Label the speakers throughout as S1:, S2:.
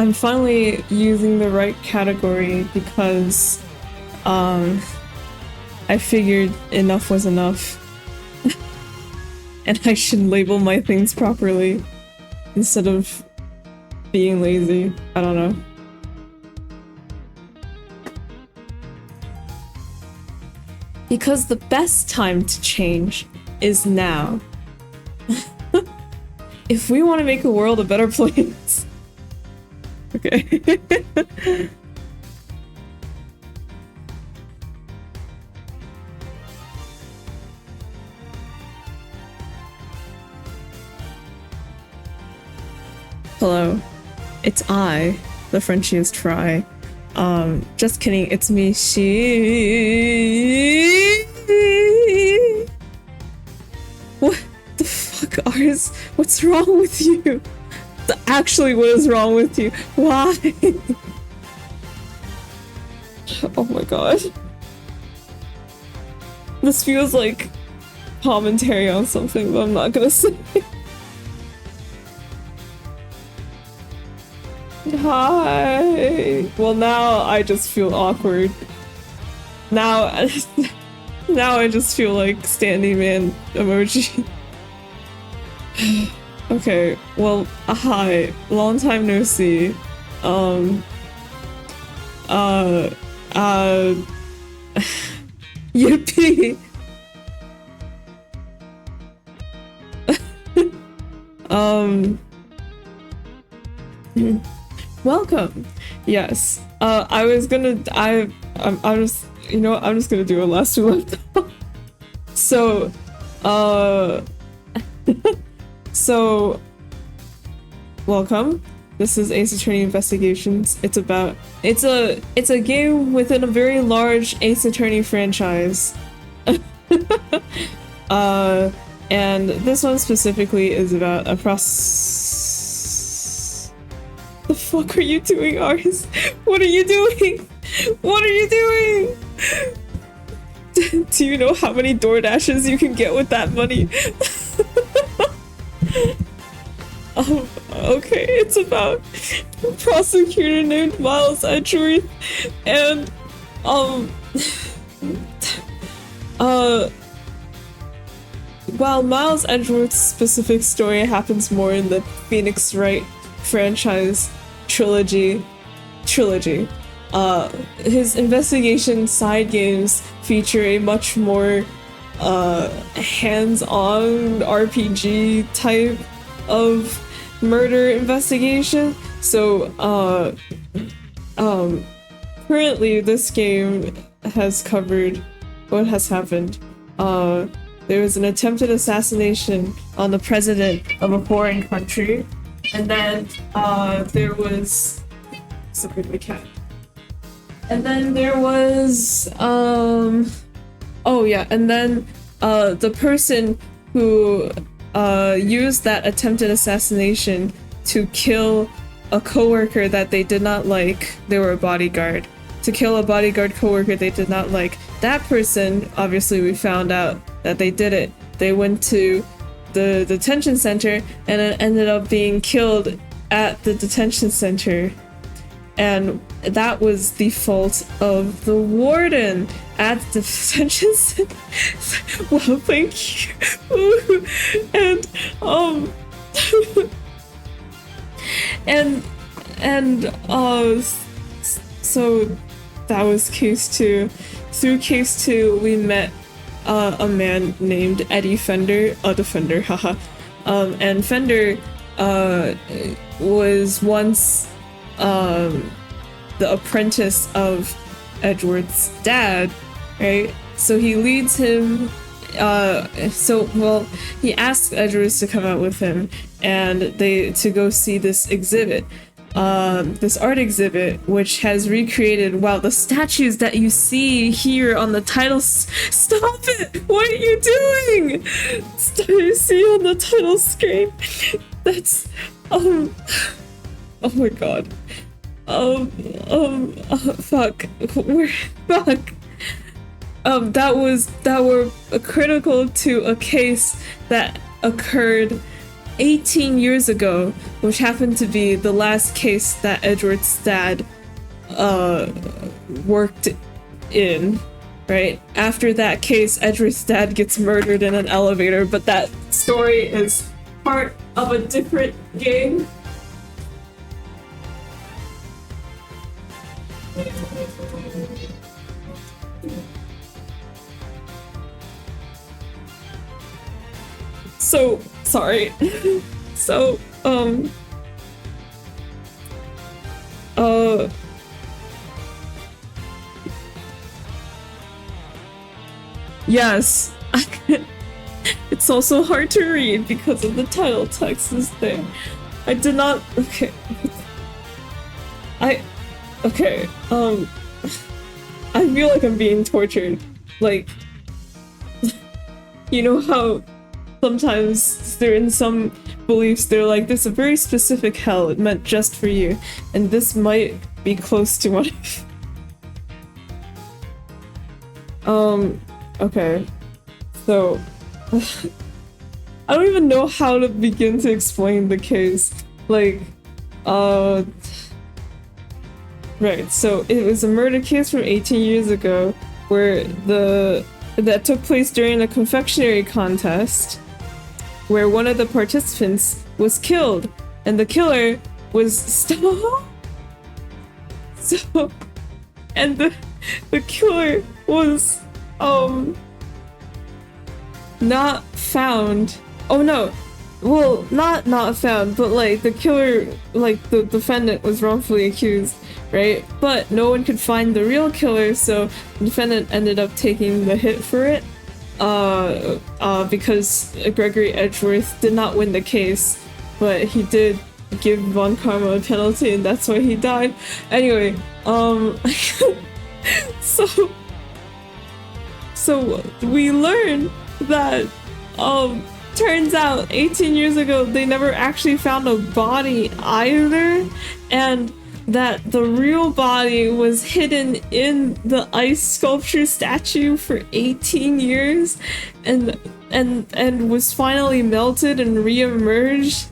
S1: I'm finally using the right category because I figured enough was enough. And I should label my things properly instead of being lazy. I don't know. Because the best time to change is now. If we want to make the world a better place. Okay. Hello. It's I, the Frenchiest fry. Just kidding, it's me, she. What the fuck, Ars? What's wrong with you? Actually, what is wrong with you? Why? Oh my god. This feels like commentary on something, but I'm not gonna say. Hi. Well, now I just feel awkward. Now I just feel like standing man emoji. Okay, well, hi. Long time no see. Yippee. Welcome. Yes. I was gonna. I'm just. You know what? I'm just gonna do a last two left. So, so, welcome. This is Ace Attorney Investigations. It's a game within a very large Ace Attorney franchise. And this one specifically is about a The fuck are you doing, Ars? What are you doing? What are you doing? Do you know how many DoorDashes you can get with that money? Okay, it's about a prosecutor named Miles Edgeworth, and while Miles Edgeworth's specific story happens more in the Phoenix Wright franchise trilogy, his investigation side games feature a much more hands-on RPG type of murder investigation. So currently this game has covered what has happened. There was an attempted assassination on the president of a foreign country, and then there was the cat. And then there was oh yeah, and then the person who used that attempted assassination to kill a coworker that they did not like. They were a bodyguard. To kill a bodyguard coworker they did not like. That person, obviously we found out that they did it. They went to the detention center and it ended up being killed at the detention center. And that was the fault of the warden at the detention center. Well, thank you. And so that was case 2. Through case 2, we met a man named Eddie Fender, a defender, haha. And Fender was once the apprentice of Edgeworth's dad, right? So he leads him, he asks Edgeworth to come out with him and to go see this exhibit. This art exhibit, which has recreated, wow, the statues that you see here on the title. Stop it! What are you doing? You see on the title screen. That's oh my god. Fuck. That were critical to a case that occurred 18 years ago, which happened to be the last case that Edgeworth's dad worked in, right? After that case, Edgeworth's dad gets murdered in an elevator, but that story is part of a different game. So, sorry. So, yes. It's also hard to read because of the title text is there. I did not. Okay. Okay. I feel like I'm being tortured. Like, you know how sometimes there in some beliefs they're like, there's a very specific hell, it meant just for you, and this might be close to what okay. So I don't even know how to begin to explain the case. Like, right, so it was a murder case from 18 years ago where that took place during a confectionery contest where one of the participants was killed and the killer was and the killer was not found. Oh no, well, not found, but like the killer, like the defendant was wrongfully accused, right? But no one could find the real killer, so the defendant ended up taking the hit for it, because Gregory Edgeworth did not win the case, but he did give Von Karma a penalty, and that's why he died. Anyway, so we learned that turns out 18 years ago they never actually found a body either, and that the real body was hidden in the ice sculpture statue for 18 years and was finally melted and re-emerged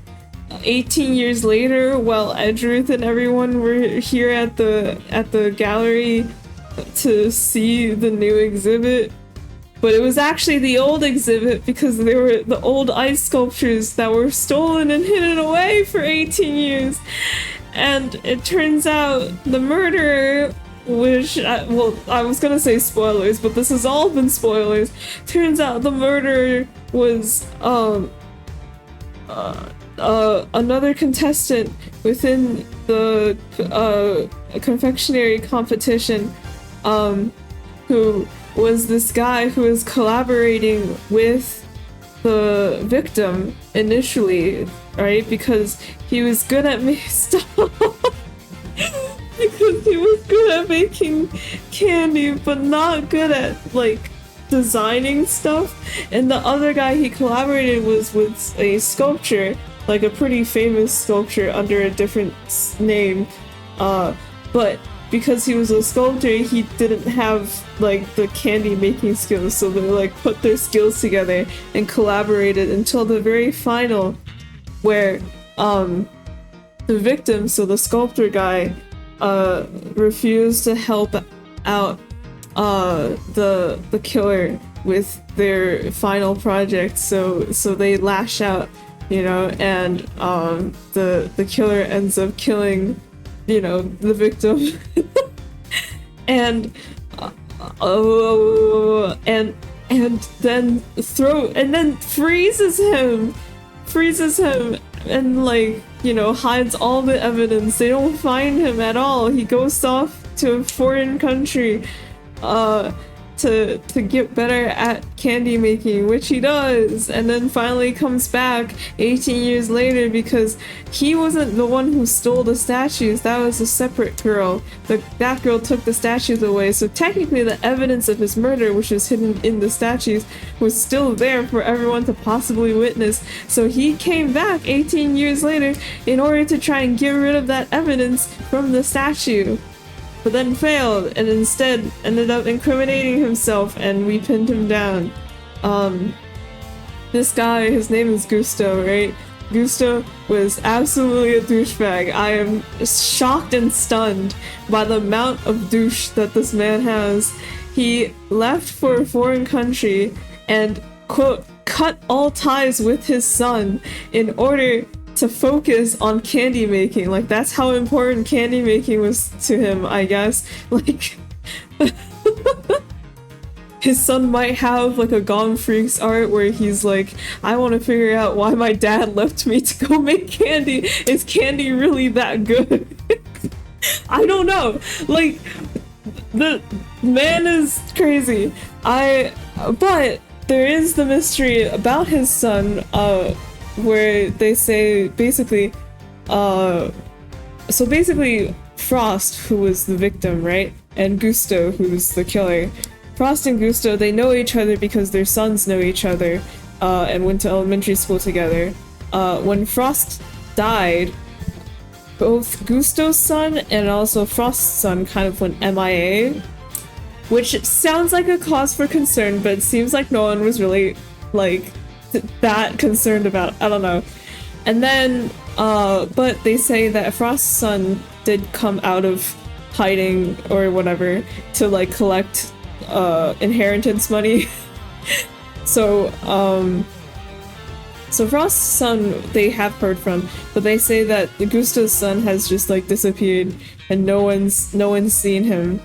S1: 18 years later while Edgeworth and everyone were here at the gallery to see the new exhibit. But it was actually the old exhibit because they were the old ice sculptures that were stolen and hidden away for 18 years. And it turns out the murderer, which, I was gonna say spoilers, but this has all been spoilers. Turns out the murderer was, another contestant within the, confectionery competition, who was this guy who was collaborating with the victim initially, right? Because he was good at making stuff. Because he was good at making candy, but not good at, like, designing stuff. And the other guy he collaborated was with a sculpture, like a pretty famous sculpture under a different name. But because he was a sculptor, he didn't have, like, the candy making skills, so they, like, put their skills together and collaborated until the very final, where, the victim, so the sculptor guy, refused to help out, the killer with their final project, so they lash out, you know, and, the killer ends up killing, you know, the victim. and then freezes him and, like, you know, hides all the evidence. They don't find him at all. He goes off to a foreign country to get better at candy making, which he does, and then finally comes back 18 years later because he wasn't the one who stole the statues. That was a separate girl. That girl took the statues away, so technically the evidence of his murder, which was hidden in the statues, was still there for everyone to possibly witness. So he came back 18 years later in order to try and get rid of that evidence from the statue, but then failed and instead ended up incriminating himself, and we pinned him down. This guy, his name is Gusto, right? Gusto was absolutely a douchebag. I am shocked and stunned by the amount of douche that this man has. He left for a foreign country and, quote, cut all ties with his son in order to focus on candy making. Like, that's how important candy making was to him, I guess. Like, his son might have like a Gone Freaks art where he's like, I want to figure out why my dad left me to go make candy. Is candy really that good? I don't know. Like, the man is crazy. But there is the mystery about his son, where they say basically, so basically Frost, who was the victim, right? And Gusto, who's the killer. Frost and Gusto, they know each other because their sons know each other, and went to elementary school together. When Frost died, both Gusto's son and also Frost's son kind of went MIA, which sounds like a cause for concern, but it seems like no one was really, like, that concerned about. I don't know. And then, but they say that Frost's son did come out of hiding or whatever to, like, collect inheritance money. So Frost's son they have heard from, but they say that the Gusto's son has just like disappeared and no one's seen him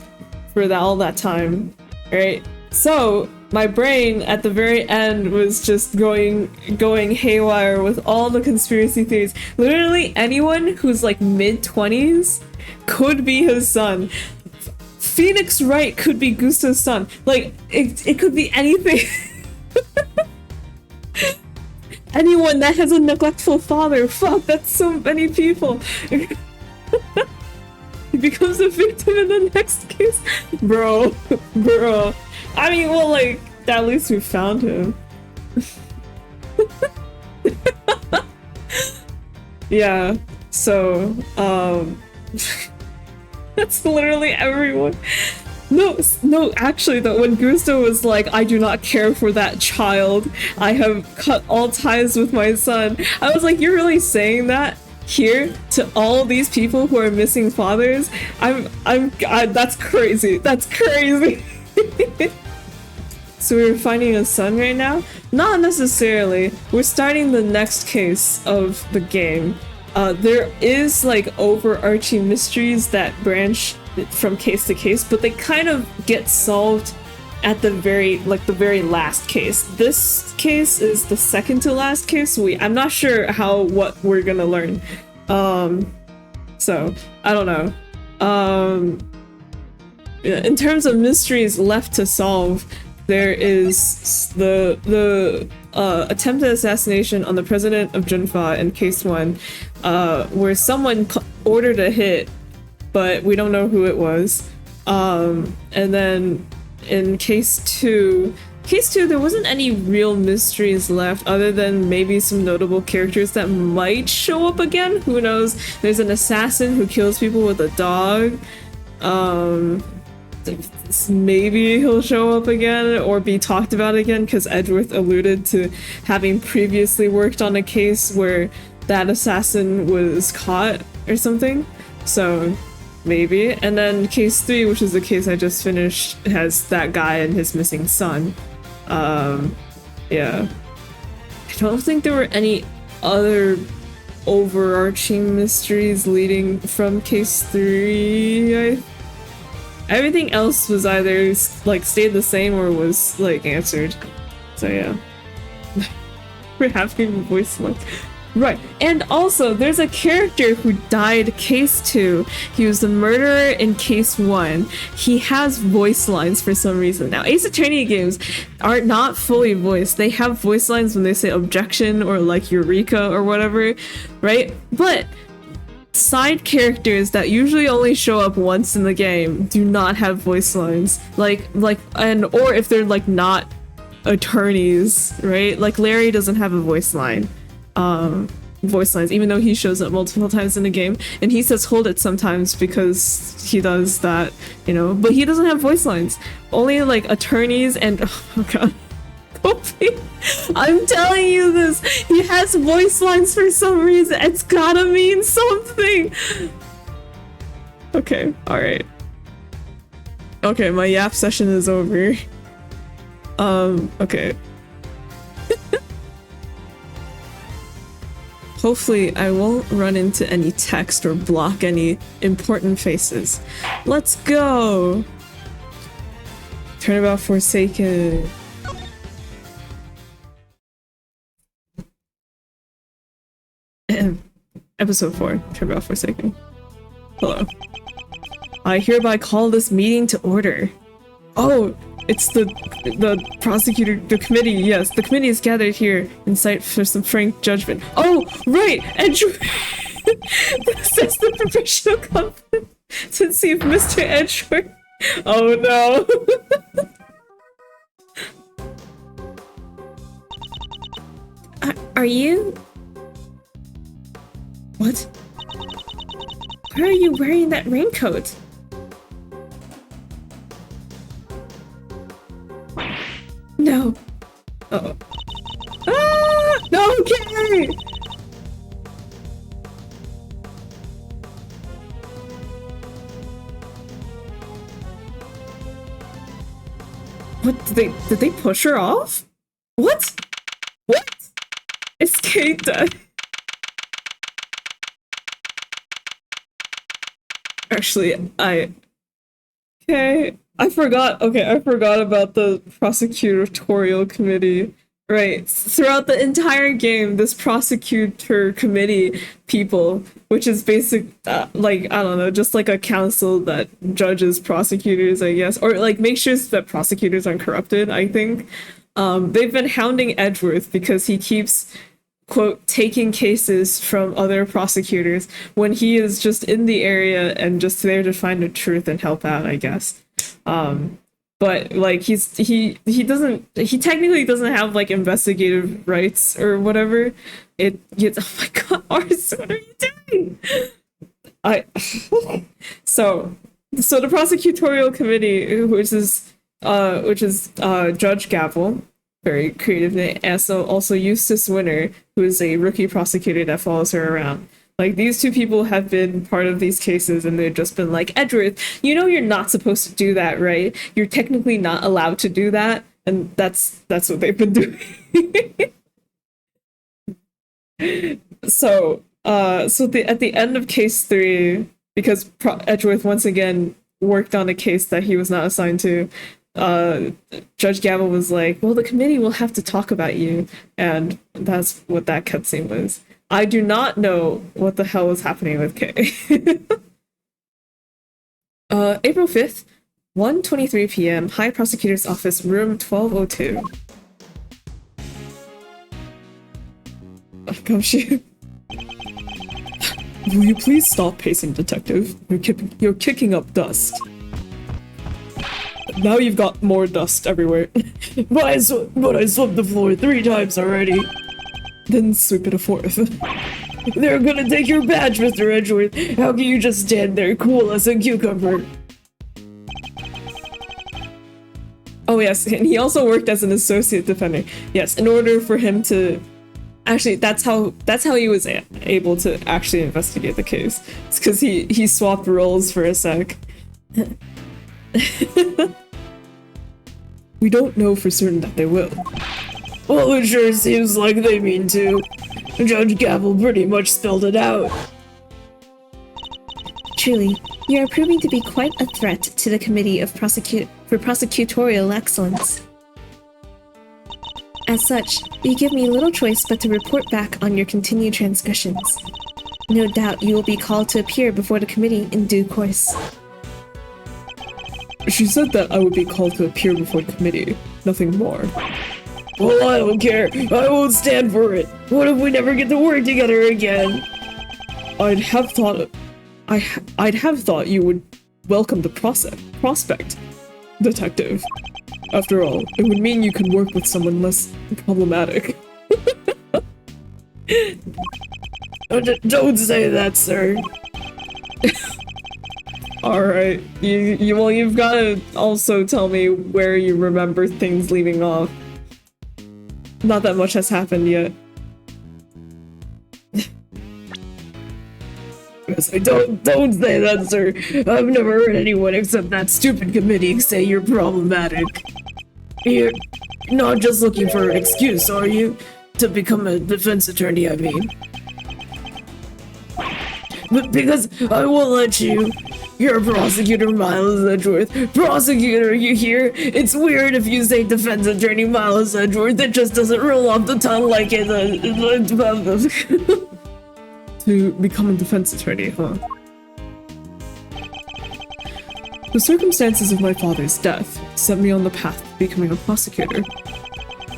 S1: for all that time, right? So my brain at the very end was just going haywire with all the conspiracy theories. Literally anyone who's like mid-20s could be his son. Phoenix Wright could be Gusto's son. Like, it could be anything. Anyone that has a neglectful father. Fuck, that's so many people. He becomes a victim in the next case. Bro. I mean, well, like, at least we found him. Yeah, so, that's literally everyone. No, actually though, when Gusto was like, I do not care for that child, I have cut all ties with my son, I was like, you're really saying that here to all these people who are missing fathers? That's crazy. That's crazy. So we're finding a son right now? Not necessarily. We're starting the next case of the game. There is like overarching mysteries that branch from case to case, but they kind of get solved at the very last case. This case is the second to last case, so I'm not sure what we're gonna learn. So I don't know. In terms of mysteries left to solve, there is the attempted assassination on the president of Junfa in case 1, where someone ordered a hit, but we don't know who it was. And then in case 2, there wasn't any real mysteries left other than maybe some notable characters that might show up again. Who knows? There's an assassin who kills people with a dog. Maybe he'll show up again or be talked about again because Edgeworth alluded to having previously worked on a case where that assassin was caught or something. So maybe. And then case 3, which is the case I just finished, has that guy and his missing son. Yeah. I don't think there were any other overarching mysteries leading from case 3. Everything else was either like stayed the same or was like answered. So yeah. We're having voice lines. Right, and also there's a character who died case 2. He was the murderer in case 1. He has voice lines for some reason. Now, Ace Attorney games are not fully voiced. They have voice lines when they say objection or like eureka or whatever, right? But side characters that usually only show up once in the game do not have voice lines. Or if they're like not attorneys, right? Like Larry doesn't have a voice lines, even though he shows up multiple times in the game, and he says hold it sometimes because he does that, you know, but he doesn't have voice lines. Only like attorneys and oh god. Kobe, I'm telling you this. He has voice lines for some reason. It's gotta mean something. Okay, alright. Okay, my yap session is over. Okay. Hopefully I won't run into any text or block any important faces. Let's go! Turnabout Forsaken. Episode 4, Turnabout Forsaken. Hello. I hereby call this meeting to order. Oh, it's the prosecutor, the committee, yes. The committee is gathered here in sight for some frank judgment. Oh, right! Edgeworth! This is the professional competency of Mr. Edgeworth. Oh no! Are you... What? Why are you wearing that raincoat? No. Uh-oh. Ah! No, okay! What, did they push her off? What? What? Escape that. Actually, okay, I forgot about the prosecutorial committee. Right, throughout the entire game, this prosecutor committee people, which is basic, like, I don't know, just like a council that judges prosecutors, I guess, or like make sure that prosecutors aren't corrupted, I think. They've been hounding Edgeworth because he keeps, quote, taking cases from other prosecutors when he is just in the area and just there to find the truth and help out, I guess. But like he technically doesn't have like investigative rights or whatever. It gets, oh my god, Ars, what are you doing? So the prosecutorial committee, which is Judge Gavel, very creative name, and also Eustace Winter, who is a rookie prosecutor that follows her around. Like, these two people have been part of these cases, and they've just been like, Edgeworth, you know you're not supposed to do that, right? You're technically not allowed to do that, and that's what they've been doing. So at the end of case 3, because Edgeworth once again worked on a case that he was not assigned to, Judge Gavel was like, well, the committee will have to talk about you, and that's what that cutscene was. I do not know what the hell is happening with Kay. April 5th, 1:23 p.m., High Prosecutor's Office, room 1202. Come shoot. Will you please stop pacing, detective? You're kicking up dust. Now you've got more dust everywhere. But I swept the floor 3 times already. Then sweep it a 4th. They're gonna take your badge, Mr. Edgeworth. How can you just stand there cool as a cucumber? Oh yes, and he also worked as an associate defender. Yes, in order for him to... Actually, that's how he was able to actually investigate the case. It's because he swapped roles for a sec. We don't know for certain that they will. Well, it sure seems like they mean to. Judge Gavel pretty much spelled it out.
S2: Truly, you are proving to be quite a threat to the Committee for Prosecutorial Excellence. As such, you give me little choice but to report back on your continued transgressions. No doubt you will be called to appear before the committee in due course.
S1: She said that I would be called to appear before the committee, nothing more.
S3: Well, I don't care. I won't stand for it. What if we never get to work together again?
S1: I'd have thought you would welcome the prospect, detective. After all, it would mean you can work with someone less problematic.
S3: Don't say that, sir.
S1: Alright, you've got to also tell me where you remember things leaving off. not that much has happened yet.
S3: Yes, don't say that, sir. I've never heard anyone except that stupid committee say you're problematic. You're not just looking for an excuse, are you? To become a defense attorney, I mean. But because I won't let you. You're a prosecutor, Miles Edgeworth. Prosecutor, you hear? It's weird if you say defense attorney Miles Edgeworth. It just doesn't roll off the tongue like it.
S1: To become a defense attorney, huh? The circumstances of my father's death set me on the path to becoming a prosecutor.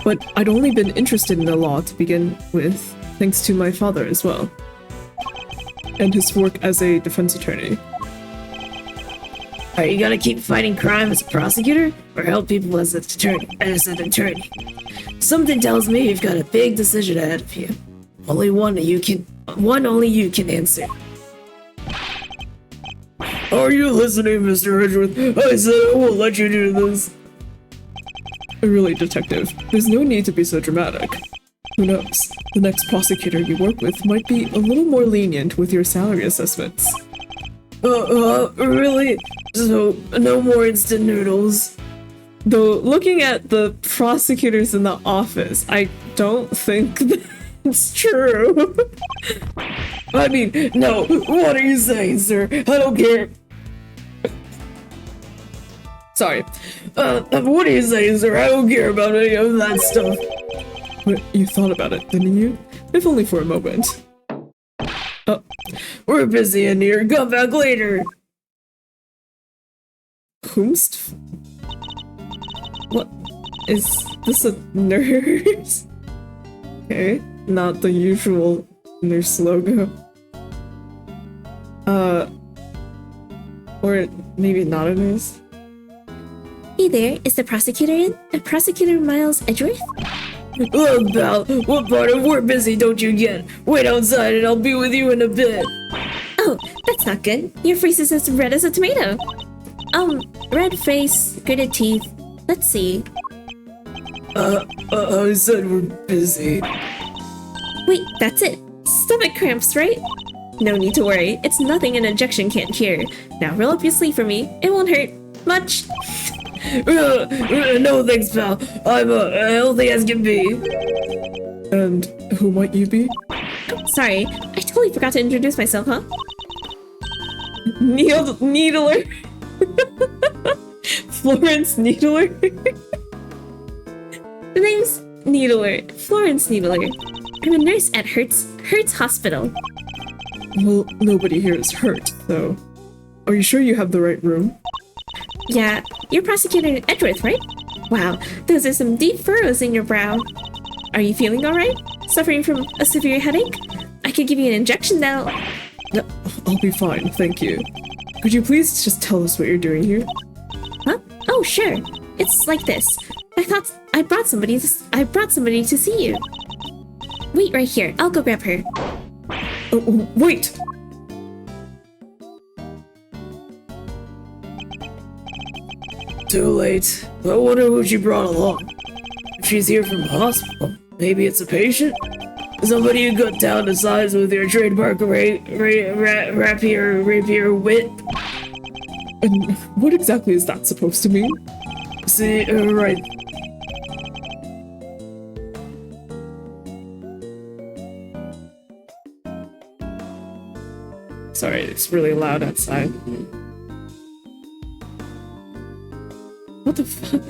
S1: But I'd only been interested in the law to begin with, thanks to my father as well. And his work as a defense attorney.
S3: Are you gonna keep fighting crime as a prosecutor, or help people as an attorney? Something tells me you've got a big decision ahead of you. Only only you can answer. Are you listening, Mr. Edgeworth? I said I won't let you do this.
S1: Really, Detective, there's no need to be so dramatic. Who knows? The next prosecutor you work with might be a little more lenient with your salary assessments.
S3: Really? So, no more instant noodles?
S1: Though, looking at the prosecutors in the office, I don't think that's true.
S3: I mean, no, what are you saying, sir? I don't care.
S1: Sorry.
S3: What are you saying, sir? I don't care about any of that stuff.
S1: But you thought about it, didn't you? If only for a moment.
S3: We're busy in here. Come back later.
S1: Whomst? What? Is this a nurse? Okay, not the usual nurse logo. Or maybe not a nurse?
S2: Hey there, is the prosecutor in? Prosecutor Miles Edgeworth?
S3: Look, pal, what part of we're busy don't you get? Wait outside and I'll be with you in a bit.
S2: Oh, that's not good. Your face is as red as a tomato. Red face, gritted teeth. Let's see.
S3: I said we're busy.
S2: Wait, that's it. Stomach cramps, right? No need to worry. It's nothing an injection can't cure. Now roll up your sleeve for me. It won't hurt much.
S3: No thanks, pal. I'm healthy as can be.
S1: And who might you be?
S2: Oh, sorry, I totally forgot to introduce myself, huh?
S1: Needler. Florence Needler.
S2: The name's Needler. Florence Needler. I'm a nurse at Hertz Hospital.
S1: Well, nobody here is hurt, though. Are you sure you have the right room?
S2: Yeah, you're Prosecutor Edgeworth, right? Wow, those are some deep furrows in your brow. Are you feeling alright? Suffering from a severe headache? I could give you an injection that'll...
S1: No, I'll be fine, thank you. Could you please just tell us what you're doing here?
S2: Huh? Oh, sure. It's like this. I brought somebody to see you. Wait right here. I'll go grab her.
S1: Oh, wait!
S3: Too late. I wonder who she brought along. If she's here from the hospital, maybe it's a patient? Somebody you got down to size with your trademark rapier wit?
S1: And what exactly is that supposed to mean?
S3: See, right.
S1: Sorry, it's really loud outside. What the fuck?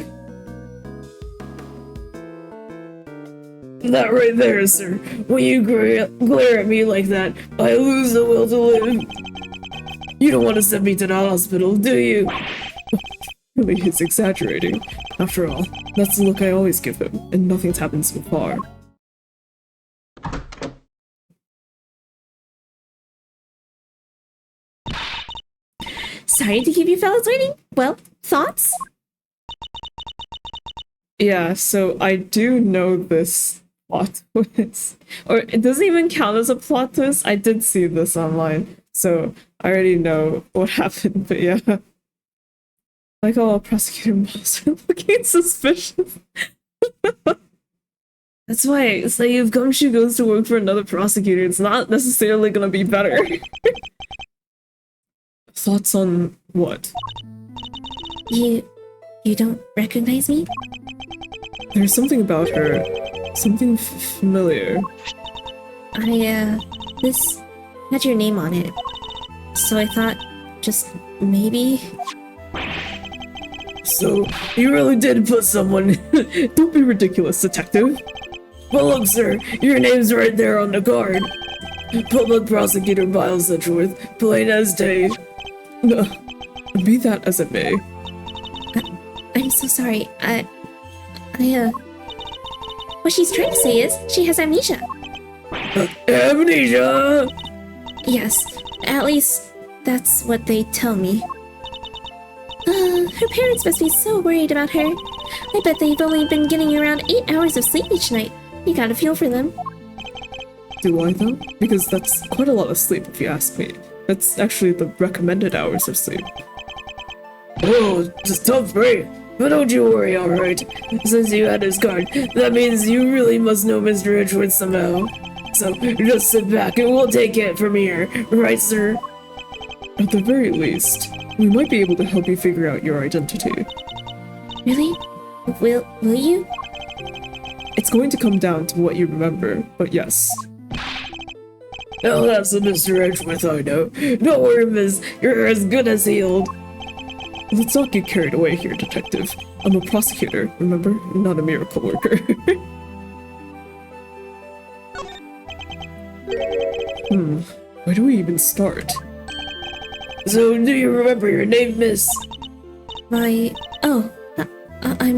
S3: That right there, sir. When you glare at me like that, I lose the will to live. You don't want to send me to the hospital, do you?
S1: Really, he's exaggerating. After all, that's the look I always give him, and nothing's happened so far.
S2: Sorry to keep you fellas waiting. Well, thoughts?
S1: Yeah, so I do know this plot twist. Or it doesn't even count as a plot twist. I did see this online, so I already know what happened, but yeah. Like all prosecutor moms are looking suspicious. That's why it's like if Gumshoe goes to work for another prosecutor, it's not necessarily gonna be better. Thoughts on what?
S2: You don't recognize me?
S1: There's something about her. Something familiar.
S2: This had your name on it. So I thought, just maybe...
S3: So, you really did put someone...
S1: Don't be ridiculous, detective.
S3: Well, look, sir, your name's right there on the card. Public Prosecutor Miles Edgeworth, plain as day.
S1: Be that as it may.
S2: I'm so sorry. What she's trying to say is, she has amnesia.
S3: Amnesia?
S2: Yes, at least that's what they tell me. Her parents must be so worried about her. I bet they've only been getting around 8 hours of sleep each night. You gotta feel for them.
S1: Do I though? Because that's quite a lot of sleep if you ask me. That's actually the recommended hours of sleep.
S3: Oh, just tough break. But don't you worry, alright. Since you had his card, that means you really must know Mr. Edgeworth somehow. So, just sit back and we'll take it from here. Right, sir?
S1: At the very least, we might be able to help you figure out your identity.
S2: Really? Will you?
S1: It's going to come down to what you remember, but yes.
S3: Oh, that's a Mr. Edgeworth I know. Don't worry, miss. You're as good as healed.
S1: Let's not get carried away here, detective. I'm a prosecutor, remember? Not a miracle worker. Where do we even start?
S3: So, do you remember your name, miss?
S2: I'm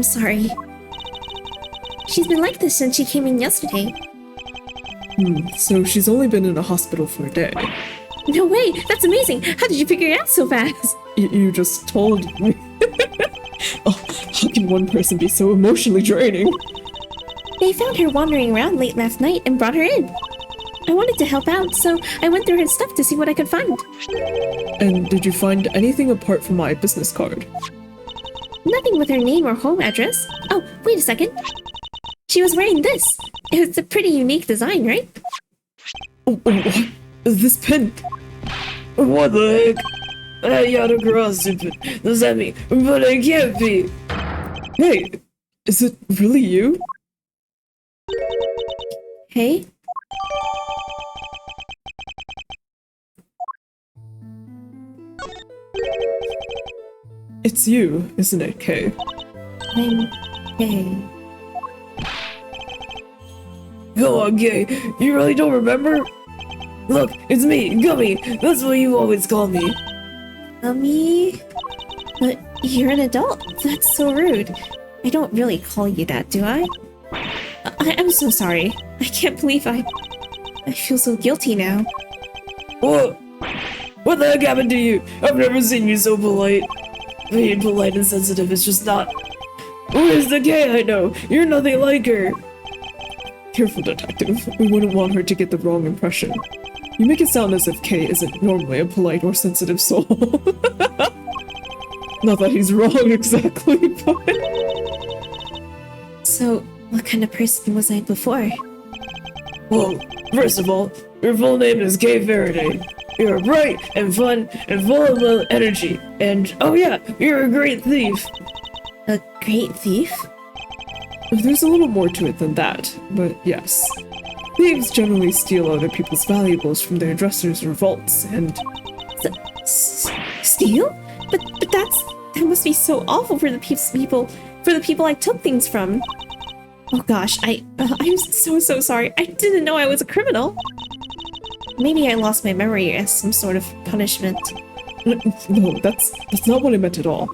S2: sorry. She's been like this since she came in yesterday.
S1: So she's only been in a hospital for a day.
S2: No way! That's amazing! How did you figure it out so fast?
S1: You just told me. Oh, how can one person be so emotionally draining?
S2: They found her wandering around late last night and brought her in. I wanted to help out, so I went through her stuff to see what I could find.
S1: And did you find anything apart from my business card?
S2: Nothing with her name or home address. Oh, wait a second. She was wearing this. It's a pretty unique design, right?
S1: Oh, what? This pen?
S3: What the heck? Yeah, the girl's stupid. Does that mean? But it can't be.
S1: Hey, is it really you?
S2: Hey?
S1: It's you, isn't it, Kay?
S2: I'm Hey.
S3: Go on, Gay. You really don't remember? Look, it's me, Gummy. That's what you always call me.
S2: Me? But you're an adult. That's so rude. I don't really call you that, do I? I'm so sorry. I can't believe I feel so guilty now.
S3: What? What the heck happened to you? I've never seen you so polite. Being polite and sensitive is just not... Where's the Gay I know? You're nothing like her.
S1: Careful, detective. We wouldn't want her to get the wrong impression. You make it sound as if Kay isn't normally a polite or sensitive soul. Not that he's wrong exactly, but...
S2: So, what kind of person was I before?
S3: Well, first of all, your full name is Kay Faraday. You're bright and fun and full of energy. And, oh yeah, you're a great thief.
S2: A great thief?
S1: There's a little more to it than that, but yes. Thieves generally steal other people's valuables from their dressers or vaults, and...
S2: Steal? But that must be so awful for the people I took things from. Oh gosh, I'm so sorry. I didn't know I was a criminal. Maybe I lost my memory as some sort of punishment.
S1: No, that's not what I meant at all.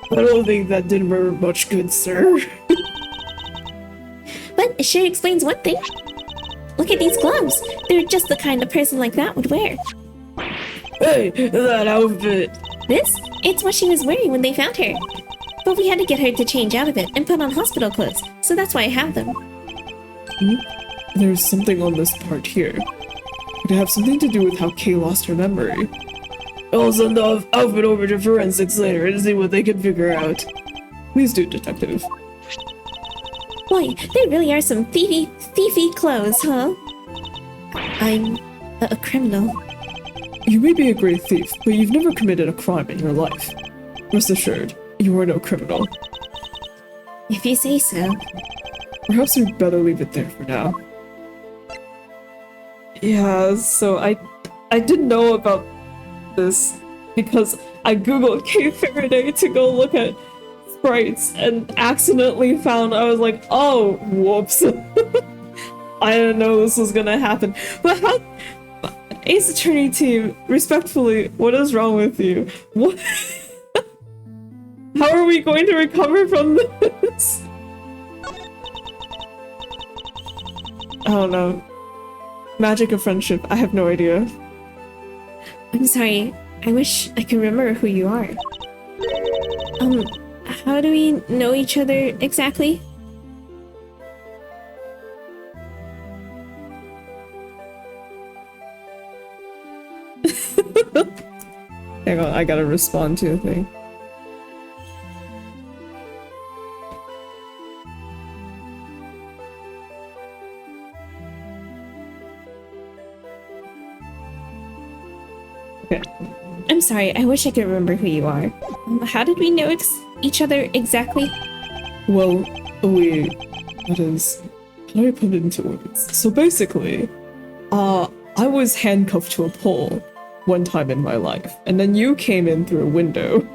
S3: I don't think that did her much good, sir.
S2: But it sure explains one thing. Look at these gloves. They're just the kind a person like that would wear.
S3: Hey, that outfit.
S2: This? It's what she was wearing when they found her. But we had to get her to change out of it and put on hospital clothes, so that's why I have them.
S1: There's something on this part here. Could it have something to do with how Kay lost her memory?
S3: I'll send the outfit over to forensics later and see what they can figure out.
S1: Please do, detective.
S2: Boy, they really are some thiefy clothes, huh? I'm a criminal.
S1: You may be a great thief, but you've never committed a crime in your life. Rest assured, you are no criminal.
S2: If you say so.
S1: Perhaps we'd better leave it there for now. Yeah, so I didn't know about this because I googled Cave Faraday to go look at sprites and accidentally found, I was like, oh, whoops. I didn't know this was gonna happen. But how, Ace Attorney team, respectfully, what is wrong with you? What? How are we going to recover from this? I don't know. Magic of friendship, I have no idea.
S2: I'm sorry. I wish I could remember who you are. How do we know each other exactly?
S1: Hang on, I gotta respond to the thing. Okay.
S2: I'm sorry, I wish I could remember who you are. How did we know each other exactly?
S1: Well, that is, how do I put it into words? So basically, I was handcuffed to a pole one time in my life, and then you came in through a window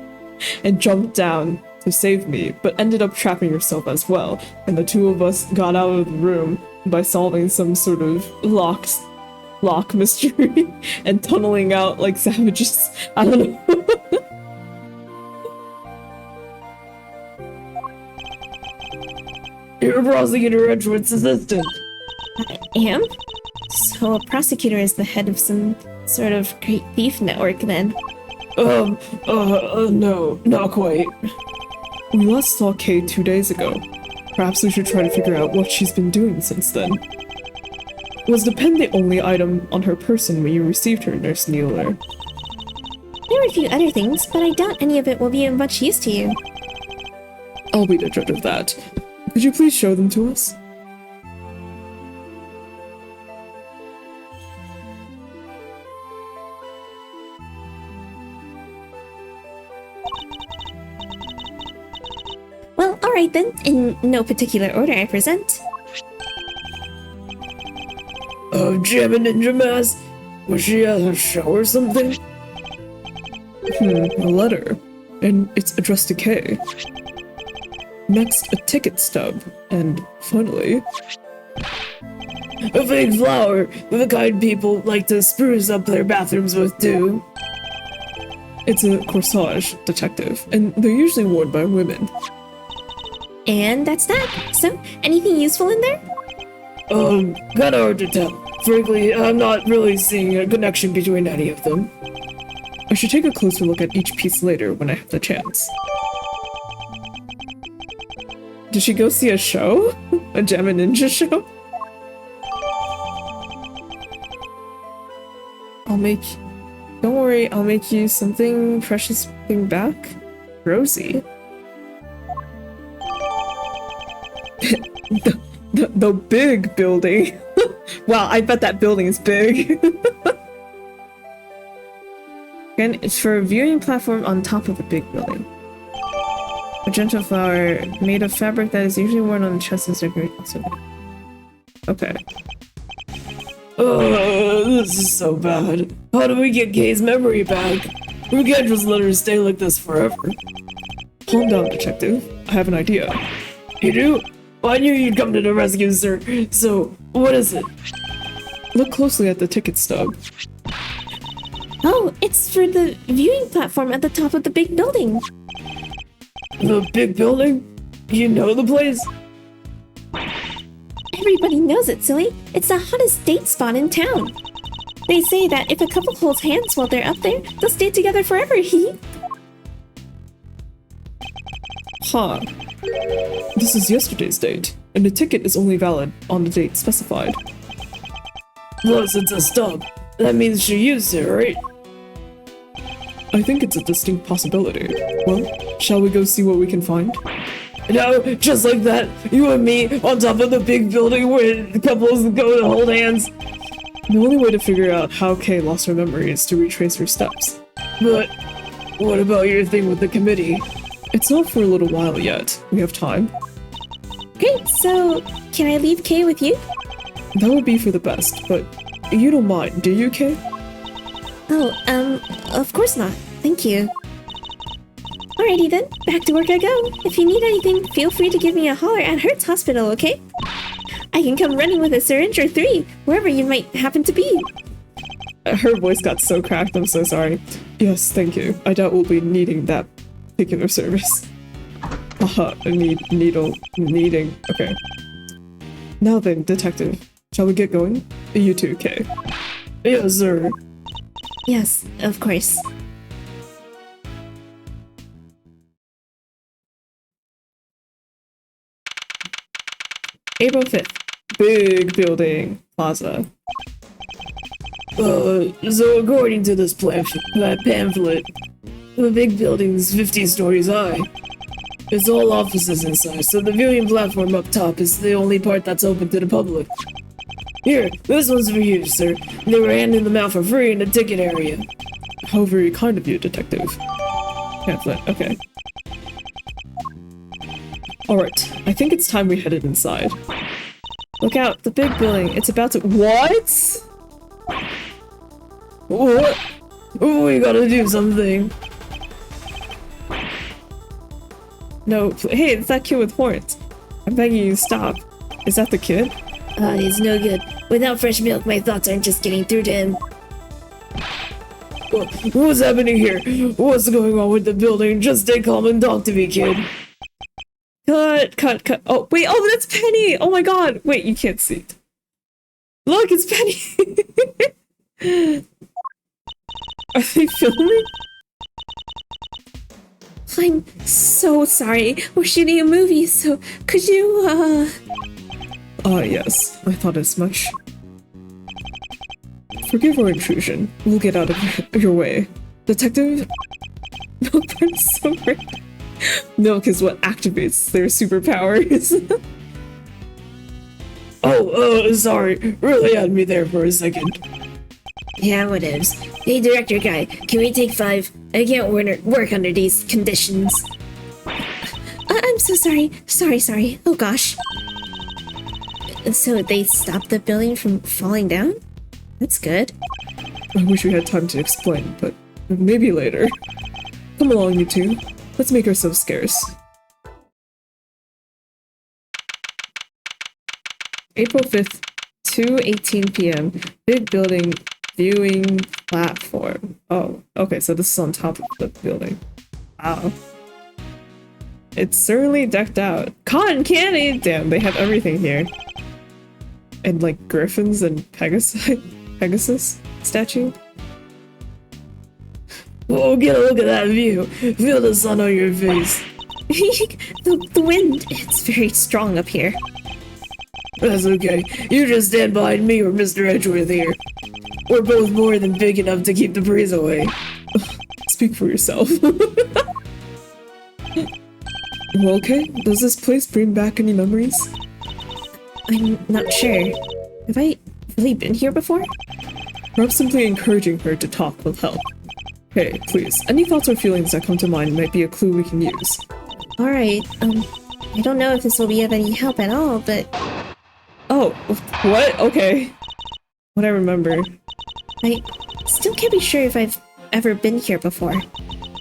S1: and jumped down to save me, but ended up trapping yourself as well, and the two of us got out of the room by solving some sort of lock mystery and tunneling out like savages. I don't know.
S3: You're a prosecutor, Edgeworth's assistant.
S2: I am? So a prosecutor is the head of some sort of great thief network then.
S3: No, not quite.
S1: We last saw Kay 2 days ago. Perhaps we should try to figure out what she's been doing since then. Was the pen the only item on her person when you received her, Nurse Needler?
S2: There were a few other things, but I doubt any of it will be of much use to you.
S1: I'll be the judge of that. Could you please show them to us?
S2: Well, alright then. In no particular order, I present.
S3: Jam and Ninja Mask? Was she at a show or something?
S1: A letter. And it's addressed to Kay. Next, a ticket stub. And finally...
S3: a fake flower, the kind people like to spruce up their bathrooms with too.
S1: It's a corsage, detective, and they're usually worn by women.
S2: And that's that. So, anything useful in there?
S3: Kinda hard to tell. Frankly, I'm not really seeing a connection between any of them.
S1: I should take a closer look at each piece later when I have the chance. Did she go see a show? A Gem and Ninja show? Don't worry, I'll make you something precious thing back. Rosie. The big building. Wow, I bet that building is big. Again, it's for a viewing platform on top of the big building. Magenta flower made of fabric that is usually worn on the chest and decorated. Okay.
S3: This is so bad. How do we get Kay's memory back? We can't just let her stay like this forever.
S1: Calm down, detective. I have an idea.
S3: You do? Well, I knew you'd come to the rescue, sir. So, what is it?
S1: Look closely at the ticket stub.
S2: Oh, it's for the viewing platform at the top of the big building.
S3: The big building? You know the place?
S2: Everybody knows it, silly. It's the hottest date spot in town. They say that if a couple holds hands while they're up there, they'll stay together forever, hee.
S1: Huh. This is yesterday's date, and the ticket is only valid on the date specified.
S3: Plus, it's a stub. That means she used it, right?
S1: I think it's a distinct possibility. Well, shall we go see what we can find?
S3: Now, just like that, you and me on top of the big building where couples go to hold hands.
S1: The only way to figure out how Kay lost her memory is to retrace her steps.
S3: But what about your thing with the committee?
S1: It's not for a little while yet. We have time.
S2: Great, so can I leave Kay with you?
S1: That would be for the best, but you don't mind, do you, Kay?
S2: Oh, of course not. Thank you. Alrighty then, back to work I go. If you need anything, feel free to give me a holler at Hertz Hospital, okay? I can come running with a syringe or 3, wherever you might happen to be.
S1: Her voice got so cracked, I'm so sorry. Yes, thank you. I doubt we'll be needing that particular service. Haha, needing. Okay. Now then, detective, shall we get going? You too, Kay.
S3: Yes, sir.
S2: Yes, of course.
S1: April 5th. Big building. Plaza.
S3: So according to this pamphlet, the big building's 50 stories high. It's all offices inside, so the viewing platform up top is the only part that's open to the public. Here, this one's for you, sir. They were handing them out for free in the ticket area.
S1: How very kind of you, detective. Pamphlet, okay. Alright, I think it's time we headed inside. Look out, the big building, it's about to- What?
S3: What? We gotta do something.
S1: No, hey, it's that kid with horns. I'm begging you, stop. Is that the kid?
S2: He's no good. Without fresh milk, my thoughts aren't just getting through to him.
S3: What's happening here? What's going on with the building? Just stay calm and talk to me, kid.
S1: Cut. Oh, wait, oh, that's Penny! Oh my god! Wait, you can't see it. Look, it's Penny! Are they filming?
S2: I'm so sorry. We're shooting a movie, so could you,
S1: Yes, I thought as much. Forgive our intrusion. We'll get out of your way. Detective? Milk burns so red. Milk is what activates their superpowers.
S3: Sorry. Really had me there for a second.
S2: Yeah, whatevs. Hey, director guy, can we take 5? I can't work under these conditions. I'm so sorry. Sorry. Oh gosh. So they stopped the building from falling down? That's good.
S1: I wish we had time to explain, but maybe later. Come along, you two. Let's make ourselves scarce. April 5th, 2:18 p.m. Big building viewing platform. Oh, okay, so this is on top of the building. Wow. It's certainly decked out. Cotton candy! Damn, they have everything here. And like griffins and Pegasus statue.
S3: Oh, get a look at that view. Feel the sun on your face.
S2: the wind, it's very strong up here.
S3: That's okay. You just stand behind me or Mr. Edgeworth here. We're both more than big enough to keep the breeze away.
S1: Speak for yourself. Well, okay, does this place bring back any memories?
S2: I'm not sure. Have I really been here before?
S1: Perhaps simply encouraging her to talk will help. Hey, please, any thoughts or feelings that come to mind might be a clue we can use.
S2: Alright, I don't know if this will be of any help at all, but
S1: Oh, what? Okay. What I remember.
S2: I still can't be sure if I've ever been here before.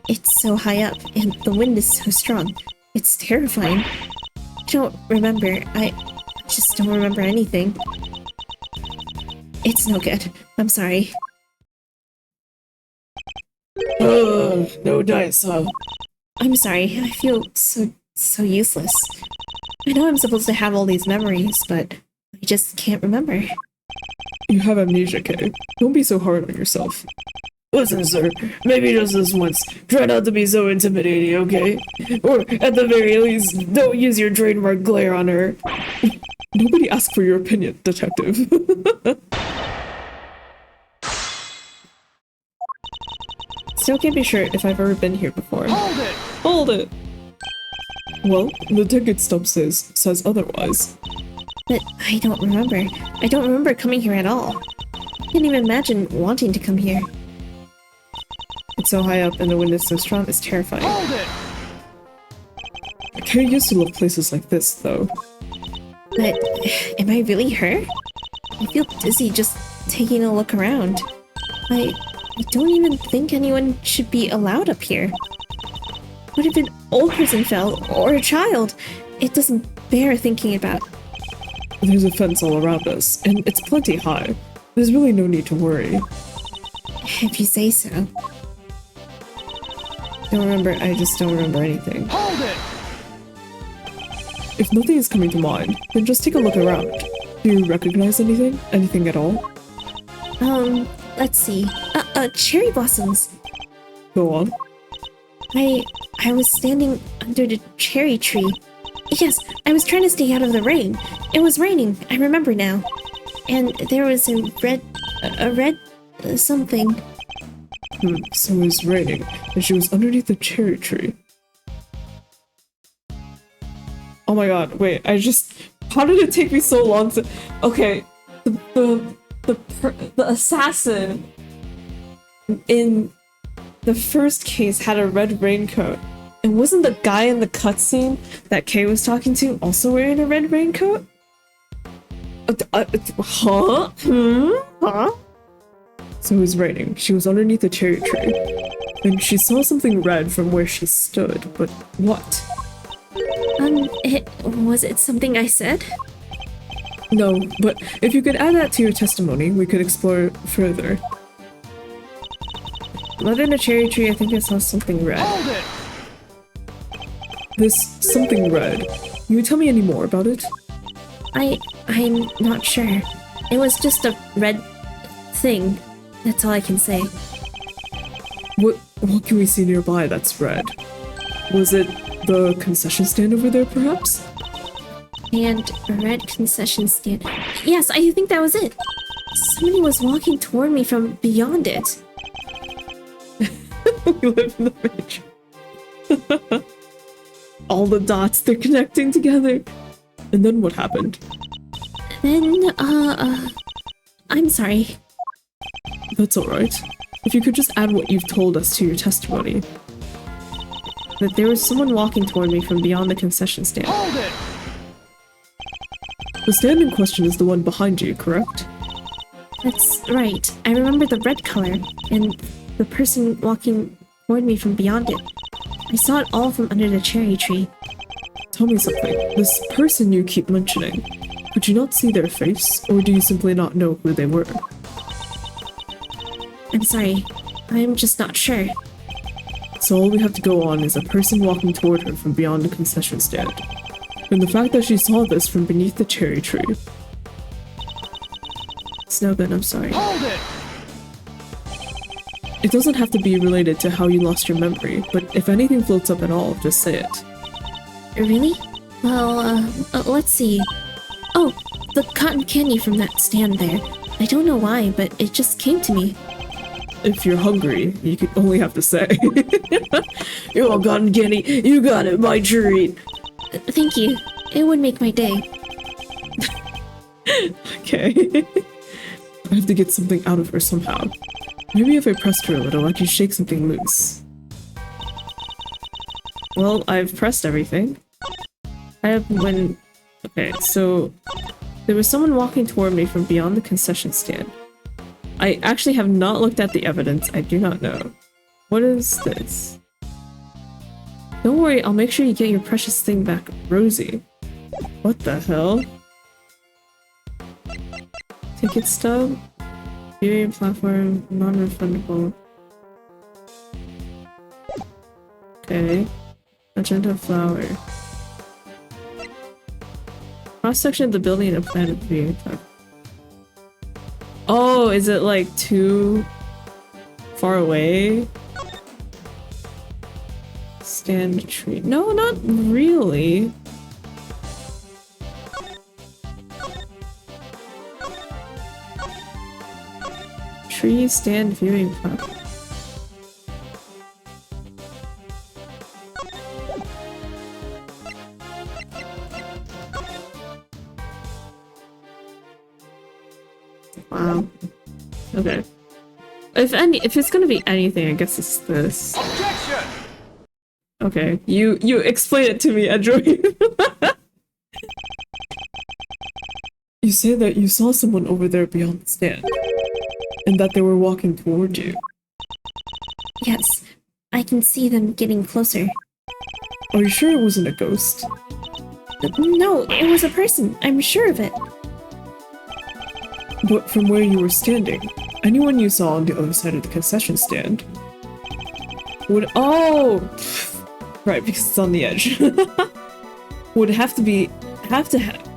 S2: It's so high up, and the wind is so strong. It's terrifying. I don't remember. I just don't remember anything. It's no good. I'm sorry.
S3: No dice, huh?
S2: I'm sorry. I feel so useless. I know I'm supposed to have all these memories, but I just can't remember.
S1: You have amnesia, Kay. Don't be so hard on yourself.
S3: Listen, sir, maybe just this once. Try not to be so intimidating, okay? Or, at the very least, don't use your trademark glare on her.
S1: Nobody asked for your opinion, detective. Still can't be sure if I've ever been here before.
S4: Hold it!
S1: Hold it! Well, the ticket stub says otherwise.
S2: But I don't remember. I don't remember coming here at all. I can't even imagine wanting to come here.
S1: It's so high up and the wind is so strong, it's terrifying. Kay used to love places like this, though.
S2: But am I really her? I feel dizzy just taking a look around. I don't even think anyone should be allowed up here. What if an old person fell, or a child? It doesn't bear thinking about.
S1: There's a fence all around us, and it's plenty high. There's really no need to worry.
S2: If you say so.
S1: I just don't remember anything. If nothing is coming to mind, then just take a look around. Do you recognize anything? Anything at all?
S2: Let's see. Cherry blossoms.
S1: Go on.
S2: I was standing under the cherry tree. Yes, I was trying to stay out of the rain. It was raining, I remember now. And there was a red something.
S1: So it was raining, and she was underneath the cherry tree. Oh my god, wait, how did it take me so long to... Okay, the assassin in the first case had a red raincoat. And wasn't the guy in the cutscene that Kay was talking to also wearing a red raincoat? Huh? Huh? So it was raining. She was underneath the cherry tree. And she saw something red from where she stood, but what?
S2: Was it something I said?
S1: No, but if you could add that to your testimony, we could explore further. But in a cherry tree, I think I saw something red. This something red. Can you tell me any more about it?
S2: I'm not sure. It was just a red thing. That's all I can say.
S1: What can we see nearby that's red? Was it the concession stand over there, perhaps?
S2: And a red concession stand. Yes, I think that was it. Somebody was walking toward me from beyond it.
S1: We live in the Matrix. All the dots, they're connecting together. And then what happened?
S2: Then, I'm sorry.
S1: That's alright. If you could just add what you've told us to your testimony. That there was someone walking toward me from beyond the concession stand. The stand in question is the one behind you, correct?
S2: That's right. I remember the red color, and the person walking toward me from beyond it. I saw it all from under the cherry tree.
S1: Tell me something. This person you keep mentioning, could you not see their face, or do you simply not know who they were?
S2: I'm sorry. I'm just not sure.
S1: So all we have to go on is a person walking toward her from beyond the concession stand. And the fact that she saw this from beneath the cherry tree. It's no good, I'm sorry. It doesn't have to be related to how you lost your memory, but if anything floats up at all, just say it.
S2: Really? Well, let's see. Oh, the cotton candy from that stand there. I don't know why, but it just came to me.
S1: If you're hungry, you could only have to say. You want cotton candy? You got it, my treat.
S2: Thank you. It would make my day.
S1: Okay. I have to get something out of her somehow. Maybe if I pressed her a little, I could shake something loose. Well, I've pressed everything. Okay, so there was someone walking toward me from beyond the concession stand. I actually have not looked at the evidence. I do not know. What is this? Don't worry, I'll make sure you get your precious thing back, Rosie. What the hell? Ticket stub? Viewing platform, non-refundable. Okay. Magenta flower. Cross-section of the building and plan of viewing platform. Oh, is it like too far away? Stand tree. No, not really. Tree stand viewing platform. Wow. Okay. If it's gonna be anything, I guess it's this.
S4: Objection!
S1: Okay, you explain it to me, Edgeworth. You say that you saw someone over there beyond the stand, and that they were walking toward you.
S2: Yes, I can see them getting closer.
S1: Are you sure it wasn't a ghost?
S2: No, it was a person. I'm sure of it.
S1: But from where you were standing, anyone you saw on the other side of the concession stand would— oh! Right, because it's on the edge. Would have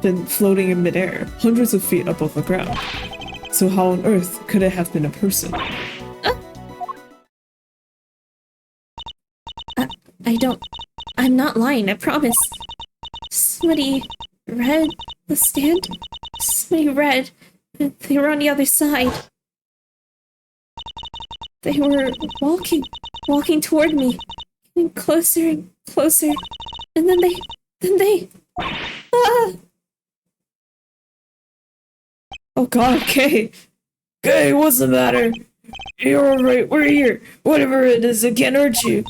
S1: been floating in midair, hundreds of feet above the ground. So how on earth could it have been a person?
S2: I'm not lying, I promise. Somebody read the stand? Somebody read. They were on the other side. They were walking toward me, getting closer and closer. And then they, ah!
S1: Oh god, Kay! Kay, what's the matter? You're alright, we're here. Whatever it is, it can't hurt you.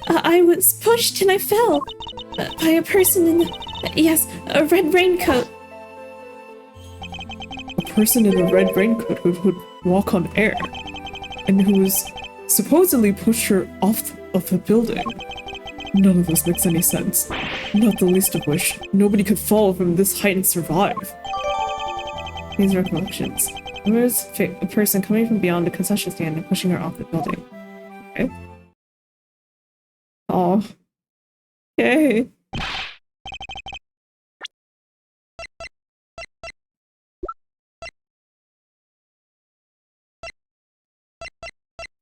S2: I was pushed and I fell by a person in yes, a red raincoat.
S1: A person in a red raincoat who would walk on air, and who was supposedly pushed her off of the building. None of this makes any sense. Not the least of which, nobody could fall from this height and survive. These recollections. There was a person coming from beyond the concession stand and pushing her off the building. Okay. Oh. Okay.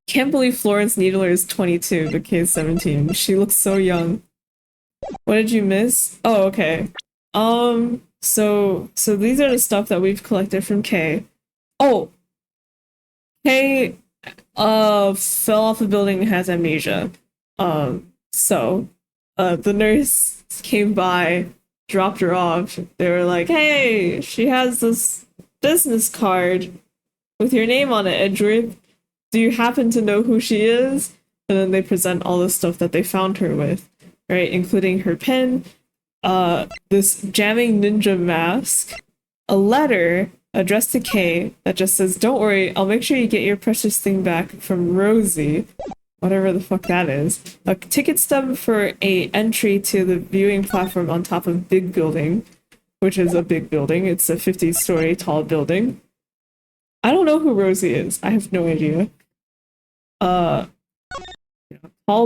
S1: Can't believe Florence Needler is 22, but Kay is 17. She looks so young. What did you miss? Oh, okay. So these are the stuff that we've collected from Kay. Oh! Kay, fell off the building and has amnesia. The nurse came by, dropped her off. They were like, hey, she has this business card with your name on it, Edgeworth. Do you happen to know who she is? And then they present all the stuff that they found her with, right? Including her pen, this jamming ninja mask, a letter addressed to Kay that just says, don't worry, I'll make sure you get your precious thing back from Rosie. Whatever the fuck that is. A ticket stub for a entry to the viewing platform on top of Big Building, which is a big building. It's a 50-story tall building. I don't know who Rosie is. I have no idea. Tall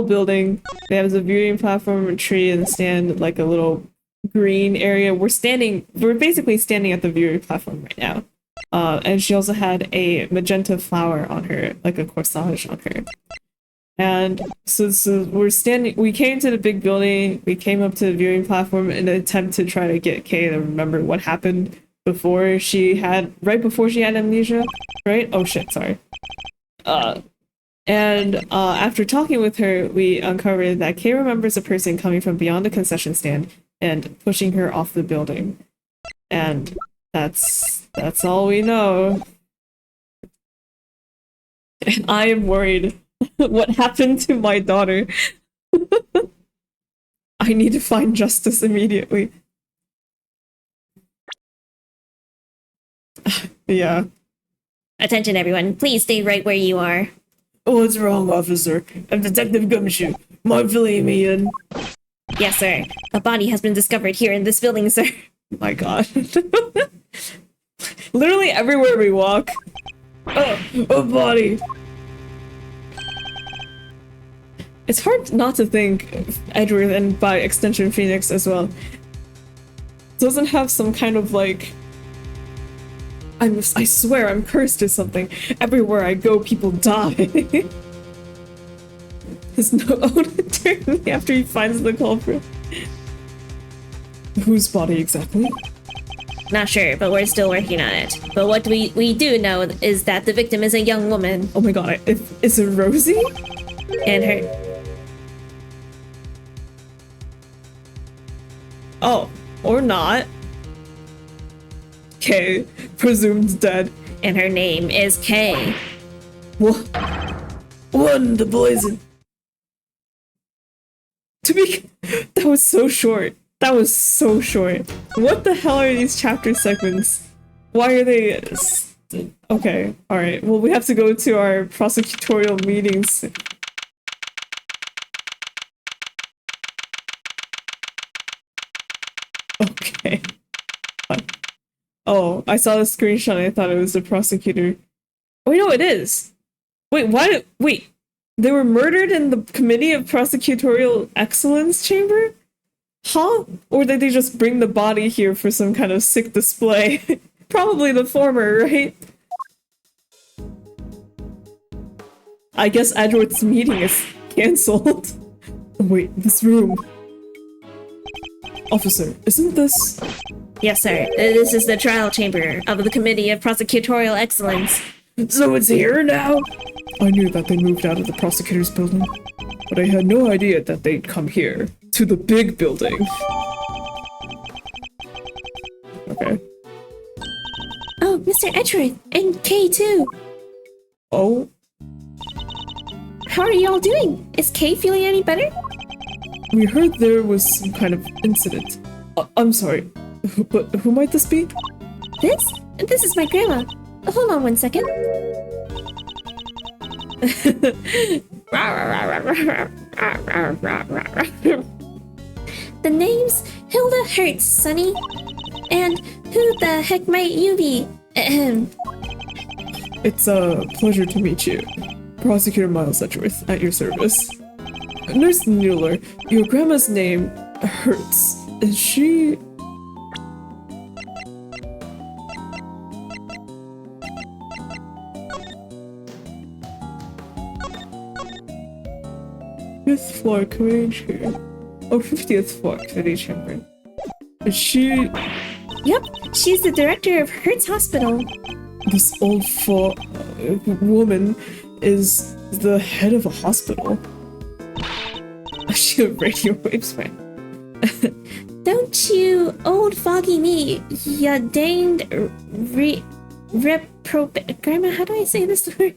S1: building. They have a viewing platform, a tree, and a stand, like a little green area. We're basically standing at the viewing platform right now. And she also had a magenta flower on her, like a corsage on her. And so we came to the big building, we came up to the viewing platform in an attempt to try to get Kay to remember what happened right before she had amnesia, right? Oh shit, sorry. After talking with her, we uncovered that Kay remembers a person coming from beyond the concession stand and pushing her off the building. And that's all we know. And I am worried. What happened to my daughter? I need to find justice immediately. Yeah.
S2: Attention everyone, please stay right where you are.
S3: Oh, what's wrong, officer? I'm Detective Gumshoe. Mind filling me in?
S2: Yes, sir. A body has been discovered here in this building, sir.
S1: My god. Literally everywhere we walk.
S3: Oh, a body!
S1: It's hard not to think Edgeworth, and by extension Phoenix as well, doesn't have some kind of like, I swear I'm cursed or something. Everywhere I go, people die. There's no attorney after he finds the culprit. Whose body exactly?
S2: Not sure, but we're still working on it. But what we do know is that the victim is a young woman.
S1: Oh my god, is it Rosie?
S2: And her...
S1: Oh, or not. K, presumed dead.
S2: And her name is Kay.
S3: What? One the poison.
S1: That was so short. That was so short. What the hell are these chapter segments? Why are they... Okay, alright. Well, we have to go to our prosecutorial meetings. Okay. Oh, I saw the screenshot and I thought it was the prosecutor. Wait, no, it is. Wait, why wait. They were murdered in the Committee of Prosecutorial Excellence chamber? Huh? Or did they just bring the body here for some kind of sick display? Probably the former, right? I guess Edgeworth's meeting is cancelled. Wait, this room. Officer, isn't this...
S2: Yes, sir. This is the trial chamber of the Committee of Prosecutorial Excellence.
S3: So it's here now?
S1: I knew that they moved out of the prosecutor's building, but I had no idea that they'd come here, to the big building. Okay.
S2: Oh, Mr. Edgeworth, and Kay too.
S1: Oh,
S2: How are y'all doing? Is Kay feeling any better?
S1: we heard there was some kind of incident. I'm sorry, but who might this be?
S2: This? This is my grandma. Hold on one second. The name's Hilda Hertz, Sonny. And who the heck might you be? Ahem.
S1: It's a pleasure to meet you. Prosecutor Miles Edgeworth, at your service. Nurse Mueller, your grandma's name hurts. Is she... Fifth floor committee chair. Oh, 50th floor committee chamber. Is she...
S2: Yep, she's the director of Hertz Hospital.
S1: This old woman is the head of a hospital. Is she a radio waves fan?
S2: Don't you old foggy me, ya danged reprobate. Grandma, how do I say this word?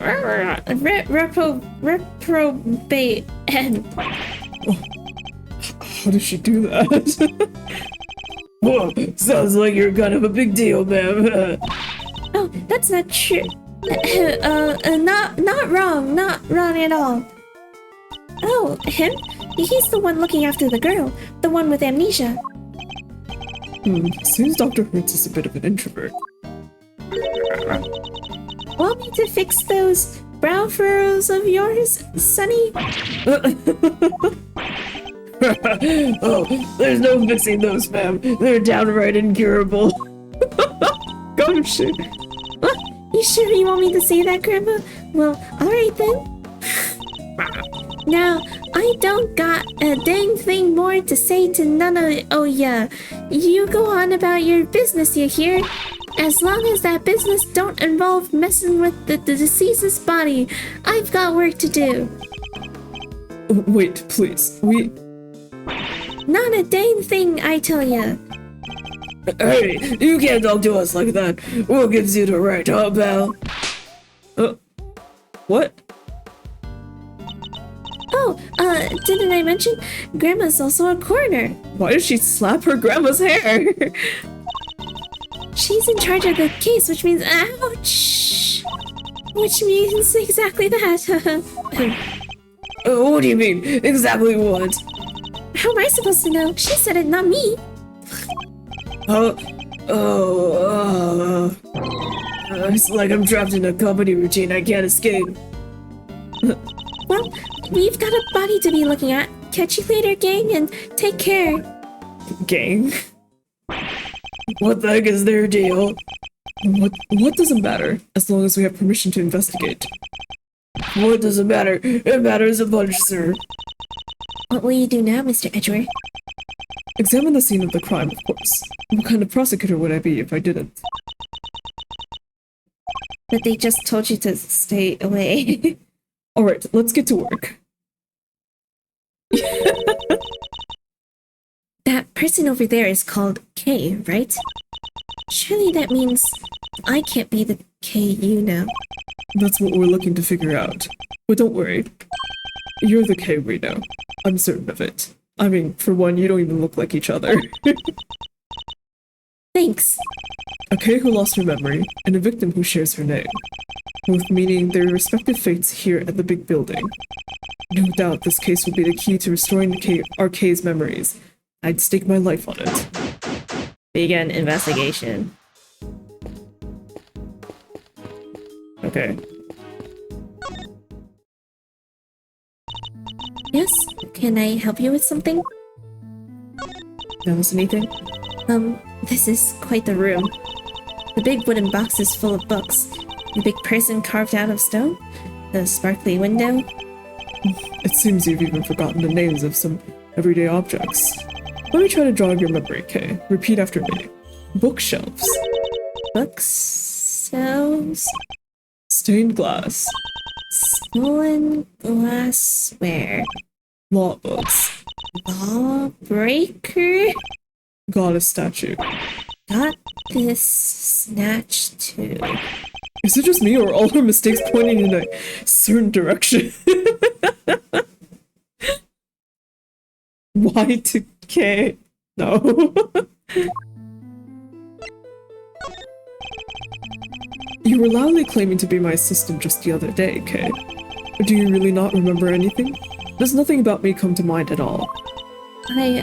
S2: Reprobate.
S1: How did she do that?
S3: Whoa, sounds like you're kind of a big deal, ma'am.
S2: Oh, that's not true. Not wrong. Not wrong at all. Oh, him? He's the one looking after the girl. The one with amnesia.
S1: Seems Dr. Hertz is a bit of an introvert.
S2: Want me to fix those brow furrows of yours, Sonny?
S3: Oh, there's no fixing those, ma'am. They're downright incurable.
S1: Gosh.
S2: What? You sure you want me to say that, Grandma? Well, alright then. Now, I don't got a dang thing more to say to none of... Oh yeah, you go on about your business, you hear? As long as that business don't involve messing with the deceased's body, I've got work to do.
S1: Wait, please.
S2: Not a dang thing, I tell ya.
S3: Hey, you can't talk to us like that. We'll give you the right, huh, pal?
S1: What?
S2: Oh, didn't I mention? Grandma's also a coroner.
S1: Why did she slap her grandma's hair?
S2: She's in charge of the case, which means ouch! Which means exactly that.
S3: What do you mean? Exactly what?
S2: How am I supposed to know? She said it, not me.
S3: It's like I'm trapped in a company routine I can't escape.
S2: Well, we've got a body to be looking at. Catch you later, gang, and take care.
S1: Gang?
S3: What the heck is their deal?
S1: What doesn't matter, as long as we have permission to investigate.
S3: What does it matter? It matters a bunch, sir.
S2: What will you do now, Mr. Edgeworth?
S1: Examine the scene of the crime, of course. What kind of prosecutor would I be if I didn't?
S2: But they just told you to stay away.
S1: Alright, let's get to work.
S2: That person over there is called Kay, right? Surely that means I can't be the KU now.
S1: That's what we're looking to figure out. But don't worry. You're the K we know. I'm certain of it. I mean, for one, you don't even look like each other.
S2: Thanks.
S1: A K who lost her memory, and a victim who shares her name. Both meaning their respective fates here at the big building. No doubt this case will be the key to restoring our K's memories. I'd stake my life on it.
S2: Begin investigation.
S1: Okay.
S2: Yes? Can I help you with something?
S1: Notice anything?
S2: This is quite the room. The big wooden box is full of books. The big person carved out of stone. The sparkly window.
S1: It seems you've even forgotten the names of some everyday objects. Let me try to jog your memory, Kay. Repeat after me. Bookshelves.
S2: Bookshelves.
S1: Stained glass.
S2: Stolen glassware.
S1: Law books.
S2: Lawbreaker.
S1: Goddess statue.
S2: Got this snatched too.
S1: Is it just me or are all her mistakes pointing in a certain direction? Y to K? No. You were loudly claiming to be my assistant just the other day, Kay. Do you really not remember anything? Does nothing about me come to mind at all?
S2: Maybe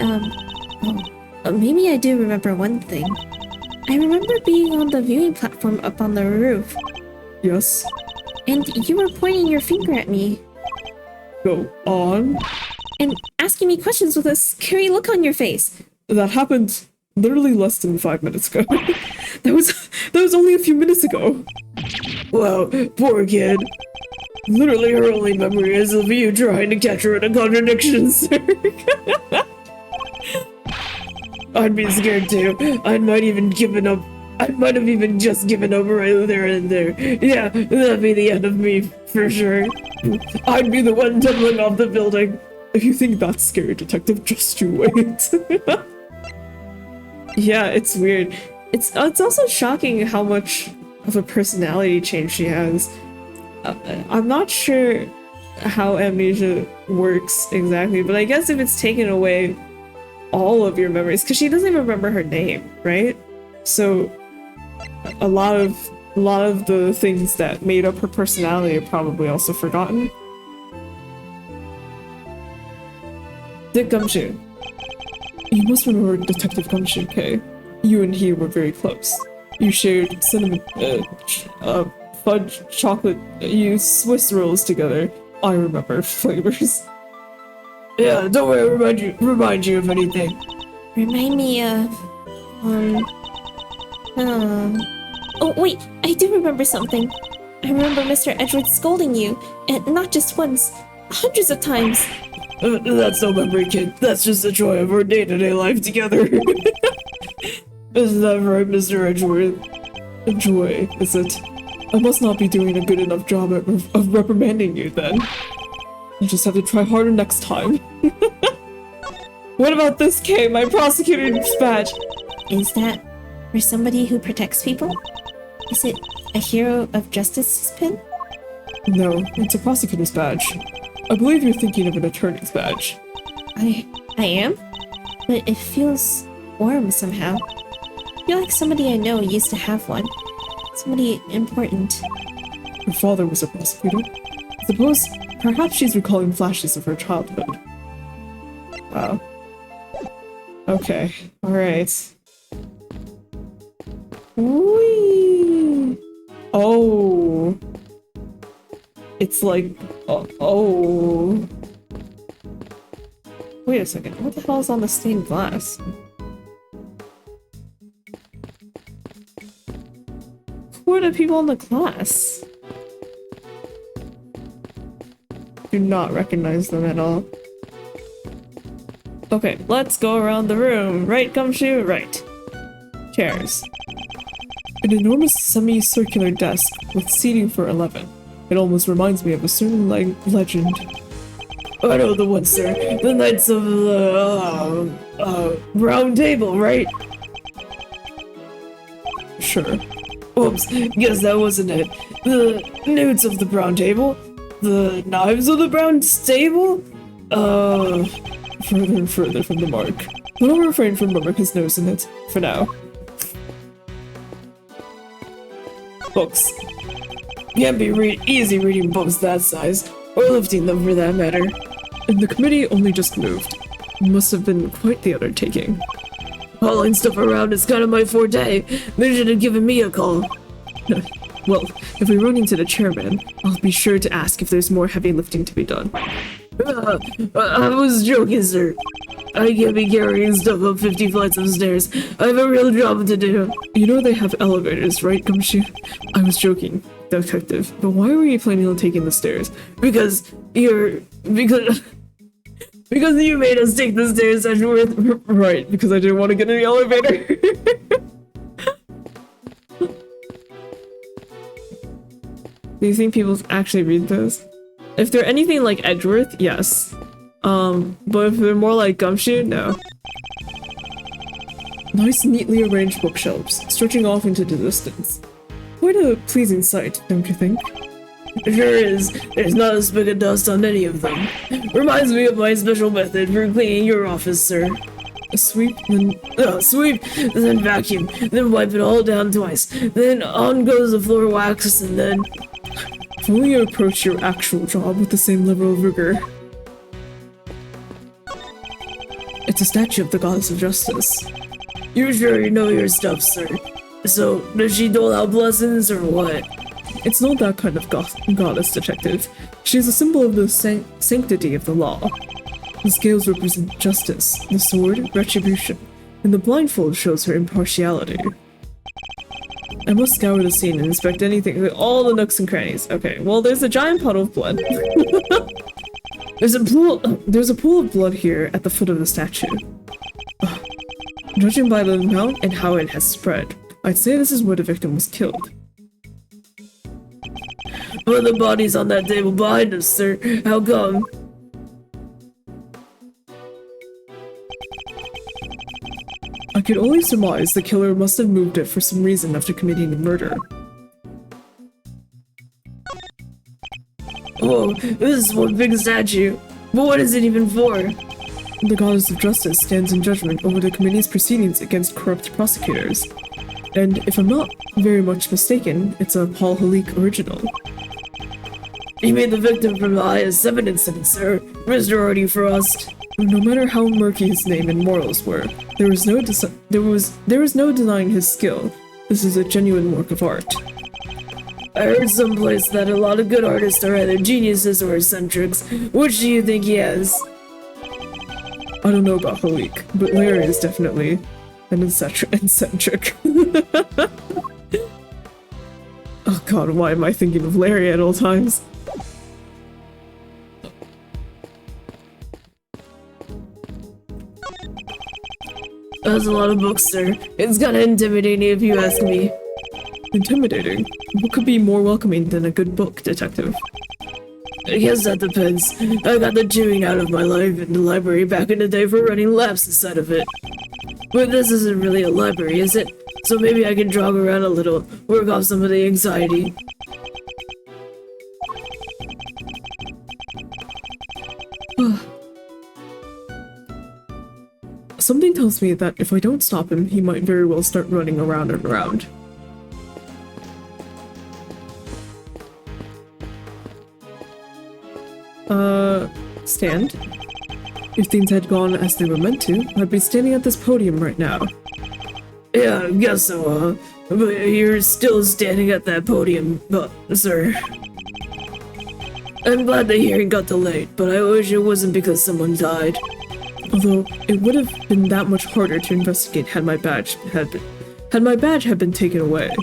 S2: I do remember one thing. I remember being on the viewing platform up on the roof,
S1: Yes?
S2: and you were pointing your finger at me
S1: Go on.
S2: and asking me questions with a scary look on your face.
S1: That happened literally less than 5 minutes ago. that was only a few minutes ago.
S3: Wow, poor kid. Literally her only memory is of you trying to catch her in a contradiction, sir. I'd be scared too. I might have even just given up right there and there. Yeah, that'd be the end of me, for sure. I'd be the one tumbling off the building.
S1: If you think that's scary, Detective, just you wait. Yeah, it's weird. It's also shocking how much of a personality change she has. I'm not sure how amnesia works exactly, but I guess if it's taken away all of your memories, because she doesn't even remember her name, right? So a lot of the things that made up her personality are probably also forgotten. Dick Gumshoe. You must remember Detective Gumshoe, Kay. You and he were very close. You shared cinnamon, fudge, chocolate, you Swiss rolls together. I remember flavors.
S3: Yeah, don't worry, remind you of anything.
S2: Remind me of... Oh, wait, I do remember something. I remember Mr. Edgeworth scolding you, and not just once, hundreds of times.
S3: That's no memory, kid. That's just the joy of our day-to-day life together. Isn't that right, Mr. Edgeworth?
S1: Joy, is it? I must not be doing a good enough job of reprimanding you, then. I'll just have to try harder next time. What about this, Kay? My prosecutor's badge!
S2: Is that for somebody who protects people? Is it a hero of justice's pin?
S1: No, it's a prosecutor's badge. I believe you're thinking of an attorney's badge.
S2: I am? But it feels warm somehow. I feel like somebody I know used to have one. Somebody important.
S1: Her father was a prosecutor. I suppose perhaps she's recalling flashes of her childhood. Wow. Okay, alright. Whee! Oh. It's like... oh. Wait a second, what the hell is on the stained glass? Who are the people in the glass? Do not recognize them at all. Okay, let's go around the room. Right, Gumshoe? Right. Chairs. An enormous semicircular desk with seating for 11. It almost reminds me of a certain legend.
S3: I know the one, sir. The Knights of the Round Table, right? sure. Oops, guess that wasn't it. The notes of the brown table? The knives of the brown table? Further and further from the mark. But I'll refrain from rubbing his nose in it, for now. Books. Can't be easy reading books that size, or lifting them for that matter. And the committee only just moved. Must have been quite the undertaking. Hauling stuff around is kind of my forte. They should have given me a call. Well, if we run into the chairman, I'll be sure to ask if there's more heavy lifting to be done. I was joking, sir. I can't be carrying stuff up 50 flights of stairs. I have a real job to do. You know they have elevators, right, Gumshoe? I was joking, detective. But why were you planning on taking the stairs? Because you made us take the stairs, Edgeworth. Right, because I didn't want to get in the elevator. Do you think people actually read this? If they're anything like Edgeworth, yes. But if they're more like Gumshoe, no. Nice, neatly arranged bookshelves, stretching off into the distance. Quite a pleasing sight, don't you think? It sure is. There's not a speck of dust on any of them. Reminds me of my special method for cleaning your office, sir. A sweep, then vacuum, then wipe it all down twice. Then on goes the floor wax, and then... If only you approach your actual job with the same level of rigor. It's a statue of the goddess of justice. You sure you know your stuff, sir? So, does she dole out blessings or what? It's not that kind of goddess, detective. She is a symbol of the sanctity of the law. The scales represent justice, the sword, retribution, and the blindfold shows her impartiality. I must scour the scene and inspect anything, all the nooks and crannies. Okay, well, there's a giant puddle of blood. There's a pool of blood here at the foot of the statue. Judging by the amount and how it has spread, I'd say this is where the victim was killed. But the body's on that table behind us, sir. How come? I could only surmise the killer must have moved it for some reason after committing the murder. Whoa, this is one big statue. But what is it even for? The goddess of justice stands in judgment over the committee's proceedings against corrupt prosecutors. And if I'm not very much mistaken, it's a Paul Halik original. You made the victim from the highest evidence, sir, Mr. Artie Frost. No matter how murky his name and morals were, there was no denying his skill. This is a genuine work of art. I heard someplace that a lot of good artists are either geniuses or eccentrics. Which do you think he has? I don't know about Halik, but Larry is definitely an eccentric. Oh god, why am I thinking of Larry at all times? That's a lot of books, sir. It's kinda intimidating if you ask me. Intimidating? What could be more welcoming than a good book, detective? I guess that depends. I got the chewing out of my life in the library back in the day for running laps instead of it. But this isn't really a library, is it? So maybe I can jog around a little, work off some of the anxiety. Something tells me that if I don't stop him, he might very well start running around and around. Stand? If things had gone as they were meant to, I'd be standing at this podium right now. Yeah, I guess so, but you're still standing at that podium, sir. I'm glad the hearing got delayed, but I wish it wasn't because someone died. Although, it would have been that much harder to investigate had my badge had been taken away.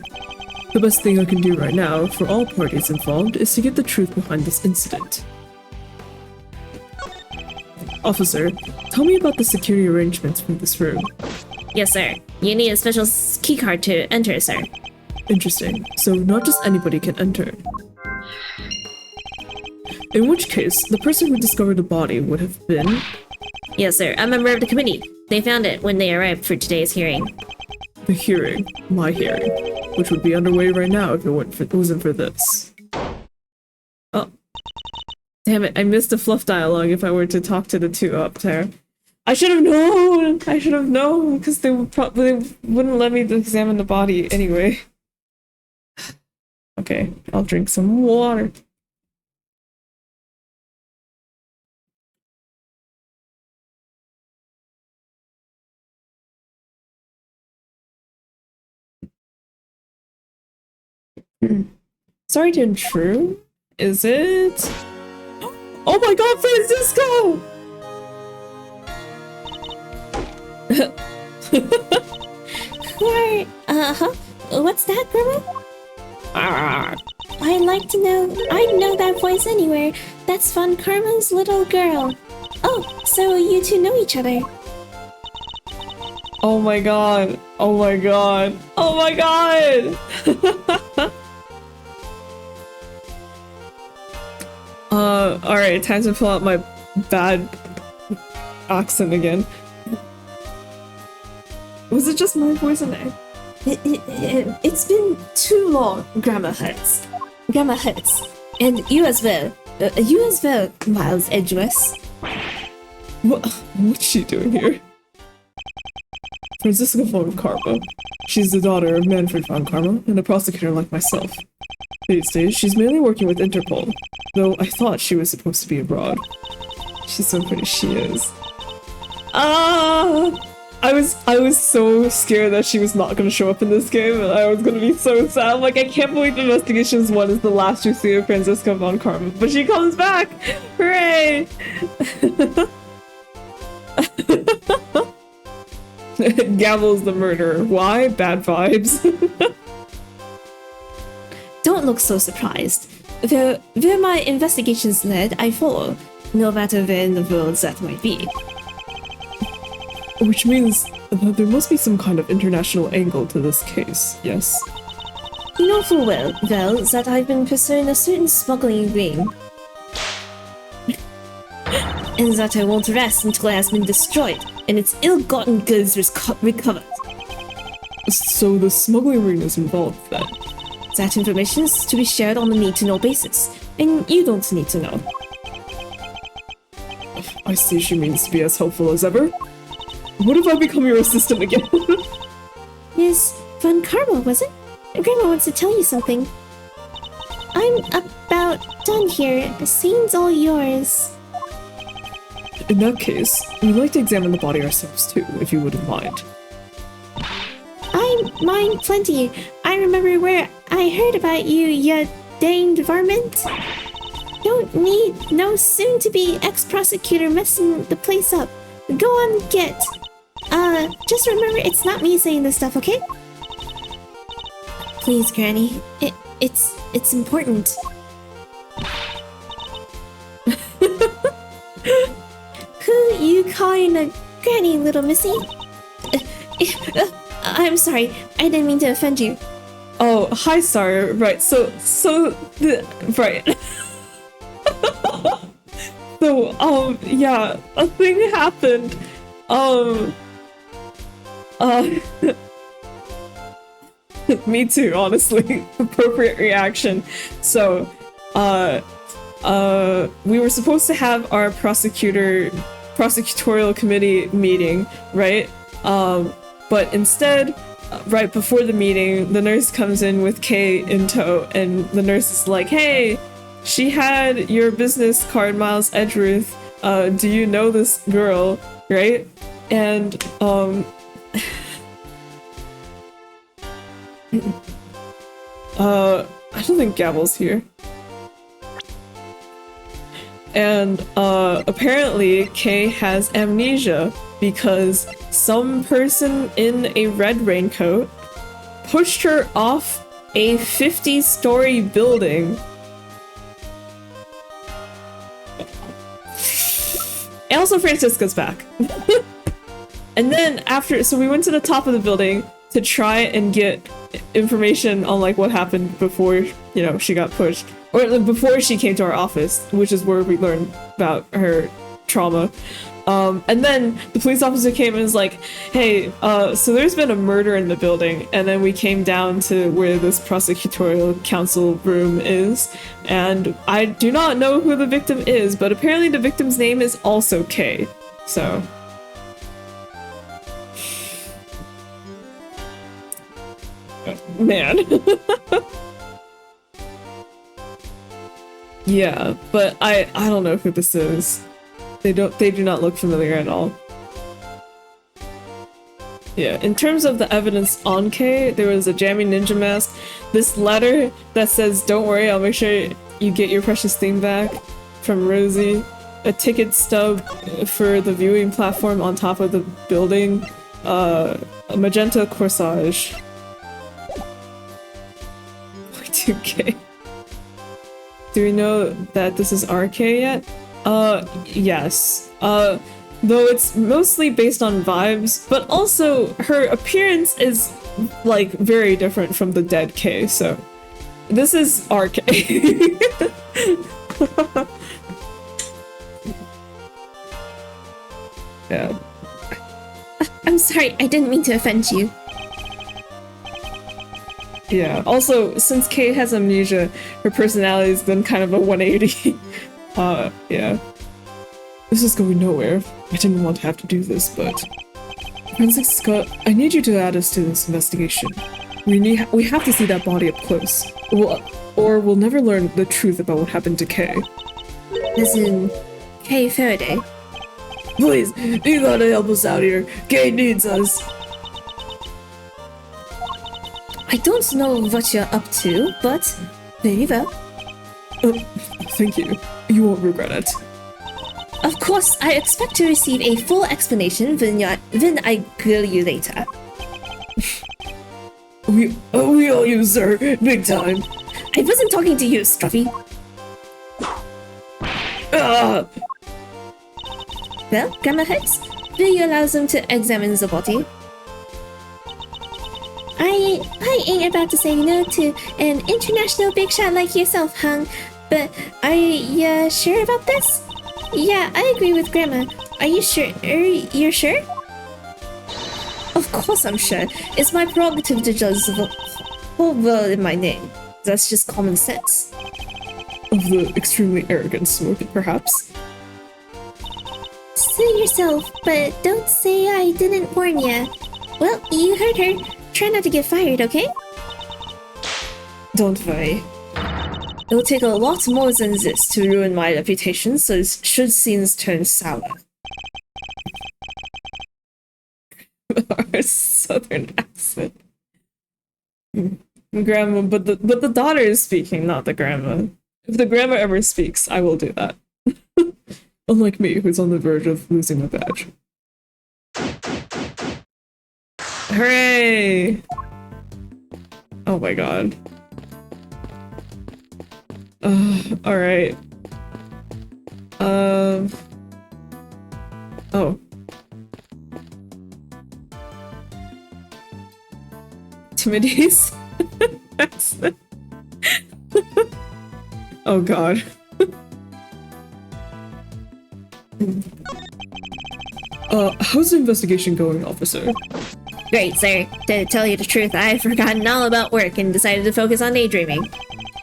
S3: The best thing I can do right now, for all parties involved, is to get the truth behind this incident. Officer, tell me about the security arrangements for this room.
S2: Yes, sir. You need a special keycard to enter, sir.
S3: Interesting. So not just anybody can enter. In which case, the person who discovered the body would have been...
S2: Yes, sir. A member of the committee. They found it when they arrived for today's hearing.
S3: The hearing. My hearing.
S1: which would be underway right now if it wasn't for this. Oh. Damn it, I missed the fluff dialogue if I were to talk to the two up there. I should have known! I should have known, because they wouldn't let me examine the body anyway. Okay, I'll drink some water. Sorry to intrude. Is it? Oh my god, Francisco!
S2: What's that, Grandma? I'd like to know. I know that voice anywhere. That's Von Karma's little girl. Oh, so you two know each other.
S1: Oh my god. Oh my god. Oh my god! Alright, time to pull out my bad accent again. Was it just my voice and
S2: It's been too long, Grandma Hurts. Grandma Hurts. And you as well. Miles Edgeworth.
S1: What's she doing here? Francisca von Karma. She's the daughter of Manfred von Karma and a prosecutor like myself. These days, she's mainly working with Interpol, though I thought she was supposed to be abroad. She's so pretty, she is. I was so scared that she was not gonna show up in this game, and I was gonna be so sad. Like, I can't believe Investigations 1 is the last we see of Francisca von Karma, but she comes back! Hooray! Gavel's the murderer. Why? Bad vibes.
S2: Don't look so surprised. Where my investigations led, I follow, no matter where in the world that might be.
S1: Which means that there must be some kind of international angle to this case, yes?
S2: You know full well that I've been pursuing a certain smuggling ring. And that I won't rest until it has been destroyed and its ill-gotten goods recovered.
S1: So the smuggling ring is involved then?
S2: That information is to be shared on a need-to-know basis, and you don't need to know.
S1: I see she means to be as helpful as ever. What if I become your assistant again?
S2: Miss Von Karma, was it? Grandma wants to tell you something. I'm about done here. The scene's all yours.
S1: In that case, we'd like to examine the body ourselves too, if you wouldn't mind.
S2: I mind plenty. I remember where I heard about you, ya danged varmint. Don't need no soon-to-be ex-prosecutor messing the place up. Go on, get. Just remember it's not me saying this stuff, okay? Please, Granny. It's important. Who you calling a granny, little missy? I'm sorry. I didn't mean to offend you.
S1: Oh, hi, Star. Right, right. So, yeah, a thing happened. Me too, honestly. Appropriate reaction. So, we were supposed to have our prosecutorial committee meeting, right? But instead, right before the meeting, the nurse comes in with Kay in tow, and the nurse is like, hey, she had your business card, Miles Edgeworth. Do you know this girl, right? And, I don't think Gavel's here. And, apparently Kay has amnesia because some person in a red raincoat pushed her off a 50-story building. And also Francisca's back. And then so we went to the top of the building to try and get information on like what happened before, you know, she got pushed. Or like, before she came to our office, which is where we learned about her trauma. And then the police officer came and was like, hey, so there's been a murder in the building. And then we came down to where this prosecutorial council room is. And I do not know who the victim is, but apparently the victim's name is also Kay. So. Man. Yeah, but I don't know who this is. They do not look familiar at all. Yeah, in terms of the evidence on Kay, there was a jammy ninja mask, this letter that says, don't worry, I'll make sure you get your precious thing back from Rosie, a ticket stub for the viewing platform on top of the building, a magenta corsage. Y2K. Do we know that this is RK yet? Yes. Though it's mostly based on vibes, but also her appearance is, like, very different from the dead K, so... This is RK. Yeah.
S2: I'm sorry, I didn't mean to offend you.
S1: Yeah, also, since Kay has amnesia, her personality's been kind of a 180. Yeah. This is going nowhere. I didn't want to have to do this, but... Forensic Scott, I need you to add us to this investigation. We have to see that body up close. Or we'll never learn the truth about what happened to Kay.
S2: As in, Kay Faraday.
S3: Please, you gotta help us out here. Kay needs us.
S2: I don't know what you're up to, but very well.
S1: Thank you. You won't regret it.
S2: Of course, I expect to receive a full explanation when I grill you later.
S3: We owe you, sir. Big time.
S2: I wasn't talking to you, Scruffy.
S3: Ah!
S2: Well, Grandma Hurts, will you allow them to examine the body? I ain't about to say no to an international big shot like yourself, Hung. But are you sure about this? Yeah, I agree with Grandma. Are you sure? You're sure? Of course I'm sure. It's my prerogative to judge the whole world in my name. That's just common sense.
S1: Of the extremely arrogant sort, perhaps?
S2: Say yourself, but don't say I didn't warn you. Well, you heard her. Try not to get fired, okay?
S1: Don't worry.
S2: It'll take a lot more than this to ruin my reputation, so should scenes turn sour.
S1: Our southern accent. Grandma, but the daughter is speaking, not the grandma. If the grandma ever speaks, I will do that. Unlike me, who's on the verge of losing a badge. Hooray! Oh my god. Alright. Oh. Timides? Oh god. How's the investigation going, officer?
S2: Great, sir. To tell you the truth, I've forgotten all about work and decided to focus on daydreaming.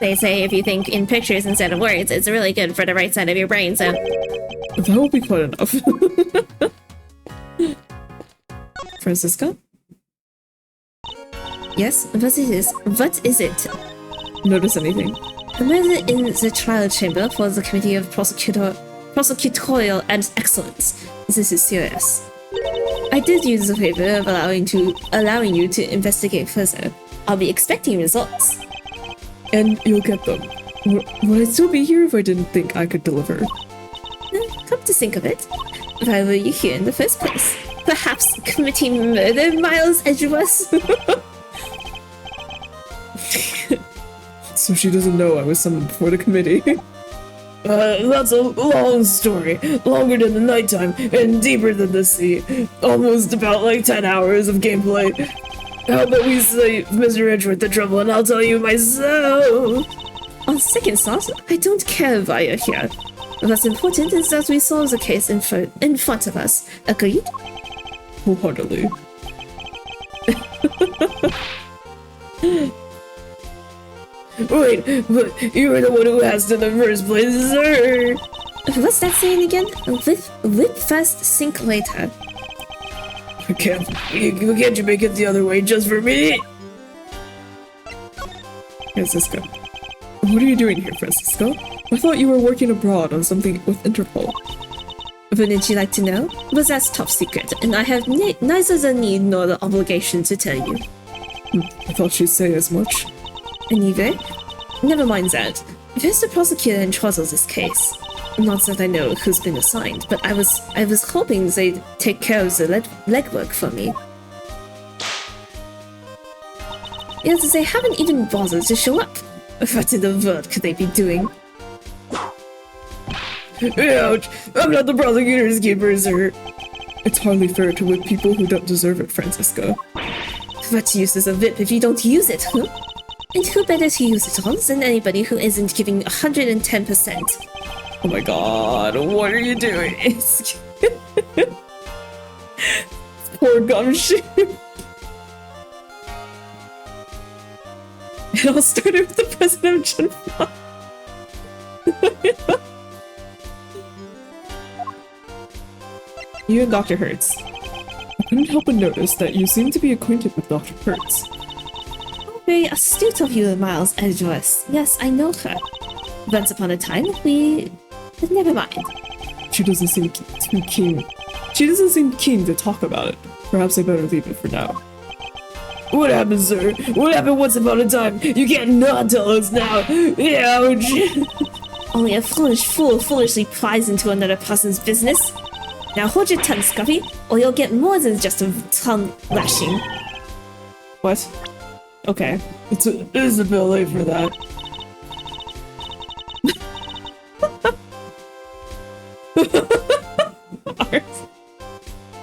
S2: They say if you think in pictures instead of words, it's really good for the right side of your brain, so...
S1: That will be quite enough. Francisca?
S2: Yes? What is it?
S1: Notice anything?
S2: A murder in the trial chamber for the Committee of Prosecutorial Excellence. This is serious. I did you the favor of allowing you to investigate further. I'll be expecting results.
S1: And you'll get them. Would I still be here if I didn't think I could deliver?
S2: Come to think of it, why were you here in the first place? Perhaps committing murder, Miles Edgeworth?
S1: So she doesn't know I was summoned before the committee.
S3: That's a long story. Longer than the nighttime and deeper than the sea. Almost about like 10 hours of gameplay. How about we save Mr. Edgeworth the trouble and I'll tell you myself?
S2: On second thought, I don't care why you're here. What's important is that we solve the case in front of us. Agreed?
S1: Wholeheartedly.
S3: Wait, but you were the one who asked in the first place, sir!
S2: What's that saying again? Whip first, sink later.
S3: Can't you make it the other way just for me?
S1: Francisco. What are you doing here, Francisco? I thought you were working abroad on something with Interpol.
S2: Wouldn't you like to know? But that's top secret, and I have neither the need nor the obligation to tell you.
S1: I thought she'd say as much.
S2: Neither? Never mind that. There's the prosecutor in charge of this case. Not that I know who's been assigned, but I was hoping they'd take care of the legwork for me. Yet they haven't even bothered to show up. What in the world could they be doing?
S3: Ouch! I'm not the prosecutor's keeper, sir.
S1: It's hardly fair to whip people who don't deserve it, Francisco.
S2: What use is a whip if you don't use it, huh? And who better to use it on than anybody who isn't giving 110%?
S1: Oh my god, what are you doing? Poor gumshoe. It all started with the president of Gen 5. You and Dr. Hertz. I couldn't help but notice that you seem to be acquainted with Dr. Hertz.
S2: Very astute of you, Miles Edgeworth. Yes, I know her. Once upon a time, But never mind.
S1: She doesn't seem too keen. She doesn't seem keen to talk about it. Perhaps I better leave it for now.
S3: What happened, sir? What happened once upon a time? You can't not tell us now! Ouch!
S2: Only a foolish fool foolishly pries into another person's business. Now hold your tongue, Scuffy, or you'll get more than just a tongue lashing.
S1: What? Okay.
S3: It's a bit late for that.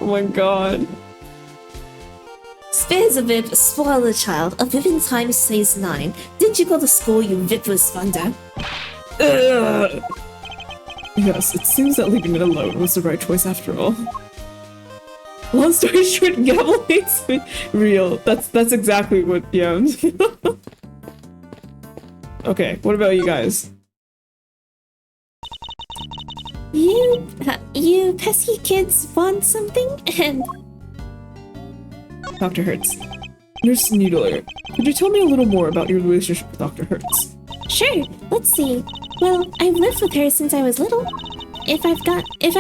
S1: Oh my god.
S2: Spares a vip, spoil a child. A vip in time saves 9. Didn't you go to school, you vipless funder?
S1: Yes, it seems that leaving it alone was the right choice after all. Long story short, Gavel hates me. Real. That's exactly what, yeah. Okay, what about you guys?
S2: You pesky kids want something?
S1: Dr. Hertz. Nurse Needler, could you tell me a little more about your relationship with Dr. Hertz?
S2: Sure, let's see. Well, I've lived with her since I was little. If I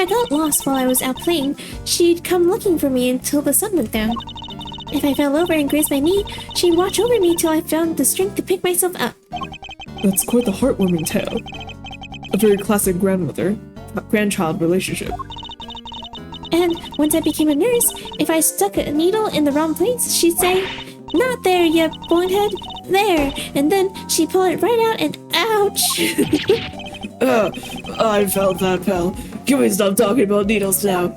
S2: got lost while I was out playing, she'd come looking for me until the sun went down. If I fell over and grazed my knee, she'd watch over me till I found the strength to pick myself up.
S1: That's quite the heartwarming tale. A very classic grandchild relationship.
S2: And once I became a nurse, if I stuck a needle in the wrong place, she'd say, "Not there, you bonehead, there," and then she'd pull it right out and ouch!
S3: I felt that, pal. Can we stop talking about needles now?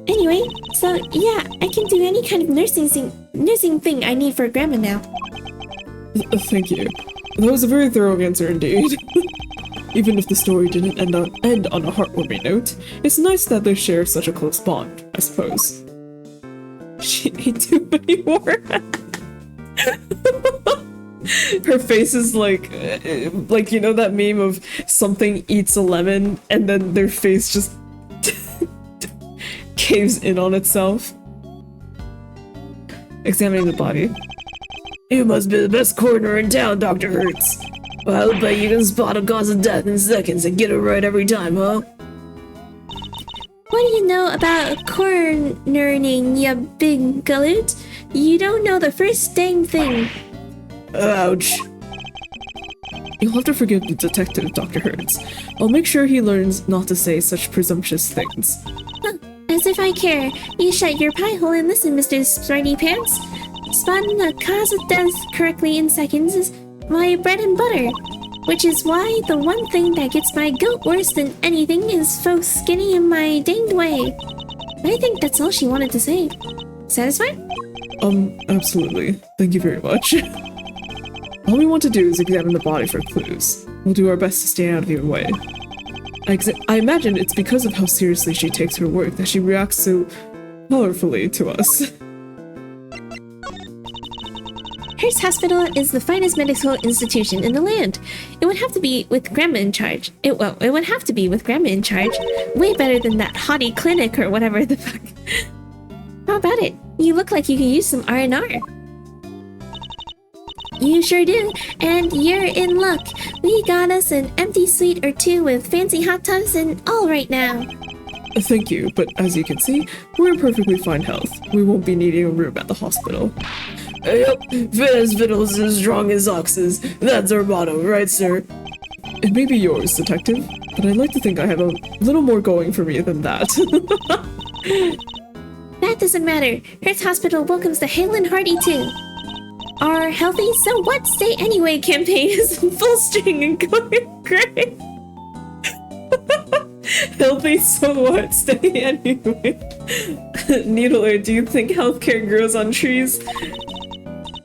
S2: Anyway, so yeah, I can do any kind of nursing thing I need for Grandma now.
S1: Thank you. That was a very thorough answer indeed. Even if the story didn't end on a heartwarming note, it's nice that they share such a close bond, I suppose. She ate too many more. Her face is like you know that meme of something eats a lemon and then their face just caves in on itself. Examining the body.
S3: You must be the best coroner in town, Dr. Hertz. Well, I'll bet you can spot a cause of death in seconds and get it right every time, huh?
S2: What do you know about coronering, you big galoot? You don't know the first dang thing.
S3: Ouch.
S1: You'll have to forgive the detective, Dr. Hertz. I'll make sure he learns not to say such presumptuous things.
S2: Huh, as if I care. You shut your pie hole and listen, Mr. Smarty Pants. Spotting a cause of death correctly in seconds is my bread and butter. Which is why the one thing that gets my goat worse than anything is folks skinny in my danged way. I think that's all she wanted to say. Satisfied?
S1: Absolutely. Thank you very much. All we want to do is examine the body for clues. We'll do our best to stay out of your way. I imagine it's because of how seriously she takes her work that she reacts so colorfully to us.
S2: Hearst Hospital is the finest medical institution in the land. It would have to be with Grandma in charge. It would have to be with Grandma in charge. Way better than that haughty clinic or whatever the fuck. How about it? You look like you could use some R&R. You sure do, and you're in luck. We got us an empty suite or two with fancy hot tubs and all right now.
S1: Thank you, but as you can see, we're in perfectly fine health. We won't be needing a room at the hospital.
S3: Yep, fit as fiddles, as strong as oxes. That's our motto, right, sir?
S1: It may be yours, detective, but I'd like to think I have a little more going for me than that.
S2: That doesn't matter. Hearst Hospital welcomes the hale and hearty too. Our healthy so what stay anyway campaign is in full string and going great.
S1: Healthy so what stay anyway. Needler, do you think healthcare grows on trees?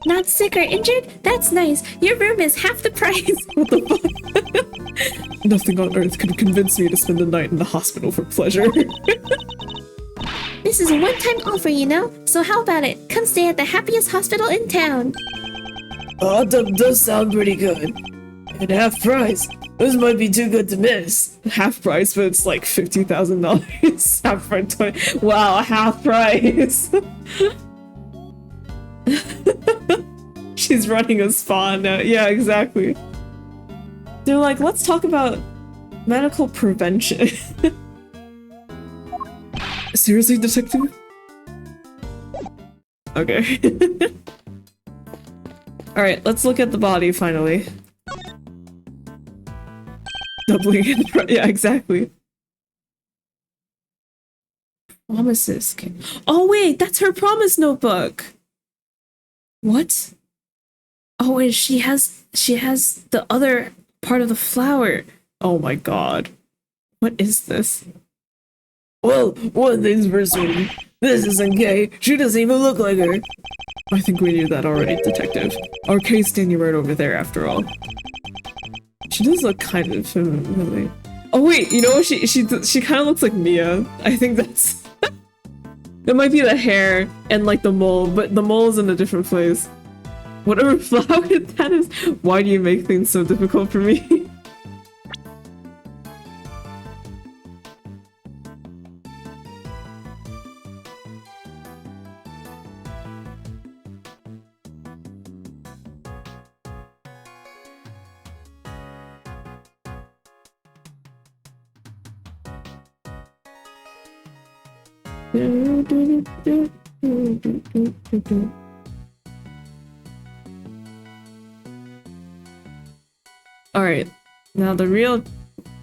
S2: Not sick or injured? That's nice. Your room is half the price.
S1: What the fuck? Nothing on earth could convince me to spend the night in the hospital for pleasure.
S2: This is a one-time offer, you know? So how about it? Come stay at the happiest hospital in town.
S3: Oh, that does sound pretty good. And half price. This might be too good to miss.
S1: Half price, but it's like $50,000. Half price, 20. Wow, half price. She's running a spa now. Yeah, exactly. They're like, let's talk about medical prevention. Seriously, detective? Okay. Alright, let's look at the body finally. Doubling it. Yeah, exactly. Promises. Oh wait, that's her promise notebook. What? Oh, and she has the other part of the flower. Oh my god. What is this?
S3: Well, one thing's for certain. This isn't Kay. She doesn't even look like her.
S1: I think we knew that already, detective. Our Kay's standing right over there after all. She does look kind of familiar. Oh wait, you know what? She kind of looks like Mia. I think that's... It might be the hair and like the mole, but the mole is in a different place. Whatever flower that is, why do you make things so difficult for me? Alright, now the real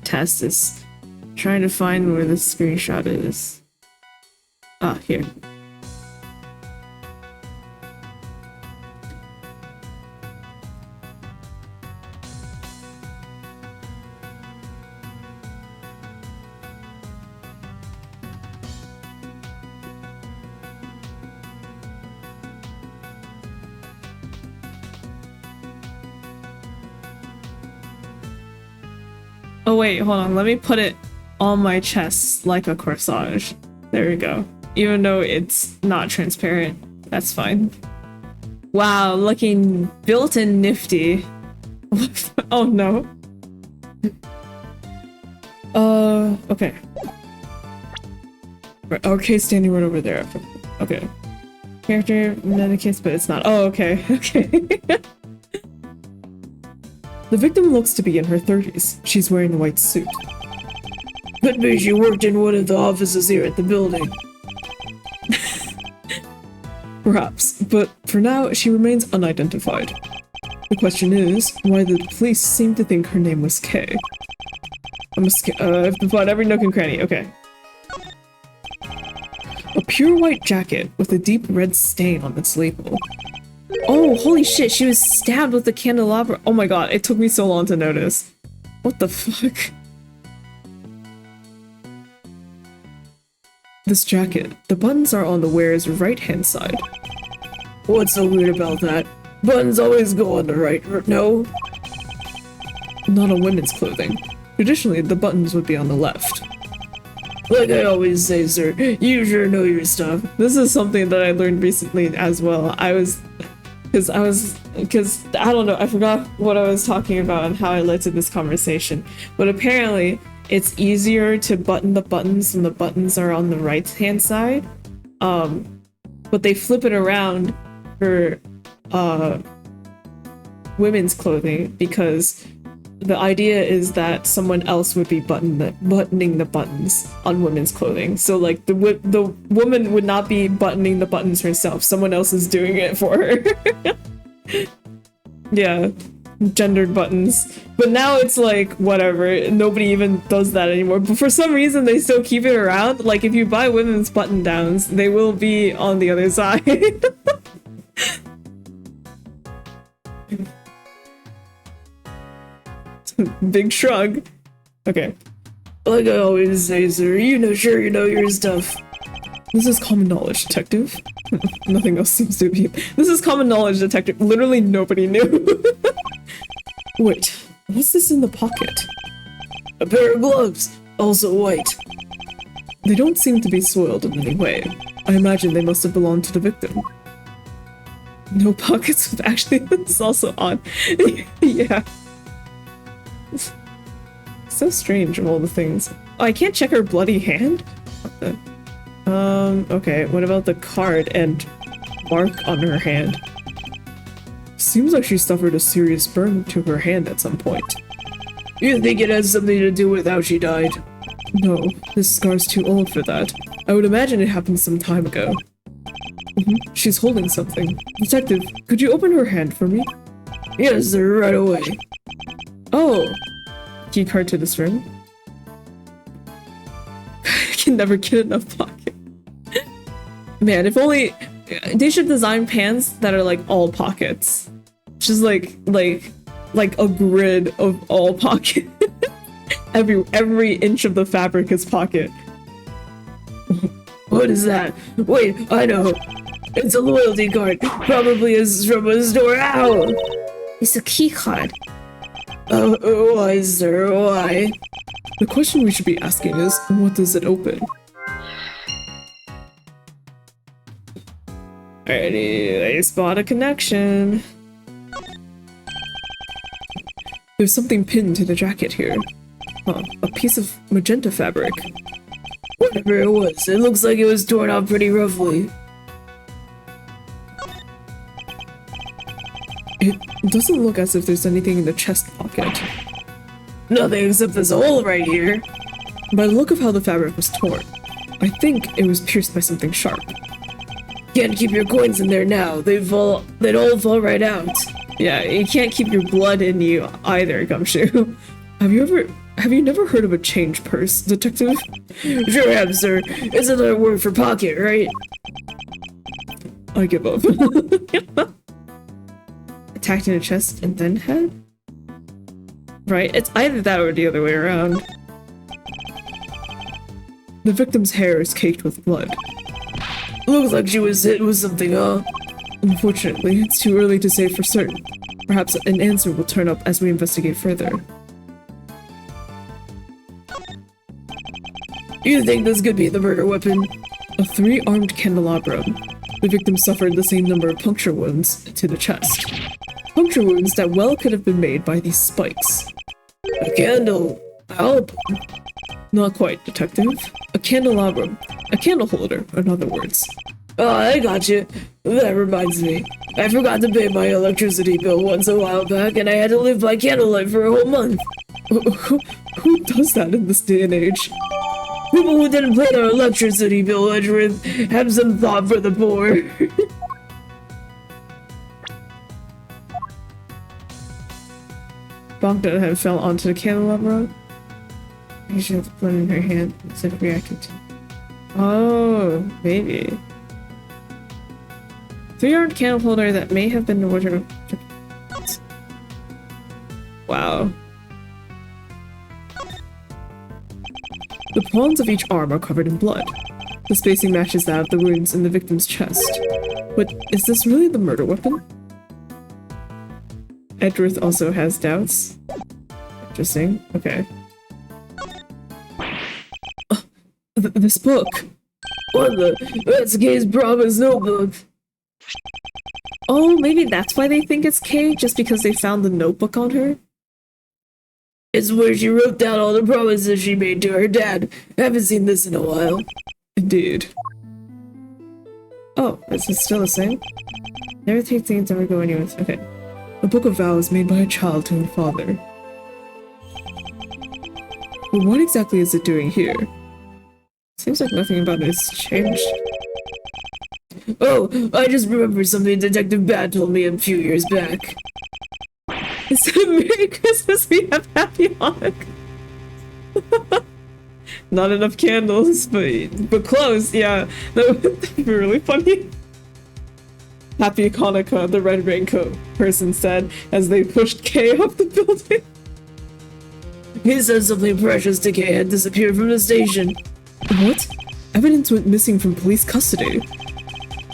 S1: test is trying to find where the screenshot is. Ah, here. Oh wait, hold on, let me put it on my chest like a corsage. There we go. Even though it's not transparent, that's fine. Wow, looking built and nifty. Oh no. Okay. Right, okay, standing right over there. Okay. Character, another case, but it's not. Oh, okay, okay. The victim looks to be in her 30s. She's wearing a white suit.
S3: Could be she worked in one of the offices here at the building.
S1: Perhaps, but for now, she remains unidentified. The question is, why the police seem to think her name was Kay. I have to find every nook and cranny, okay. A pure white jacket with a deep red stain on its label. Oh, holy shit, she was stabbed with the candelabra. Oh my god, it took me so long to notice. What the fuck? This jacket, the buttons are on the wearer's right-hand side.
S3: What's so weird about that? Buttons always go on the right, no?
S1: Not on women's clothing. Traditionally, the buttons would be on the left.
S3: Like I always say, sir, you sure know your stuff.
S1: This is something that I learned recently as well. Because I don't know, I forgot what I was talking about and how I led to this conversation. But apparently, it's easier to button the buttons when the buttons are on the right-hand side. But they flip it around for women's clothing because the idea is that someone else would be buttoning the buttons on women's clothing. So like the woman would not be buttoning the buttons herself. Someone else is doing it for her. Yeah, gendered buttons. But now it's like whatever. Nobody even does that anymore. But for some reason they still keep it around. Like if you buy women's button downs, they will be on the other side. Big shrug. Okay.
S3: Like I always say, sir, you know your stuff.
S1: This is common knowledge, detective. Nothing else seems to be. This is common knowledge, detective. Literally nobody knew. Wait, what's this in the pocket?
S3: A pair of gloves, also white.
S1: They don't seem to be soiled in any way. I imagine they must have belonged to the victim. No pockets with actually, it's also odd. Yeah. So strange of all the things. Oh, I can't check her bloody hand? What the? Okay, what about the card and mark on her hand? Seems like she suffered a serious burn to her hand at some point.
S3: You think it has something to do with how she died?
S1: No, this scar's too old for that. I would imagine it happened some time ago. She's holding something. Detective, could you open her hand for me?
S3: Yes, sir, right away.
S1: Oh! Key card to this room. I can never get enough pocket. Man, if only they should design pants that are like all pockets. Just like a grid of all pocket. every inch of the fabric is pocket.
S3: What is that? Wait, I know. It's a loyalty card. Probably is from a store. Ow!
S2: It's a key card.
S3: Why, sir? Why?
S1: The question we should be asking is, what does it open? Alrighty, I spot a connection. There's something pinned to the jacket here. Huh, a piece of magenta fabric.
S3: Whatever it was, it looks like it was torn off pretty roughly.
S1: It doesn't look as if there's anything in the chest pocket.
S3: Nothing except this hole right here.
S1: By the look of how the fabric was torn, I think it was pierced by something sharp.
S3: Can't keep your coins in there now. They'd all fall right out.
S1: Yeah, you can't keep your blood in you either, Gumshoe. Have you never heard of a change purse, detective?
S3: Sure have, sir. It's another word for pocket, right?
S1: I give up. Attacked in the chest and then head? Right, it's either that or the other way around. The victim's hair is caked with blood.
S3: Looks like she was hit with something, huh?
S1: Unfortunately, it's too early to say for certain. Perhaps an answer will turn up as we investigate further.
S3: You think this could be the murder weapon?
S1: A 3-armed candelabrum. The victim suffered the same number of puncture wounds to the chest. Puncture wounds that well could have been made by these spikes.
S3: A candle. Help.
S1: Not quite, detective. A candelabrum. A candle holder, in other words.
S3: Oh, I got you. That reminds me. I forgot to pay my electricity bill once a while back, and I had to live by candlelight for a whole month.
S1: Who does that in this day and age?
S3: People who didn't pay their electricity bill, Edgeworth, have some thought for the poor.
S1: Bogdan had fell onto the candelabrum. She should have blood in her hand instead of reacting to. Oh, maybe. 3-armed candle holder that may have been the wardrobe. Wow. The pawns of each arm are covered in blood. The spacing matches that of the wounds in the victim's chest. But is this really the murder weapon? Edgeworth also has doubts. Interesting. Okay.
S3: This book. What the? That's Kay's promise notebook.
S1: Oh, maybe that's why they think it's Kay, just because they found the notebook on her?
S3: It's where she wrote down all the promises she made to her dad. Haven't seen this in a while.
S1: Indeed. Oh, is it still the same? Never take things, never go anywhere. Okay. A book of vows made by a child to her father. But what exactly is it doing here? Seems like nothing about it has changed.
S3: Oh, I just remembered something Detective Bat told me a few years back.
S1: Instead of Merry Christmas, we have Happy Hanukkah. Not enough candles, but close, yeah. That would be really funny. Happy Hanukkah, the red raincoat person said as they pushed Kay up the building.
S3: He said something precious to Kay had disappeared from the station.
S1: What? Evidence went missing from police custody.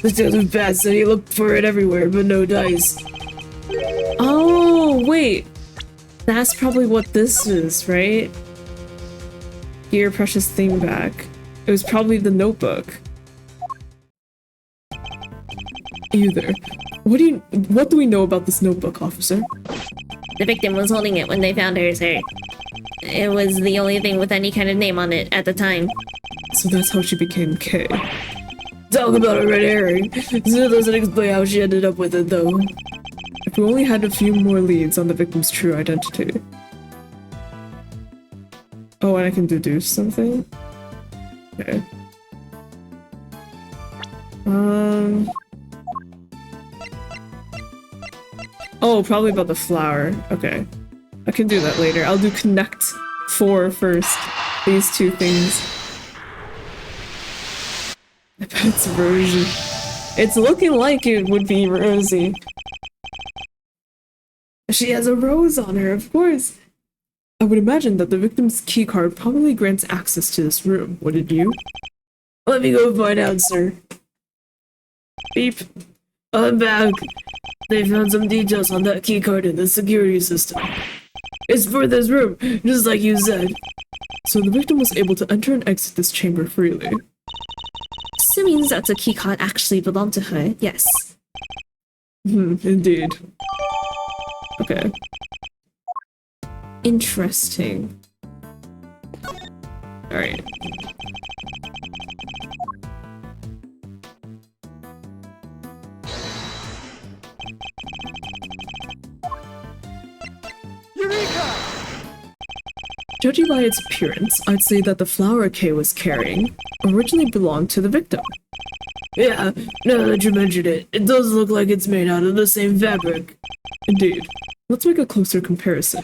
S3: Detective Bat said he looked for it everywhere, but no dice.
S1: Oh, wait. That's probably what this is, right? Get your precious thing back. It was probably the notebook. You there. What do we know about this notebook, officer?
S2: The victim was holding it when they found her, sir. It was the only thing with any kind of name on it at the time.
S1: So that's how she became Kay.
S3: Talk about a red herring. Still doesn't explain how she ended up with it, though.
S1: If we only had a few more leads on the victim's true identity. Oh, and I can deduce something? Okay. Oh, probably about the flower. Okay. I can do that later. I'll do connect 4 first. These two things. I bet it's Rosie. It's looking like it would be Rosie. She has a rose on her, of course. I would imagine that the victim's keycard probably grants access to this room, wouldn't you?
S3: Let me go find out, sir.
S1: Beep.
S3: I'm back. They found some details on that keycard in the security system. It's for this room, just like you said.
S1: So the victim was able to enter and exit this chamber freely.
S2: Assuming that the keycard actually belonged to her, yes.
S1: Indeed. Okay. Interesting. Alright. Judging by its appearance, I'd say that the flower Kay was carrying originally belonged to the victim.
S3: Yeah, now that you mention it, it does look like it's made out of the same fabric.
S1: Indeed. Let's make a closer comparison.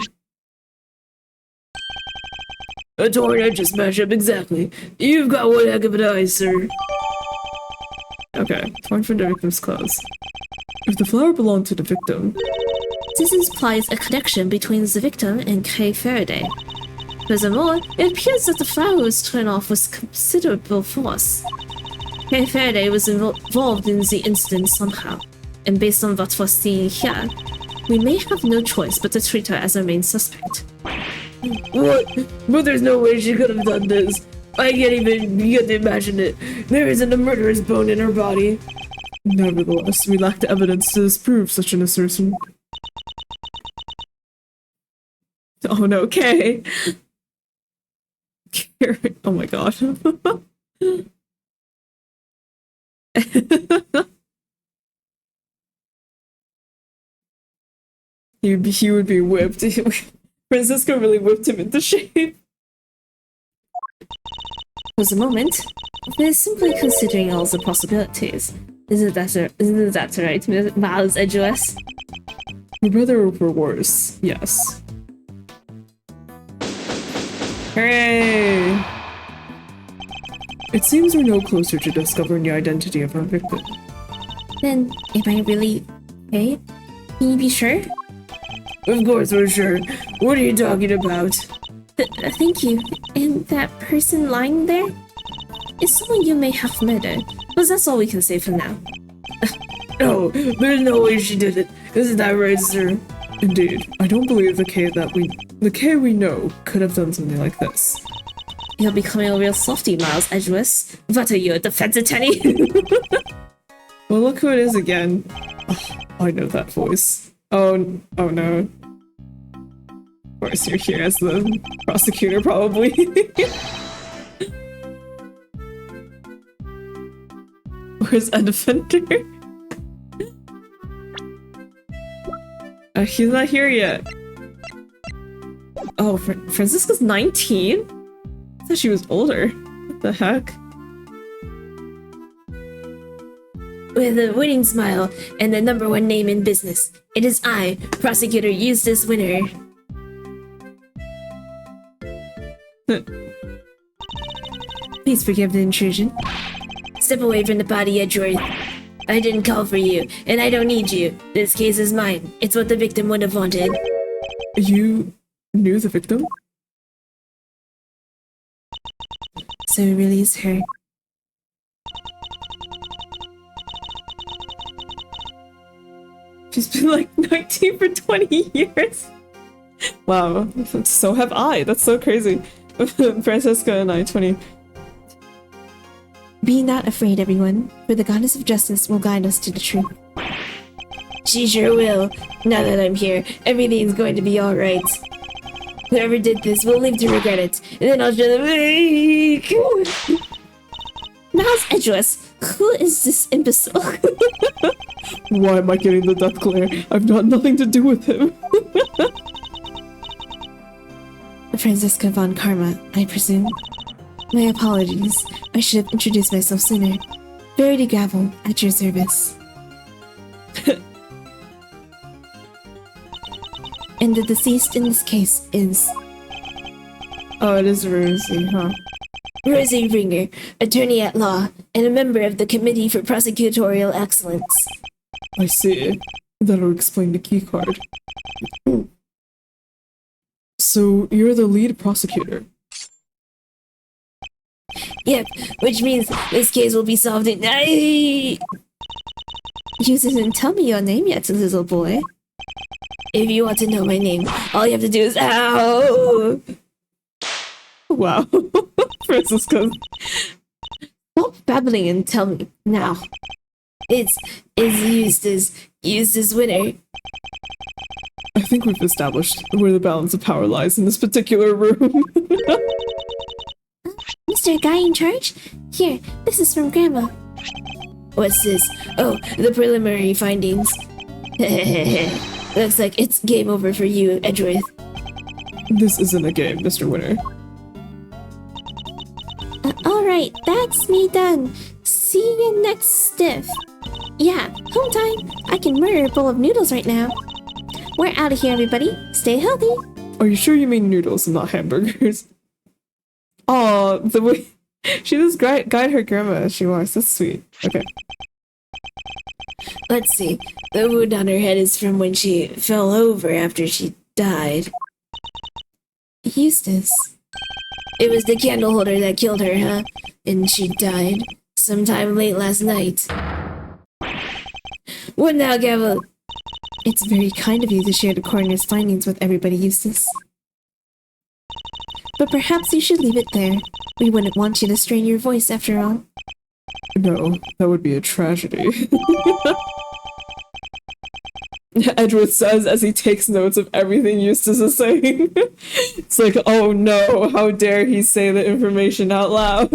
S3: A torn edges match up exactly. You've got one heck of an eye, sir.
S1: Okay, torn from the victim's clothes. If the flower belonged to the victim,
S2: This implies a connection between the victim and Kay Faraday. Furthermore, it appears that the flower was torn off with considerable force. Kay Faraday was involved in the incident somehow, and based on what was seen here, we may have no choice but to treat her as our main suspect.
S3: What? But there's no way she could have done this. I can't even begin to imagine it. There isn't a murderous bone in her body.
S1: nevertheless, we lack the evidence to disprove such an assertion. Oh no, Kay! Karen, oh my god. he would be whipped. Francisco really whipped him into shape.
S2: For the moment, we're simply considering all the possibilities. Isn't that right, Miles Edgeworth?
S1: For better or for worse, yes. Hooray! It seems we're no closer to discovering the identity of our victim.
S2: Then, am I really okay? Can you be sure?
S3: Of course we're sure. What are you talking about?
S2: Thank you. And that person lying there? Is someone you may have murdered. But that's all we can say for now.
S3: No, there's no way she did it. Isn't that right, sir?
S1: Indeed, I don't believe the Kay we know could have done something like this.
S2: You're becoming a real softie, Miles Edgeworth. What are you, a defense attorney?
S1: Well, look who it is again. Oh, I know that voice. Oh, oh no. Of course, you're here as the prosecutor, probably. Where's a defender? He's not here yet. Oh, Francisca's 19? I thought she was older. What the heck?
S2: With a winning smile and the #1 name in business, it is I, Prosecutor Eustace Winner. Please forgive the intrusion. Step away from the body, Edgeworth. I didn't call for you, and I don't need you. This case is mine. It's what the victim would have wanted.
S1: You knew the victim?
S2: So it really is her.
S1: She's been like 19 for 20 years. Wow, so have I. That's so crazy. Francesca and I, 20.
S2: Be not afraid, everyone, for the goddess of justice will guide us to the truth. She sure will. Now that I'm here, everything's going to be alright. Whoever did this will live to regret it, and then I'll show them. Miles Edgeworth, who is this imbecile?
S1: Why am I getting the death glare? I've got nothing to do with him.
S2: Francisca von Karma, I presume. My apologies. I should have introduced myself sooner. Verity Gravel, at your service. And the deceased in this case is...
S1: Oh, it is Rosie, huh?
S2: Rosie Ringer, attorney at law, and a member of the Committee for Prosecutorial Excellence.
S1: I see. That'll explain the key card. So, you're the lead prosecutor?
S2: Yep, which means this case will be solved in... You didn't tell me your name yet, little boy. If you want to know my name, all you have to do is... Ow!
S1: Wow. Francisca.
S2: Stop babbling and tell me now. It's Eustace Winner.
S1: I think we've established where the balance of power lies in this particular room.
S2: Mr. Guy in charge? Here, this is from Grandma. What's this? Oh, the preliminary findings. Looks like it's game over for you, Edgeworth.
S1: This isn't a game, Mr. Winner.
S2: Alright, that's me done. See you next stiff. Yeah, home time. I can murder a bowl of noodles right now. We're out of here, everybody. Stay healthy.
S1: Are you sure you mean noodles and not hamburgers? Aw, the way she just guide her grandma as she walks. That's sweet. Okay.
S2: Let's see. The wound on her head is from when she fell over after she died. Eustace. It was the candle holder that killed her, huh? And she died sometime late last night. What now, Gavel? It's very kind of you to share the coroner's findings with everybody, Eustace. But perhaps you should leave it there. We wouldn't want you to strain your voice after all.
S1: No, that would be a tragedy. Edgeworth says as he takes notes of everything Eustace is saying. It's like, oh no, how dare he say the information out loud.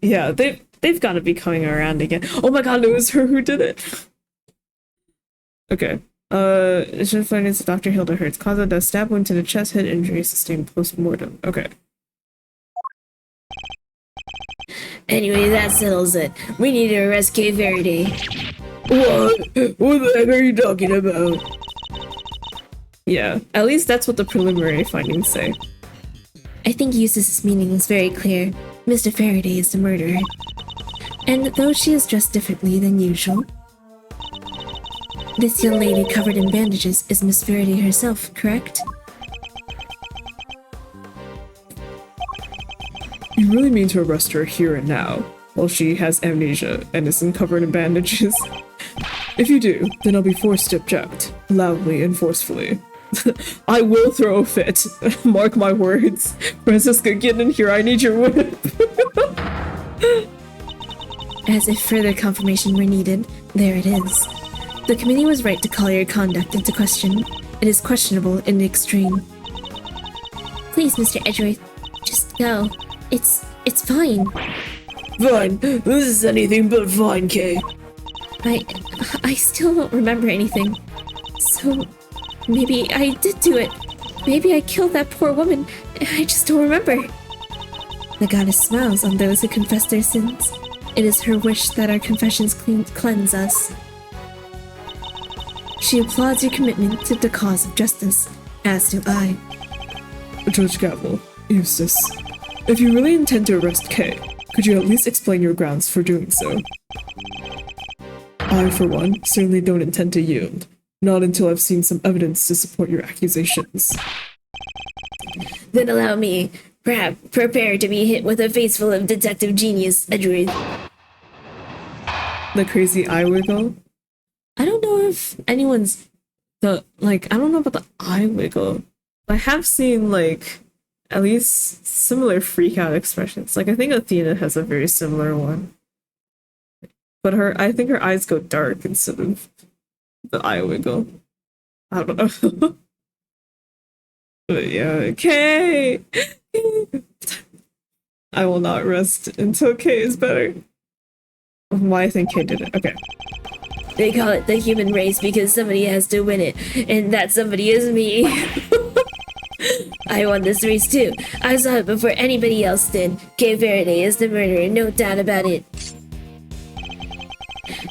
S1: Yeah, they've got to be coming around again. Oh my god, it was her who did it. Okay. Initial findings of Dr. Hilda Hertz. Cause of death, stab wound to the chest, head injury sustained post-mortem. Okay.
S2: Anyway, that settles it. We need to arrest Kay Verity.
S3: What? What the heck are you talking about?
S1: Yeah, at least that's what the preliminary findings say.
S2: I think Eustace's meaning is very clear. Mr. Faraday is the murderer. And though she is dressed differently than usual, this young lady covered in bandages is Miss Faraday herself, correct?
S1: You really mean to arrest her here and now, while she has amnesia and isn't covered in bandages? If you do, then I'll be forced to object, loudly and forcefully. I will throw a fit. Mark my words. Francisca, get in here. I need your whip.
S2: As if further confirmation were needed, there it is. The committee was right to call your conduct into question. It is questionable in the extreme. Please, Mr. Edgeworth, just go. It's fine.
S3: Fine. This is anything but fine, Kay.
S2: I still don't remember anything. So maybe I did do it. Maybe I killed that poor woman. I just don't remember. The goddess smiles on those who confess their sins. It is her wish that our confessions cleanse us. She applauds your commitment to the cause of justice, as do I.
S1: Judge Gavel, Eustace, if you really intend to arrest Kay, could you at least explain your grounds for doing so? I, for one, certainly don't intend to yield. Not until I've seen some evidence to support your accusations.
S2: Then allow me, perhaps, prepare to be hit with a face full of detective genius, Edgeworth.
S1: The crazy eye wiggle? I don't know if anyone's I don't know about the eye wiggle. I have seen, at least similar freak out expressions. I think Athena has a very similar one. But I think her eyes go dark instead of the eye wiggle. I don't know. But yeah, okay. I will not rest until Kay is better. Why I think Kay did it. Okay.
S2: They call it the human race because somebody has to win it, and that somebody is me. I won this race too. I saw it before anybody else did. Kay Faraday is the murderer, no doubt about it.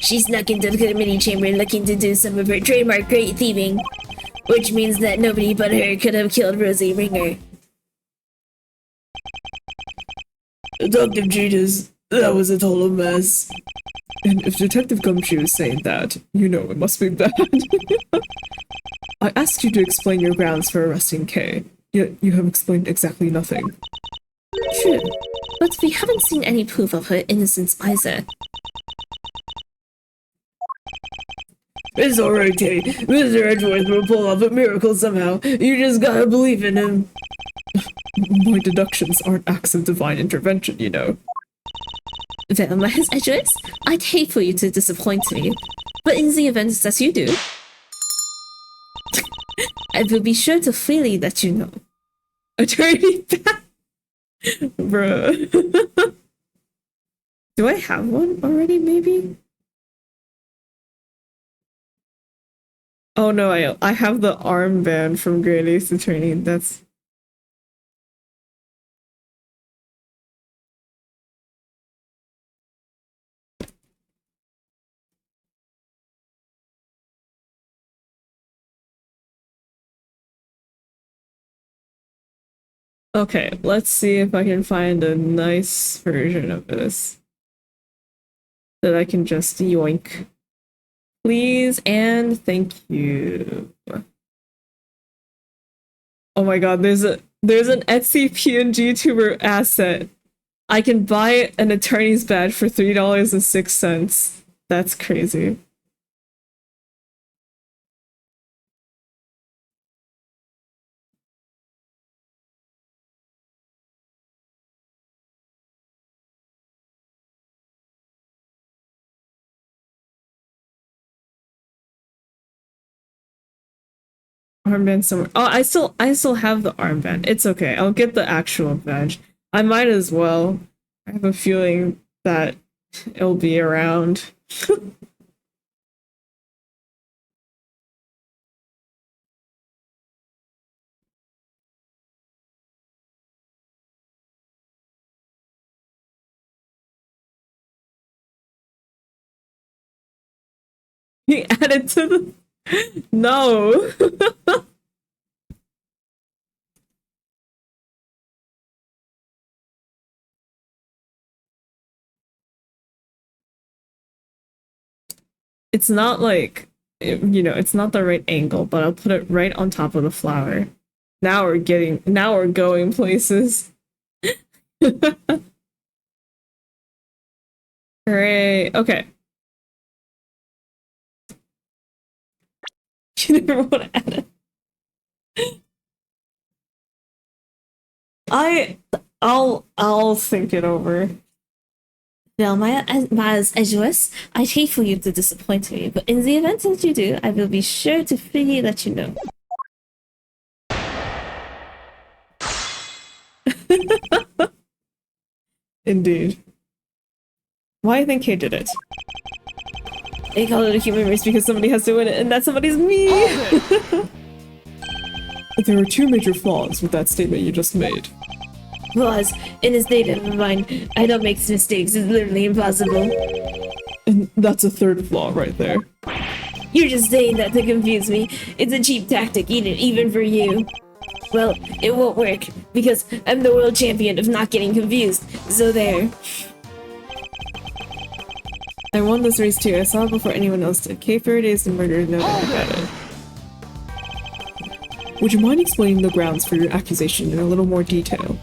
S2: She snuck into the committee chamber looking to do some of her trademark great thieving, which means that nobody but her could have killed Rosie Ringer.
S3: Detective Genius, that was a total mess.
S1: And if Detective Gumshoe is saying that, you know it must be bad. I asked you to explain your grounds for arresting Kay, yet you have explained exactly nothing.
S2: True, but we haven't seen any proof of her innocence either.
S3: It's alright, Kay. Mr. Edgeworth will pull off a miracle somehow. You just gotta believe in him.
S1: My deductions aren't acts of divine intervention, you know.
S2: Well, Miss Edgeworth, I'd hate for you to disappoint me, but in the event that you do, I will be sure to freely let you know.
S1: Attorney Bruh. Do I have one already, maybe? Oh no, I have the armband from Great Ace Attorney. That's... Okay, let's see if I can find a nice version of this that I can just yoink. Please and thank you. Oh my god, there's an Etsy PNG tuber asset. I can buy an attorney's badge for $3.06. That's crazy. Armband somewhere. Oh, I still have the armband. It's okay. I'll get the actual badge. I might as well. I have a feeling that it'll be around. He added to the... No. It's not it's not the right angle, but I'll put it right on top of the flower. Now we're going places. Great. Okay. You never want to add it. I'll think it over.
S2: Well, Miles Edgeworth, I'd hate for you to disappoint me, but in the event that you do, I will be sure to freely let you know.
S1: Indeed. Why do you think Kay did it?
S2: They call it a human race because somebody has to win it, and that somebody's me!
S1: There are two major flaws with that statement you just made.
S2: Flaws in his state of mind. I don't make mistakes, it's literally impossible.
S1: And that's a third flaw right there.
S2: You're just saying that to confuse me. It's a cheap tactic, even for you. Well, it won't work, because I'm the world champion of not getting confused, so there.
S1: I won this race too. I saw it before anyone else did. Kay Faraday is the murderer, no doubt about it. Would you mind explaining the grounds for your accusation in a little more detail?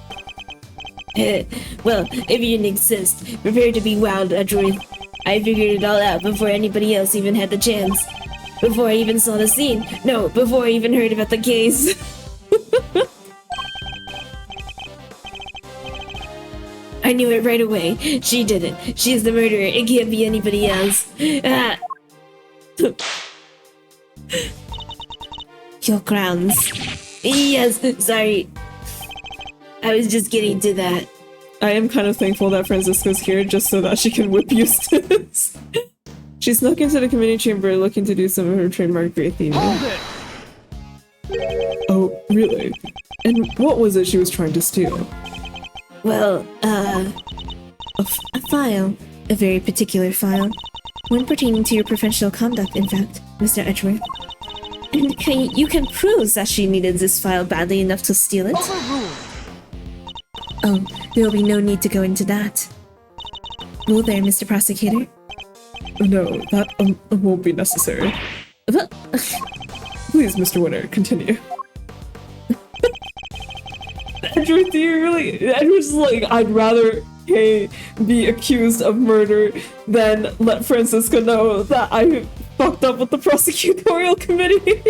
S2: Well, if you insist, prepare to be wild, Edgeworth. I figured it all out before anybody else even had the chance. Before I even saw the scene. No, before I even heard about the case. I knew it right away. She did it. She's the murderer. It can't be anybody else. Ah. Your grounds. Yes, sorry. I was just getting to that.
S1: I am kind of thankful that Francisca's here just so that she can whip Eustace. She snuck into the committee chamber looking to do some of her trademark great theming. Oh, really? And what was it she was trying to steal?
S2: Well, a file. A very particular file. One pertaining to your professional conduct, in fact, Mr. Edgeworth. And you can prove that she needed this file badly enough to steal it? Oh, there will be no need to go into that. Will there, Mr. Prosecutor?
S1: No, that won't be necessary. Please, Mr. Winner, continue. Edgeworth, do you really? Edgeworth's like, I'd rather Kay be accused of murder than let Francisca know that I fucked up with the prosecutorial committee.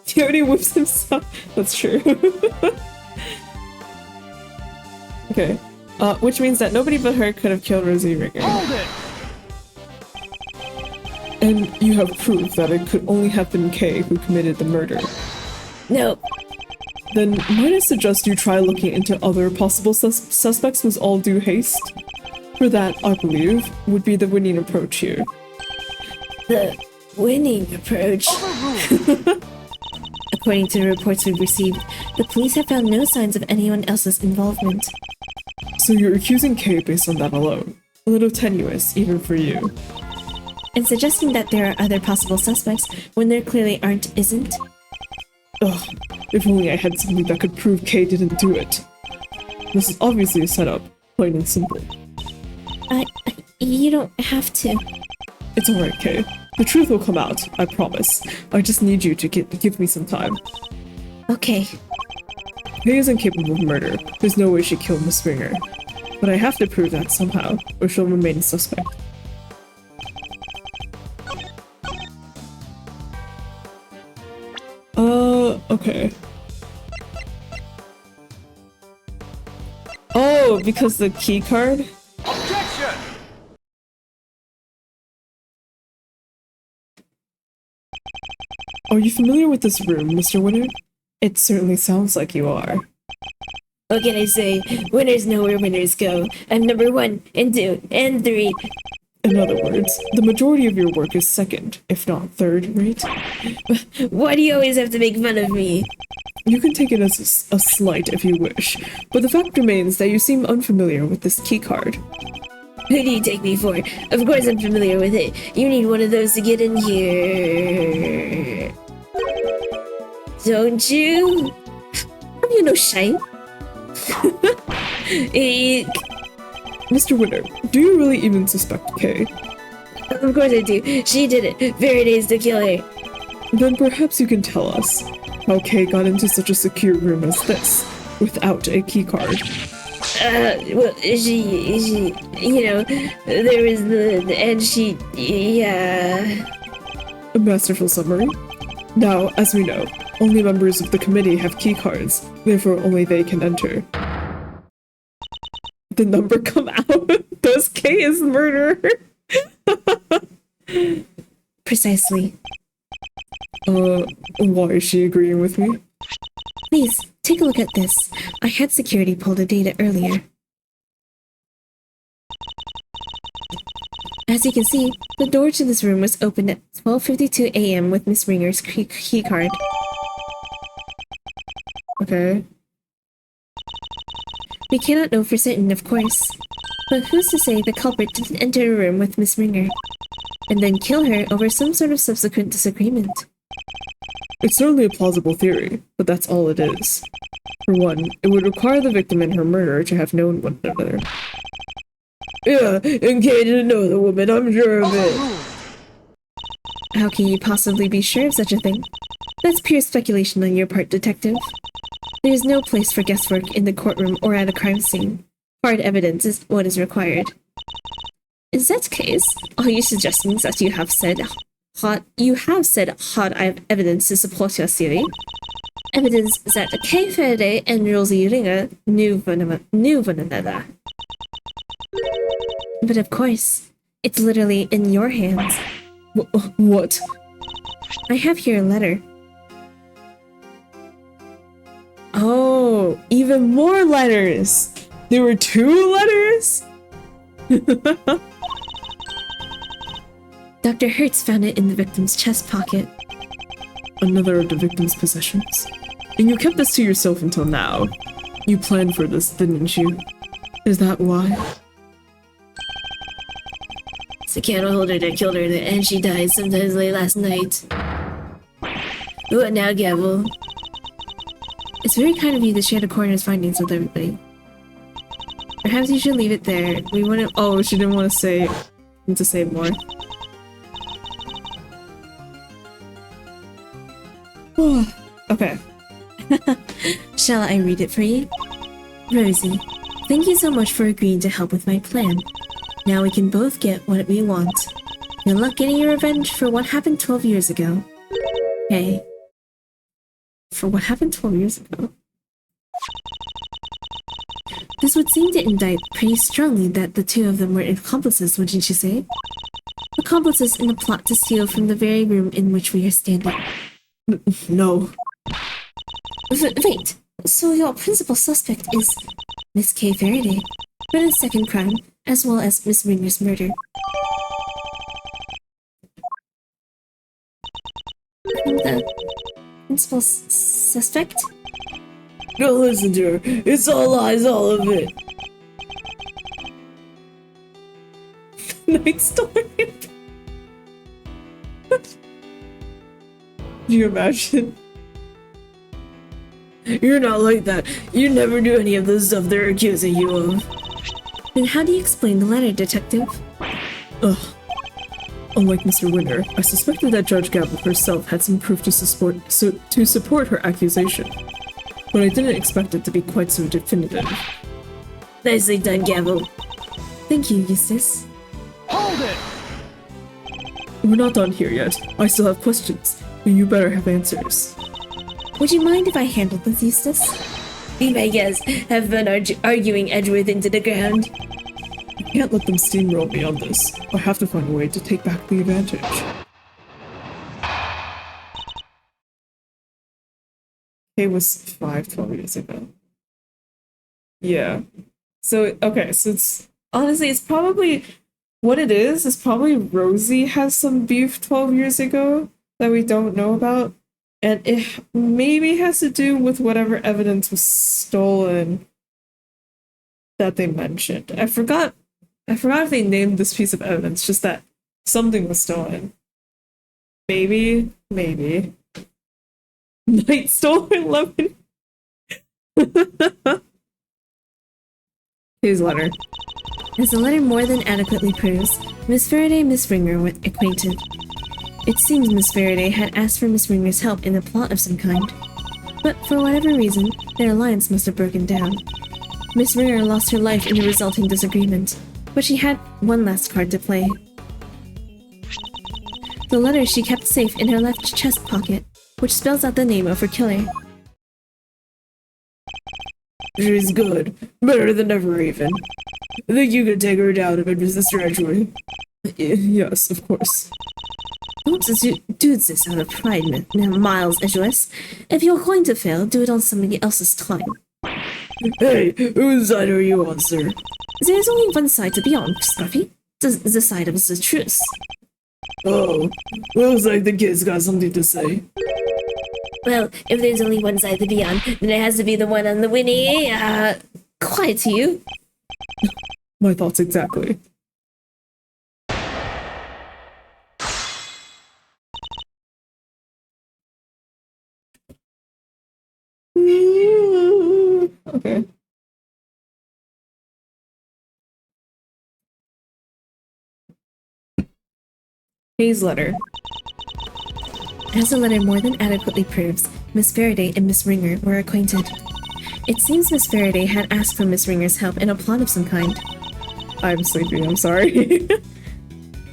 S1: He already whips himself. That's true. Okay. Which means that nobody but her could have killed Rosie Ringer. And you have proof that it could only have been Kay who committed the murder.
S2: No.
S1: Then might I suggest you try looking into other possible suspects with all due haste? For that, I believe, would be the winning approach here.
S2: The winning approach? According to the reports we've received, the police have found no signs of anyone else's involvement.
S1: So you're accusing Kay based on that alone. A little tenuous, even for you.
S2: And suggesting that there are other possible suspects when there clearly aren't isn't?
S1: Ugh, if only I had something that could prove Kay didn't do it. This is obviously a setup, plain and simple.
S2: You don't have to.
S1: It's alright, Kay. The truth will come out, I promise. I just need you to give me some time.
S2: Okay.
S1: Kay isn't capable of murder. There's no way she killed Miss Ringer. But I have to prove that somehow, or she'll remain a suspect. Okay. Oh, because the key card?
S4: Objection!
S1: Are you familiar with this room, Mr. Winner? It certainly sounds like you are.
S2: What can I say? Winners know where winners go. I'm number 1, and 2, and 3.
S1: In other words, the majority of your work is second, if not third rate.
S2: Why do you always have to make fun of me?
S1: You can take it as a slight if you wish, but the fact remains that you seem unfamiliar with this keycard.
S2: Who do you take me for? Of course I'm familiar with it. You need one of those to get in here. Don't you? Have you no shame? Eek.
S1: Mr. Winner, do you really even suspect Kay?
S2: Of course I do. She did it. Faraday to kill her.
S1: Then perhaps you can tell us how Kay got into such a secure room as this, without a keycard.
S2: Well, she, you know, there was and she, yeah.
S1: A masterful summary? Now, as we know, only members of the committee have keycards, therefore only they can enter. The number come out? Does K is murderer?
S2: Precisely.
S1: Why is she agreeing with me?
S2: Please, take a look at this. I had security pull the data earlier. As you can see, the door to this room was opened at 12:52 a.m. with Miss Ringer's keycard.
S1: Okay.
S2: We cannot know for certain, of course. But who's to say the culprit didn't enter a room with Miss Ringer and then kill her over some sort of subsequent disagreement?
S1: It's certainly a plausible theory, but that's all it is. For one, it would require the victim and her murderer to have known one another. Yeah, and Kay didn't know the woman, I'm sure of it.
S2: How can you possibly be sure of such a thing? That's pure speculation on your part, detective. There is no place for guesswork in the courtroom or at a crime scene. Hard evidence is what is required. In such case, are you suggesting that you have said hard evidence to support your theory? Evidence that Kay Faraday and Rosie Ringer knew one another. But of course, it's literally in your hands.
S1: What?
S2: I have here a letter.
S1: Oh, even more letters! There were 2 letters?
S2: Dr. Hertz found it in the victim's chest pocket.
S1: Another of the victim's possessions. And you kept this to yourself until now. You planned for this, didn't you? Is that why?
S2: It's the candle holder that killed her and she died sometimes late last night. What now, Gavel? It's very kind of you to share the coroner's findings with everybody. Perhaps you should leave it there. We wouldn't—
S1: Oh, she didn't want to say more. Okay.
S2: Shall I read it for you? Rosie, thank you so much for agreeing to help with my plan. Now we can both get what we want. Good luck getting your revenge for what happened 12 years ago. Okay.
S1: For what happened 12 years ago?
S2: This would seem to indict pretty strongly that the two of them were accomplices, wouldn't you say? Accomplices in a plot to steal from the very room in which we are standing.
S1: No.
S2: Wait, so your principal suspect is Miss Kay Faraday for the second crime, as well as Miss Ringer's murder. And the principal suspect?
S3: Don't listen to her. It's all lies, all of it.
S1: Night story. Do you imagine?
S3: You're not like that. You never do any of the stuff they're accusing you of.
S2: Then how do you explain the letter, detective?
S1: Ugh. Unlike Mr. Winter, I suspected that Judge Gavel herself had some proof to support her accusation. But I didn't expect it to be quite so definitive.
S3: Nicely done, Gavel.
S2: Thank you, Eustace.
S4: Hold it!
S1: We're not done here yet. I still have questions, and you better have answers.
S2: Would you mind if I handled this, Eustace?
S3: Be my guest. Have fun arguing Edgeworth into the ground.
S1: I can't let them steamroll me on this. I have to find a way to take back the advantage. It was 12 years ago. Yeah. So, okay, so it's honestly, it's probably what it is probably Rosie has some beef 12 years ago that we don't know about. And it maybe has to do with whatever evidence was stolen that they mentioned. I forgot if they named this piece of evidence, just that something was stolen. Maybe. Night stolen lemon. His letter.
S2: As the letter more than adequately proves, Miss Faraday and Miss Ringer were acquainted. It seems Miss Faraday had asked for Miss Ringer's help in a plot of some kind. But for whatever reason, their alliance must have broken down. Miss Ringer lost her life in the resulting disagreement, but she had one last card to play. The letter she kept safe in her left chest pocket. which spells out the name of her killer.
S3: She's good. Better than ever, even. Think you could take her down if it was Mr. Edgeworth? Yes, of course.
S2: Don't do this out of pride, Miles Edgeworth. If you're going to fail, do it on somebody else's time.
S3: Hey, whose side are you on, sir?
S2: There's only one side to be on, Scruffy. The side of the truth.
S3: Oh, looks like the kid's got something to say.
S2: Well, if there's only one side to be on, then it has to be the one on the winning. Quiet to you.
S3: My thoughts exactly.
S1: Okay. Hayes letter.
S2: As the letter more than adequately proves, Miss Faraday and Miss Ringer were acquainted. It seems Miss Faraday had asked for Miss Ringer's help in a plot of some kind.
S1: I'm sleeping, I'm sorry.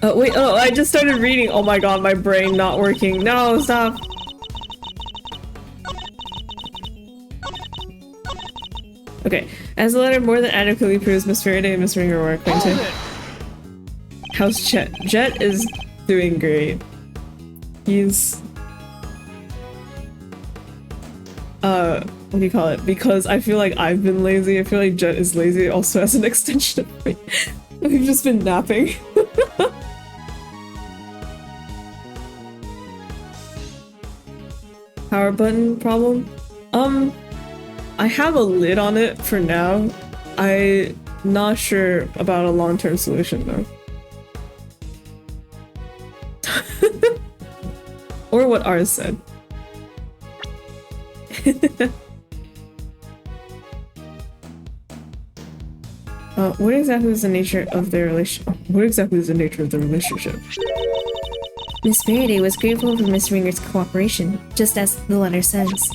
S1: Wait, oh, I just started reading. Oh my god, my brain not working. No, stop. Okay, as the letter more than adequately proves, Miss Faraday and Miss Ringer were acquainted. How's Jet? Jet is doing great. He's... what do you call it? Because I feel like I've been lazy, I feel like Jet is lazy also as an extension of me. We've just been napping. Power button problem? I have a lid on it for now. I'm not sure about a long-term solution though. Or what ours said. What exactly is the nature of their relationship? What exactly is the nature of the relationship?
S2: Miss Faraday was grateful for Miss Ringer's cooperation, just as the letter says.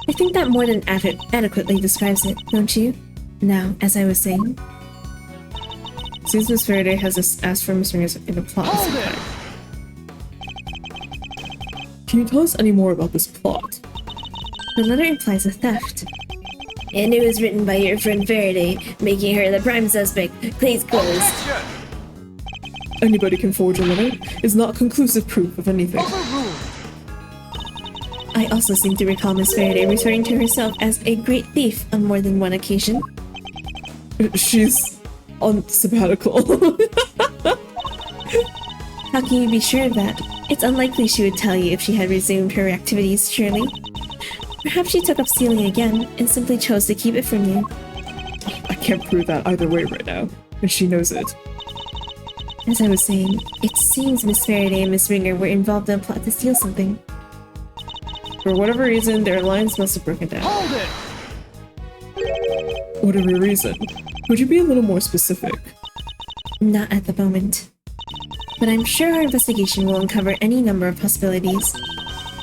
S2: I think that more than adequately describes it, don't you? Now, as I was saying.
S1: Seems Miss Faraday has asked for Miss Ringer's in a plot of some kind. Can you tell us any more about this plot?
S2: The letter implies a theft. And it was written by your friend Faraday, making her the prime suspect. Please close.
S1: Anybody can forge a letter. It's not conclusive proof of anything.
S2: I also seem to recall Miss Faraday referring to herself as a great thief on more than one occasion.
S1: She's on sabbatical.
S2: How can you be sure of that? It's unlikely she would tell you if she had resumed her activities, surely. Perhaps she took up stealing again and simply chose to keep it from you.
S1: I can't prove that either way right now, and she knows it.
S2: As I was saying, it seems Miss Faraday and Miss Ringer were involved in a plot to steal something.
S1: For whatever reason, their alliance must have broken down.
S4: Hold it!
S1: Whatever reason. Would you be a little more specific?
S2: Not at the moment. But I'm sure our investigation will uncover any number of possibilities.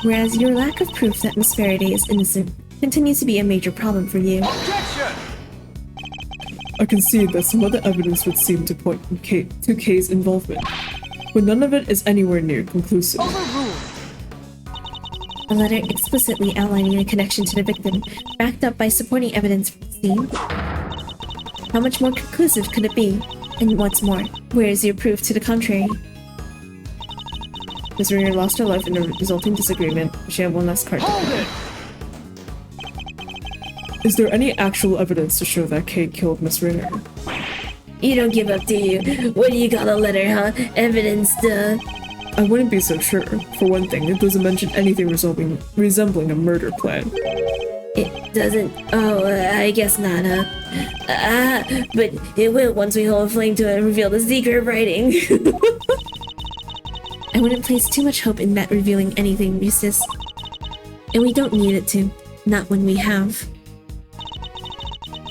S2: Whereas your lack of proof that Miss Faraday is innocent continues to be a major problem for you.
S4: Objection!
S1: I concede that some of the evidence would seem to point to Kay's involvement, but none of it is anywhere near conclusive.
S4: Overruled!
S2: A letter explicitly outlining a connection to the victim, backed up by supporting evidence from the scene. How much more conclusive could it be? And what's more, where is your proof to the contrary?
S1: Miss Ringer lost her life in a resulting disagreement. She had one last card to
S4: Hold
S1: play.
S4: it!
S1: Is there any actual evidence to show that Kay killed Miss Ringer?
S2: You don't give up, do you? What do you got a letter, huh? Evidence, duh.
S1: I wouldn't be so sure. For one thing, it doesn't mention anything resembling a murder plan.
S2: It doesn't... Oh, I guess not, huh? But it will once we hold a flame to it and reveal the secret writing. I wouldn't place too much hope in that revealing anything, Eustace. And we don't need it to. Not when we have.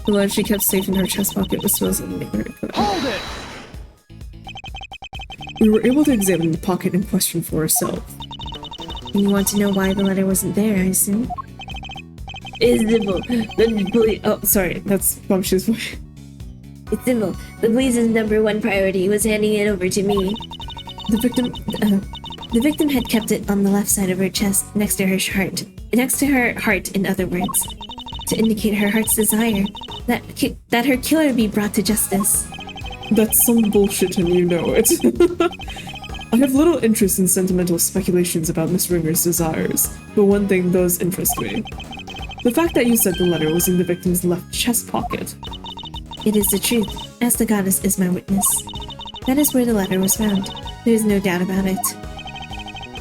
S1: The letter she kept safe in her chest pocket was supposedly very good.
S4: Hold it!
S1: We were able to examine the pocket in question for ourselves.
S2: And you want to know why the letter wasn't there, I assume?
S1: It's simple. The police. Oh, sorry, that's Bumpshoe's voice.
S2: It's simple. The police's #1 priority was handing it over to me.
S1: The victim.
S2: The victim had kept it on the left side of her chest, next to her heart. Next to her heart, in other words, to indicate her heart's desire that her killer be brought to justice.
S1: That's some bullshit and you know it. I have little interest in sentimental speculations about Miss Ringer's desires, but one thing does interest me. The fact that you said the letter was in the victim's left chest pocket.
S2: It is the truth, as the goddess is my witness. That is where the letter was found. There is no doubt about it.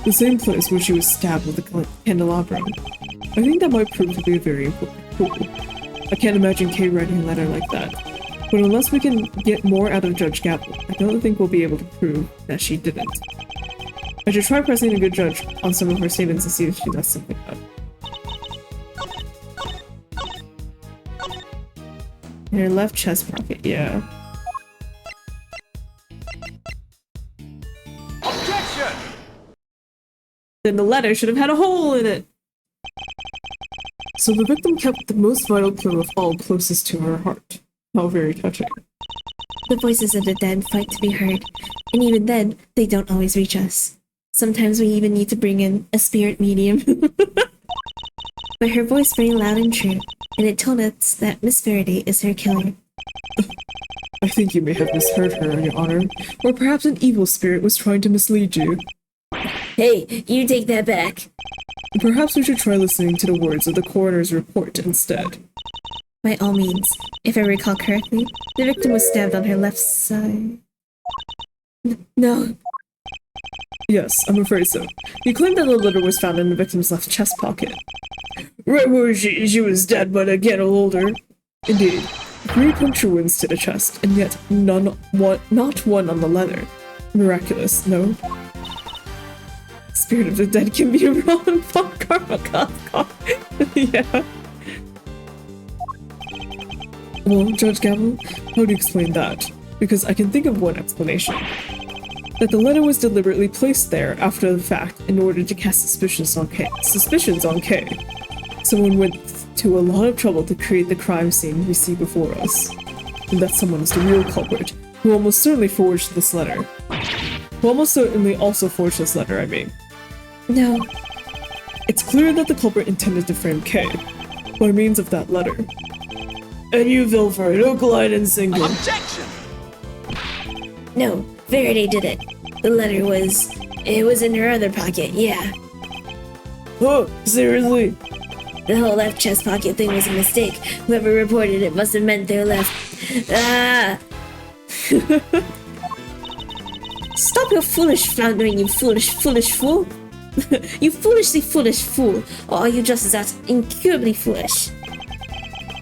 S1: The same place where she was stabbed with the candelabrum. I think that might prove to be very important clue. I can't imagine Kay writing a letter like that. But unless we can get more out of Judge Gapple, I don't think we'll be able to prove that she didn't. I should try pressing a good judge on some of her statements and see if she does something up. In her left chest pocket, yeah.
S4: Objection!
S1: Then the letter should have had a hole in it! So the victim kept the most vital clue of all closest to her heart. How very touching.
S2: The voices of the dead fight to be heard, and even then, they don't always reach us. Sometimes we even need to bring in a spirit medium. But her voice rang loud and true, and it told us that Miss Faraday is her killer.
S1: I think you may have misheard her, Your Honor, or perhaps an evil spirit was trying to mislead you.
S2: Hey, you take that back.
S1: Perhaps we should try listening to the words of the coroner's report instead.
S2: By all means, if I recall correctly, the victim was stabbed on her left side. No.
S1: Yes, I'm afraid so. You claimed that the letter was found in the victim's left chest pocket. Right where she was dead, but a holder. Indeed. 3 puncture wounds to the chest, and yet not one on the leather. Miraculous, no? Spirit of the dead can be wrong. Fuck karma, God. Yeah. Well, Judge Gavin, how do you explain that? Because I can think of one explanation. That the letter was deliberately placed there after the fact in order to cast suspicions on Kay. Someone went to a lot of trouble to create the crime scene we see before us. And that someone is the real culprit, who almost certainly forged this letter. Who almost certainly also forged this letter, I mean.
S2: No.
S1: It's clear that the culprit intended to frame Kay, by means of that letter. And you, Vilford, don't glide in single.
S4: Objection!
S2: No, Faraday did it. The letter was... It was in her other pocket, yeah.
S1: Oh, seriously?
S2: The whole left chest pocket thing was a mistake. Whoever reported it must have meant their left... Ah! Stop your foolish floundering, you foolish fool! You foolishly foolish fool! Or are you just as incurably foolish?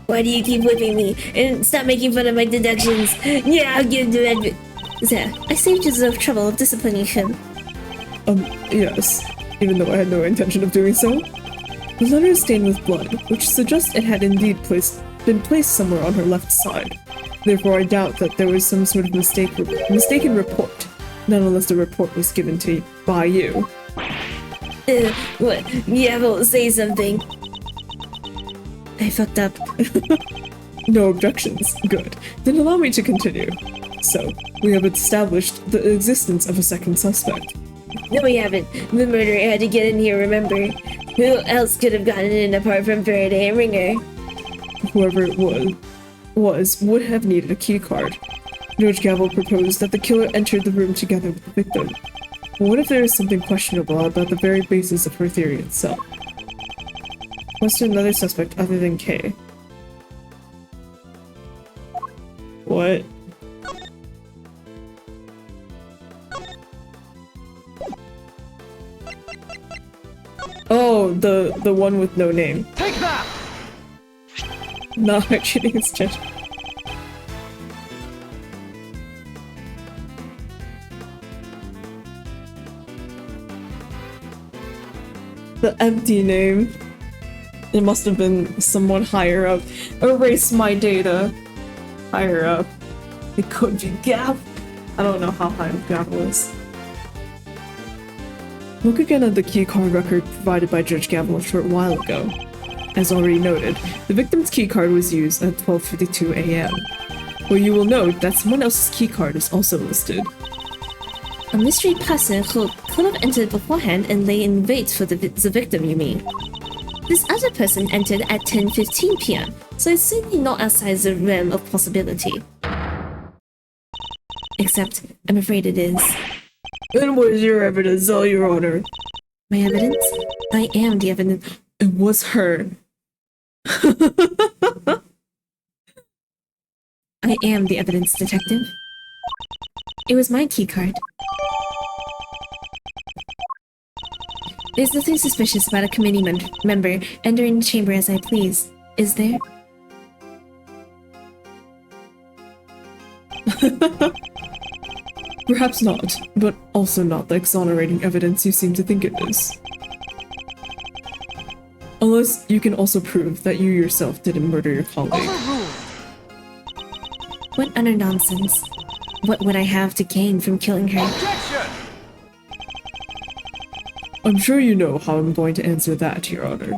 S2: Why do you keep whipping me? And stop making fun of my deductions! Yeah, I'll give you there, I saved you the trouble of disciplining him.
S1: Yes. Even though I had no intention of doing so. The letter is stained with blood, which suggests it had indeed been placed somewhere on her left side. Therefore, I doubt that there was some sort of mistaken report, not unless the report was given to by you.
S2: What? Yeah, well, say something. I fucked up.
S1: No objections. Good. Then allow me to continue. So, we have established the existence of a second suspect.
S2: No, we haven't. The murderer had to get in here, remember? Who else could have gotten in apart from Faraday and Ringer?
S1: Whoever it would have needed a key card. Judge Gavel proposed that the killer entered the room together with the victim. But what if there is something questionable about the very basis of her theory itself? Question another suspect other than Kay. What? Oh, the one with no name.
S4: Take that!
S1: No, actually, it's just... the empty name. It must have been someone higher up. Erase my data. Higher up. It could be Gap. I don't know how high up Gap was. Look again at the keycard record provided by Judge Gavel a short while ago. As already noted, the victim's keycard was used at 12:52 a.m. Well, you will note that someone else's keycard is also listed.
S2: A mystery person who could have entered beforehand and lay in wait for the victim, you mean? This other person entered at 10:15 p.m., so it's certainly not outside the realm of possibility. Except, I'm afraid it is.
S3: And what is your evidence, Your Honor?
S2: My evidence? I am the evidence.
S1: It was her.
S2: I am the evidence, detective. It was my keycard. There's nothing suspicious about a committee member entering the chamber as I please, is there?
S1: Perhaps not, but also not the exonerating evidence you seem to think it is. Unless you can also prove that you yourself didn't murder your colleague.
S2: What utter nonsense. What would I have to gain from killing her?
S4: Objection!
S1: I'm sure you know how I'm going to answer that, Your Honor.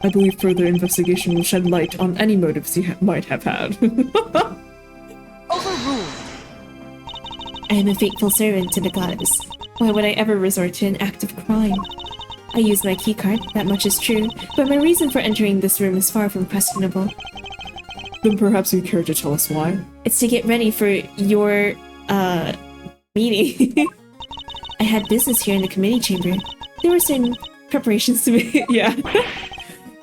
S1: I believe further investigation will shed light on any motives you might have had.
S4: Overruled!
S2: I am a faithful servant to the goddess. Why would I ever resort to an act of crime? I used my keycard, that much is true, but my reason for entering this room is far from questionable.
S1: Then perhaps you care to tell us why?
S2: It's to get ready for your, meeting. I had business here in the committee chamber. There were certain preparations to make.
S1: Yeah.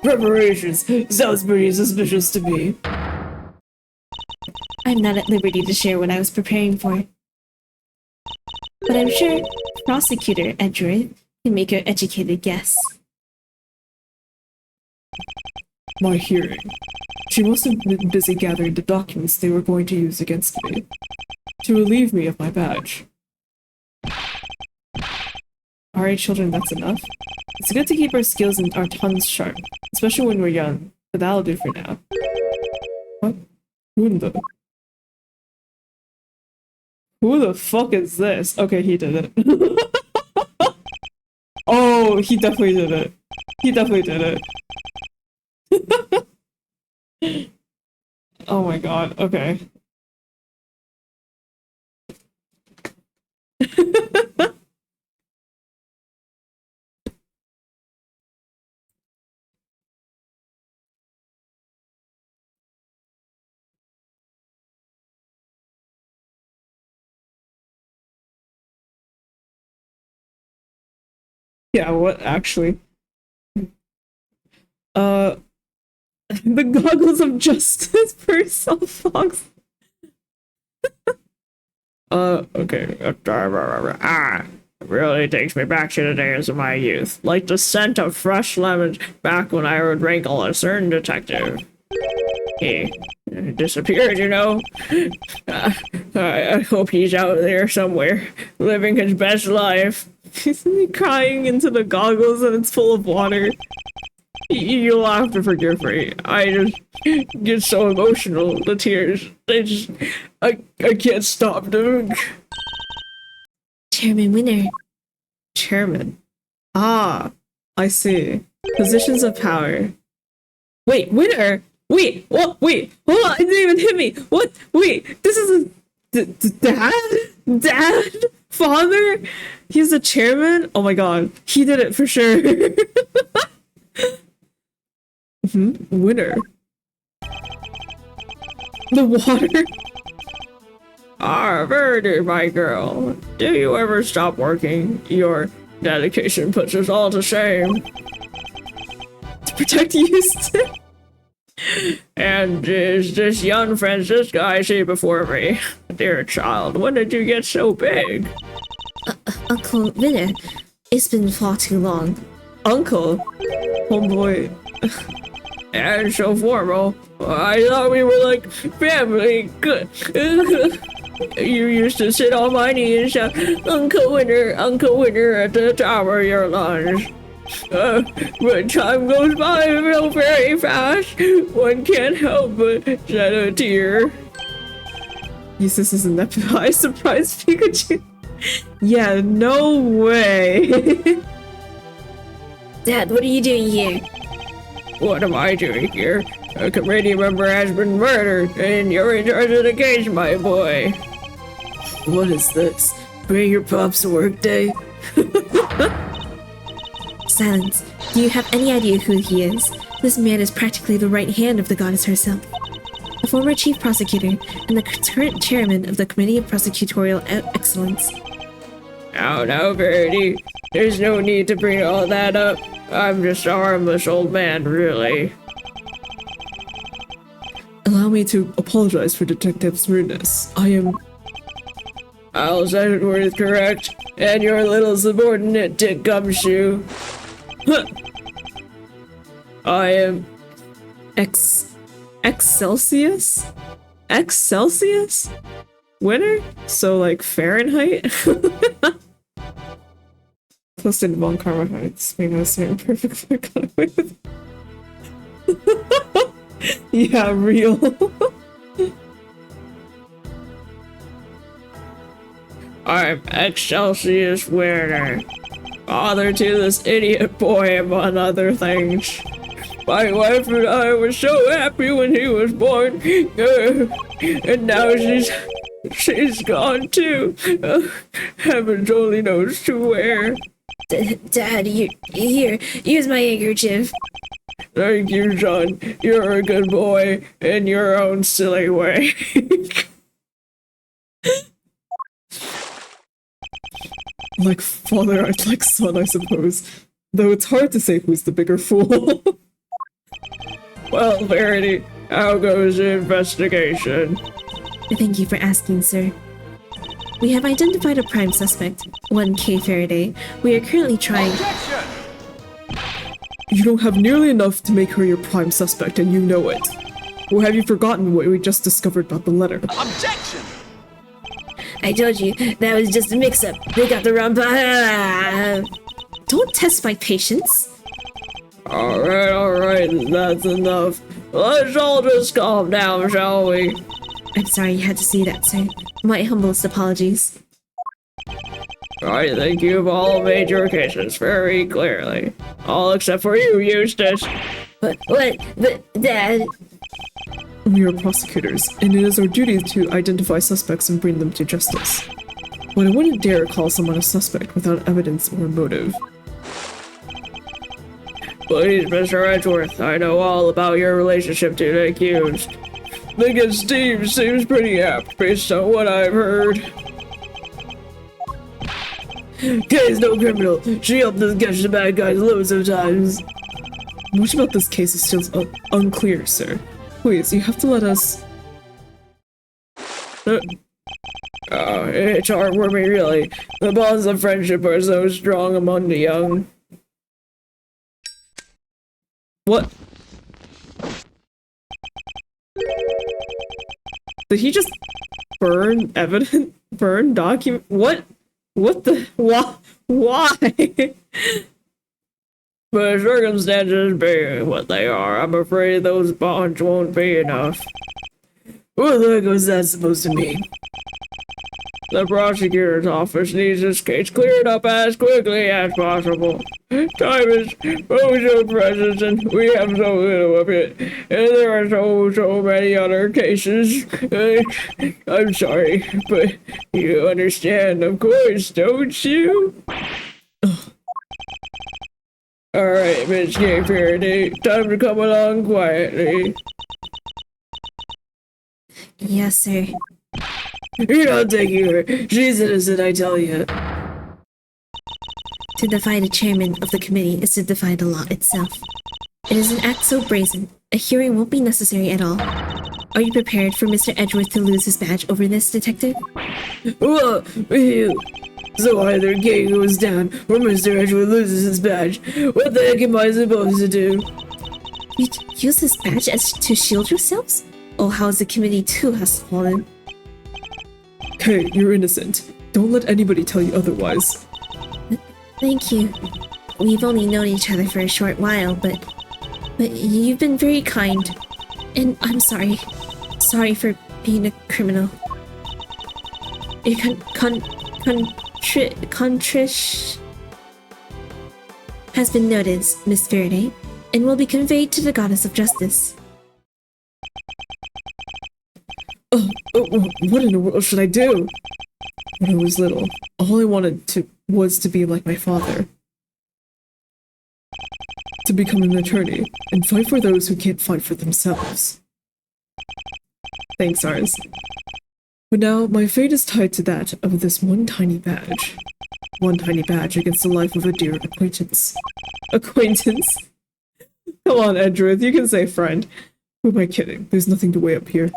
S3: Preparations. Sounds pretty suspicious to me.
S2: I'm not at liberty to share what I was preparing for. But I'm sure Prosecutor Edgeworth can make an educated guess.
S1: My hearing. She must have been busy gathering the documents they were going to use against me. To relieve me of my badge. Alright, children, that's enough. It's good to keep our skills and our tongues sharp, especially when we're young, but that'll do for now. What? Who the fuck is this? Okay, he did it. Oh, he definitely did it. He definitely did it. Oh my god, okay. Yeah, what actually? The goggles of justice per cell fox. Okay. It really takes me back to the days of my youth. Like the scent of fresh lemons back when I would wrinkle a certain detective. He disappeared, you know? I hope he's out there somewhere, living his best life. Isn't he crying into the goggles and it's full of water? You'll have to forgive me. I just get so emotional. The tears, I can't stop them.
S2: Chairman Winner.
S1: Chairman. Ah, I see. Positions of power. Wait, Winner! Wait, what? Wait, hold on, it didn't even hit me. What? Wait, this is a dad? Father? He's the chairman? Oh my god, he did it for sure. Winner. The water? Ah, Verdi, my girl. Do you ever stop working? Your dedication puts us all to shame. To protect you still? And is this young Francisca I see before me? Dear child, when did you get so big?
S2: Uncle Winner, it's been far too long.
S1: Uncle? Homeboy.
S3: And so formal. I thought we were like family. Good. You used to sit on my knee and shout, Uncle Winner, at the top of your lungs. But time goes by real very fast. One can't help but shed a tear.
S1: Yes, this is an FBI surprise Pikachu. Yeah, no way.
S2: Dad, what are you doing here?
S3: What am I doing here? A committee member has been murdered, and you're in charge of the case, my boy.
S1: What is this?
S3: bring your pops to work day?
S2: Silence. Do you have any idea who he is? This man is practically the right hand of the goddess herself. A former chief prosecutor and the current chairman of the Committee of Prosecutorial Excellence.
S3: Oh no, Verity. There's no need to bring all that up. I'm just a harmless old man, really.
S1: Allow me to apologize for Detective's rudeness.
S3: I'll set it word correct, and your little subordinate Dick Gumshoe. I am
S1: Excelsius? Excelsius? Winner? So like Fahrenheit? Close to Von Karma Heights. May not say perfectly got away with it. Yeah, real.
S3: I'm Excelsius Winner, father to this idiot boy, among other things. My wife and I were so happy when he was born, and now she's gone too. Heavens only knows to where.
S2: Dad, here, use my handkerchief.
S3: Thank you, son. You're a good boy in your own silly way.
S1: Like father, I'd like son, I suppose. Though it's hard to say who's the bigger fool.
S3: Well, Verity, how goes the investigation?
S2: Thank you for asking, sir. We have identified a prime suspect, 1K Faraday. We are currently trying...
S1: You don't have nearly enough to make her your prime suspect, and you know it. Or have you forgotten what we just discovered about the letter?
S4: Objection!
S2: I told you, that was just a mix-up. They got the wrong... Don't test my patience.
S3: Alright, that's enough. Let's all just calm down, shall we?
S2: I'm sorry you had to see that, sir. My humblest apologies.
S3: I think you've all made your cases very clearly. All except for you, Eustace.
S2: But, Dad...
S1: We are prosecutors, and it is our duty to identify suspects and bring them to justice. But I wouldn't dare call someone a suspect without evidence or motive.
S3: Please, Mr. Edgeworth, I know all about your relationship to the accused. Thinking Steve seems pretty apt based on what I've heard. Kay's no criminal. She helped us catch the bad guys loads of times.
S1: Much about this case is still unclear, sir. Please, you have to let us...
S3: It's heartwarming, really. The bonds of friendship are so strong among the young.
S1: What? Did he just burn evidence? Burn document? What? What the? Why?
S3: But circumstances being what they are, I'm afraid those bonds won't be enough.
S1: What the heck was that supposed to mean?
S3: The prosecutor's office needs this case cleared up as quickly as possible. Time is so precious and we have so little of it. And there are so many other cases. I'm sorry, but you understand, of course, don't you? Alright, Miss K. Faraday, time to come along quietly.
S2: Yes, sir.
S3: You're not taking her. She's innocent, I tell you.
S2: To defy the chairman of the committee is to defy the law itself. It is an act so brazen, a hearing won't be necessary at all. Are you prepared for Mr. Edgeworth to lose his badge over this, detective?
S3: Whoa, so either Kay goes down, or Mr. Edgeworth loses his badge. What the heck am I supposed to do?
S2: You use this badge as to shield yourselves? Oh, how the committee too has fallen.
S1: Kay, you're innocent. Don't let anybody tell you otherwise.
S2: Thank you. We've only known each other for a short while, but you've been very kind. And I'm sorry. Sorry for being a criminal. Your contrition has been noted, Miss Faraday, and will be conveyed to the Goddess of Justice.
S1: What in the world should I do? When I was little, all I wanted was to be like my father. To become an attorney and fight for those who can't fight for themselves. Thanks, Ars. But now, my fate is tied to that of this one tiny badge. One tiny badge against the life of a dear acquaintance. Acquaintance? Come on, Edgeworth, you can say friend. Who am I kidding? There's nothing to weigh up here.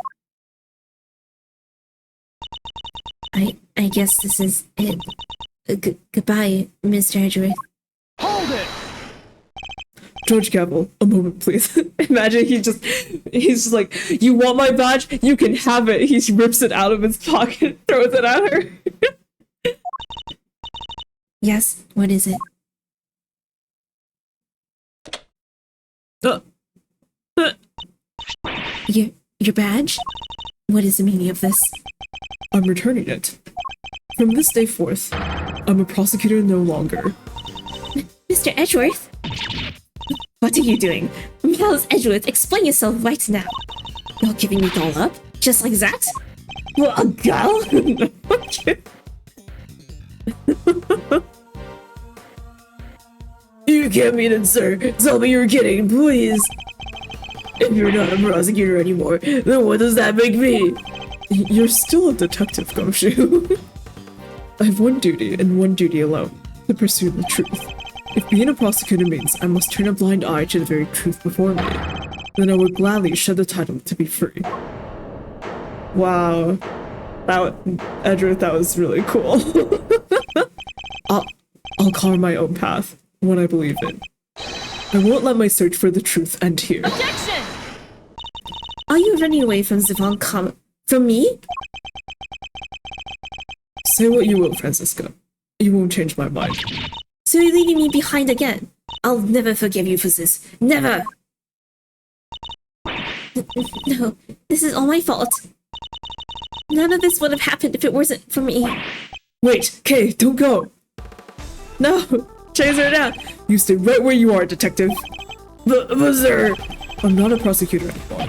S2: I guess this is it. Goodbye, Mr. Edgeworth.
S4: Hold it!
S1: Judge Gavel, a moment, please. Imagine he's just like, you want my badge? You can have it. He rips it out of his pocket, throws it at her.
S2: Yes, what is it?
S1: Uh.
S2: Your badge? What is the meaning of this?
S1: I'm returning it. From this day forth, I'm a prosecutor no longer.
S2: Mr. Edgeworth? What are you doing? Miles Edgeworth, explain yourself right now. You're giving me all up? Just like that?
S1: Well, a gal?
S3: You can't mean it, sir. Tell me you're kidding, please. If you're not a prosecutor anymore, then what does that make me?
S1: You're still a detective, Gumshoe. I have one duty, and one duty alone, to pursue the truth. If being a prosecutor means I must turn a blind eye to the very truth before me, then I would gladly shed the title to be free. Wow. Edgeworth, that was really cool. I'll carve my own path, one I believe in. I won't let my search for the truth end here.
S4: Objection!
S2: Are you running away from from me?
S1: Say what you will, Francisca. You won't change my mind.
S2: So you're leaving me behind again? I'll never forgive you for this. Never! No, this is all my fault. None of this would have happened if it wasn't for me.
S1: Wait, Kay, don't go! No! Chase her down! You stay right where you are, detective.
S3: But sir,
S1: I'm not a prosecutor anymore.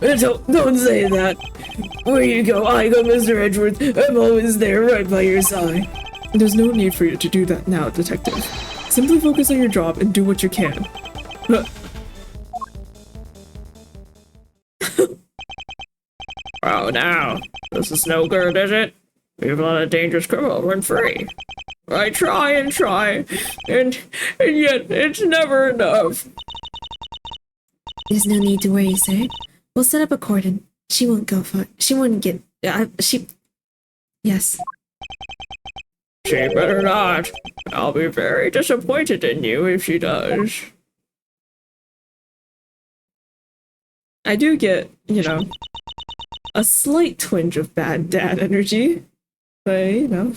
S3: don't say that. Where you go, I go, Mr. Edgeworth. I'm always there, right by your side.
S1: There's no need for you to do that now, detective. Simply focus on your job and do what you can.
S3: Oh, now. This is no good, is it? We've let a dangerous criminal run free. I try, and yet it's never enough.
S2: There's no need to worry, sir. We'll set up a cordon. She won't go for it. She won't get... Yes.
S3: She better not. I'll be very disappointed in you if she does.
S1: I do get, you know, a slight twinge of bad dad energy. But, you know...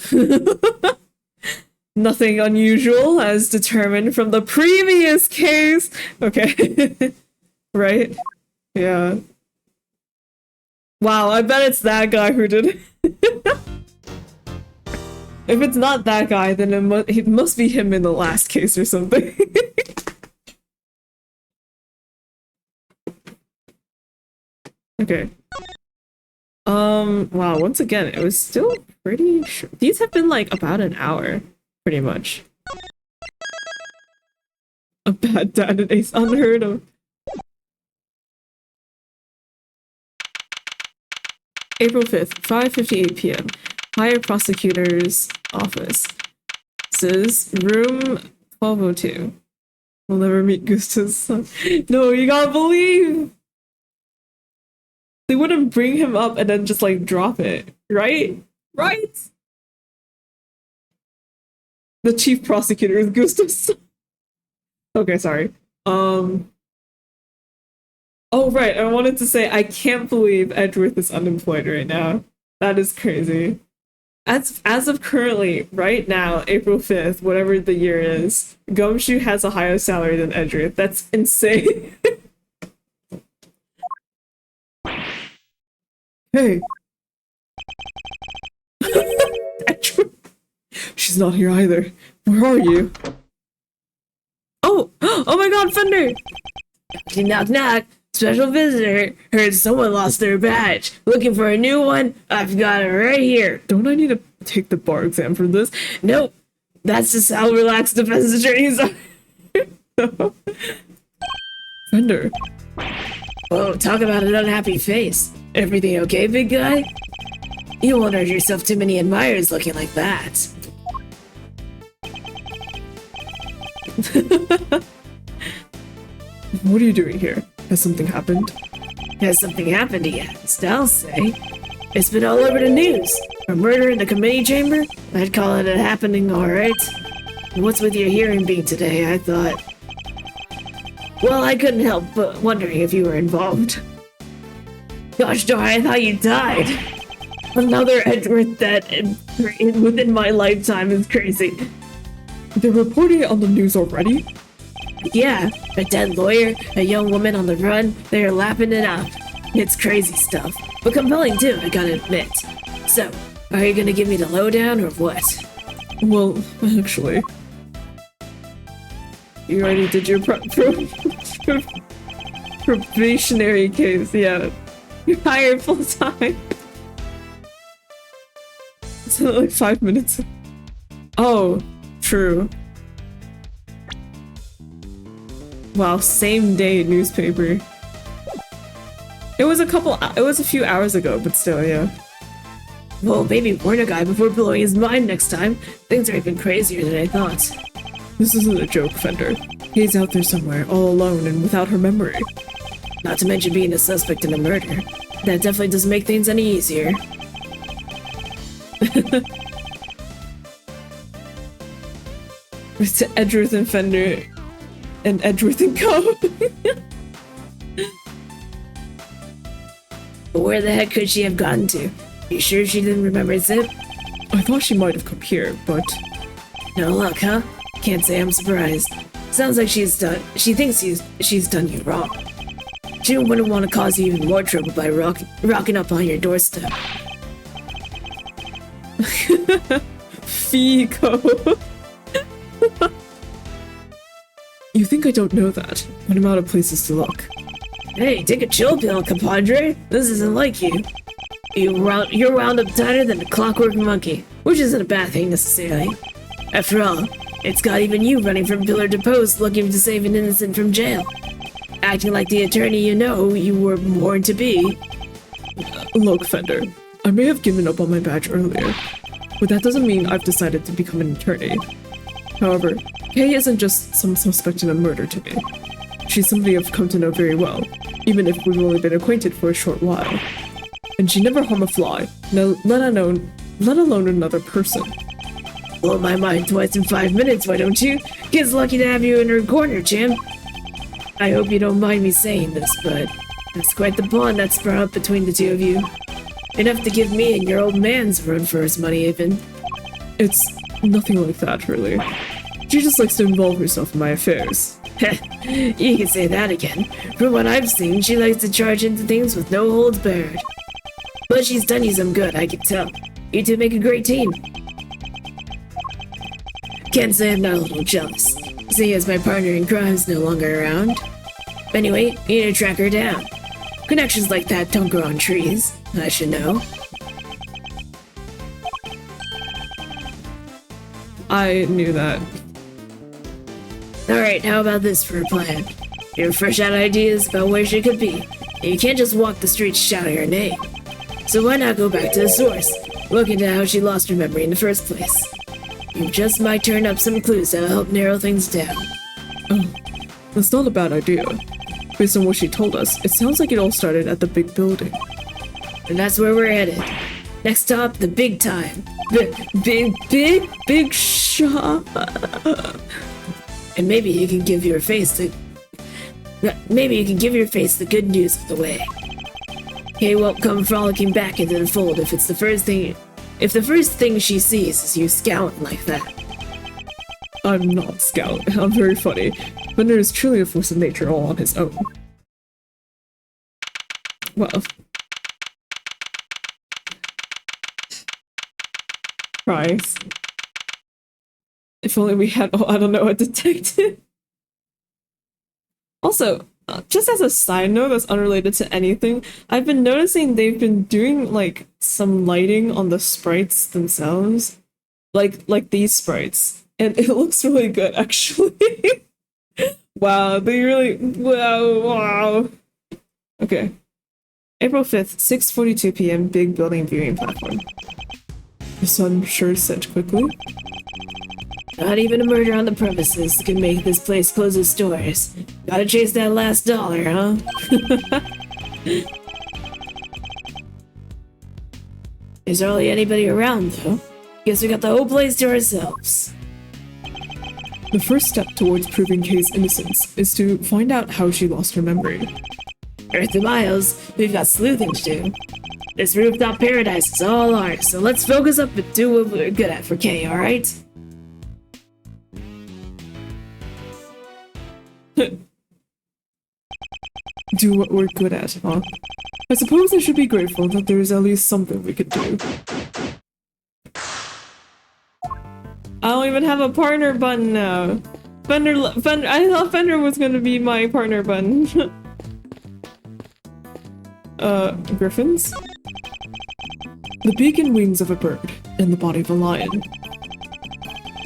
S1: Nothing unusual as determined from the previous case. Okay. Right? Yeah. Wow, I bet it's that guy who did it. If it's not that guy, then it must be him in the last case or something. Okay. Wow, once again, it was still pretty short. These have been like about an hour. Pretty much. A bad dad and ace unheard of. April 5th, 5:58 p.m. Higher Prosecutor's Office. This is room 1202. We'll never meet Gusta's son. No, you gotta believe! They wouldn't bring him up and then just like drop it, right? Right? The chief prosecutor is Gustav's. Okay, sorry. Oh, right. I wanted to say I can't believe Edgeworth is unemployed right now. That is crazy. As of currently, right now, April 5th, whatever the year is, Gumshoe has a higher salary than Edgeworth. That's insane. Hey. Edgeworth. She's not here either. Where are you? Oh! Oh my god, Fender!
S3: Knock knock. Special visitor. Heard someone lost their badge. Looking for a new one? I've got it right here.
S1: Don't I need a
S3: take the bar exam for this. Nope. That's just how relaxed defense attorneys are. Fender. Oh, talk about an unhappy face. Everything okay, big guy? You won't earn yourself too many admirers looking like that. What are you doing here? Has something happened? Has something happened, he asked, I'll say. It's been all over the news. A murder in the committee chamber? I'd call it a happening, alright. What's with your hearing being today, I thought. Well, I couldn't help but wondering if you were involved. Gosh darn, I thought you died. Another Edgeworth death within my lifetime is crazy. They're reporting it on the news already? Yeah, a dead lawyer, a young woman on the run, they're lapping it up. It's crazy stuff, but compelling too, I gotta admit. So, are you gonna give me the lowdown or what? Well, actually... You already did your probationary case, yeah. You're hired full time. It's like 5 minutes. Oh, true. Wow, same day newspaper. It was a few hours ago, but still, yeah. Well, maybe warn a guy before blowing his mind next time. Things are even crazier than I thought. This isn't a joke, Fender. He's out there somewhere, all alone and without her memory. Not to mention being a suspect in a murder. That definitely doesn't make things any easier. It's Edgeworth and Fender and Edgeworth and Co. Where the heck could she have gotten to? You sure she didn't remember Zip? I thought she might have come here, but... No luck, huh? Can't say I'm surprised. Sounds like she thinks she's done you wrong. She wouldn't want to cause you even more trouble by rocking up on your doorstep. Fico. You think I don't know that, when I'm out of places to look. Hey, take a chill pill, compadre. This isn't like you. You're wound up tighter than a clockwork monkey, which isn't a bad thing necessarily. After all, it's got even you running from pillar to post looking to save an innocent from jail. Acting like the attorney you know you were born to be. Look, Fender, I may have given up on my badge earlier, but that doesn't mean I've decided to become an attorney. However, Kay isn't just some suspect in a murder to me. She's somebody I've come to know very well, even if we've only been acquainted for a short while. And she never harmed a fly, let alone another person. Blow my mind twice in 5 minutes, why don't you? Kid's lucky to have you in her corner, Jim. I hope you don't mind me saying this, but that's quite the bond that's sprung up between the two of you. Enough to give me and your old man's run for his money, even. It's nothing like that, really. She just likes to involve herself in my affairs. You can say that again. From what I've seen, she likes to charge into things with no holds barred. But she's done you some good, I can tell. You two make a great team. Can't say I'm not a little jealous, seeing as my partner in crime's no longer around. Anyway, you need to track her down. Connections like that don't grow on trees, I should know. I knew that. Alright, how about this for a plan? You're fresh out ideas about where she could be, and you can't just walk the streets shouting her name. So why not go back to the source, look into how she lost her memory in the first place. You just might turn up some clues that'll help narrow things down. Oh, that's not a bad idea. Based on what she told us, it sounds like it all started at the big building. And that's where we're headed. Next stop, the big time. Big shot. And maybe you can give your face the good news of the way. Kay won't come frolicking back into the fold if the first thing she sees is you scowling like that. I'm not scowling. I'm very funny. Bender is truly a force of nature all on his own. Well. Prize. If only we had, I don't know, a detective. Also,
S1: Just as a side note that's unrelated to anything, I've been noticing they've been doing like some lighting on the sprites themselves. Like these sprites. And it looks really good actually. Wow, they really wow. Okay. April 5th, 6:42 p.m. Big building viewing platform. The sun sure set quickly.
S3: Not even a murder on the premises can make this place close its doors. Gotta chase that last dollar, huh? There's hardly anybody around, though. Guess we got the whole place to ourselves.
S1: The first step towards proving Kay's innocence is to find out how she lost her memory.
S3: Earth to Miles, we've got sleuthing to do. This rooftop paradise is all ours, so let's focus up and do what we're good at for Kay, alright?
S1: Do what we're good at, huh? I suppose I should be grateful that there is at least something we could do. I don't even have a partner button now. Fender, I thought Fender was gonna be my partner button. Griffins? The beak and wings of a bird, and the body of a lion.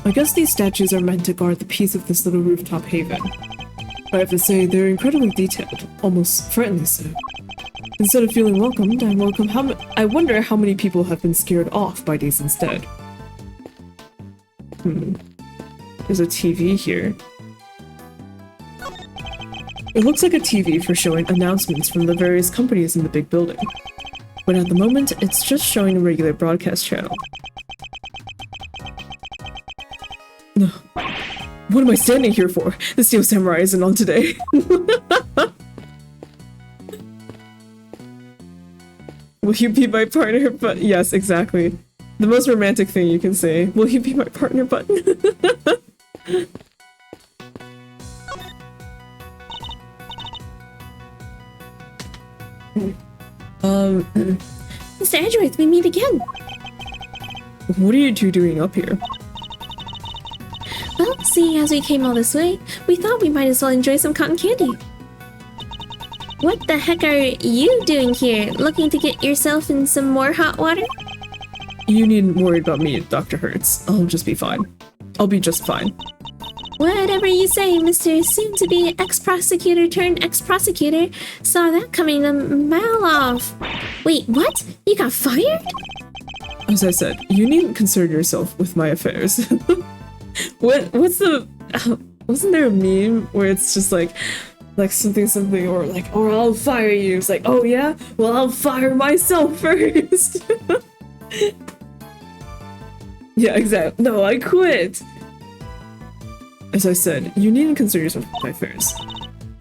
S1: I guess these statues are meant to guard the peace of this little rooftop haven. I have to say, they're incredibly detailed, almost frighteningly so. Instead of feeling welcomed, I wonder how many people have been scared off by these instead. There's a TV here. It looks like a TV for showing announcements from the various companies in the big building. But at the moment, it's just showing a regular broadcast channel. No. What am I standing here for? The Steel Samurai isn't on today. Will you be my partner? But yes, exactly. The most romantic thing you can say. Will you be my partner button?
S2: Mr. Edgeworth, we meet again.
S1: What are you two doing up here?
S2: Well, seeing as we came all this way, we thought we might as well enjoy some cotton candy. What the heck are you doing here? Looking to get yourself in some more hot water?
S1: You needn't worry about me, Dr. Hertz. I'll just be fine. I'll be just fine.
S2: Whatever you say, Mr. Soon-to-be ex-prosecutor turned ex-prosecutor. Saw that coming a mile off. Wait, what? You got fired?
S1: As I said, you needn't concern yourself with my affairs. What's the... wasn't there a meme where it's just like something or like, or I'll fire you. It's like, oh yeah? Well, I'll fire myself first. Yeah, exactly. No, I quit. As I said, you needn't concern yourself with my affairs.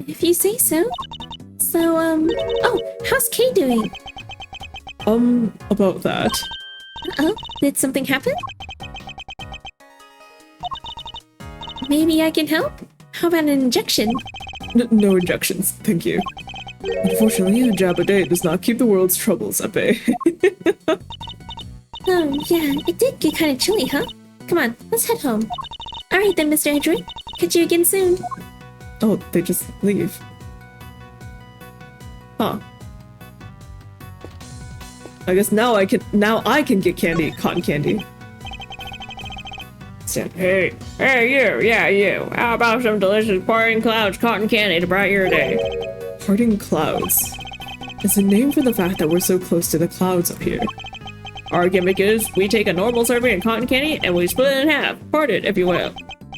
S2: If you say so. So, oh, how's Kay doing?
S1: About that.
S2: Uh-oh, did something happen? Maybe I can help? How about an injection?
S1: No injections, thank you. Unfortunately, a jab a day does not keep the world's troubles at bay.
S2: Oh, yeah, it did get kind of chilly, huh? Come on, let's head home. Alright then, Mr. Edgeworth. Catch you again soon.
S1: Oh, they just leave. Huh. I guess now I can get candy, cotton candy. So,
S3: Hey, you, yeah, you. How about some delicious parting clouds cotton candy to brighten your day?
S1: parting clouds. It's a name for the fact that we're so close to the clouds up here.
S3: Our gimmick is, we take a normal serving of cotton candy and we split it in half, part it, if you will.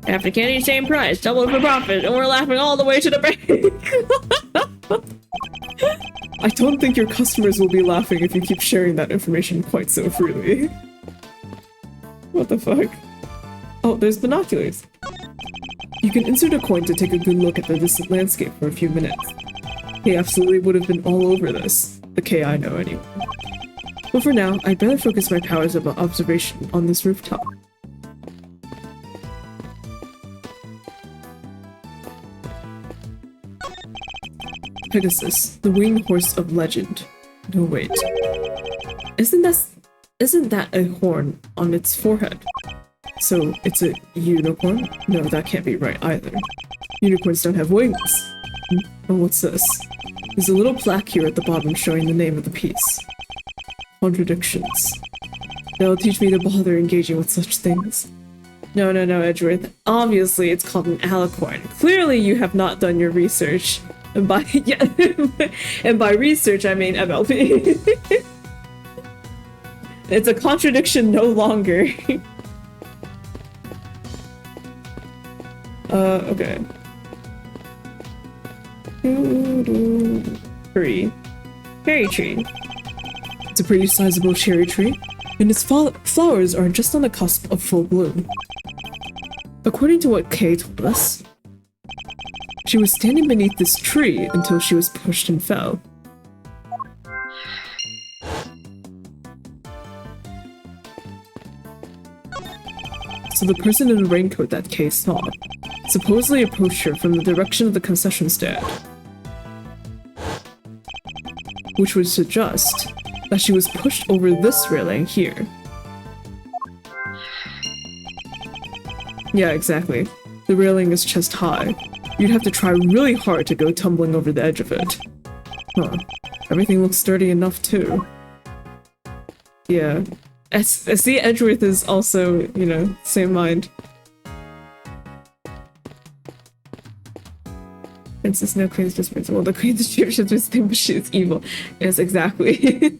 S3: Half the candy, same price, double for profit, and we're laughing all the way to the bank.
S1: I don't think your customers will be laughing if you keep sharing that information quite so freely. What the fuck? Oh, there's binoculars. You can insert a coin to take a good look at the distant landscape for a few minutes. He absolutely would have been all over this. The K I know anyway. But for now, I'd better focus my powers of observation on this rooftop. Pegasus, the winged horse of legend. No, wait. Isn't that a horn on its forehead? So it's a unicorn? No, that can't be right either. Unicorns don't have wings. Oh, what's this? There's a little plaque here at the bottom showing the name of the piece. Contradictions. That'll teach me to bother engaging with such things. No, Edgeworth. Obviously, it's called an alicorn. Clearly, you have not done your research. And by and by research, I mean MLP. It's a contradiction no longer. Okay. 3. Cherry tree. It's a pretty sizable cherry tree, and its flowers are just on the cusp of full bloom. According to what Kay told us, she was standing beneath this tree until she was pushed and fell. So the person in the raincoat that Kay saw supposedly approached her from the direction of the concession stand, which would suggest that she was pushed over this railing here. Yeah, exactly. The railing is chest high. You'd have to try really hard to go tumbling over the edge of it. Huh. Everything looks sturdy enough too. Yeah. I see Edgeworth is also, you know, same mind. Princess no queen's just principal. The queen's shapeshifter is thing, but she is evil. Yes, exactly.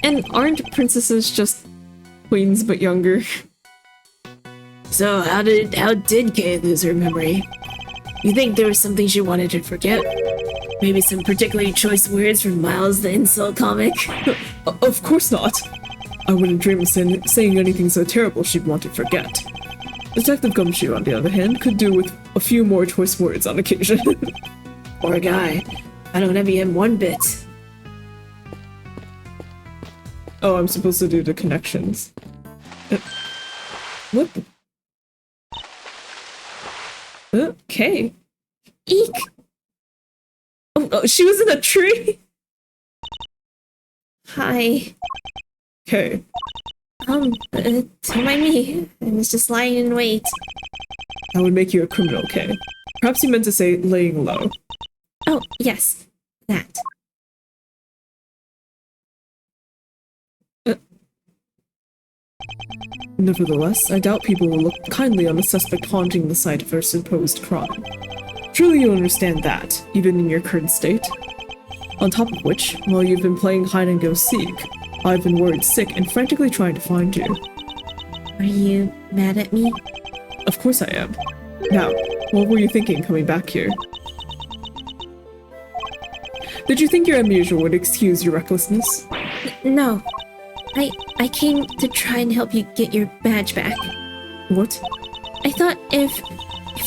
S1: And aren't princesses just queens but younger?
S3: So how did Kay lose her memory? You think there was something she wanted to forget? Maybe some particularly choice words from Miles the insult comic?
S1: Of course not. I wouldn't dream of saying anything so terrible she'd want to forget. Detective Gumshoe, on the other hand, could do with a few more choice words on occasion.
S3: Poor guy. I don't envy him one bit.
S1: Oh, I'm supposed to do the connections. What? Okay.
S2: Eek!
S1: Oh, she was in a tree?
S2: Hi.
S1: Okay.
S2: Don't mind me. I was just lying in wait.
S1: That would make you a criminal, okay? Perhaps you meant to say laying low.
S2: Oh, yes. That.
S1: Nevertheless, I doubt people will look kindly on a suspect haunting the site of her supposed crime. Surely you understand that, even in your current state. On top of which, while you've been playing hide-and-go-seek, I've been worried sick and frantically trying to find you.
S2: Are you mad at me?
S1: Of course I am. Now, what were you thinking coming back here? Did you think your amnesia would excuse your recklessness?
S2: No. I came to try and help you get your badge back.
S1: What?
S2: I thought if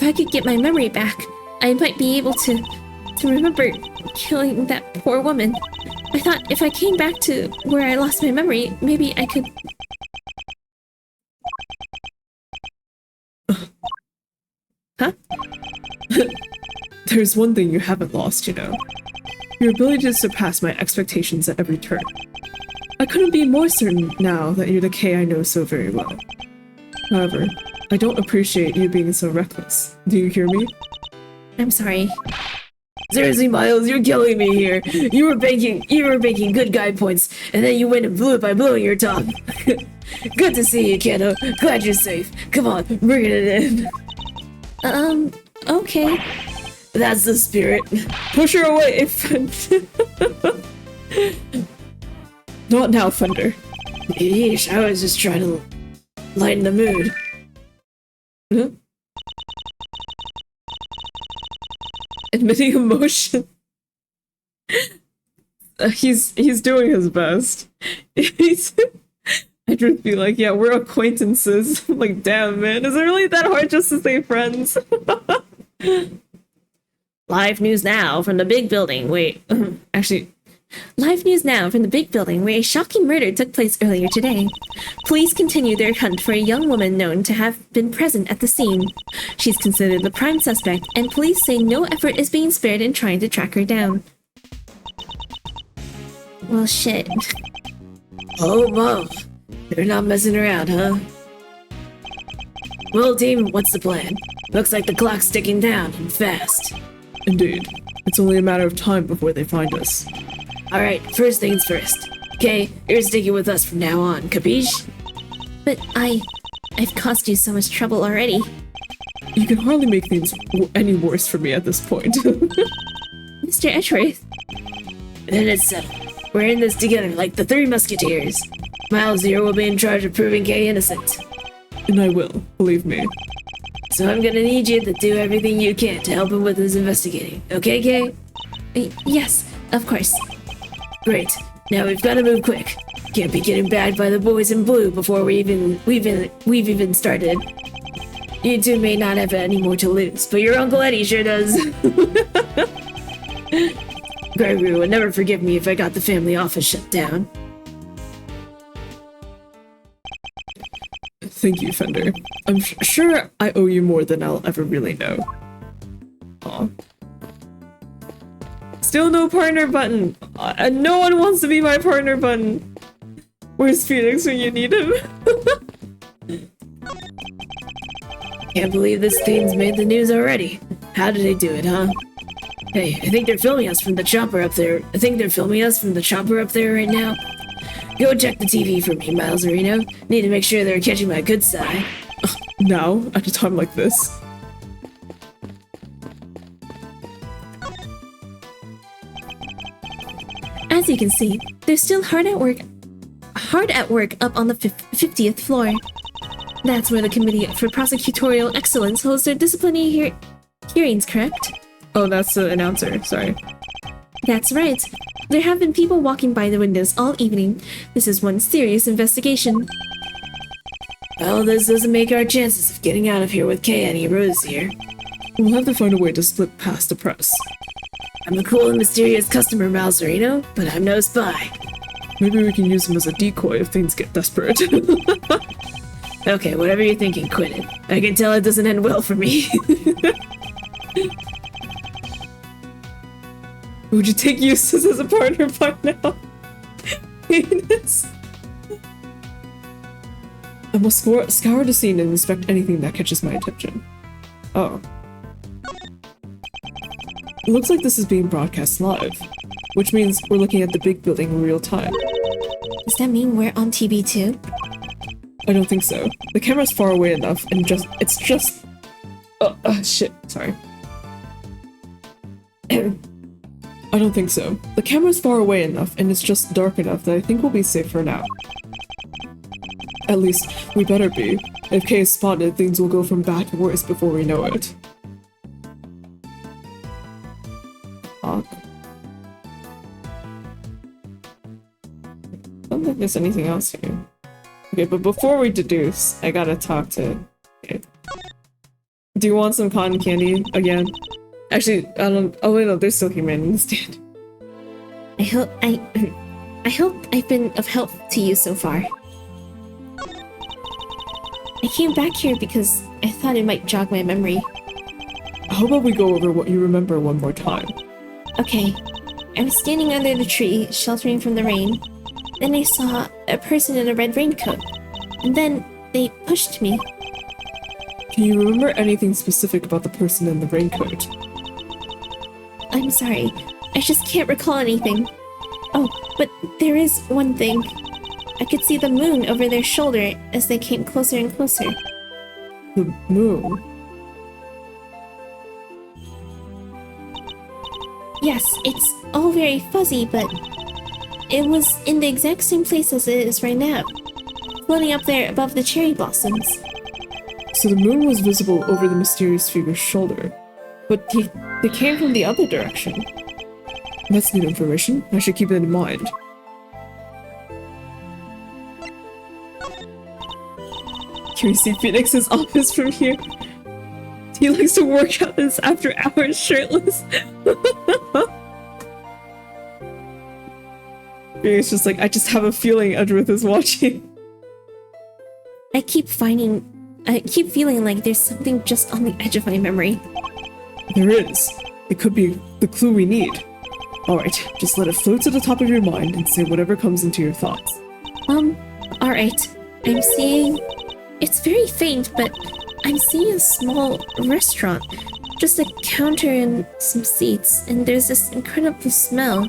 S2: I could get my memory back, I might be able to remember killing that poor woman. I thought if I came back to where I lost my memory, maybe I could...
S1: Huh? There's one thing you haven't lost, you know. Your ability to surpass my expectations at every turn. I couldn't be more certain now that you're the Kay I know so very well. However, I don't appreciate you being so reckless. Do you hear me?
S2: I'm sorry.
S3: Seriously, Miles, you're killing me here. You were making good guy points, and then you went and blew it by blowing your top. Good to see you, kiddo. Glad you're safe. Come on, bring it in.
S2: Okay.
S3: That's the spirit.
S1: Push her away! Not now, Thunder.
S3: Yeesh, I was just trying to lighten the mood.
S1: Huh? Admitting emotion. He's doing his best. I'd just be like, yeah, we're acquaintances. I'm like, damn, man, is it really that hard just to say friends?
S2: Live news now from the big building. Wait,
S1: actually,
S2: live news now from the big building where a shocking murder took place earlier today. Police continue their hunt for a young woman known to have been present at the scene. She's considered the prime suspect, and police say no effort is being spared in trying to track her down. Well, shit.
S3: Oh, Mom. They're not messing around, huh? Well, team, what's the plan? Looks like the clock's ticking down, and fast.
S1: Indeed. It's only a matter of time before they find us.
S3: Alright, first things first. Okay, you're sticking with us from now on, capiche?
S2: But I've caused you so much trouble already.
S1: You can hardly make things any worse for me at this point.
S2: Mr. Edgeworth,
S3: Then it's settled. We're in this together like the Three Musketeers. Miles here will be in charge of proving Kay innocent.
S1: And I will, believe me.
S3: So I'm gonna need you to do everything you can to help him with his investigating. Okay, Kay?
S2: yes, of course.
S3: Great. Now we've gotta move quick. Can't be getting bagged by the boys in blue before we've even started. You two may not have any more to lose, but your Uncle Eddie sure does. Gregory would never forgive me if I got the family office shut down.
S1: Thank you, Fender. I'm sure I owe you more than I'll ever really know. Aw. Still no partner button! And no one wants to be my partner button! Where's Phoenix when you need him?
S3: Can't believe this thing's made the news already. How did they do it, huh? Hey, I think they're filming us from the chopper up there. Right now. Go check the TV for me, Miles Reno. Need to make sure they're catching my good side.
S1: Now, at a time like this?
S2: As you can see, they're still hard at work up on the 50th floor. That's where the Committee for Prosecutorial Excellence holds their disciplinary hearings, correct?
S1: Oh, that's the announcer, sorry.
S2: That's right. There have been people walking by the windows all evening. This is one serious investigation.
S3: Well, this doesn't make our chances of getting out of here with Kay any rosier.
S1: We'll have to find a way to slip past the press.
S3: I'm a cool and mysterious customer, Miles Reno, but I'm no spy.
S1: Maybe we can use him as a decoy if things get desperate.
S3: Okay, whatever you're thinking, quit it. I can tell it doesn't end well for me.
S1: Would you take Eustace as a partner by now? Venus? I must scour the scene and inspect anything that catches my attention. Oh. It looks like this is being broadcast live, which means we're looking at the big building in real time.
S2: Does that mean we're on TV too?
S1: I don't think so. The camera's far away enough and it's just... shit, sorry. I don't think so. The camera's far away enough and it's just dark enough that I think we'll be safe for now. At least, we better be. If Kay is spotted, things will go from bad to worse before we know it. Fuck. I don't think there's anything else here. Okay, but before we deduce, I gotta talk to... Okay. Do you want some cotton candy again? Actually, I don't... Oh wait, no, there's still human in the stand.
S2: I hope I've been of help to you so far. I came back here because I thought it might jog my memory.
S1: How about we go over what you remember one more time?
S2: Okay. I was standing under the tree, sheltering from the rain. Then I saw a person in a red raincoat. And then they pushed me.
S1: Can you remember anything specific about the person in the raincoat?
S2: I'm sorry. I just can't recall anything. Oh, but there is one thing. I could see the moon over their shoulder as they came closer and closer.
S1: The moon?
S2: Yes, it's all very fuzzy, but it was in the exact same place as it is right now, floating up there above the cherry blossoms.
S1: So the moon was visible over the mysterious figure's shoulder, but they came from the other direction. That's new information. I should keep it in mind. Can we see Phoenix's office from here? He likes to work out his after hours shirtless. Phoenix just like, I just have a feeling Edgeworth is watching.
S2: I keep feeling like there's something just on the edge of my memory.
S1: There is. It could be the clue we need. Alright, just let it float to the top of your mind and say whatever comes into your thoughts.
S2: Alright. I'm seeing... It's very faint, but I'm seeing a small restaurant. Just a counter and some seats, and there's this incredible smell.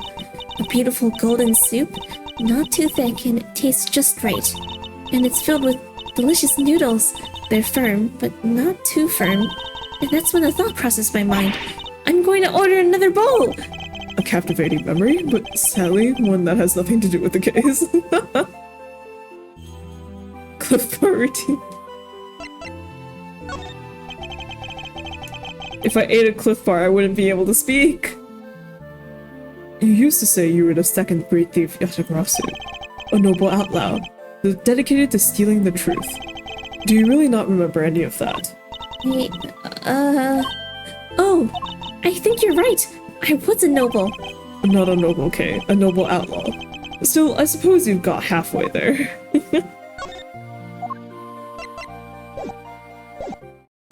S2: A beautiful golden soup, not too thick and it tastes just right. And it's filled with delicious noodles. They're firm, but not too firm. And that's when a thought crosses my mind. I'm going to order another bowl!
S1: A captivating memory, but sadly, one that has nothing to do with the case. Cliff bar routine. If I ate a Cliff bar, I wouldn't be able to speak. You used to say you were the second great thief Yatagarasu, a noble outlaw, dedicated to stealing the truth. Do you really not remember any of that?
S2: Oh, I think you're right. I was a noble.
S1: Not a noble, Kay, a noble outlaw. Still, I suppose you've got halfway there.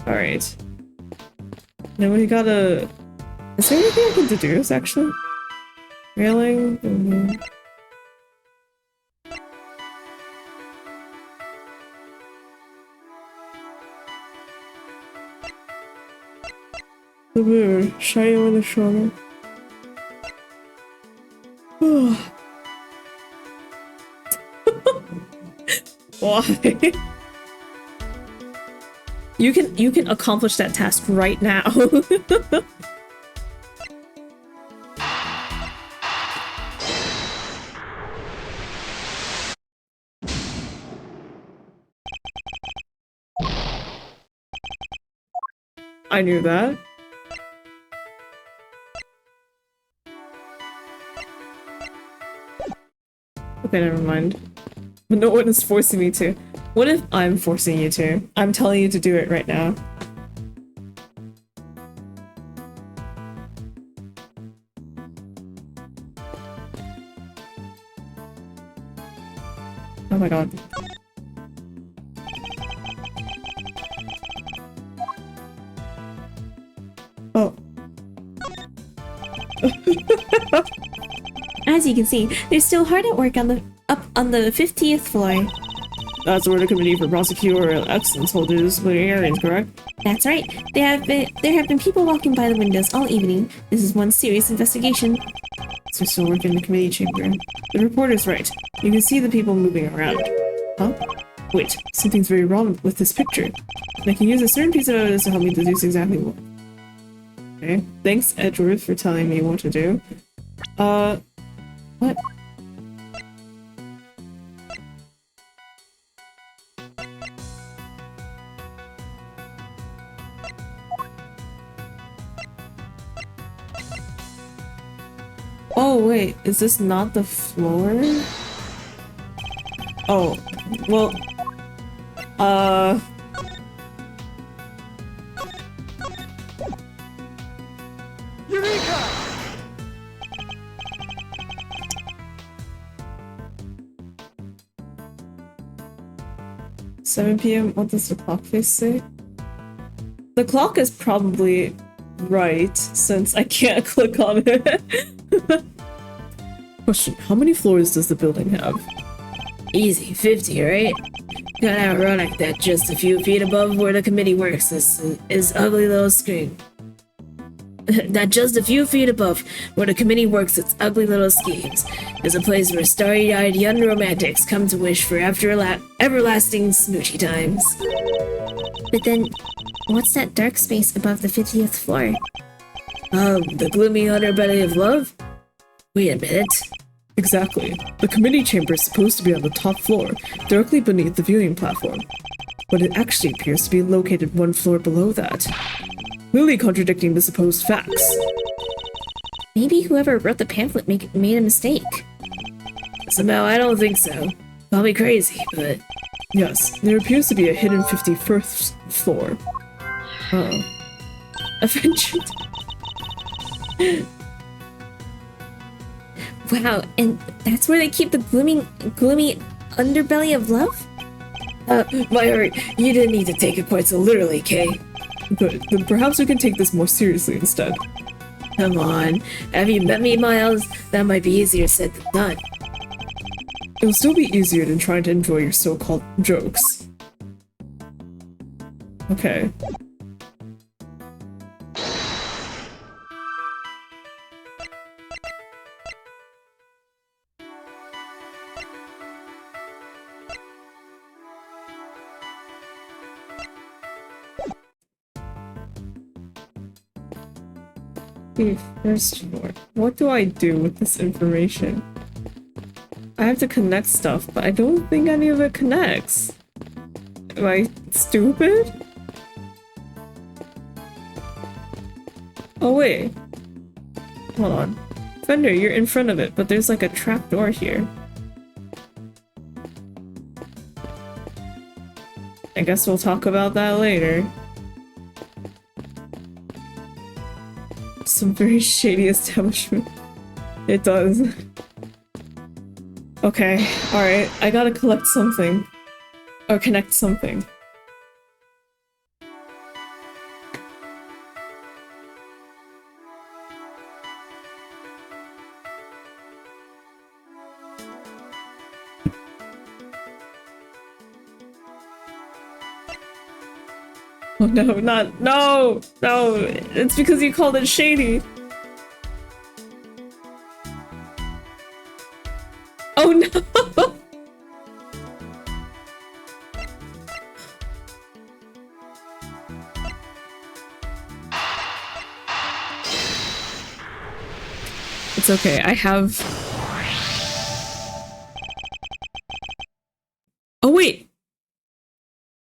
S1: Alright. Now we gotta... Is there anything I can deduce, actually? Railing? The moon, shining on the shoulder. Why? You can accomplish that task right now. I knew that. Okay, never mind. But no one is forcing me to. What if I'm forcing you to? I'm telling you to do it right now. Oh my god. Oh.
S2: As you can see, they're still hard at work on the 50th floor.
S1: That's where the Committee for Prosecutorial Excellence holds its disciplinary hearings, correct?
S2: That's right. There have been people walking by the windows all evening. This is one serious investigation.
S1: So still working in the committee chamber. The reporter's right. You can see the people moving around. Huh? Wait, something's very wrong with this picture. And I can use a certain piece of evidence to help me deduce exactly what. Okay. Thanks, Edgeworth, for telling me what to do. What? Oh, wait, is this not the floor? Oh, well,
S4: Eureka!
S1: 7 p.m. What does the clock face say? The clock is probably right, since I can't click on it. Question, how many floors does the building have?
S3: Easy, 50, right? Kinda ironic that just a few feet above where the committee works is ugly little screen. That just a few feet above where the committee works its ugly little schemes is a place where starry-eyed young romantics come to wish for everlasting smoochy times.
S2: But then, what's that dark space above the 50th floor?
S3: The gloomy underbelly of love? Wait a minute.
S1: Exactly. The committee chamber is supposed to be on the top floor, directly beneath the viewing platform. But it actually appears to be located one floor below that. Clearly contradicting the supposed facts.
S2: Maybe whoever wrote the pamphlet made a mistake.
S3: Somehow I don't think so. Call me crazy, but...
S1: Yes, there appears to be a hidden 51st floor. Oh. Adventure.
S2: Wow, and that's where they keep the gloomy underbelly of love?
S3: My heart, you didn't need to take it quite so literally, Kay.
S1: Good, then perhaps we can take this more seriously instead.
S3: Come on, have you met me, Miles? That might be easier said than done.
S1: It'll still be easier than trying to enjoy your so-called jokes. Okay. First floor. What do I do with this information? I have to connect stuff, but I don't think any of it connects. Am I stupid? Oh wait. Hold on. Fender, you're in front of it, but there's like a trap door here. I guess we'll talk about that later. Some very shady establishment. It does. Okay, alright. I gotta collect something. Or connect something. Oh no, not- no! No! It's because you called it shady! Oh no! It's okay, I have... Oh wait!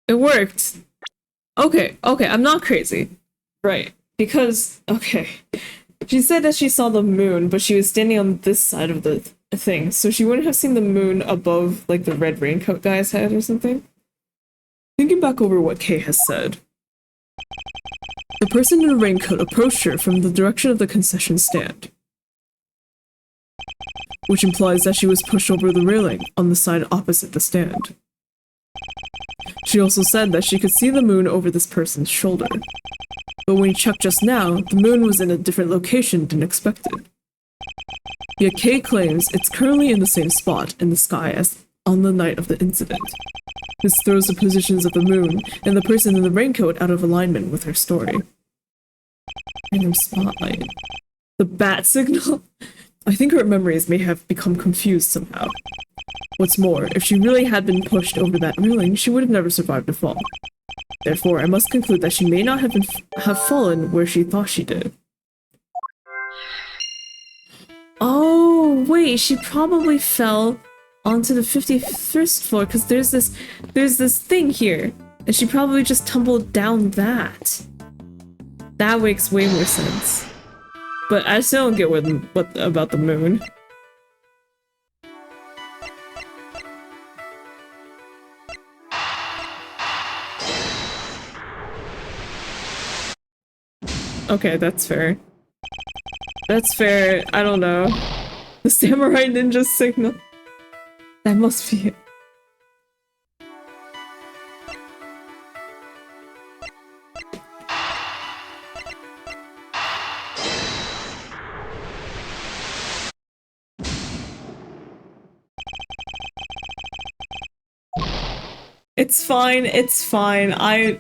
S1: It worked! Okay, okay, I'm not crazy. Right, because... Okay. She said that she saw the moon, but she was standing on this side of the thing, so she wouldn't have seen the moon above, like, the red raincoat guy's head or something. Thinking back over what Kay has said. The person in the raincoat approached her from the direction of the concession stand, which implies that she was pushed over the railing on the side opposite the stand. She also said that she could see the moon over this person's shoulder, but when he checked just now, the moon was in a different location than expected. Yet Kay claims it's currently in the same spot in the sky as on the night of the incident. This throws the positions of the moon and the person in the raincoat out of alignment with her story. Random spotlight. The bat signal? I think her memories may have become confused somehow. What's more, if she really had been pushed over that railing, she would have never survived a fall. Therefore, I must conclude that she may not have fallen where she thought she did. Oh, wait, she probably fell onto the 51st floor because there's this thing here, and she probably just tumbled down that. That makes way more sense. But I still don't get what about the moon. Okay, that's fair. That's fair. I don't know. The samurai ninja signal. That must be it. It's fine, it's fine. I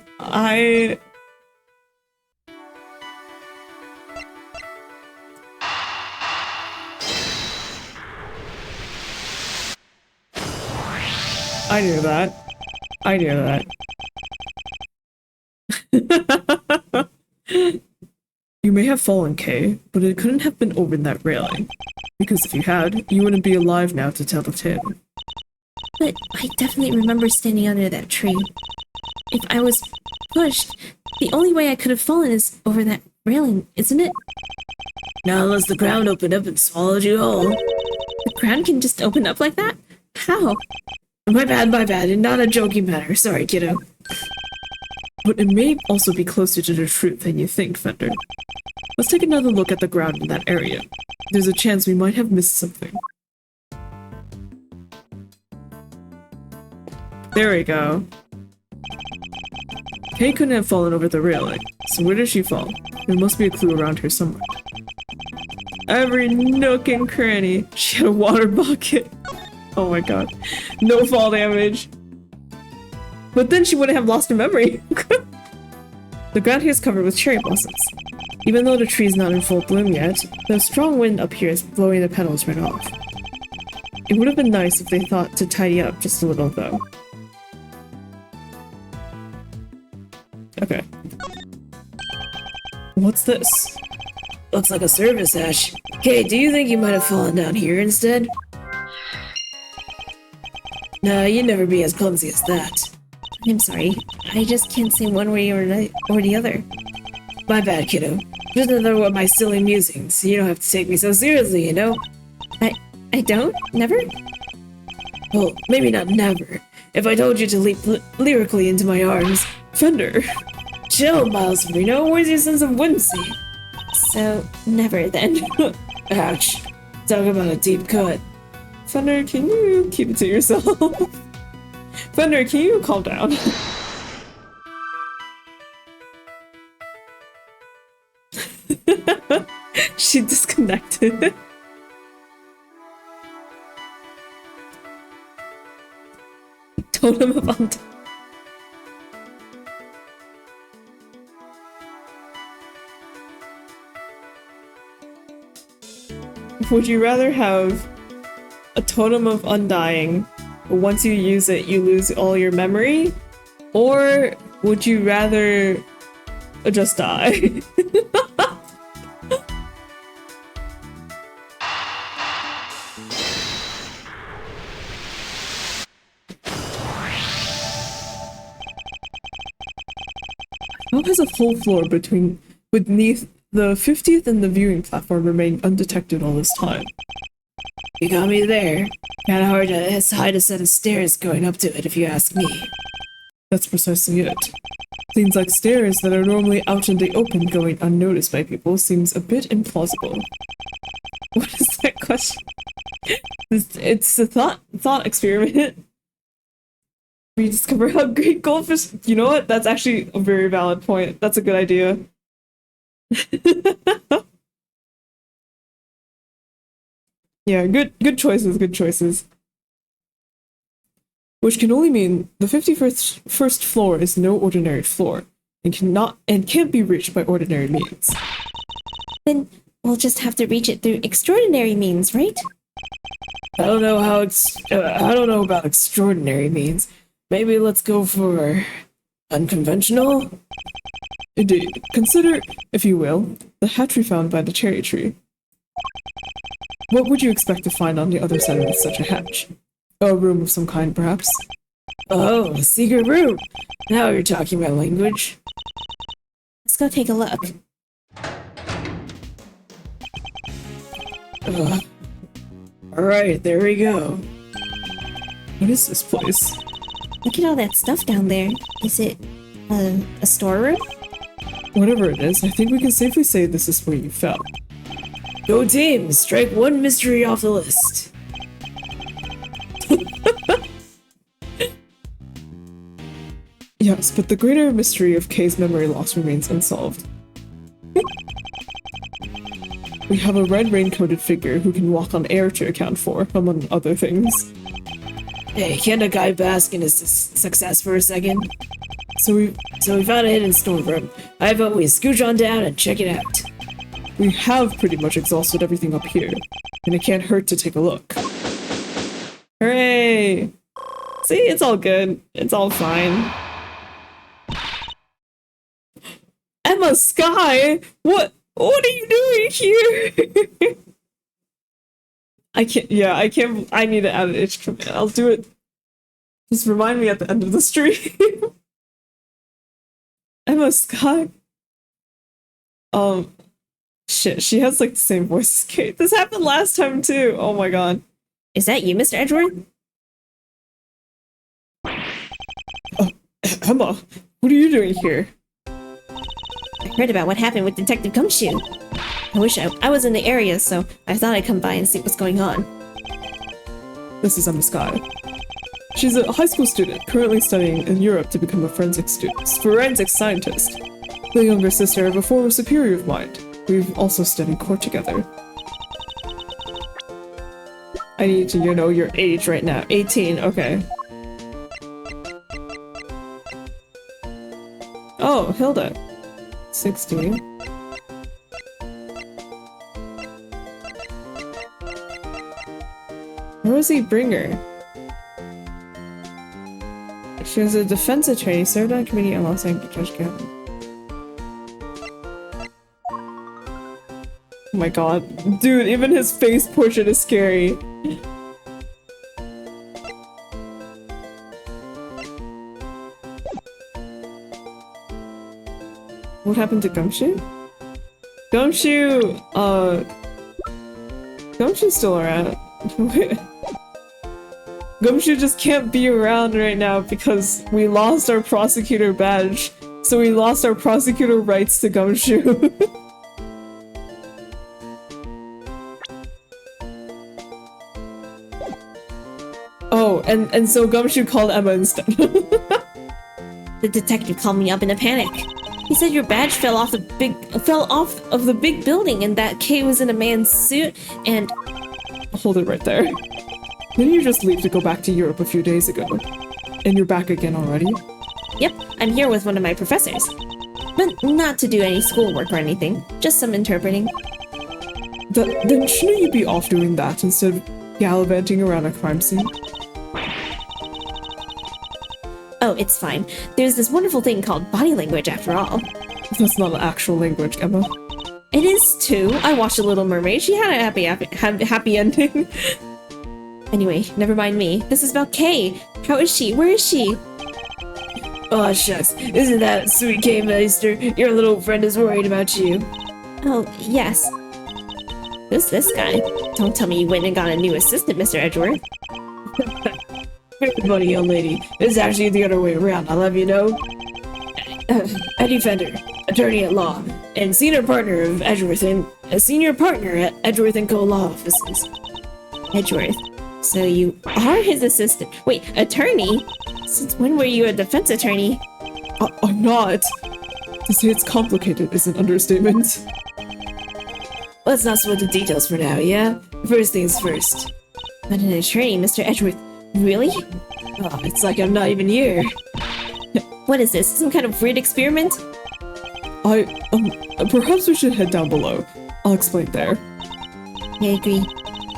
S1: knew that. I knew that. You may have fallen, Kay, but it couldn't have been over that railing. Because if you had, you wouldn't be alive now to tell the tale.
S2: But I definitely remember standing under that tree. If I was pushed, the only way I could have fallen is over that railing, isn't it?
S3: Not unless the ground opened up and swallowed you whole.
S2: The ground can just open up like that? How?
S3: My bad, and not a joking matter. Sorry, kiddo.
S1: But it may also be closer to the truth than you think, Fender. Let's take another look at the ground in that area. There's a chance we might have missed something. There we go. Kay couldn't have fallen over the railing, so where did she fall? There must be a clue around here somewhere. Every nook and cranny. She had a water bucket. Oh my god. No fall damage. But then she wouldn't have lost her memory. The ground here is covered with cherry blossoms. Even though the tree is not in full bloom yet, the strong wind up here is blowing the petals right off. It would have been nice if they thought to tidy up just a little, though. Okay. What's this?
S3: Looks like a service hatch. Okay, do you think you might have fallen down here instead? Nah, you'd never be as clumsy as that.
S2: I'm sorry. I just can't say one way or the other.
S3: My bad, kiddo. Just another one of my silly musings. You don't have to take me so seriously, you know?
S2: I don't? Never?
S3: Well, maybe not never. If I told you to leap lyrically into my arms.
S1: Fender!
S3: Chill, Miles Reno. Where's your sense of whimsy?
S2: So, never then.
S3: Ouch. Talk about a deep cut.
S1: Fender, can you keep it to yourself? Fender, can you calm down? She disconnected. Totem of Undead. Would you rather have a totem of undying, but once you use it, you lose all your memory? Or would you rather just die? How has a whole floor beneath the 50th and the viewing platform remained undetected all this time?
S3: You got me there. Kinda hard to hide a set of stairs going up to it, if you ask me.
S1: That's precisely it. Things like stairs that are normally out in the open going unnoticed by people seems a bit implausible. What is that question? It's a thought experiment. We discover how great goldfish. You know what? That's actually a very valid point. That's a good idea. Yeah, good choices, good choices. Which can only mean the 51st floor is no ordinary floor and can't be reached by ordinary means.
S2: Then we'll just have to reach it through extraordinary means, right?
S3: I don't know about extraordinary means. Maybe let's go for unconventional?
S1: Indeed. Consider, if you will, the hatch we found by the cherry tree. What would you expect to find on the other side of such a hatch? A room of some kind, perhaps?
S3: Oh, a secret room! Now you're talking my language.
S2: Let's go take a look.
S3: Alright, there we go.
S1: What is this place?
S2: Look at all that stuff down there. Is it a storeroom?
S1: Whatever it is, I think we can safely say this is where you fell.
S3: Go team! Strike one mystery off the list!
S1: Yes, but the greater mystery of Kay's memory loss remains unsolved. We have a red rain-coated figure who can walk on air to account for, among other things.
S3: Hey, can't a guy bask in his success for a second?
S1: So we
S3: found a hidden storeroom. I vote we scooch on down and check it out.
S1: We have pretty much exhausted everything up here, and it can't hurt to take a look. Hooray! See, it's all good. It's all fine. Emma Sky! What are you doing here? I can't, I need to add an itch command. I'll do it. Just remind me at the end of the stream. Emma Sky? Shit, she has like the same voice as Kate. This happened last time too. Oh my god.
S2: Is that you, Mr. Edgeworth?
S1: Emma, what are you doing here?
S2: I heard about what happened with Detective Gumshoe. I wish I was in the area, so I thought I'd come by and see what's going on.
S1: This is Emma Sky. She's a high school student, currently studying in Europe to become a forensic scientist. The younger sister of a former superior of mine. We've also studied court together. I need to know your age right now. 18, okay. Oh, Hilda. 60. Where was he bring her? She was a defense attorney, served on committee on Los Angeles Judge County. Oh my god. Dude, even his face portrait is scary. What happened to Gumshoe? Gumshoe, Gumshoe's still around. Gumshoe just can't be around right now because we lost our prosecutor badge. So we lost our prosecutor rights to Gumshoe. Oh, and so Gumshoe called Emma instead.
S2: The detective called me up in a panic. He said your badge fell off of the big building and that Kay was in a man's suit and
S1: Hold it right there. Didn't you just leave to go back to Europe a few days ago? And you're back again already?
S2: yep, I'm here with one of my professors. But not to do any schoolwork or anything, just some interpreting.
S1: Then shouldn't you be off doing that instead of gallivanting around a crime scene?
S2: Oh, it's fine. There's this wonderful thing called body language after all.
S1: That's not an actual language, Emma.
S2: It is too. I watched The Little Mermaid. She had a happy ending. Anyway, never mind me. This is about Kay. How is she? Where is she?
S3: Oh shucks, isn't that sweet Kay Meister? Your little friend is worried about you.
S2: Oh, yes. Who's this guy? Don't tell me you went and got a new assistant, Mr. Edgeworth.
S3: Very funny, young lady. It's actually the other way around, I'll have you know. Eddie Fender, attorney at law, and senior partner of Edgeworth and a senior partner at Edgeworth & Co. Law Offices.
S2: Edgeworth. So you are his assistant. Wait, attorney? Since when were you a defense attorney?
S1: I'm not. To say it's complicated is an understatement.
S3: Let's not split the details for now, yeah? First things first.
S2: But an attorney, Mr. Edgeworth. Really?
S3: Oh, it's like I'm not even here.
S2: What is this? Some kind of weird experiment?
S1: Perhaps we should head down below. I'll explain there.
S2: I agree.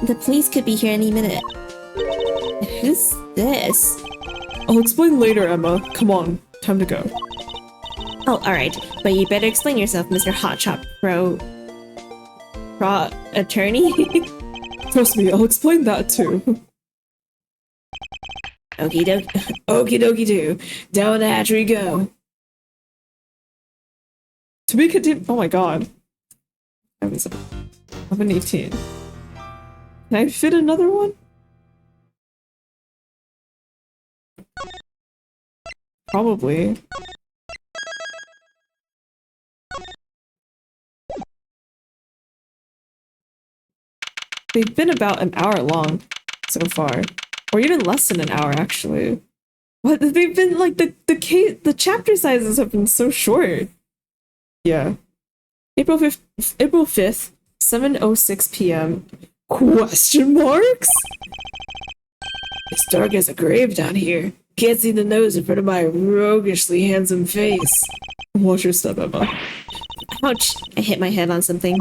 S2: The police could be here any minute. Who's this?
S1: I'll explain later, Emma. Come on, time to go.
S2: Oh, alright. But you better explain yourself, Mr. Hotshot Pro attorney?
S1: Trust me, I'll explain that too.
S3: Okie dokie do. Down the hatch we go.
S1: To be continued. Oh my god. I was 18. Can I fit another one? Probably. They've been about an hour long so far. Or even less than an hour, actually. What? They've been, like, the chapter sizes have been so short. Yeah. April 5th, 7:06 p.m. Question marks?
S3: It's dark as a grave down here. Can't see the nose in front of my roguishly handsome face.
S1: Watch your step, Emma.
S2: Ouch. I hit my head on something.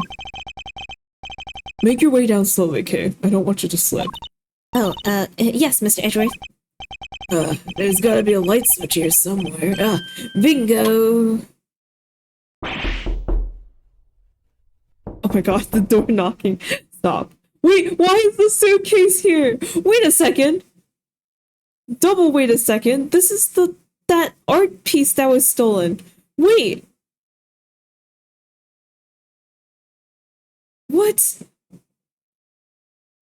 S1: Make your way down slowly, Kay. I don't want you to slip.
S2: Oh, yes, Mr. Edgeworth.
S3: There's gotta be a light switch here somewhere. Bingo!
S1: Oh my god, the door knocking. Stop. Wait, why is the suitcase here? Wait a second. Double wait a second. This is that art piece that was stolen. Wait. What?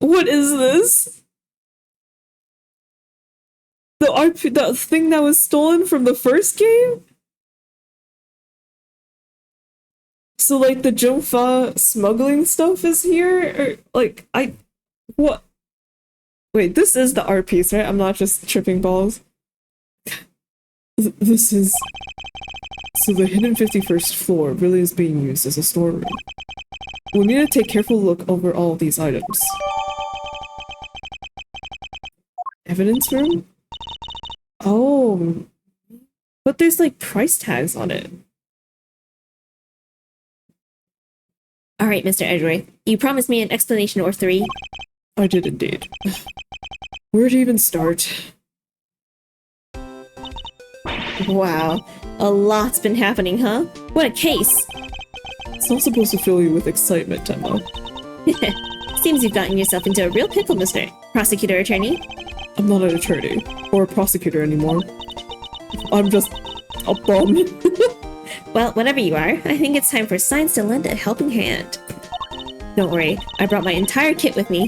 S1: What is this? The thing that was stolen from the first game? So, like, the Jungfa smuggling stuff is here? Or, like, what? Wait, this is the art piece, right? I'm not just tripping balls. This is... So the hidden 51st floor really is being used as a storeroom. We'll need to take careful look over all of these items. Evidence room? Oh. But there's, like, price tags on it.
S2: All right, Mr. Edgeworth. You promised me an explanation or three.
S1: I did indeed. Where to even start?
S2: Wow. A lot's been happening, huh? What a case.
S1: It's not supposed to fill you with excitement, Emma.
S2: Seems you've gotten yourself into a real pickle, Mr. Prosecutor Attorney.
S1: I'm not an attorney or a prosecutor anymore. I'm just a bum.
S2: Well, whatever you are, I think it's time for science to lend a helping hand. Don't worry, I brought my entire kit with me.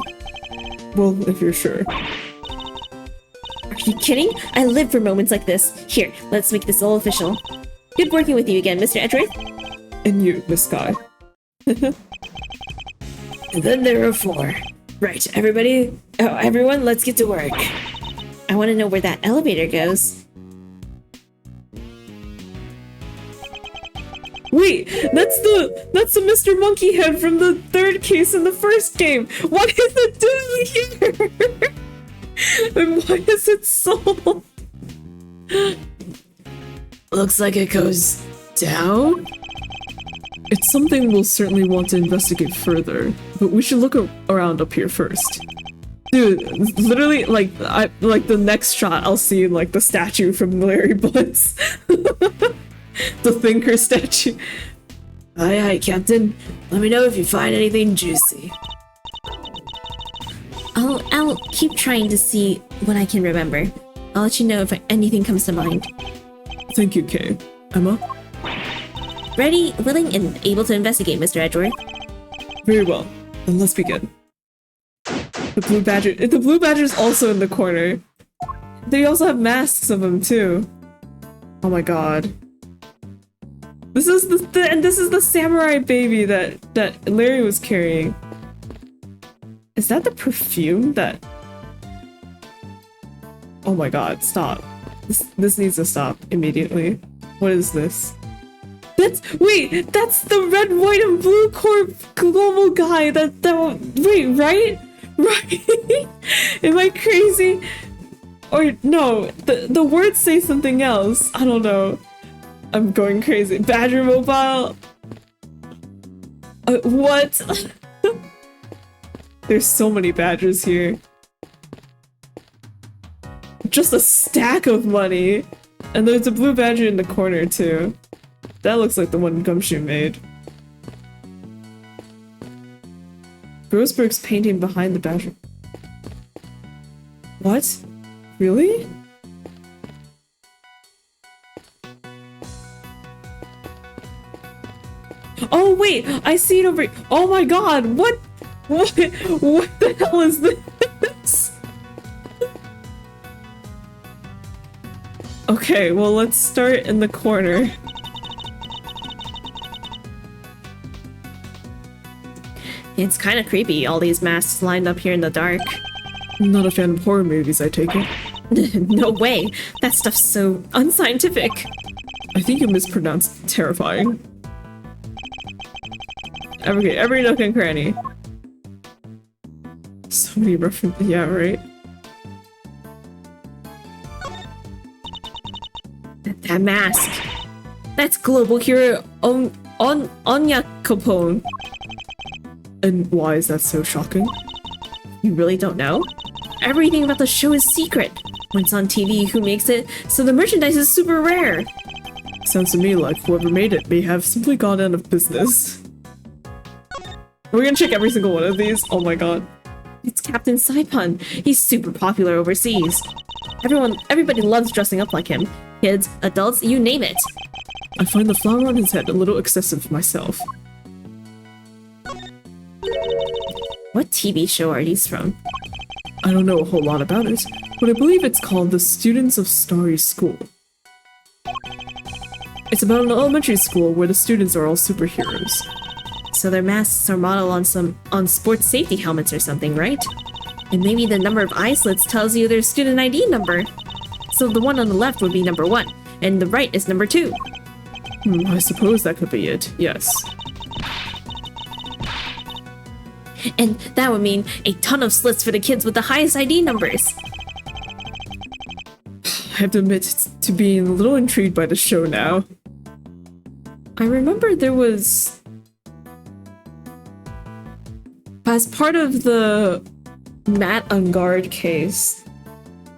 S1: Well, if you're sure.
S2: Are you kidding? I live for moments like this. Here, let's make this all official. Good working with you again, Mr. Edgeworth.
S1: And you, Miss Sky.
S3: And then there are 4. Right, everyone, let's get to work.
S2: I want to know where that elevator goes.
S1: Wait, that's the Mr. Monkey Head from the 3rd case in the 1st game. What is it doing here? And why is it sold?
S3: Looks like it goes down?
S1: It's something we'll certainly want to investigate further, but we should look around up here first. Dude, literally, like the next shot, I'll see like the statue from Larry Butts, the thinker statue.
S3: Aye, aye, Captain. Let me know if you find anything juicy.
S2: I'll keep trying to see what I can remember. I'll let you know if anything comes to mind.
S1: Thank you, Kay. Emma?
S2: Ready, willing, and able to investigate, Mr. Edgeworth.
S1: Very well. Then let's begin. The blue badger's also in the corner. They also have masks of them too. Oh my god. This is the samurai baby that Larry was carrying. Is that the perfume that... Oh my god, stop. This needs to stop immediately. What is this? That's the red, white, and blue corp global guy wait, right? Right? Am I crazy? Or no, the words say something else. I don't know. I'm going crazy. Badger Mobile? What? There's so many badgers here. Just a stack of money. And there's a blue badger in the corner too. That looks like the one Gumshoe made. Roseberg's painting behind the badger. What? Really? Oh wait, I see it over. Oh my god, what the hell is this? Okay, well let's start in the corner.
S2: It's kind of creepy, all these masks lined up here in the dark.
S1: I'm not a fan of horror movies, I take it.
S2: No way! That stuff's so unscientific!
S1: I think you mispronounced terrifying. Every nook and cranny. So many references. Yeah, right?
S2: That mask! That's global hero Onya Capone.
S1: And why is that so shocking?
S2: You really don't know? Everything about the show is secret. When it's on TV, who makes it, so the merchandise is super rare.
S1: Sounds to me like whoever made it may have simply gone out of business. We're gonna check every single one of these. Oh my god.
S2: It's Captain Saipon. He's super popular overseas. Everybody loves dressing up like him. Kids, adults, you name it.
S1: I find the flower on his head a little excessive myself.
S2: What TV show are these from?
S1: I don't know a whole lot about it, but I believe it's called The Students of Starry School. It's about an elementary school where the students are all superheroes.
S2: So their masks are modeled on sports safety helmets or something, right? And maybe the number of eye slits tells you their student ID number. So the one on the left would be number 1, and the right is number 2.
S1: I suppose that could be it, yes.
S2: And that would mean a ton of slits for the kids with the highest ID numbers.
S1: I have to admit to being a little intrigued by the show now. I remember there was as part of the Matt Ungard case,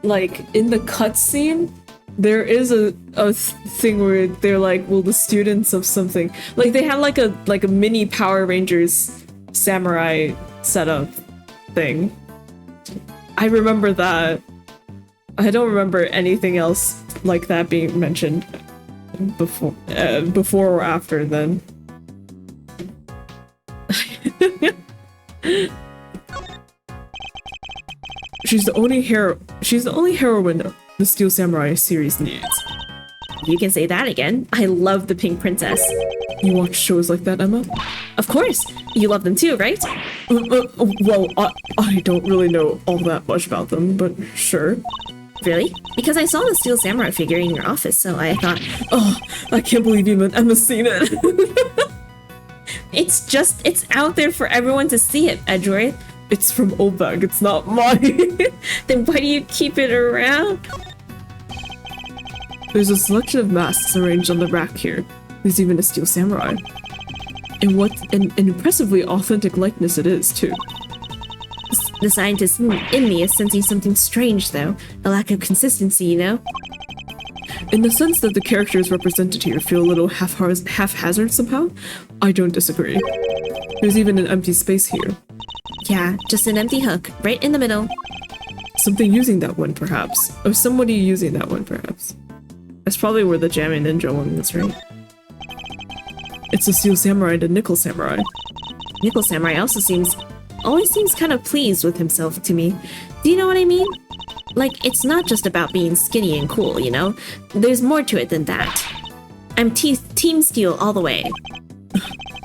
S1: like in the cutscene, there is a thing where they're like, well, the students of something, like they had like a mini Power Rangers samurai setup thing. I remember that. I don't remember anything else like that being mentioned before or after then. She's the only heroine the Steel Samurai series needs.
S2: You can say that again. I love the Pink Princess.
S1: You watch shows like that, Emma?
S2: Of course. You love them too, right?
S1: Well, I don't really know all that much about them, but sure.
S2: Really? Because I saw the Steel Samurai figure in your office, so I thought,
S1: Oh, I can't believe even Emma's seen it.
S2: it's out there for everyone to see it, Edgeworth.
S1: It's from Oldbag, it's not mine.
S2: Then why do you keep it around?
S1: There's a selection of masks arranged on the rack here. There's even a Steel Samurai. And what an impressively authentic likeness it is, too.
S2: The scientist in me is sensing something strange, though. A lack of consistency, you know?
S1: In the sense that the characters represented here feel a little haphazard somehow, I don't disagree. There's even an empty space here.
S2: Yeah, just an empty hook, right in the middle.
S1: Something using that one, perhaps. Or somebody using that one, perhaps. That's probably where the Jamming Ninja one is, right? It's the Steel Samurai and the Nickel Samurai.
S2: Nickel Samurai always seems kind of pleased with himself to me. Do you know what I mean? Like, it's not just about being skinny and cool, you know? There's more to it than that. I'm Team Steel all the way.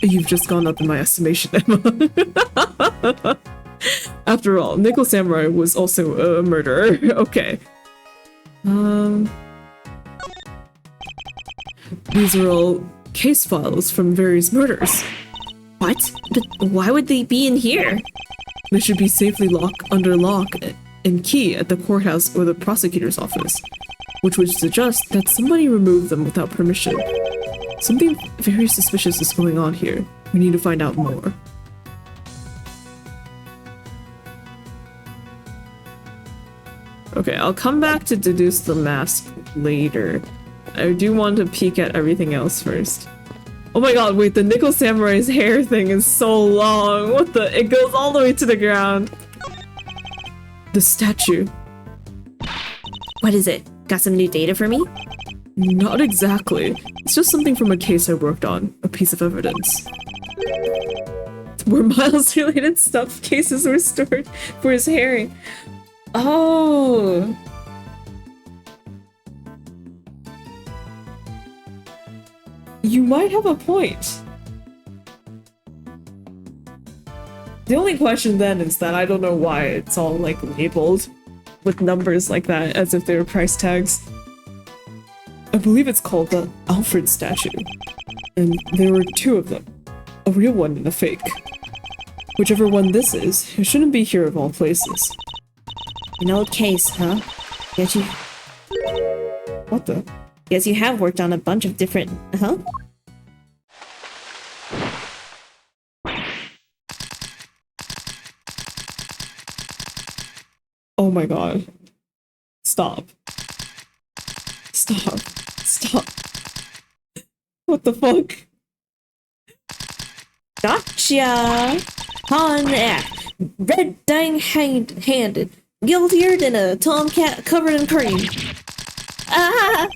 S1: You've just gone up in my estimation, Emma. After all, Nickel Samurai was also a murderer. Okay. These are all case files from various murders.
S2: What? But why would they be in here?
S1: They should be safely under lock and key at the courthouse or the prosecutor's office, which would suggest that somebody removed them without permission. Something very suspicious is going on here. We need to find out more. Okay, I'll come back to deduce the mask later. I do want to peek at everything else first. Oh my god, wait, the Nickel Samurai's hair thing is so long. What the? It goes all the way to the ground. The statue.
S2: What is it? Got some new data for me?
S1: Not exactly. It's just something from a case I worked on. A piece of evidence. Where Miles-related stuff cases were stored for his herring. Oh! You might have a point. The only question then is that I don't know why it's all like labeled with numbers like that as if they were price tags. I believe it's called the Alfred statue. And there were two of them. A real one and a fake. Whichever one this is, it shouldn't be here of all places.
S2: An old case, huh? Guess you...
S1: What the?
S2: Guess you have worked on a bunch of different... Huh?
S1: Oh my god. Stop. Stop. Stop. What the fuck?
S2: Gotcha! On act. Red dang handed. Guiltier than a tomcat covered in cream. Ah!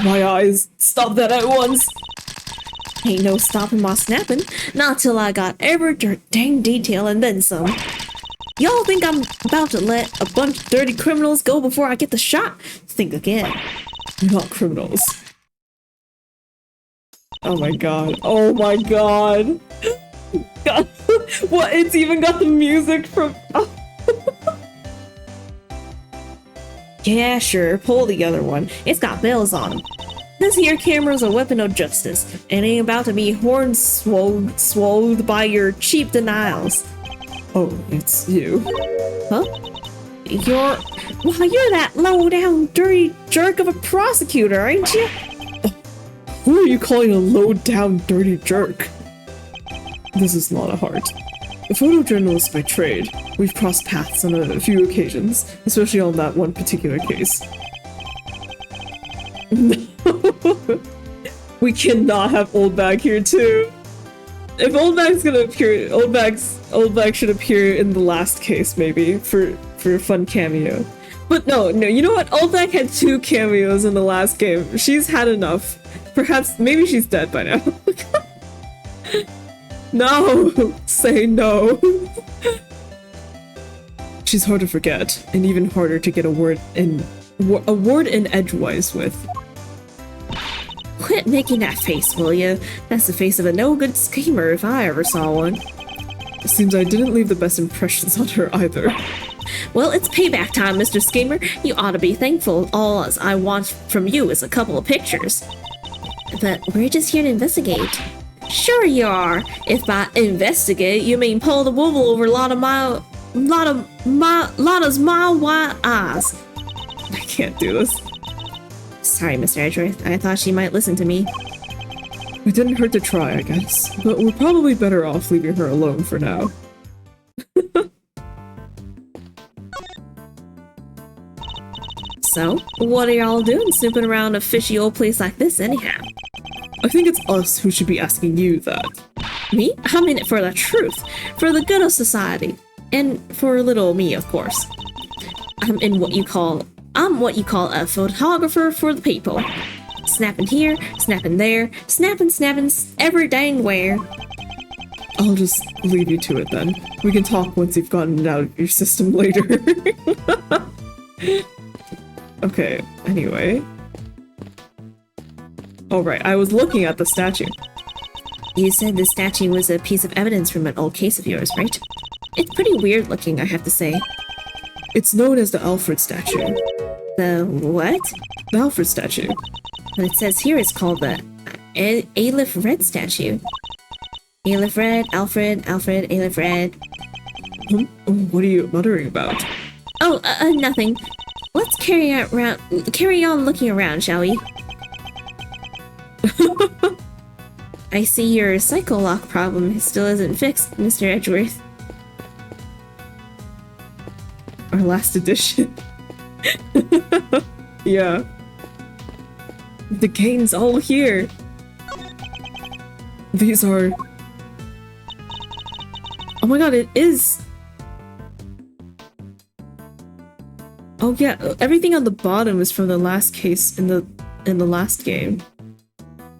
S1: My eyes. Stop that at once.
S2: Ain't no stopping my snapping. Not till I got every dang detail and then some. Y'all think I'm about to let a bunch of dirty criminals go before I get the shot? Think again.
S1: You're not criminals. Oh my god. Oh my god. God. What? It's even got the music from... Oh.
S2: Yeah, sure, pull the other one. It's got bells on them. This here camera's a weapon of justice, and ain't about to be hornswoggled by your cheap denials.
S1: Oh, it's you.
S2: Huh? You're that low-down, dirty jerk of a prosecutor, ain't you?
S1: Who are you calling a low-down, dirty jerk? This is not a heart. a photojournalist by trade. We've crossed paths on a few occasions, especially on that one particular case. We cannot have Old Bag here too. If Old Bag's gonna appear, Old Bag should appear in the last case maybe for a fun cameo. But no, you know what? Old Bag had 2 cameos in the last game. She's had enough. Perhaps, maybe she's dead by now. No! Say no! She's hard to forget, and even harder to get a word in edgewise with.
S2: Quit making that face, will you? That's the face of a no-good schemer if I ever saw one.
S1: It seems I didn't leave the best impressions on her either.
S2: Well, it's payback time, Mr. Schemer. You ought to be thankful. All I want from you is a couple of pictures. But we're just here to investigate. Sure you are. If by investigate you mean pull the wool over Lana's mile-wide eyes.
S1: I can't do this.
S2: Sorry, Mr. Edgeworth. I thought she might listen to me.
S1: It didn't hurt to try, I guess. But we're probably better off leaving her alone for now.
S2: So, what are y'all doing snooping around a fishy old place like this anyhow?
S1: I think it's us who should be asking you that.
S2: Me? I'm in it for the truth, for the good of society, and for little me, of course. I'm what you call a photographer for the people. Snapping here, snapping there, snapping every dang where.
S1: I'll just leave you to it then. We can talk once you've gotten it out of your system later. Okay, anyway. Alright, I was looking at the statue.
S2: You said the statue was a piece of evidence from an old case of yours, right? It's pretty weird looking, I have to say.
S1: It's known as the Alfred statue.
S2: The what?
S1: The Alfred statue.
S2: But it says here it's called the Aleph Red statue. Aleph Red, Alfred, Aleph Red.
S1: What are you muttering about?
S2: Oh, nothing. Let's carry on looking around, shall we? I see your cycle lock problem still isn't fixed, Mr. Edgeworth.
S1: Our last edition. Yeah. The game's all here. These are... Oh my god, it is... Oh yeah, everything on the bottom is from the last case in the last game.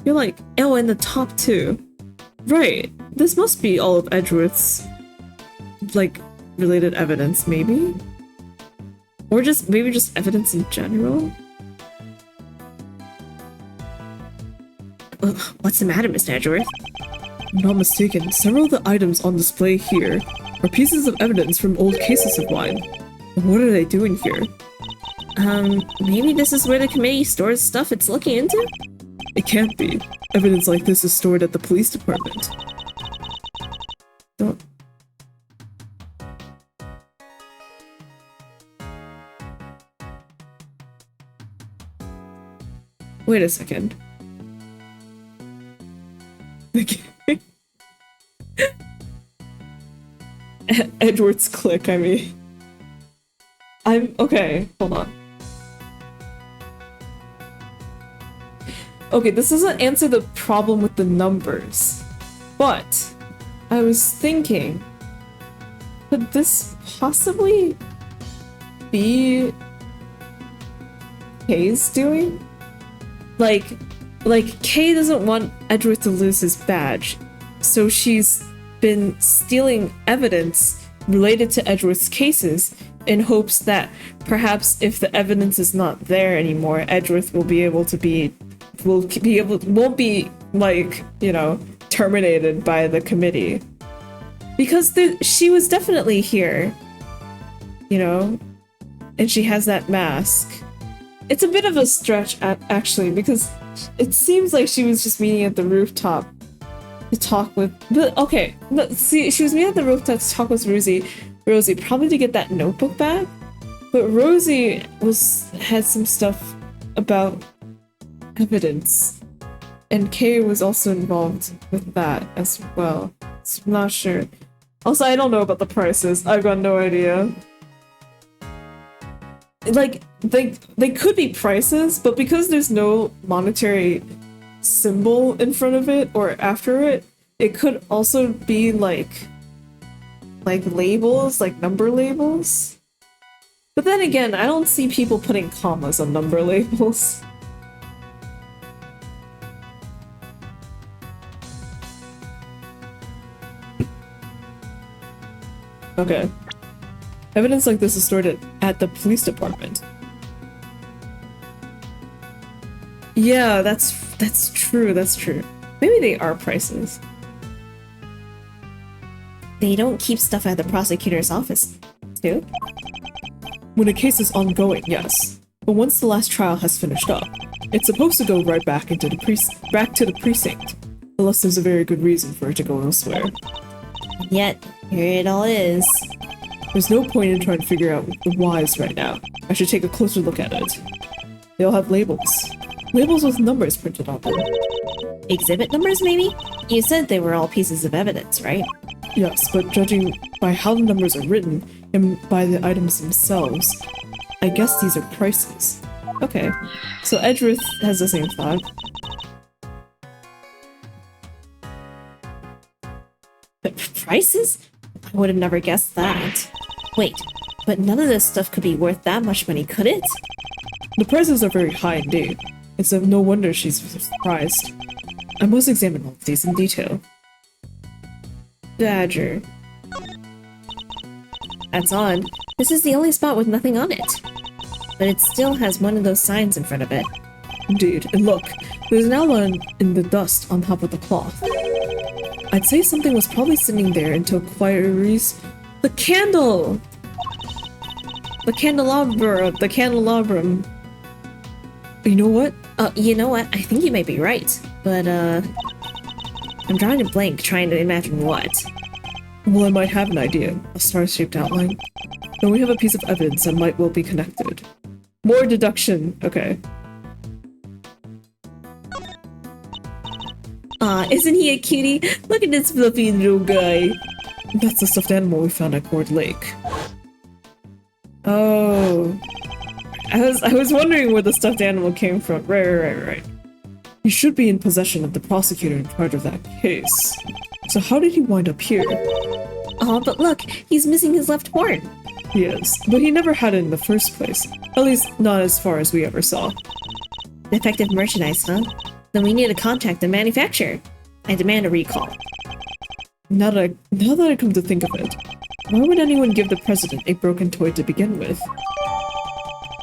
S1: You're like, oh, and the top too. Right. This must be all of Edgeworth's, like, related evidence, maybe? Or maybe just evidence in general?
S2: What's the matter, Mr. Edgeworth?
S1: I'm not mistaken, several of the items on display here are pieces of evidence from old cases of mine. What are they doing here?
S2: Maybe this is where the committee stores stuff it's looking into?
S1: It can't be. Evidence like this is stored at the police department. Don't... Wait a second. Edgeworth's click, I mean. Okay, hold on. Okay, this doesn't answer the problem with the numbers, but I was thinking, could this possibly be Kay's doing? Like Kay doesn't want Edgeworth to lose his badge, so she's been stealing evidence related to Edgeworth's cases in hopes that perhaps if the evidence is not there anymore, Edgeworth won't be, like, you know, terminated by the committee. Because she was definitely here, you know, and she has that mask. It's a bit of a stretch, actually, because it seems like she was just meeting at the rooftop to talk with... But, okay, see, she was meeting at the rooftop to talk with Rosie, probably to get that notebook back. But Rosie had some stuff about evidence. And Kay was also involved with that as well. So I'm not sure. Also, I don't know about the prices. I've got no idea. Like, they could be prices, but because there's no monetary symbol in front of it or after it, it could also be like labels, like number labels. But then again, I don't see people putting commas on number labels. Okay. Evidence like this is stored at the police department. Yeah, that's true, that's true. Maybe they are prices.
S2: They don't keep stuff at the prosecutor's office, too?
S1: When a case is ongoing, yes. But once the last trial has finished up, it's supposed to go right back into the back to the precinct. Unless there's a very good reason for it to go elsewhere.
S2: And yet, here it all is.
S1: There's no point in trying to figure out the whys right now. I should take a closer look at it. They all have labels. Labels with numbers printed on them.
S2: Exhibit numbers, maybe? You said they were all pieces of evidence, right?
S1: Yes, but judging by how the numbers are written and by the items themselves, I guess these are prices. Okay, so Edgeworth has the same thought.
S2: Prices? I would have never guessed that. Wait, but none of this stuff could be worth that much money, could it?
S1: The prices are very high indeed. It's no wonder she's surprised. I must examine all of these in detail. Badger.
S2: That's odd. This is the only spot with nothing on it. But it still has one of those signs in front of it.
S1: Indeed, and look, there's an outline in the dust on top of the cloth. I'd say something was probably sitting there until Queries. The candle! The candelabrum. You know what?
S2: You know what? I think you may be right. But, I'm drawing a blank trying to imagine what.
S1: Well, I might have an idea. A star-shaped outline. Then we have a piece of evidence that might well be connected. More deduction. Okay.
S2: Aw, isn't he a cutie? Look at this fluffy little guy.
S1: That's the stuffed animal we found at Cord Lake. Oh. I was wondering where the stuffed animal came from. Right. He should be in possession of the prosecutor in charge of that case. So how did he wind up here?
S2: Aw, but look, he's missing his left horn.
S1: He is, but he never had it in the first place. At least, not as far as we ever saw.
S2: Defective merchandise, huh? Then we need to contact the manufacturer. I demand a recall.
S1: Now that I come to think of it, why would anyone give the president a broken toy to begin with?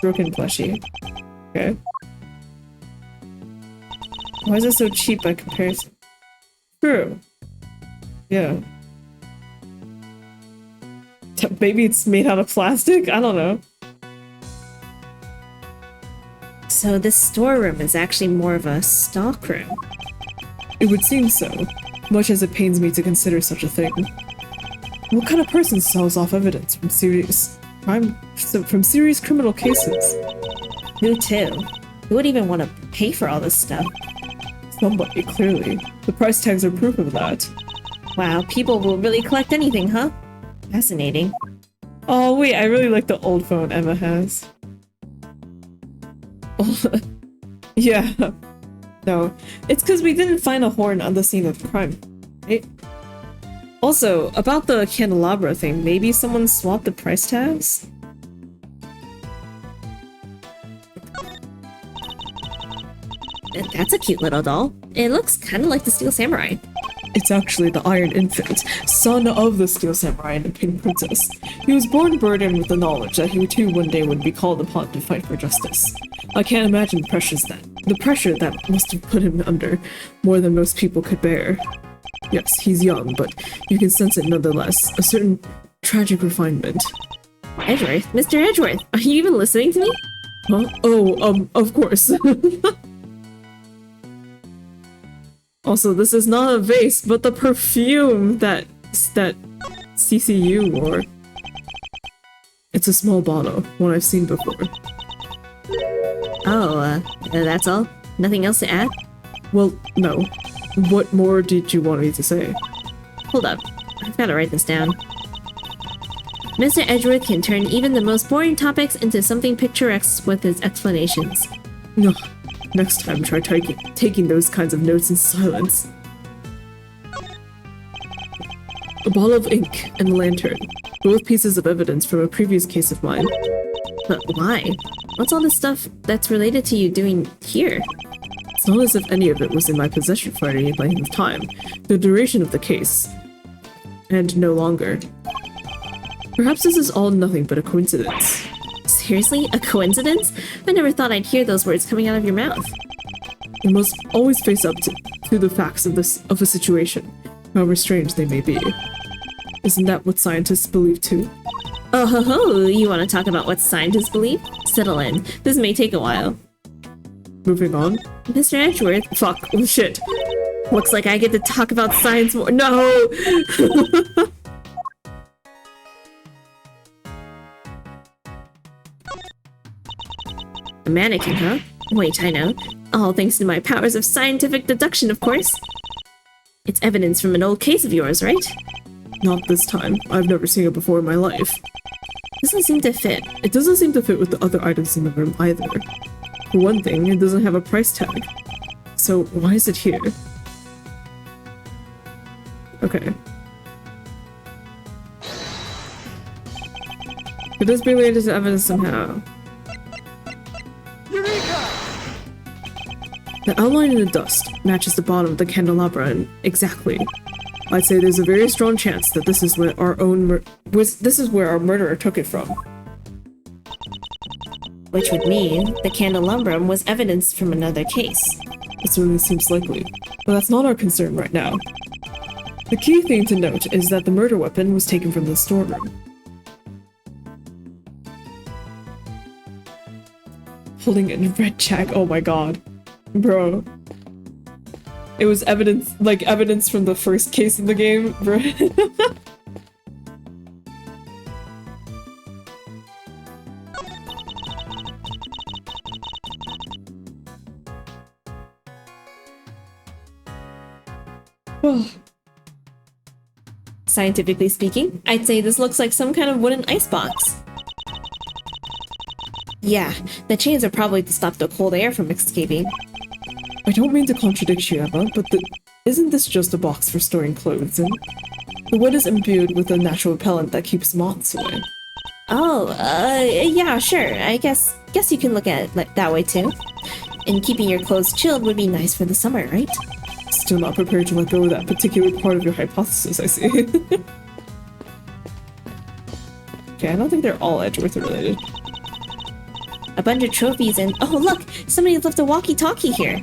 S1: Broken plushie. Okay. Why is it so cheap by comparison? True. Yeah. Maybe it's made out of plastic? I don't know.
S2: So this storeroom is actually more of a stockroom.
S1: It would seem so, much as it pains me to consider such a thing. What kind of person sells off evidence from serious criminal cases?
S2: Who to? Who would even want to pay for all this stuff?
S1: Somebody, clearly. The price tags are proof of that.
S2: Wow, people will really collect anything, huh? Fascinating.
S1: Oh wait, I really like the old phone Emma has. Yeah. No, it's because we didn't find a horn on the scene of the crime, right? Also, about the candelabra thing, maybe someone swapped the price tags?
S2: That's a cute little doll. It looks kind of like the Steel Samurai.
S1: It's actually the Iron Infant, son of the Steel Samurai and the Pink Princess. He was born burdened with the knowledge that he too one day would be called upon to fight for justice. I can't imagine the pressure that must have put him under more than most people could bear. Yes, he's young, but you can sense it nonetheless, a certain tragic refinement.
S2: Edgeworth? Mr. Edgeworth, are you even listening to me?
S1: Huh? Oh, of course. Also, this is not a vase, but the perfume that CCU wore. It's a small bottle, one I've seen before.
S2: Oh, that's all? Nothing else to add?
S1: Well, no. What more did you want me to say?
S2: Hold up. I've gotta write this down. Mr. Edgeworth can turn even the most boring topics into something picturesque with his explanations.
S3: No, next time try taking those kinds of notes in silence. A bottle of ink and a lantern, both pieces of evidence from a previous case of mine.
S2: But why? What's all this stuff that's related to you doing here?
S3: It's not as if any of it was in my possession for any length of time. The duration of the case. And no longer. Perhaps this is all nothing but a coincidence.
S2: Seriously? A coincidence? I never thought I'd hear those words coming out of your mouth.
S3: You must always face up to the facts of a situation, however strange they may be. Isn't that what scientists believe too?
S2: Oh ho ho, you want to talk about what scientists believe? Settle in. This may take a while.
S3: Moving on.
S2: Mr. Edgeworth.
S3: Fuck. Oh shit.
S2: Looks like I get to talk about science more. No! A mannequin, huh? Wait, I know. All thanks to my powers of scientific deduction, of course. It's evidence from an old case of yours, right?
S3: Not this time. I've never seen it before in my life.
S2: Doesn't seem to fit.
S3: It doesn't seem to fit with the other items in the room either. For one thing, it doesn't have a price tag. So why is it here? Okay. Could this be related to evidence somehow?
S4: Eureka!
S3: The outline in the dust matches the bottom of the candelabra exactly. I'd say there's a very strong chance that this is where our murderer took it from.
S2: Which would mean the candelabrum was evidence from another case.
S3: It certainly seems likely, but that's not our concern right now. The key thing to note is that the murder weapon was taken from the storeroom. Holding it in red check, oh my god. Bro. It was evidence from the first case in the game, bro.
S2: Scientifically speaking, I'd say this looks like some kind of wooden icebox. Yeah, the chains are probably to stop the cold air from escaping.
S3: I don't mean to contradict you, Emma, but isn't this just a box for storing clothes in? The wood is imbued with a natural repellent that keeps moths away.
S2: Oh, yeah, sure. I guess you can look at it that way too. And keeping your clothes chilled would be nice for the summer, right?
S3: Still not prepared to let go of that particular part of your hypothesis, I see. Okay, I don't think they're all Edgeworth related.
S2: A bunch of trophies and— oh look! Somebody left a walkie-talkie here!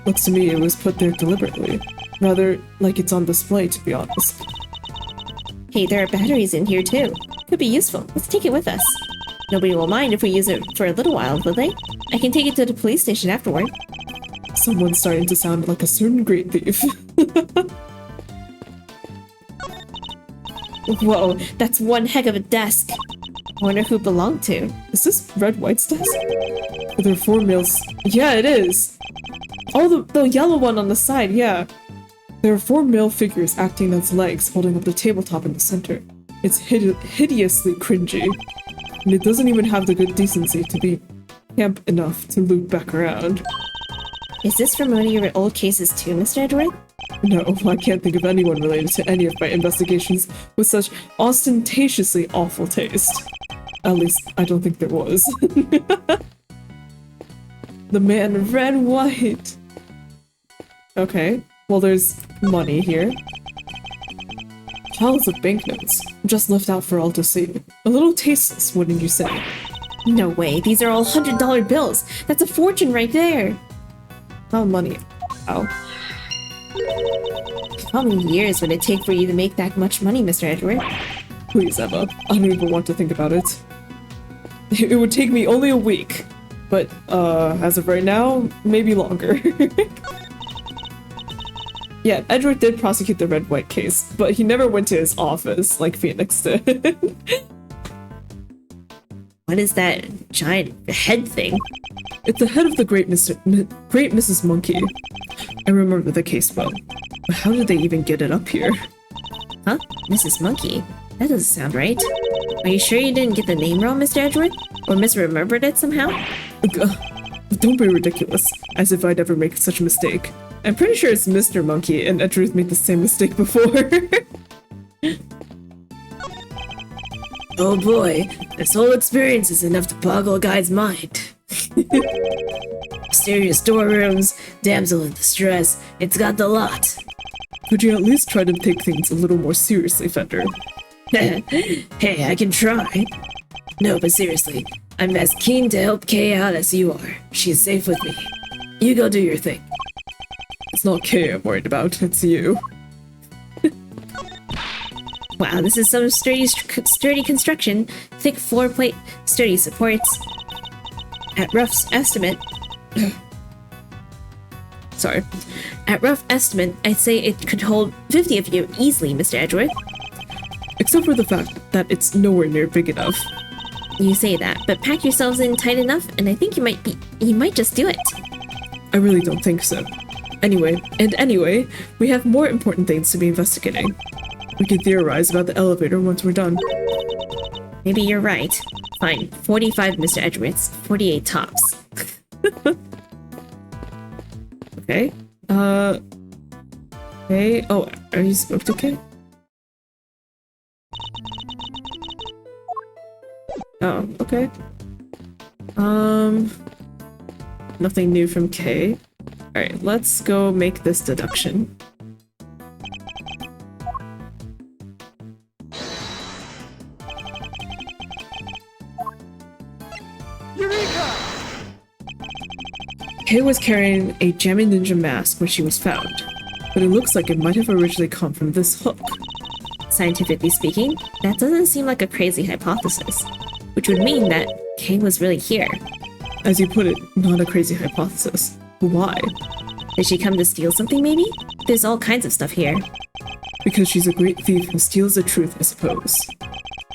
S3: Looks to me it was put there deliberately. Rather like it's on display, to be honest.
S2: Hey, there are batteries in here too. Could be useful. Let's take it with us. Nobody will mind if we use it for a little while, will they? I can take it to the police station afterward.
S3: Someone's starting to sound like a certain great thief.
S2: Whoa, that's one heck of a desk. I wonder who it belonged to.
S3: Is this Red White's desk? Are there 4 males? Yeah, it is! Oh, the yellow one on the side, yeah. There are 4 male figures acting as legs holding up the tabletop in the center. It's hideously cringy. And it doesn't even have the good decency to be camp enough to loop back around.
S2: Is this from one of your old cases too, Mr. Edgeworth?
S3: No, I can't think of anyone related to any of my investigations with such ostentatiously awful taste. At least, I don't think there was. The man in red white! Okay, well there's money here. Piles of banknotes, just left out for all to see. A little tasteless, wouldn't you say?
S2: No way, these are all $100 bills! That's a fortune right there!
S3: Not money. Ow.
S2: How many years would it take for you to make that much money, Mr. Edgeworth?
S3: Please, Emma. I don't even want to think about it. It would take me only a week. But, as of right now, maybe longer. Yeah, Edgeworth did prosecute the Red-White case, but he never went to his office like Phoenix did.
S2: What is that giant head thing?
S3: It's the head of the great Mrs. Monkey. I remember the case well. But how did they even get it up here?
S2: Huh? Mrs. Monkey? That doesn't sound right. Are you sure you didn't get the name wrong, Mr. Edgeworth? Or misremembered it somehow?
S1: Don't be ridiculous, as if I'd ever make such a mistake. I'm pretty sure it's Mr. Monkey, and Edgeworth made the same mistake before.
S3: Oh boy, this whole experience is enough to boggle a guy's mind. Mysterious storerooms, damsel in distress, it's got the lot.
S1: Could you at least try to take things a little more seriously, Fender?
S3: Hey, I can try. No, but seriously, I'm as keen to help Kay out as you are. She's safe with me. You go do your thing.
S1: It's not Kay I'm worried about, it's you.
S2: Wow, this is some sturdy construction. Thick floor plate, sturdy supports. At rough estimate...
S1: Sorry.
S2: At rough estimate, I'd say it could hold 50 of you easily, Mr. Edgeworth.
S1: Except for the fact that it's nowhere near big enough.
S2: You say that, but pack yourselves in tight enough, and I think you might just do it.
S1: I really don't think so. Anyway, we have more important things to be investigating. We can theorize about the elevator once we're done.
S2: Maybe you're right. Fine, 45 Mr. Edgeworths, 48 tops.
S1: Okay. Okay. Oh, are you spoke to Kay? Oh, okay. Nothing new from Kay. Alright, let's go make this deduction.
S4: Eureka!
S1: Kay was carrying a Jammy Ninja mask when she was found, but it looks like it might have originally come from this hook.
S2: Scientifically speaking, that doesn't seem like a crazy hypothesis, which would mean that Kay was really here.
S1: As you put it, not a crazy hypothesis. Why?
S2: Did she come to steal something, maybe? There's all kinds of stuff here.
S1: Because she's a great thief who steals the truth, I suppose.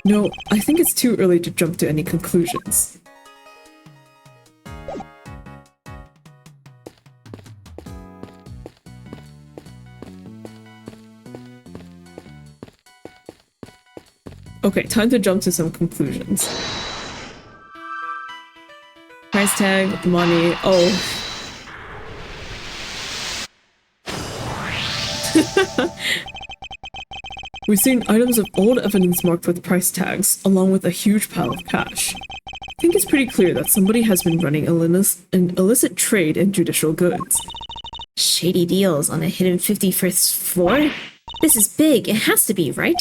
S1: No, I think it's too early to jump to any conclusions. Okay, time to jump to some conclusions. Price tag, money, oh. We've seen items of old evidence marked with price tags, along with a huge pile of cash. I think it's pretty clear that somebody has been running an illicit trade in judicial goods.
S2: Shady deals on a hidden 51st floor? This is big, it has to be, right?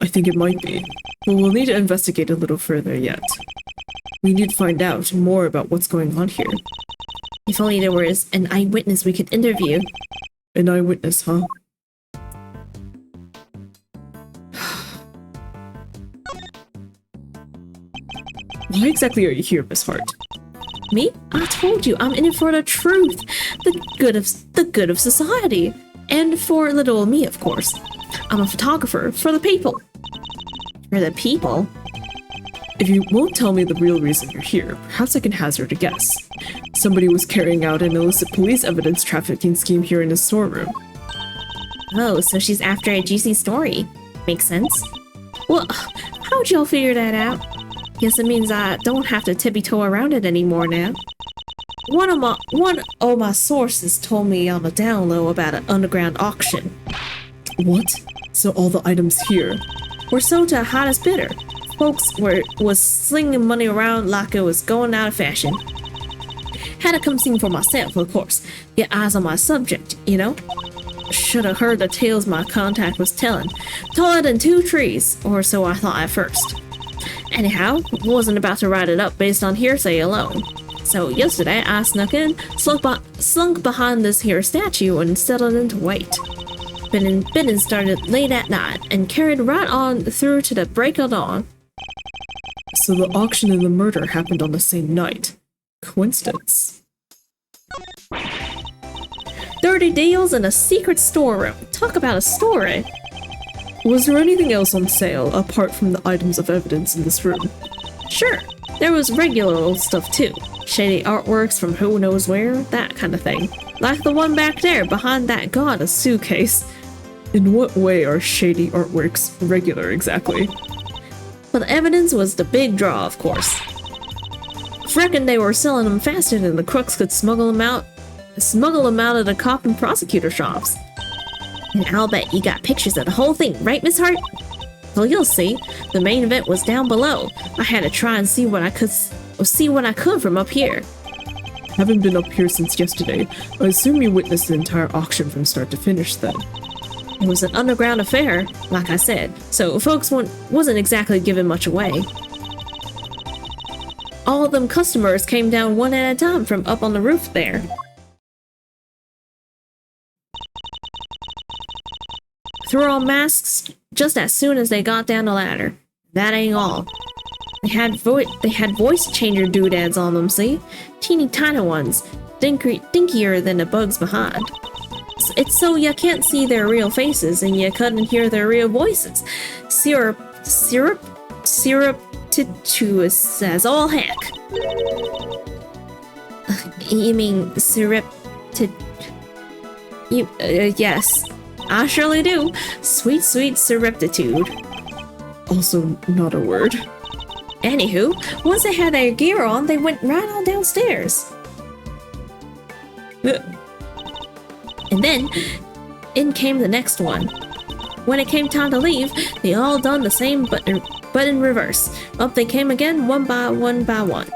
S1: I think it might be, but we'll need to investigate a little further yet. We need to find out more about what's going on here.
S2: If only there was an eyewitness we could interview.
S1: An eyewitness, huh? Why exactly are you here, Miss Hart?
S2: Me? I told you, I'm in it for the truth, the good of society, and for little old me, of course. I'm a photographer for the people. For the people?
S1: If you won't tell me the real reason you're here, perhaps I can hazard a guess. Somebody was carrying out an illicit police evidence trafficking scheme here in the storeroom.
S2: Oh, so she's after a juicy story. Makes sense. Well, how'd y'all figure that out? Guess it means I don't have to tippy-toe around it anymore now. One of my sources told me on the down low about an underground auction.
S1: What? So all the items here
S2: were sold to the hottest bidder. Folks was slinging money around like it was going out of fashion. Had to come sing for myself, of course. Get eyes on my subject, you know? Should have heard the tales my contact was telling. Taller than 2 trees, or so I thought at first. Anyhow, wasn't about to write it up based on hearsay alone. So yesterday I snuck in, slunk behind this here statue and settled into wait. Bidding started late at night and carried right on through to the break of dawn.
S1: So the auction and the murder happened on the same night. Coincidence.
S2: Dirty deals in a secret storeroom. Talk about a story.
S1: Was there anything else on sale apart from the items of evidence in this room?
S2: Sure, there was regular old stuff too. Shady artworks from who knows where, that kind of thing. Like the one back there behind that goddess suitcase.
S1: In what way are shady artworks regular exactly?
S2: But the evidence was the big draw, of course. Reckon they were selling them faster than the crooks could smuggle them out of the cop and prosecutor shops. And I'll bet you got pictures of the whole thing, right, Miss Hart? Well, you'll see. The main event was down below. I had to try and see what I could from up here.
S1: Haven't been up here since yesterday. I assume you witnessed the entire auction from start to finish then.
S2: It was an underground affair, like I said, so folks wasn't exactly giving much away. All of them customers came down one at a time from up on the roof there. Threw on masks just as soon as they got down the ladder. That ain't all. They had voice changer doodads on them, see? Teeny tiny ones, dinkier than the bugs behind. It's so you can't see their real faces and you couldn't hear their real voices. Surreptitious as all heck. You mean yes, I surely do. Sweet surreptitude.
S1: Also not a word.
S2: Anywho, once they had their gear on, they went right on downstairs. And then, in came the next one. When it came time to leave, they all done the same but in reverse. Up they came again, one by one by one.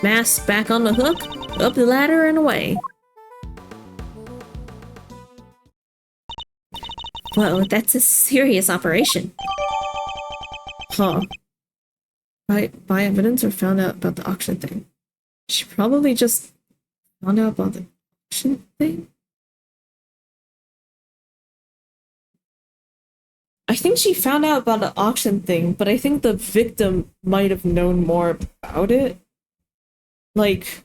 S2: Masks back on the hook, up the ladder and away. Whoa, that's a serious operation.
S1: Huh. Buy evidence or found out about the auction thing? She probably just found out about the auction thing? I think she found out about the auction thing, but I think the victim might have known more about it. Like,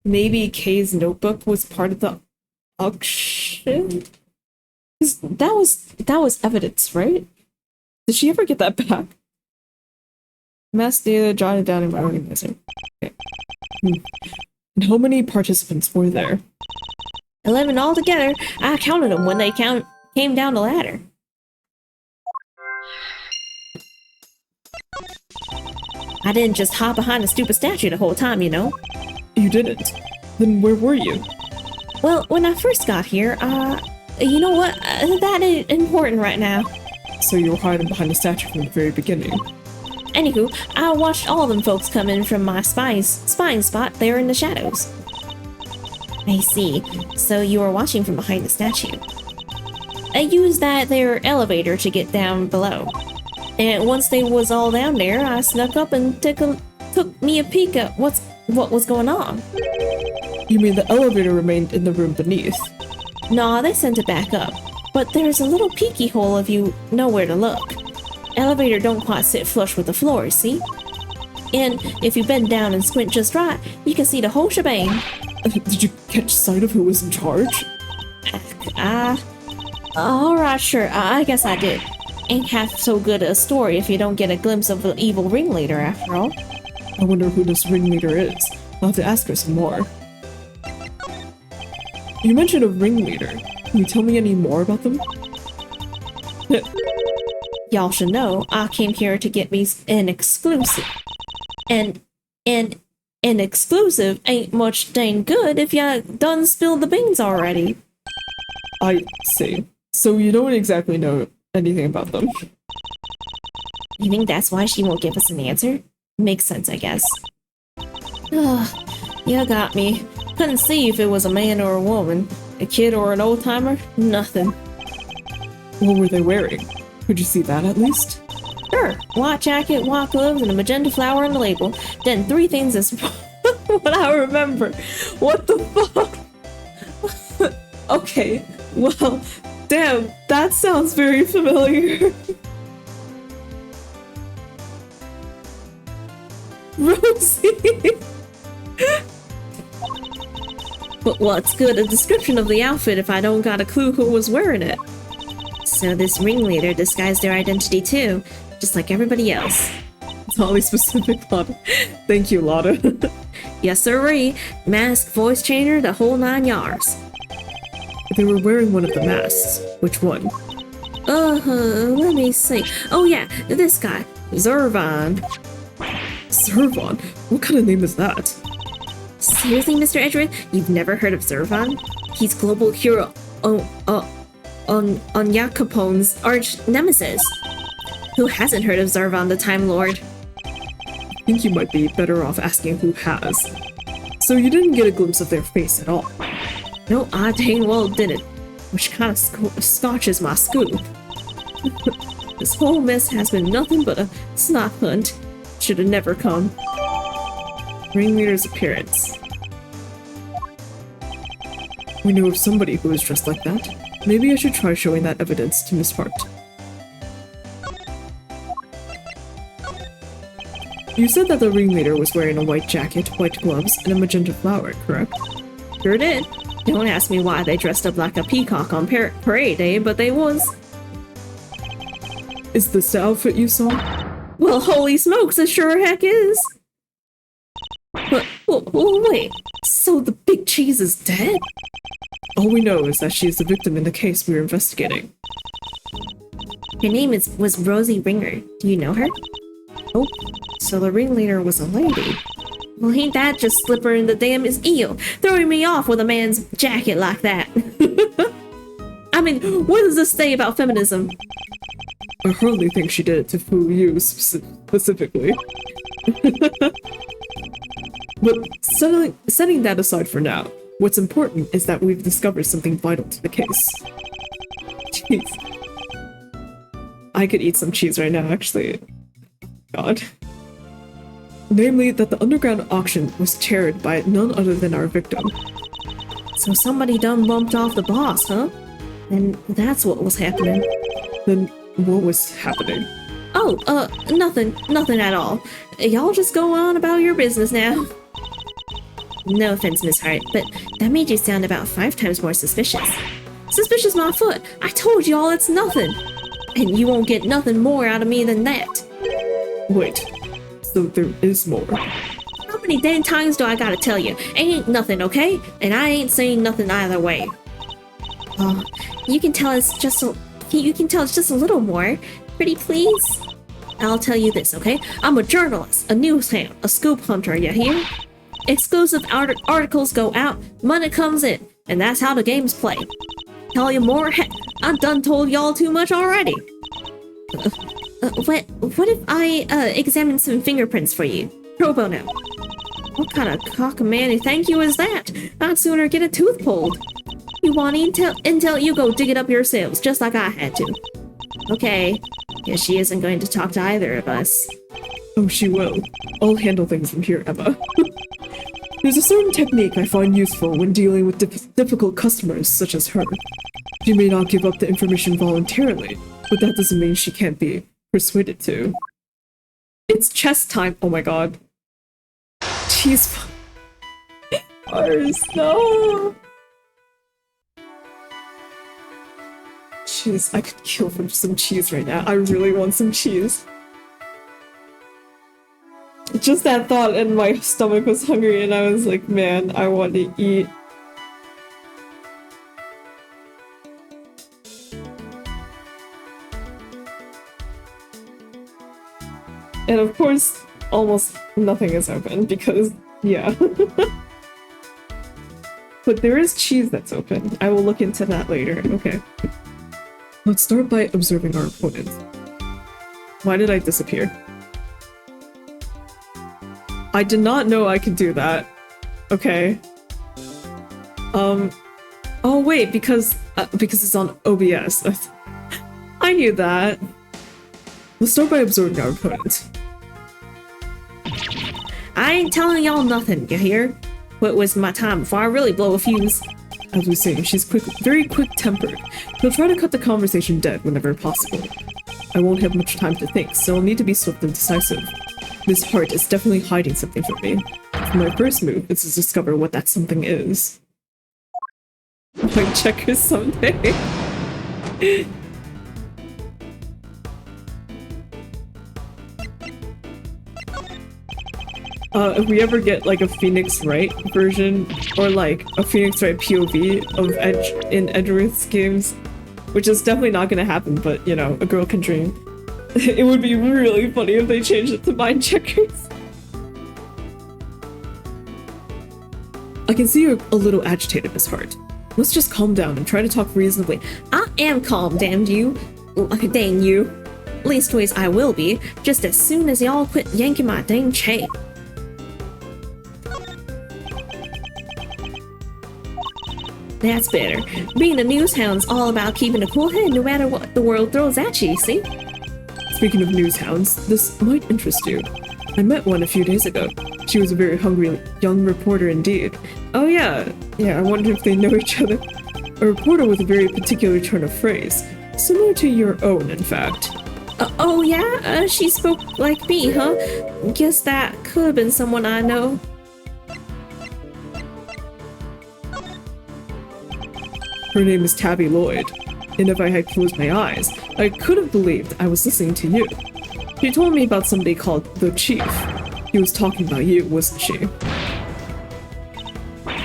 S1: maybe Kay's notebook was part of the auction? 'Cause that was evidence, right? Did she ever get that back? Mass data jotted down in my organizer. Okay. And how many participants were there?
S2: 11 altogether. I counted them when they came down the ladder. I didn't just hide behind a stupid statue the whole time, you know.
S1: You didn't? Then where were you?
S2: Well, when I first got here, you know what? That ain't important right now.
S1: So you were hiding behind a statue from the very beginning.
S2: Anywho, I watched all them folks come in from my spying spot there in the shadows. I see. So you were watching from behind the statue. I used that there elevator to get down below. And once they was all down there, I snuck up and took me a peek at what was going on.
S1: You mean the elevator remained in the room beneath?
S2: Nah, they sent it back up. But there's a little peeky hole if you know where to look. Elevator don't quite sit flush with the floor, see? And if you bend down and squint just right, you can see the whole shebang.
S1: Did you catch sight of who was in charge?
S2: Alright, sure, I guess I did. Ain't half so good a story if you don't get a glimpse of the evil ringleader after all.
S1: I wonder who this ringleader is. I'll have to ask her some more. You mentioned a ringleader. Can you tell me any more about them?
S2: Y'all should know, I came here to get me an exclusive. And an exclusive ain't much dang good if ya done spilled the beans already.
S1: I see. So you don't exactly know anything about them.
S2: You think that's why she won't give us an answer? Makes sense, I guess. Ugh, you got me. Couldn't see if it was a man or a woman, a kid or an old-timer, nothing.
S1: What were they wearing? Could you see that at least?
S2: Sure, white jacket, white gloves, and a magenta flower on the label. Then three things is what I remember. What the fuck?
S1: Okay, well, damn, that sounds very familiar. Rosie!
S2: But what's good a description of the outfit if I don't got a clue who was wearing it? So this ringleader disguised their identity too, just like everybody else.
S1: It's oddly specific, Lotta. Thank you, Lotta.
S2: Yes, sirree. Mask, voice changer, the whole 9 yards.
S1: They were wearing one of the masks. Which one?
S2: Let me see. Oh yeah, this guy, Zervon.
S1: Zervon? What kind of name is that?
S2: Seriously, Mr. Edgeworth, you've never heard of Zervon? He's global hero on Yacapone's arch nemesis. Who hasn't heard of Zervon the Time Lord?
S1: I think you might be better off asking who has. So you didn't get a glimpse of their face at all?
S2: No, I dang well didn't. Which kind of scotches my scoop. This whole mess has been nothing but a snot hunt. Should have never come.
S1: Ringleader's appearance. We know of somebody who is dressed like that. Maybe I should try showing that evidence to Miss Hart. You said that the ringleader was wearing a white jacket, white gloves, and a magenta flower, correct?
S2: Sure did. Don't ask me why they dressed up like a peacock on parade day, but they was.
S1: Is this the outfit you saw?
S2: Well, holy smokes, it sure heck is. But, wait, so the big cheese is dead?
S1: All we know is that she is the victim in the case we are investigating.
S2: Her name was Rosie Ringer. Do you know her?
S1: Oh, so the ringleader was a lady.
S2: Well, ain't that just slipper in the damn is eel, throwing me off with a man's jacket like that? I mean, what does this say about feminism?
S1: I hardly think she did it to fool you specifically. But setting that aside for now, what's important is that we've discovered something vital to the case. Jeez. I could eat some cheese right now, actually. God. Namely, that the underground auction was chaired by none other than our victim.
S2: So somebody done bumped off the boss, huh? And that's what was happening.
S1: Then what was happening?
S2: Oh, nothing at all. Y'all just go on about your business now. No offense, Miss Hart, but that made you sound about 5 times more suspicious. Suspicious my foot! I told y'all it's nothing! And you won't get nothing more out of me than that.
S1: Wait, so there is more?
S2: How many damn times do I gotta tell you? Ain't nothing, okay? And I ain't saying nothing either way. Oh, you can tell us just a little more. Pretty please? I'll tell you this, okay? I'm a journalist, a news hound, a scoop hunter, you hear? Exclusive articles go out, money comes in, and that's how the game's played. Tell you more? Heck, I've done told y'all too much already. What if I examine some fingerprints for you? Pro bono. What kind of cockamamie thank you is that? I'd sooner get a tooth pulled. You want intel, you go dig it up yourselves, just like I had to. Okay, guess she isn't going to talk to either of us.
S1: Oh, she will. I'll handle things from here, Emma. There's a certain technique I find useful when dealing with difficult customers such as her. She may not give up the information voluntarily, but that doesn't mean she can't be persuaded to. It's chess time! Oh my god. Cheese. Ours, no! Cheese, I could kill for some cheese right now. I really want some cheese. Just that thought and my stomach was hungry and I was like, man, I want to eat. And of course, almost nothing is open because, yeah. But there is cheese that's open. I will look into that later. Okay. Let's start by observing our opponent. Why did I disappear? I did not know I could do that. Okay. Oh wait, because it's on OBS. I knew that. Let's start by observing our opponent.
S2: I ain't telling y'all nothing, you hear? What was my time before I really blow a fuse?
S1: As we say, she's very quick-tempered. She'll try to cut the conversation dead whenever possible. I won't have much time to think, so I'll need to be swift and decisive. Miss Hart is definitely hiding something from me. My first move is to discover what that something is. Might check her someday. If we ever get like a Phoenix Wright version or like a Phoenix Wright POV of Edgeworth's games, which is definitely not gonna happen, but you know, a girl can dream. It would be really funny if they changed it to mind checkers. I can see you're a little agitated, Miss Hart. Let's just calm down and try to talk reasonably.
S2: I am calm, damn you. Dang you. Leastways, I will be, just as soon as y'all quit yanking my dang chain. That's better. Being a news hound's all about keeping a cool head no matter what the world throws at you, see?
S1: Speaking of news hounds, this might interest you. I met one a few days ago. She was a very hungry young reporter indeed. Oh yeah, I wonder if they know each other. A reporter with a very particular turn of phrase, similar to your own, in fact.
S2: Oh yeah? She spoke like me, huh? Guess that could have been someone I know.
S1: Her name is Tabby Lloyd, and if I had closed my eyes, I could have believed I was listening to you. She told me about somebody called the Chief. He was talking about you, wasn't she?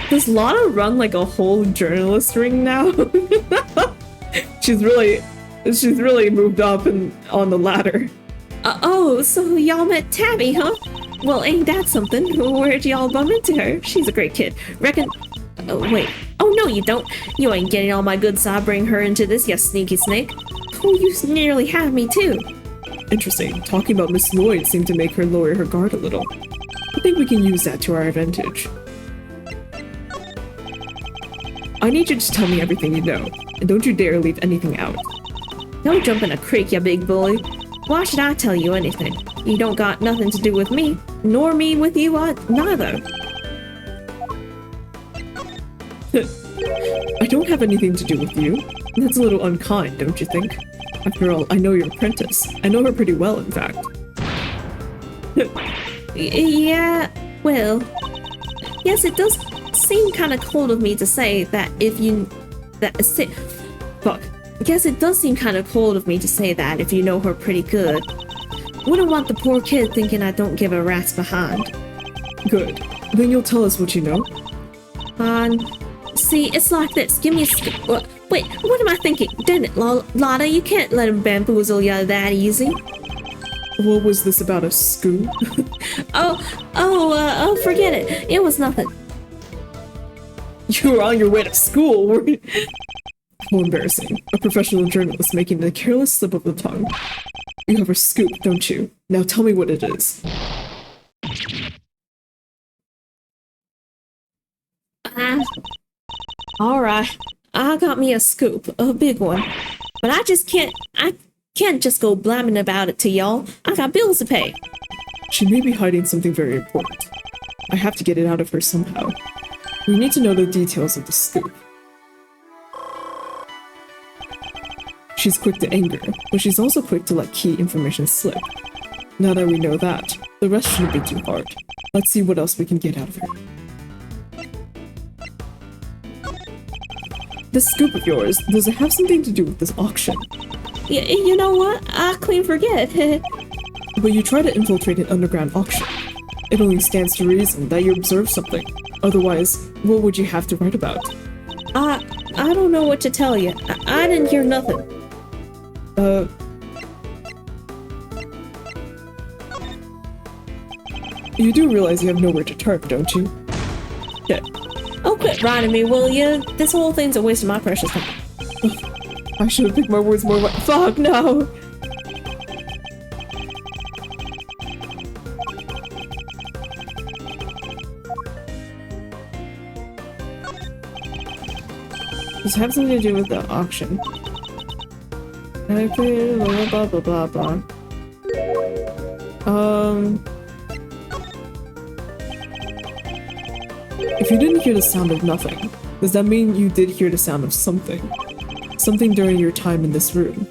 S1: Does Lana run like a whole journalist ring now? She's really moved up on the ladder.
S2: Oh, so y'all met Tabby, huh? Well, ain't that something? Where'd y'all bump into her? She's a great kid. Reckon... Oh, wait. Oh, no, you don't. You ain't getting all my good side. Bring her into this, you sneaky snake. Oh, you nearly had me, too.
S1: Interesting. Talking about Miss Lloyd seemed to make her lower her guard a little. I think we can use that to our advantage. I need you to tell me everything you know, and don't you dare leave anything out.
S2: Don't jump in a creek, you big bully. Why should I tell you anything? You don't got nothing to do with me, nor me with you neither.
S1: I don't have anything to do with you. That's a little unkind, don't you think? After all, I know your apprentice. I know her pretty well, in fact.
S2: Yeah, well... Yes, it does seem kind of cold of me to say that if you... Fuck. I guess it does seem kind of cold of me to say that if you know her pretty good. Wouldn't want the poor kid thinking I don't give a rat's behind.
S1: Good. Then you'll tell us what you know?
S2: See, it's like this. Give me a wait, what am I thinking? Damn it, Lana, you can't let him bamboozle you that easy.
S1: What was this about a scoop?
S2: Forget it. It was nothing.
S1: You were on your way to school, were you? How embarrassing. A professional journalist making a careless slip of the tongue. You have a scoop, don't you? Now tell me what it is.
S2: Alright. I got me a scoop, a big one. But I can't just go blabbing about it to y'all. I got bills to pay.
S1: She may be hiding something very important. I have to get it out of her somehow. We need to know the details of the scoop. She's quick to anger, but she's also quick to let key information slip. Now that we know that, the rest shouldn't be too hard. Let's see what else we can get out of her. This scoop of yours, does it have something to do with this auction?
S2: You know what? I clean forget.
S1: But you try to infiltrate an underground auction. It only stands to reason that you observed something. Otherwise, what would you have to write about?
S2: I don't know what to tell you. I didn't hear nothing.
S1: You do realize you have nowhere to turn, don't you? Yeah.
S2: Oh, quit riding me, will you? This whole thing's a waste of my precious time.
S1: I should have picked my words more. Fuck no! Does it have something to do with the auction? Okay, blah blah blah blah blah. If you didn't hear the sound of nothing, does that mean you did hear the sound of something? Something during your time in this room?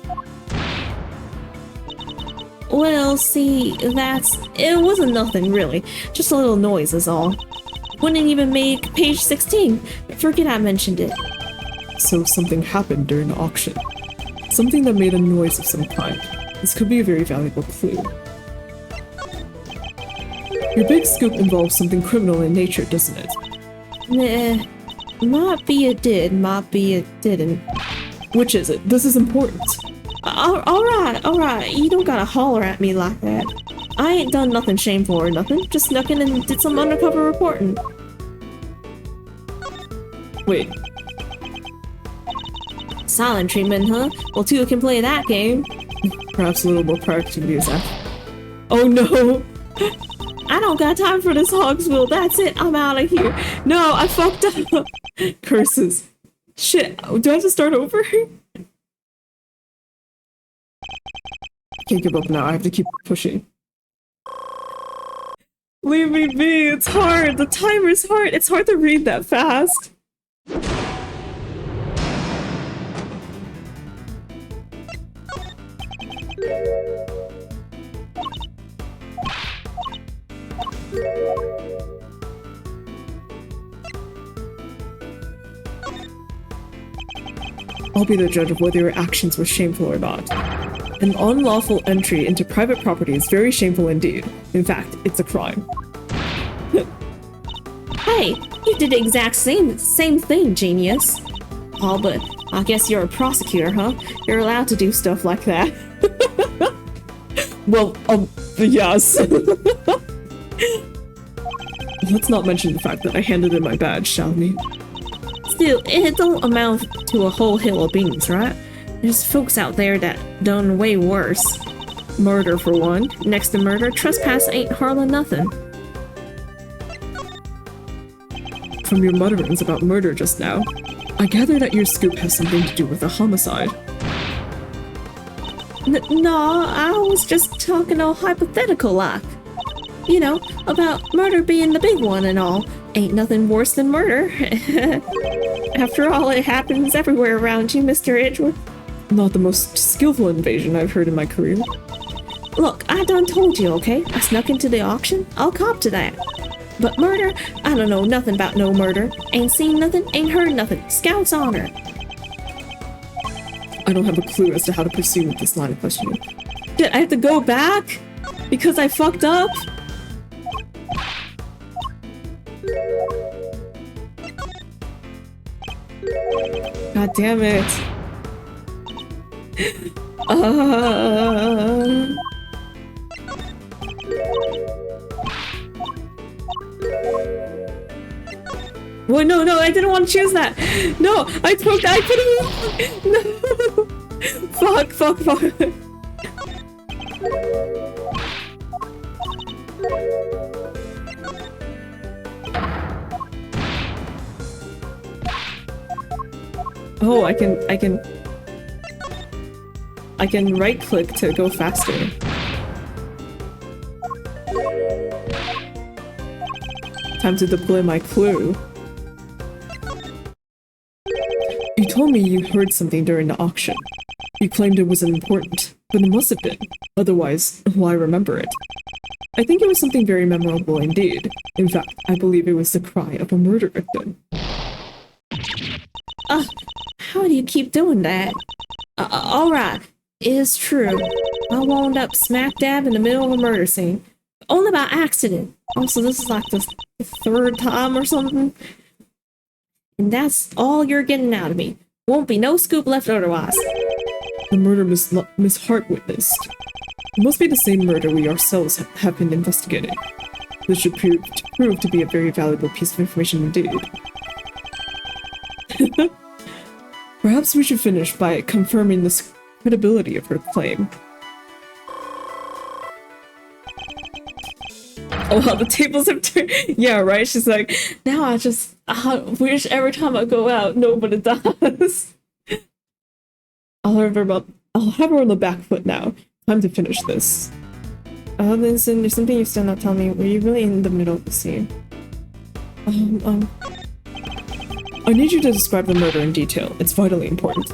S2: Well, see, it wasn't nothing really. Just a little noise is all. Wouldn't even make page 16. Forget I mentioned it.
S1: So something happened during the auction. Something that made a noise of some kind. This could be a very valuable clue. Your big scoop involves something criminal in nature, doesn't it?
S2: Nah, might be it did, might be it didn't.
S1: Which is it? This is important.
S2: Alright, you don't gotta holler at me like that. I ain't done nothing shameful or nothing, just snuck in and did some undercover reporting.
S1: Wait,
S2: Silent treatment, huh? Well, two can play that game.
S1: perhaps a little more productivity is after. Oh no!
S2: I don't got time for this Hogsville, that's it, I'm out of here. No, I fucked up.
S1: Curses. Shit, do I have to start over? Can't give up now, I have to keep pushing. Leave me be, it's hard, the timer's hard, it's hard to read that fast. I'll be the judge of whether your actions were shameful or not. An unlawful entry into private property is very shameful indeed. In fact, it's a crime.
S2: Hey, you did the exact same thing, genius. Oh, but I guess you're a prosecutor, huh? You're allowed to do stuff like that.
S1: Well, yes. Let's not mention the fact that I handed in my badge, shall we?
S2: Still, it don't amount to a whole hill of beans, right? There's folks out there that done way worse. Murder, for one. Next to murder, trespass ain't hardly nothing.
S1: From your mutterings about murder just now, I gather that your scoop has something to do with a homicide.
S2: No, I was just talking all hypothetical like. You know, about murder being the big one and all. Ain't nothing worse than murder. After all, it happens everywhere around you, Mr. Edgeworth.
S1: Not the most skillful invasion I've heard in my career.
S2: Look, I done told you, okay? I snuck into the auction. I'll cop to that. But murder? I don't know nothing about no murder. Ain't seen nothing, ain't heard nothing. Scout's honor.
S1: I don't have a clue as to how to proceed with this line of questioning.
S2: Did I have to go back? Because I fucked up?
S1: God damn it.
S2: Wait, no, I didn't want to choose that. No, I put it wrong. No. Fuck.
S1: Oh, I can right click to go faster. Time to deploy my clue. You told me you heard something during the auction. You claimed it wasn't important, but it must have been. Otherwise, why remember it? I think it was something very memorable indeed. In fact, I believe it was the cry of a murder victim.
S2: How do you keep doing that? Alright, it's true. I wound up smack dab in the middle of a murder scene. Only by accident. Also, this is like the third time or something. And that's all you're getting out of me. Won't be no scoop left otherwise.
S1: The murder Miss Hart witnessed. It must be the same murder we ourselves have been investigating. This should prove to be a very valuable piece of information indeed. Perhaps we should finish by confirming the credibility of her claim. Oh wow, the tables have turned. Yeah, right? She's like, now I wish every time I go out, nobody dies. I'll have her on the back foot now. Time to finish this. Listen, there's something you're still not telling me. Were you really in the middle of the scene? I need you to describe the murder in detail. It's vitally important.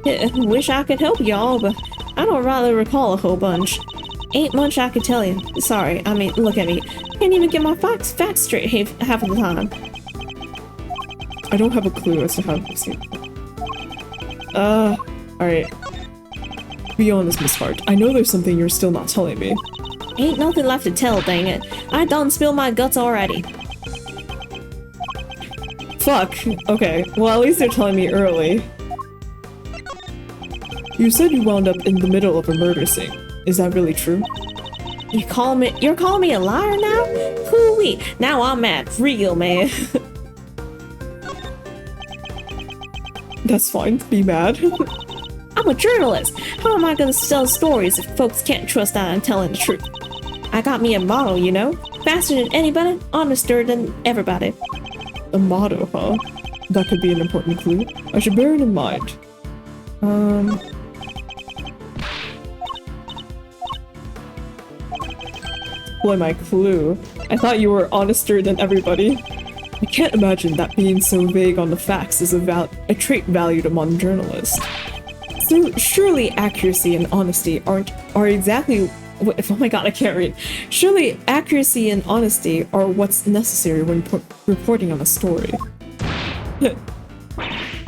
S2: Yeah, wish I could help y'all, but I don't really recall a whole bunch. Ain't much I could tell you. Sorry, I mean, look at me. Can't even get my facts straight half of the time.
S1: I don't have a clue as to how to proceed. Alright. Be honest, Miss Hart. I know there's something you're still not telling me.
S2: Ain't nothing left to tell, dang it. I done spilled my guts already.
S1: Fuck. Okay, well at least they're telling me early. You said you wound up in the middle of a murder scene. Is that really true?
S2: You're calling me a liar now? Hoo-wee, now I'm mad, real man.
S1: That's fine, be mad.
S2: I'm a journalist. How am I gonna tell stories if folks can't trust that I'm telling the truth? I got me a motto, you know? Faster than anybody, honester than everybody.
S1: A motto, huh? That could be an important clue. I should bear it in mind. Boy, my clue. I thought you were honester than everybody. I can't imagine that being so vague on the facts is a trait valued among journalists. So surely accuracy and honesty are exactly what, oh my god, I can't read. Surely accuracy and honesty are what's necessary when reporting on a story.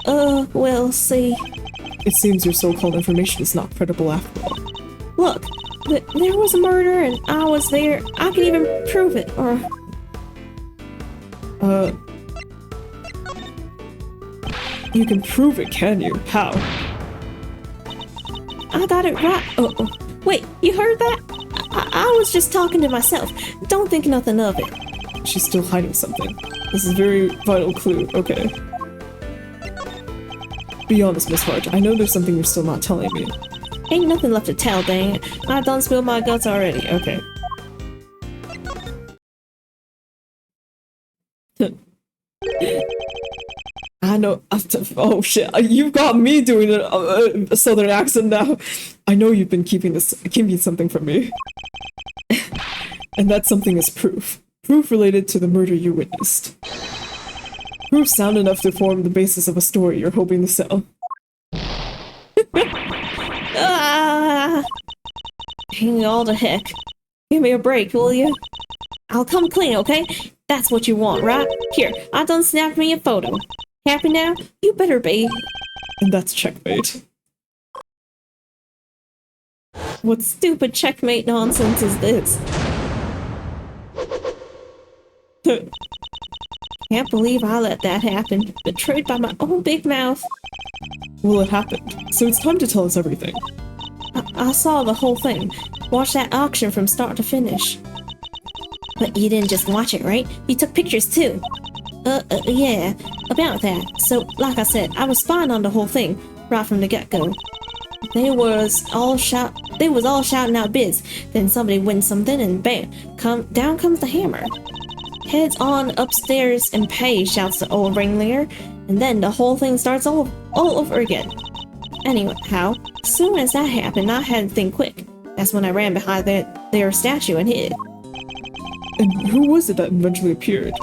S2: Well, see.
S1: It seems your so-called information is not credible after all.
S2: Look, there was a murder and I was there. I can even prove it, or...
S1: You can prove it, can you? How?
S2: I got it right. Oh, wait, you heard that? I was just talking to myself. Don't think nothing of it.
S1: She's still hiding something. This is a very vital clue. Okay. Be honest, Miss Hart. I know there's something you're still not telling me.
S2: Ain't nothing left to tell, dang it. I done spilled my guts already.
S1: Okay. I know. Oh shit! You've got me doing a southern accent now. I know you've been keeping something from me, and that something is proof. Proof related to the murder you witnessed. Proof sound enough to form the basis of a story you're hoping to sell.
S2: Hang all the heck. Give me a break, will you? I'll come clean, okay? That's what you want, right? Here, I done snapped me a photo. Happy now? You better be.
S1: And that's checkmate.
S2: What stupid checkmate nonsense is this? Can't believe I let that happen. Betrayed by my own big mouth.
S1: Well, it happened, so it's time to tell us everything.
S2: I saw the whole thing. Watched that auction from start to finish. But you didn't just watch it, right? You took pictures too. Yeah, about that. So, like I said, I was spying on the whole thing right from the get-go. They was all shouting out bids. Then somebody wins something, and bam, down comes the hammer. Heads on upstairs and pay, shouts the old ringleader, and then the whole thing starts all over again. Anyhow, as soon as that happened, I had to think quick. That's when I ran behind their statue and hid.
S1: And who was it that eventually appeared?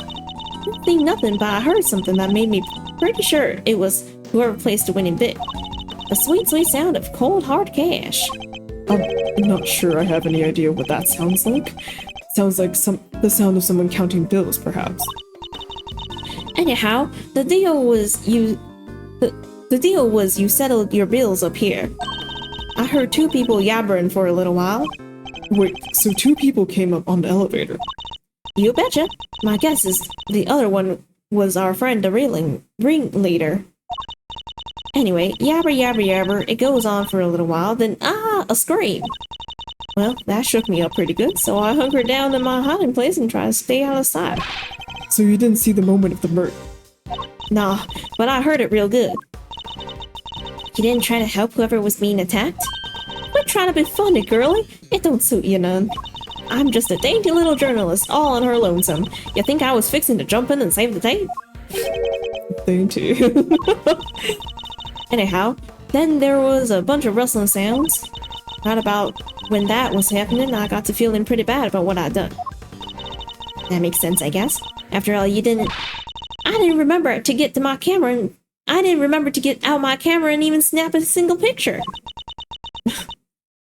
S2: Didn't think nothing, but I heard something that made me pretty sure it was whoever placed the winning bid. The sweet, sweet sound of cold, hard cash.
S1: I'm not sure I have any idea what that sounds like. Sounds like the sound of someone counting bills, perhaps.
S2: Anyhow, the deal was you settled your bills up here. I heard two people yabbering for a little while.
S1: Wait, so two people came up on the elevator?
S2: You betcha. My guess is the other one was our friend the ringleader. Anyway, yabber, it goes on for a little while, then a scream. Well, that shook me up pretty good, so I hunkered down in my hiding place and tried to stay out of sight.
S1: So you didn't see the moment of the murder?
S2: Nah, but I heard it real good. You didn't try to help whoever was being attacked? Quit trying to be funny, girlie. It don't suit you none. I'm just a dainty little journalist, all on her lonesome. You think I was fixing to jump in and save the day?
S1: Dainty.
S2: Anyhow, then there was a bunch of rustling sounds. Right about when that was happening, I got to feeling pretty bad about what I'd done. That makes sense, I guess. After all, I didn't remember to get to my camera, and I didn't remember to get out my camera and even snap a single picture.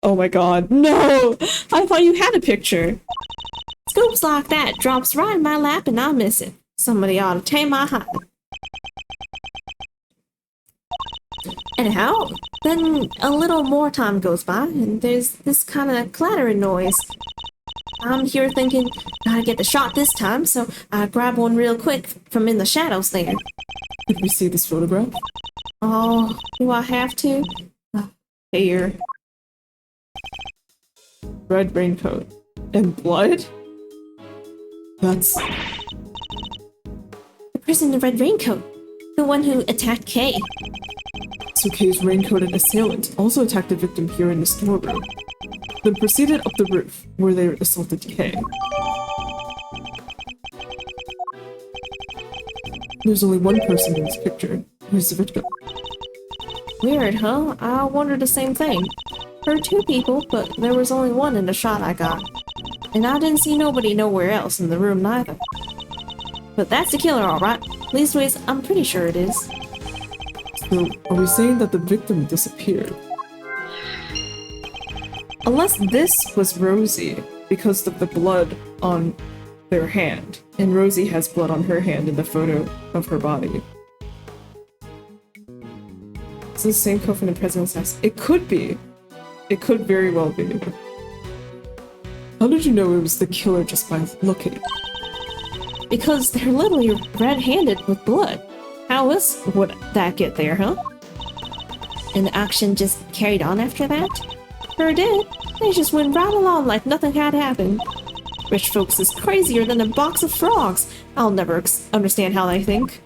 S1: Oh my god, no! I thought you had a picture!
S2: Scoops like that drops right in my lap and I miss it. Somebody ought to tame my hide. Anyhow, then a little more time goes by and there's this kind of clattering noise. I'm here thinking, gotta get the shot this time, so I grab one real quick from in the shadows there.
S1: Could we see this photograph?
S2: Oh, do I have to?
S1: Here. Red raincoat. And blood? That's...
S2: The person in the red raincoat. The one who attacked Kay.
S1: So Kay's raincoated assailant also attacked the victim here in the storeroom, then proceeded up the roof, where they assaulted Kay. There's only one person in this picture. Who's the victim?
S2: Weird, huh? I wondered the same thing. Heard two people, but there was only one in the shot I got. And I didn't see nobody nowhere else in the room neither. But that's the killer, alright. Leastways, I'm pretty sure it is.
S1: So, are we saying that the victim disappeared? Unless this was Rosie, because of the blood on their hand, and Rosie has blood on her hand in the photo of her body. Is this the same coffin in President's house? It could be. It could very well be. How did you know it was the killer just by looking?
S2: Because they're literally red-handed with blood. How else would that get there, huh? And the action just carried on after that? Sure did. They just went right along like nothing had happened. Rich folks is crazier than a box of frogs. I'll never understand how they think.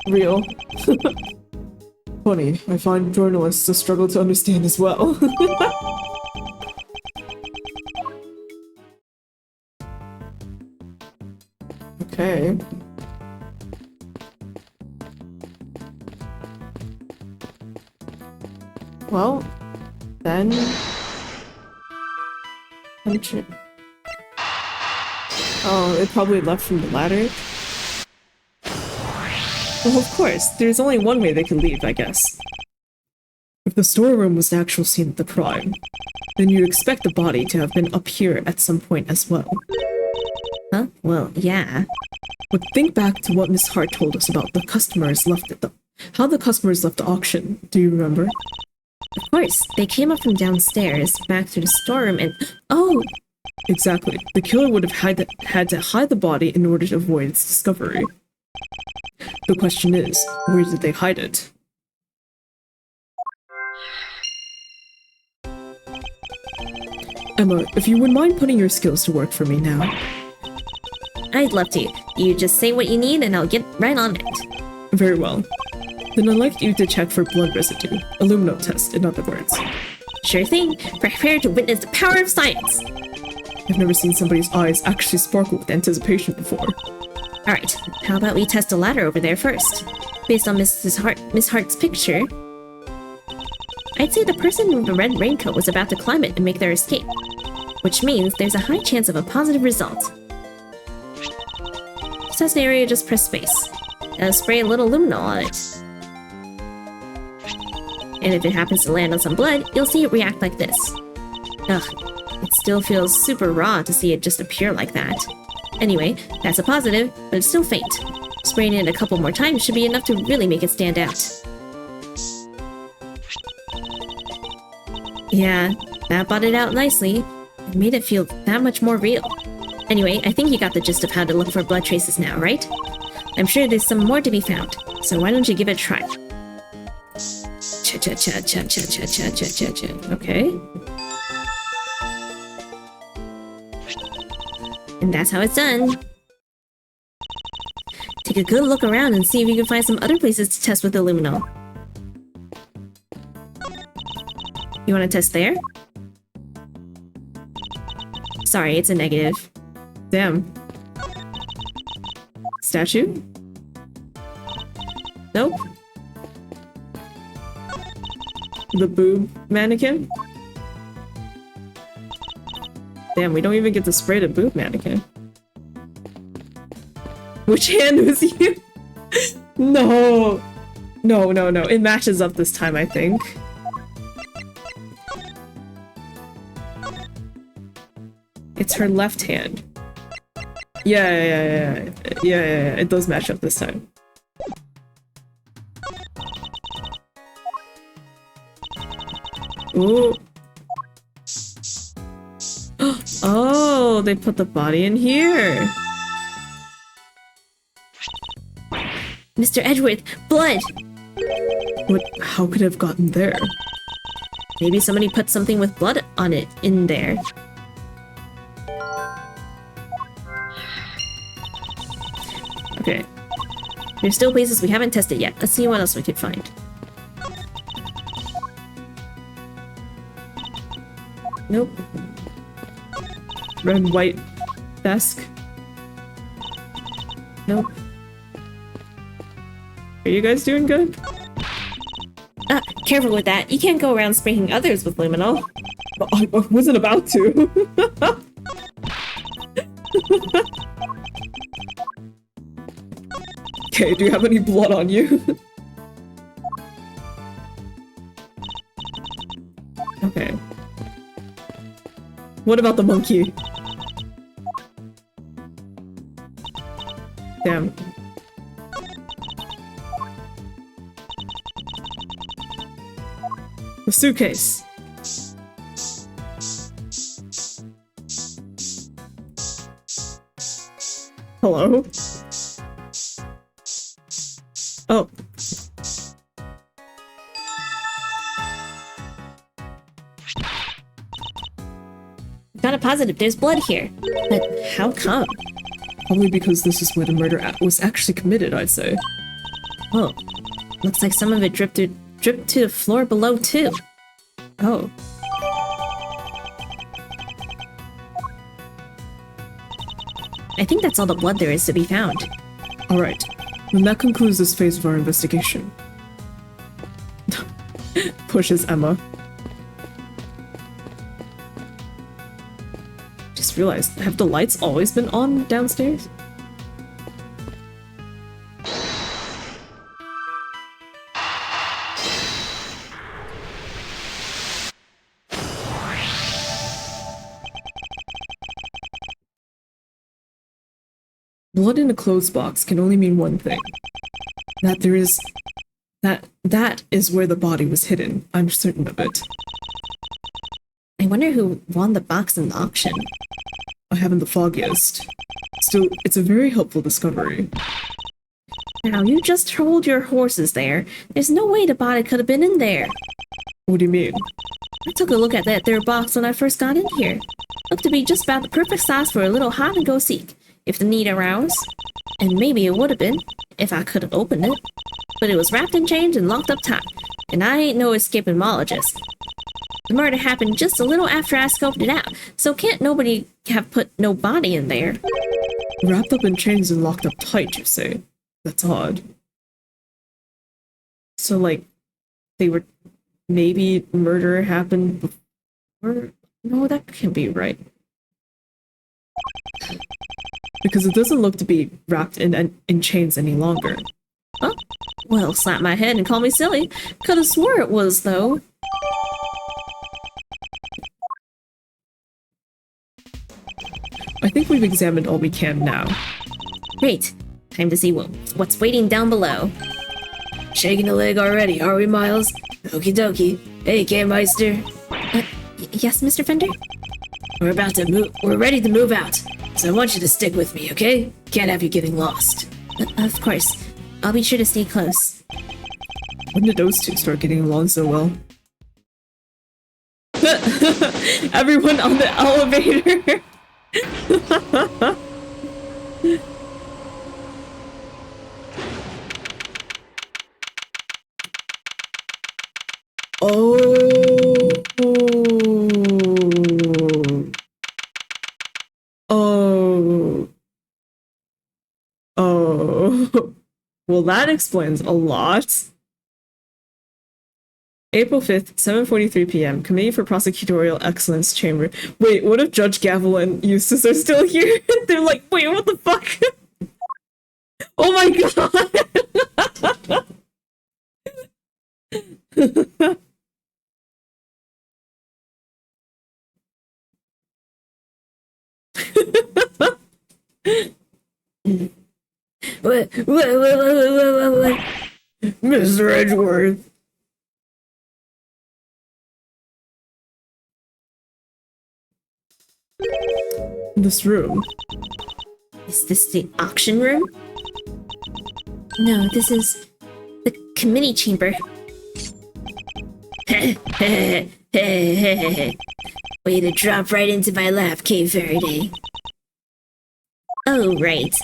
S1: Real. Funny, I find journalists a struggle to understand as well. Okay. Well, then... Oh, it probably left from the ladder? Well, of course, there's only one way they can leave, I guess. If the storeroom was the actual scene of the crime, then you'd expect the body to have been up here at some point as well.
S2: Huh? Well, yeah.
S1: But think back to what Miss Hart told us about the customers left at how the customers left the auction. Do you remember?
S2: Of course, they came up from downstairs, back through the storeroom, and... Oh!
S1: Exactly. The killer would have had to hide the body in order to avoid its discovery. The question is, where did they hide it? Emma, if you would mind putting your skills to work for me now.
S2: I'd love to. You just say what you need and I'll get right on it.
S1: Very well. Then I'd like you to check for blood residue. A lumino test, in other words.
S2: Sure thing. Prepare to witness the power of science.
S1: I've never seen somebody's eyes actually sparkle with anticipation before.
S2: Alright, how about we test the ladder over there first? Based on Miss Hart's picture, I'd say the person in the red raincoat was about to climb it and make their escape. Which means there's a high chance of a positive result. To test the area, just press space. Spray a little luminol on it. And if it happens to land on some blood, you'll see it react like this. Ugh, it still feels super raw to see it just appear like that. Anyway, that's a positive, but it's still faint. Spraying it a couple more times should be enough to really make it stand out. Yeah, that brought it out nicely. It made it feel that much more real. Anyway, I think you got the gist of how to look for blood traces now, right? I'm sure there's some more to be found, so why don't you give it a try?
S1: Cha-cha-cha-cha-cha-cha-cha-cha-cha-cha. Okay.
S2: And that's how it's done. Take a good look around and see if you can find some other places to test with the luminol. You want to test there? Sorry, it's a negative.
S1: Damn. Statue?
S2: Nope.
S1: The boob mannequin? Damn, we don't even get to spray the boob mannequin. Which hand was you? No! No, no, no. It matches up this time, I think. It's her left hand. Yeah. It does match up this time. Ooh. Oh, they put the body in here.
S2: Mr. Edgeworth, blood!
S1: What? How could it have gotten there?
S2: Maybe somebody put something with blood on it in there.
S1: Okay.
S2: There's still places we haven't tested yet. Let's see what else we could find.
S1: Nope. Red and white desk. Nope. Are you guys doing good?
S2: Careful with that. You can't go around spraying others with luminol.
S1: I wasn't about to. Okay, do you have any blood on you? Okay. What about the monkey? Damn. The suitcase. Hello? Oh.
S2: Got a positive. There's blood here. But how come?
S1: Probably because this is where the murder was actually committed, I'd say.
S2: Oh. Looks like some of it dripped to the floor below, too.
S1: Oh.
S2: I think that's all the blood there is to be found.
S1: Alright. Then that concludes this phase of our investigation. Pushes Emma. Just realized, have the lights always been on downstairs? Blood in a clothes box can only mean one thing. That there is... That is where the body was hidden. I'm certain of it.
S2: I wonder who won the box in the auction.
S1: I haven't the foggiest. Still, it's a very helpful discovery.
S2: Now, you just hold your horses there. There's no way the body could have been in there.
S1: What do you mean?
S2: I took a look at that there box when I first got in here. Looked to be just about the perfect size for a little hide-and-go-seek, if the need arose. And maybe it would have been, if I could have opened it. But it was wrapped in chains and locked up tight, and I ain't no escapologist. The murder happened just a little after I scoped it out, so can't nobody have put no body in there.
S1: Wrapped up in chains and locked up tight, you say? That's odd. So, like, they were... Maybe murder happened before? No, that can't be right. Because it doesn't look to be wrapped in chains any longer.
S2: Oh, well, slap my head and call me silly. Could have swore it was, though.
S1: I think we've examined all we can now.
S2: Great. Time to see what's waiting down below.
S3: Shaking a leg already, are we, Miles? Okie dokie. Hey, Campmeister.
S2: Yes, Mr. Fender?
S3: We're about to move. We're ready to move out. So I want you to stick with me, okay? Can't have you getting lost.
S2: Of course. I'll be sure to stay close.
S1: When did those two start getting along so well? Everyone on the elevator! Oh. Oh. Oh. Well, that explains a lot. April 5th, 7:43 p.m. Committee for Prosecutorial Excellence Chamber. Wait, what if Judge Gavel and Eustace are still here? They're like, wait, what the fuck? Oh my god!
S3: What? Mr. Edgeworth.
S1: This room.
S2: Is this the auction room? No, this is the committee chamber. Way to drop right into my lap, Cape Faraday. Oh, right.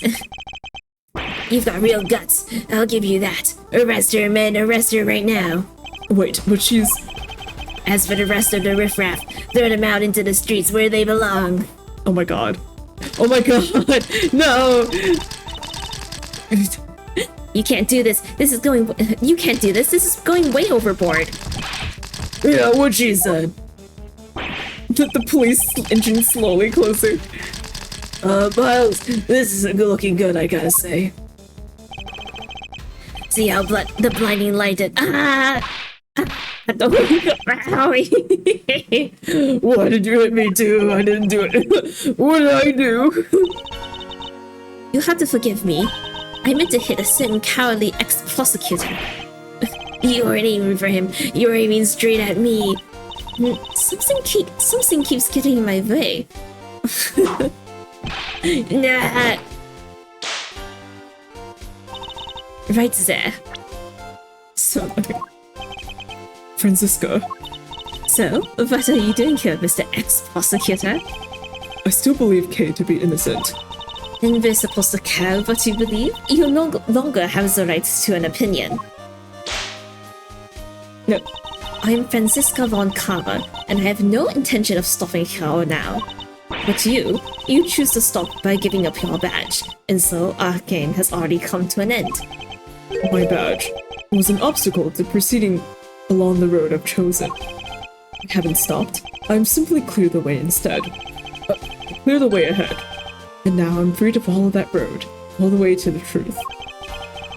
S2: You've got real guts. I'll give you that. Arrest her, men. Arrest her right now.
S1: Wait, but she's...
S2: As for the rest of the riffraff, throw them out into the streets where they belong.
S1: Oh my god. Oh my god! No!
S2: You can't do this. This is going... You can't do this. This is going way overboard.
S3: Yeah, what she said.
S1: The police engine slowly closer.
S3: Miles, this isn't looking good, I gotta say.
S2: See how the blinding light did.
S3: What did you hit me to? I didn't do it. What did I do?
S2: You have to forgive me. I meant to hit a certain cowardly ex-prosecutor. You weren't aiming for him. You were aiming straight at me. Something keeps getting in my way. Nah. Right there.
S1: So... Franziska,
S2: So, what are you doing here, Mr. Ex-prosecutor?
S1: I still believe Kay to be innocent.
S2: And we're supposed to care what you believe? You no longer have the right to an opinion.
S1: No.
S2: I'm Franziska von Karma, and I have no intention of stopping here now. But you choose to stop by giving up your badge, and so our game has already come to an end.
S1: My badge was an obstacle to proceeding along the road I've chosen. I haven't stopped. I'm simply clear the way instead. Clear the way ahead. And now I'm free to follow that road, all the way to the truth.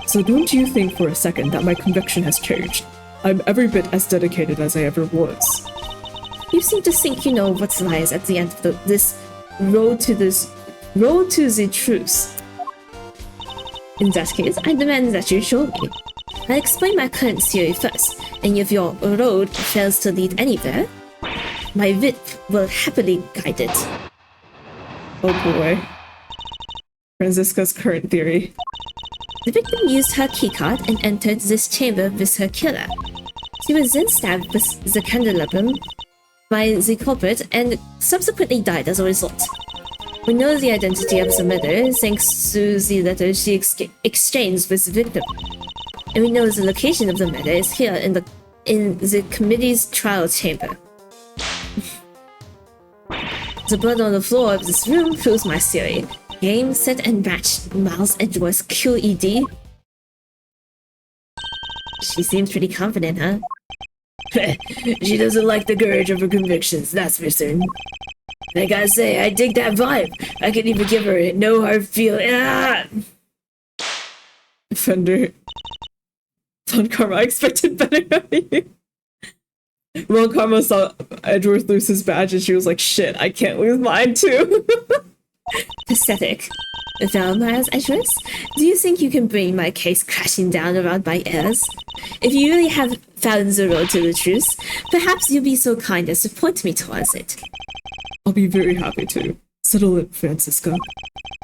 S1: So don't you think for a second that my conviction has changed. I'm every bit as dedicated as I ever was.
S2: You seem to think you know what lies at the end of this road to the truth. In that case, I demand that you show me. I'll explain my current theory first, and if your road fails to lead anywhere, my whip will happily guide it.
S1: Oh boy. Franziska's current theory.
S2: The victim used her keycard and entered this chamber with her killer. She was then stabbed with the candelabrum by the culprit and subsequently died as a result. We know the identity of the murderer thanks to the letter she exchanged with the victim. And we know the location of the murder is here in the committee's trial chamber. The blood on the floor of this room proves my theory. Game, set, and match. Miles Edgeworth QED. She seems pretty confident, huh?
S3: She doesn't like the courage of her convictions, that's for certain. And I gotta say, I dig that vibe. I could even give her a no hard feeling.
S1: Fender. Von Karma, I expected better of you. Von Karma saw Edgeworth lose his badge and she was like, shit, I can't lose mine too.
S2: Pathetic. Well, Miles Edgeworth, do you think you can bring my case crashing down around my ears? If you really have found the road to the truth, perhaps you'll be so kind as to point me towards it.
S1: I'll be very happy to. Settle it, Franziska.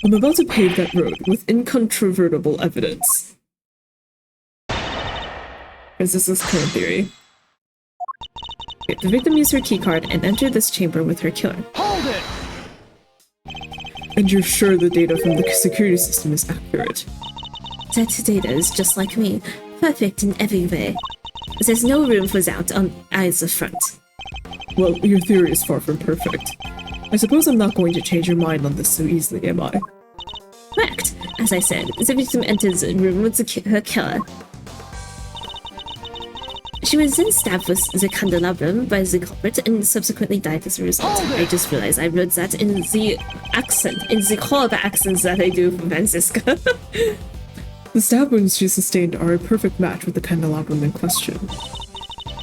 S1: I'm about to pave that road with incontrovertible evidence. Franziska's current theory. Okay, the victim used her keycard and entered this chamber with her killer.
S4: Hold it!
S1: And you're sure the data from the security system is accurate?
S2: That data is just like me, perfect in every way. There's no room for doubt on either front.
S1: Well, your theory is far from perfect. I suppose I'm not going to change your mind on this so easily, am I?
S2: Correct. As I said, the victim entered the room with her killer. She was then stabbed with the candelabrum by the culprit and subsequently died as a result. I just realized I wrote that in the horrible accents that I do from Franziska.
S1: The stab wounds she sustained are a perfect match with the candelabrum in question.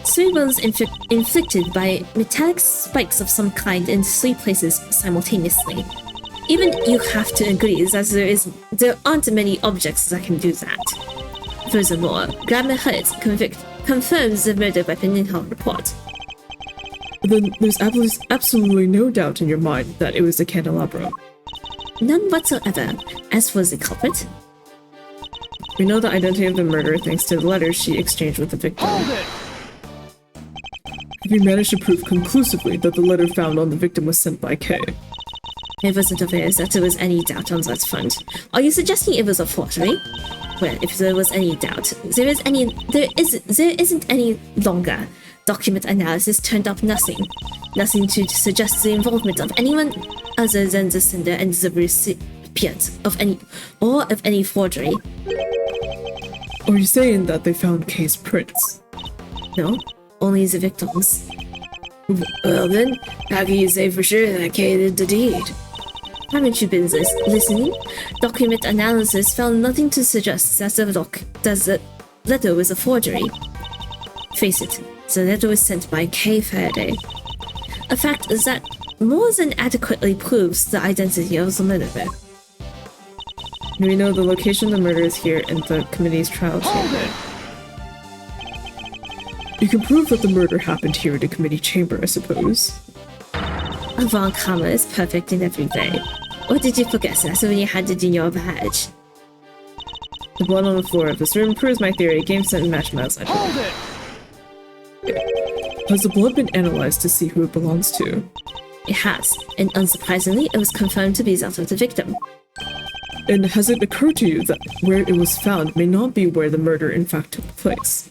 S2: 3 wounds inflicted by metallic spikes of some kind in 3 places simultaneously. Even you have to agree that there aren't many objects that can do that. Furthermore, Grandma Hurt confirms the murder weapon in her report.
S1: Then there's absolutely no doubt in your mind that it was the candelabra.
S2: None whatsoever. As for the culprit,
S1: We know the identity of the murderer thanks to the letters she exchanged with the victim.
S4: Hold it!
S1: Have you managed to prove conclusively that the letter found on the victim was sent by Kay?
S2: it wasn't obvious that there was any doubt on that front. Are you suggesting it was a forgery? Well, if there was any doubt, there isn't any longer. Document analysis turned up nothing. Nothing to suggest the involvement of anyone other than the sender and the recipient of any forgery.
S1: Are you saying that they found Kay's prints?
S2: No, only the victims.
S3: Well then, how can you say for sure that Kay did the deed?
S2: Haven't you been listening? Document analysis found nothing to suggest that the letter was a forgery. Face it, the letter was sent by Kay Faraday. A fact that more than adequately proves the identity of the murderer.
S1: We know the location of the murder is here in the committee's trial
S4: Hold
S1: chamber.
S4: it!
S1: You can prove that the murder happened here in the committee chamber, I suppose.
S2: Avant Karma is perfect in every way. Or did you forget that when you handed in your badge?
S1: The blood on the floor of this room proves my theory. Game set and match mouse.
S4: Hold it!
S1: Has the blood been analyzed to see who it belongs to?
S2: It has, and unsurprisingly, it was confirmed to be that of the victim.
S1: And has it occurred to you that where it was found may not be where the murder in fact took place?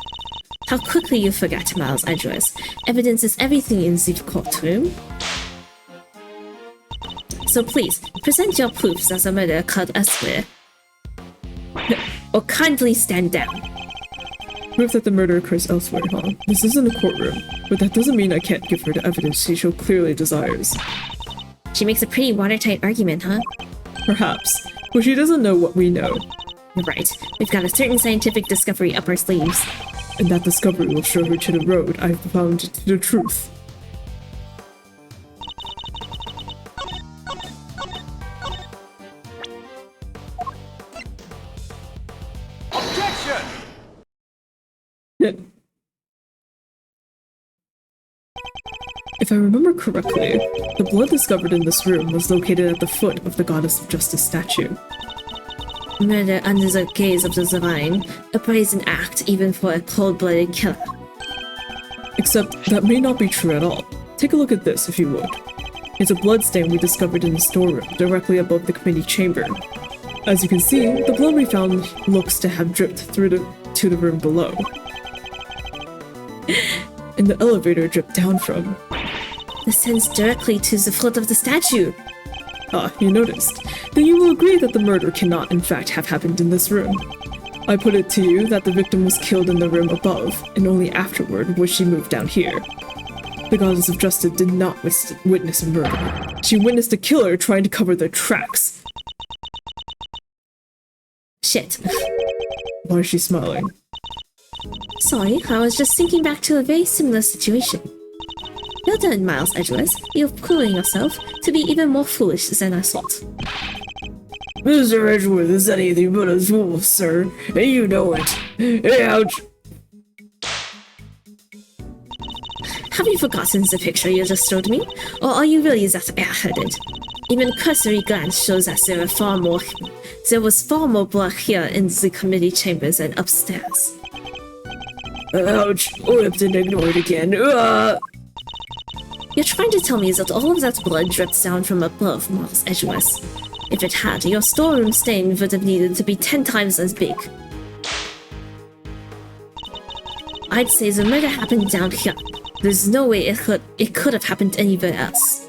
S2: How quickly you forget, Miles Edgeworth. Evidence is everything in the courtroom. So please, present your proofs that the murder occurred elsewhere. Or kindly stand down.
S1: Proof that the murder occurs elsewhere, huh? This isn't a courtroom, but that doesn't mean I can't give her the evidence she so clearly desires.
S2: She makes a pretty watertight argument, huh?
S1: Perhaps, but she doesn't know what we know,
S2: You're right. We've got a certain scientific discovery up our sleeves.
S1: and that discovery will show her to the road I've found to the truth.
S4: Objection!
S1: If I remember correctly, the blood discovered in this room was located at the foot of the Goddess of Justice statue.
S2: Murder under the gaze of the divine, a brazen act even for a cold-blooded killer.
S1: Except that may not be true at all. Take a look at this, if you would. It's a bloodstain we discovered in the storeroom, directly above the committee chamber. As you can see, the blood we found looks to have dripped through to the room below. And the elevator dripped down from.
S2: Descends directly to the foot of the statue.
S1: Ah, you noticed. Then you will agree that the murder cannot in fact have happened in this room. I put it to you that the victim was killed in the room above, and only afterward was she moved down here. The Goddess of Justice did not witness a murder. She witnessed a killer trying to cover their tracks.
S2: Shit.
S1: Why is she smiling?
S2: Sorry, I was just thinking back to a very similar situation. Well done, Miles Edgeworth. You're proving yourself to be even more foolish than I thought.
S3: Mr. Edgeworth is anything but a fool, sir, and you know it. Ouch!
S2: Have you forgotten the picture you just showed me? Or are you really that airheaded? Even cursory glance shows that there was far more blood here in the committee chambers than upstairs.
S3: Ouch! Whipped and ignored again.
S2: You're trying to tell me that all of that blood dripped down from above, Miles Edgeworth. If it had, your storeroom stain would have needed to be 10 times as big. I'd say the murder happened down here. There's no way it could have happened anywhere else.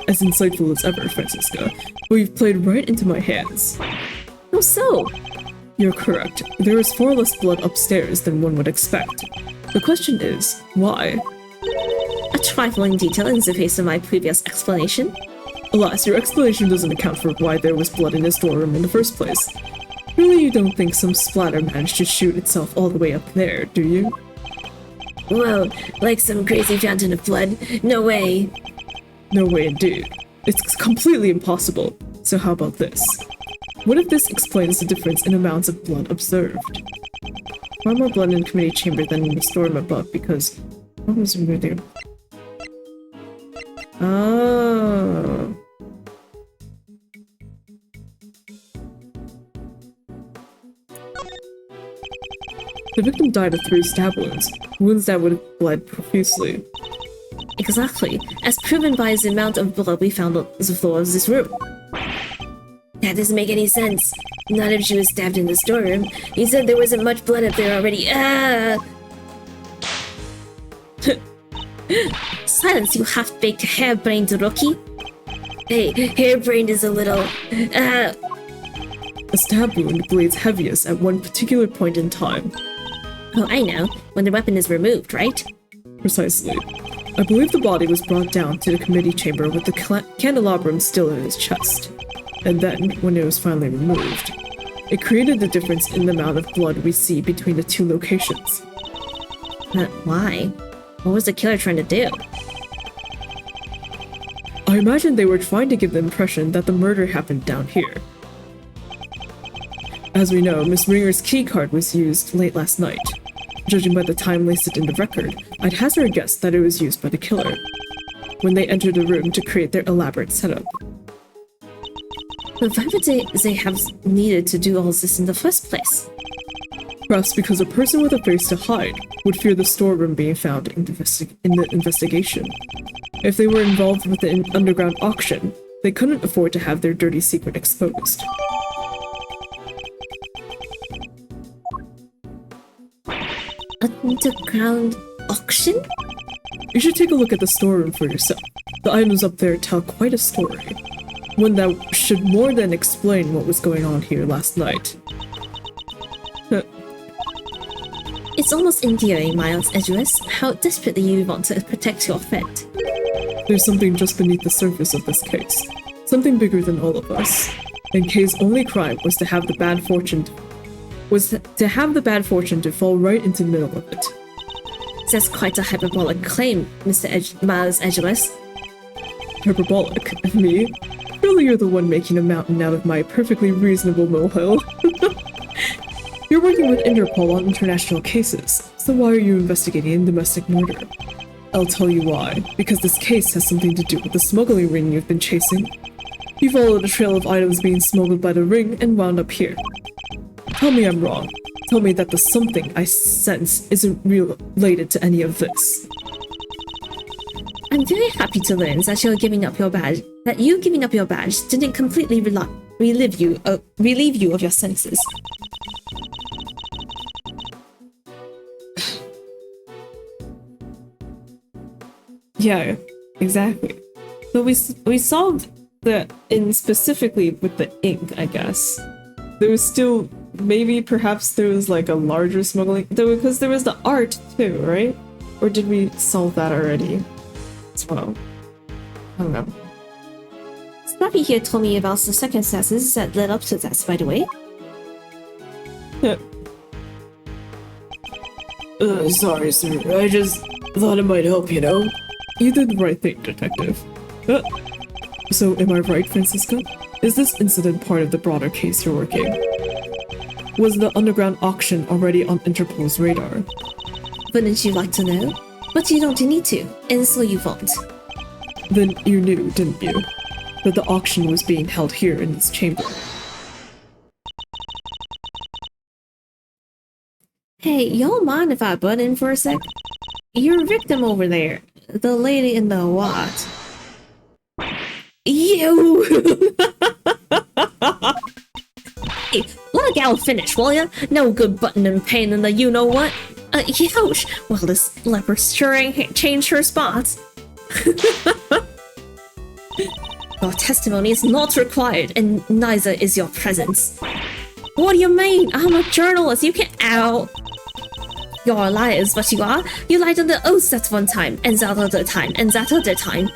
S1: As insightful as ever, Francisca. But you've played right into my hands.
S2: How so?
S1: You're correct. There is far less blood upstairs than one would expect. The question is, why?
S2: A trifling detail in the face of my previous explanation.
S1: Alas, your explanation doesn't account for why there was blood in the storeroom in the first place. Really, you don't think some splatter managed to shoot itself all the way up there, do you?
S3: Well, like some crazy fountain of blood. No way.
S1: No way indeed. It's completely impossible. So how about this? What if this explains the difference in amounts of blood observed? Far more blood in the committee chamber than in the storeroom above because what was there? Oh. The victim died of 3 stab wounds that would have bled profusely.
S2: Exactly, as proven by the amount of blood we found on the floor of this room. That doesn't make any sense. Not if she was stabbed in the storeroom. You said there wasn't much blood up there already. Ah! Silence, you half-baked hair-brained rookie. Hey, hair-brained is a little...
S1: A stab wound bleeds heaviest at one particular point in time.
S2: Oh, I know. When the weapon is removed, right?
S1: Precisely. I believe the body was brought down to the committee chamber with the candelabrum still in his chest. And then, when it was finally removed, it created the difference in the amount of blood we see between the 2 locations.
S2: But why? What was the killer trying to do?
S1: I imagine they were trying to give the impression that the murder happened down here. As we know, Miss Ringer's keycard was used late last night. Judging by the time listed in the record, I'd hazard a guess that it was used by the killer when they entered the room to create their elaborate setup.
S2: But why would they have needed to do all this in the first place?
S1: Perhaps because a person with a face to hide would fear the storeroom being found in the investigation. If they were involved with the underground auction, they couldn't afford to have their dirty secret exposed.
S2: Underground auction?
S1: You should take a look at the storeroom for yourself. The items up there tell quite a story. One that should more than explain what was going on here last night.
S2: It's almost endearing, Miles Edgeworth, how desperately you want to protect your friend.
S1: There's something just beneath the surface of this case. Something bigger than all of us. And Kay's only crime was to have the bad fortune to fall right into the middle of it.
S2: That's quite a hyperbolic claim, Miles Edgeworth.
S1: Hyperbolic? Me? Surely you're the one making a mountain out of my perfectly reasonable molehill. You're working with Interpol on international cases, so why are you investigating domestic murder? I'll tell you why. Because this case has something to do with the smuggling ring you've been chasing. You followed a trail of items being smuggled by the ring and wound up here. Tell me I'm wrong. Tell me that the something I sense isn't related to any of this.
S2: I'm very happy to learn that you giving up your badge didn't completely relieve you of your senses.
S1: Yeah, exactly. So we solved the specifically with the ink, I guess. There was still perhaps there was like a larger smuggling because there was the art too, right? Or did we solve that already as well? I don't know.
S2: Snappy here told me about the circumstances that led up to that, by the way.
S3: Sorry, sir. I just thought it might help, you know?
S1: You did the right thing, detective. So am I right, Francisca? Is this incident part of the broader case you're working? Was the underground auction already on Interpol's radar?
S2: Wouldn't you like to know? But you don't need to, and so you won't.
S1: Then you knew, didn't you? That the auction was being held here in this chamber.
S2: Hey, y'all mind if I butt in for a sec? Your victim over there, the lady in the what? You! Hey, let a gal finish, will ya? No good button and pain in the you-know-what. Youch! Well, this leper sure ain't changed her spots. Your testimony is not required, and neither is your presence. What do you mean? I'm a journalist, you can't- Ow! You're liars, what you are. You lied on the oath that one time, and that other time, and that other time.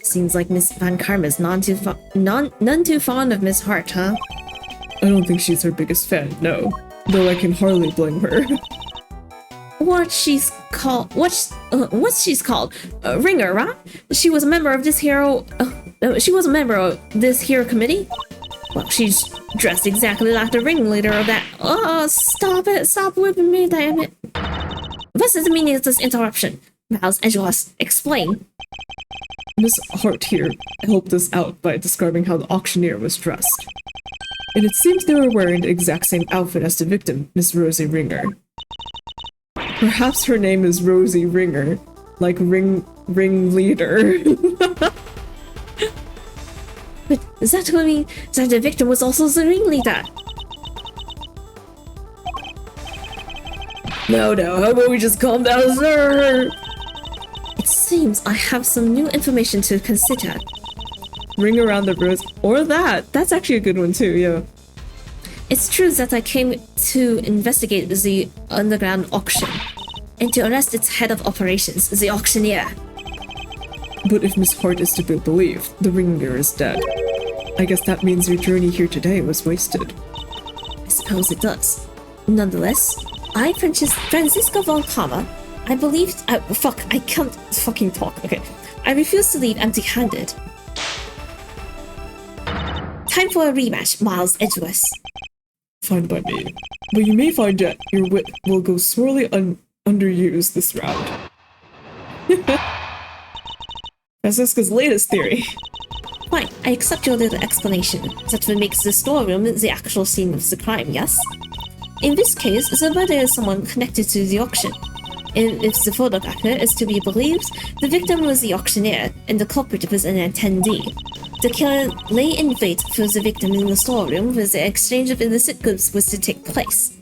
S2: Seems like Miss Van Karma's none too fond of Miss Hart, huh?
S1: I don't think she's her biggest fan, no. Though I can hardly blame her.
S2: What's she's called? Ringer, right? She was a member of this hero. She was a member of this hero committee. Well, she's dressed exactly like the ringleader of that. Oh, stop it! Stop whipping me, damn it! What is the meaning of this interruption? Miles Edgeworth, explain.
S1: Miss Hart here helped us out by describing how the auctioneer was dressed. And it seems they were wearing the exact same outfit as the victim, Miss Rosie Ringer. Perhaps her name is Rosie Ringer, like ringleader.
S2: But does that mean that the victim was also the ringleader?
S3: No, how about we just calm down, sir?
S2: It seems I have some new information to consider.
S1: Ring around the rose, or that. That's actually a good one too, yeah.
S2: It's true that I came to investigate the underground auction and to arrest its head of operations, the auctioneer.
S1: But if Miss Hart is to be believed, the ringleader is dead. I guess that means your journey here today was wasted.
S2: I suppose it does. Nonetheless, I, Francisco von Kama, I believed. Fuck, I can't fucking talk. Okay. I refuse to leave empty handed. Time for a rematch, Miles Edgeworth.
S1: Fine by me. But you may find that your wit will go sorely underused this round. Francisca's latest theory.
S2: Fine, I accept your little explanation. That will make the storeroom the actual scene of the crime, yes? In this case, the murder is someone connected to the auction. And if the photographer is to be believed, the victim was the auctioneer, and the culprit was an attendee. The killer lay in wait for the victim in the storeroom where the exchange of illicit goods was to take place.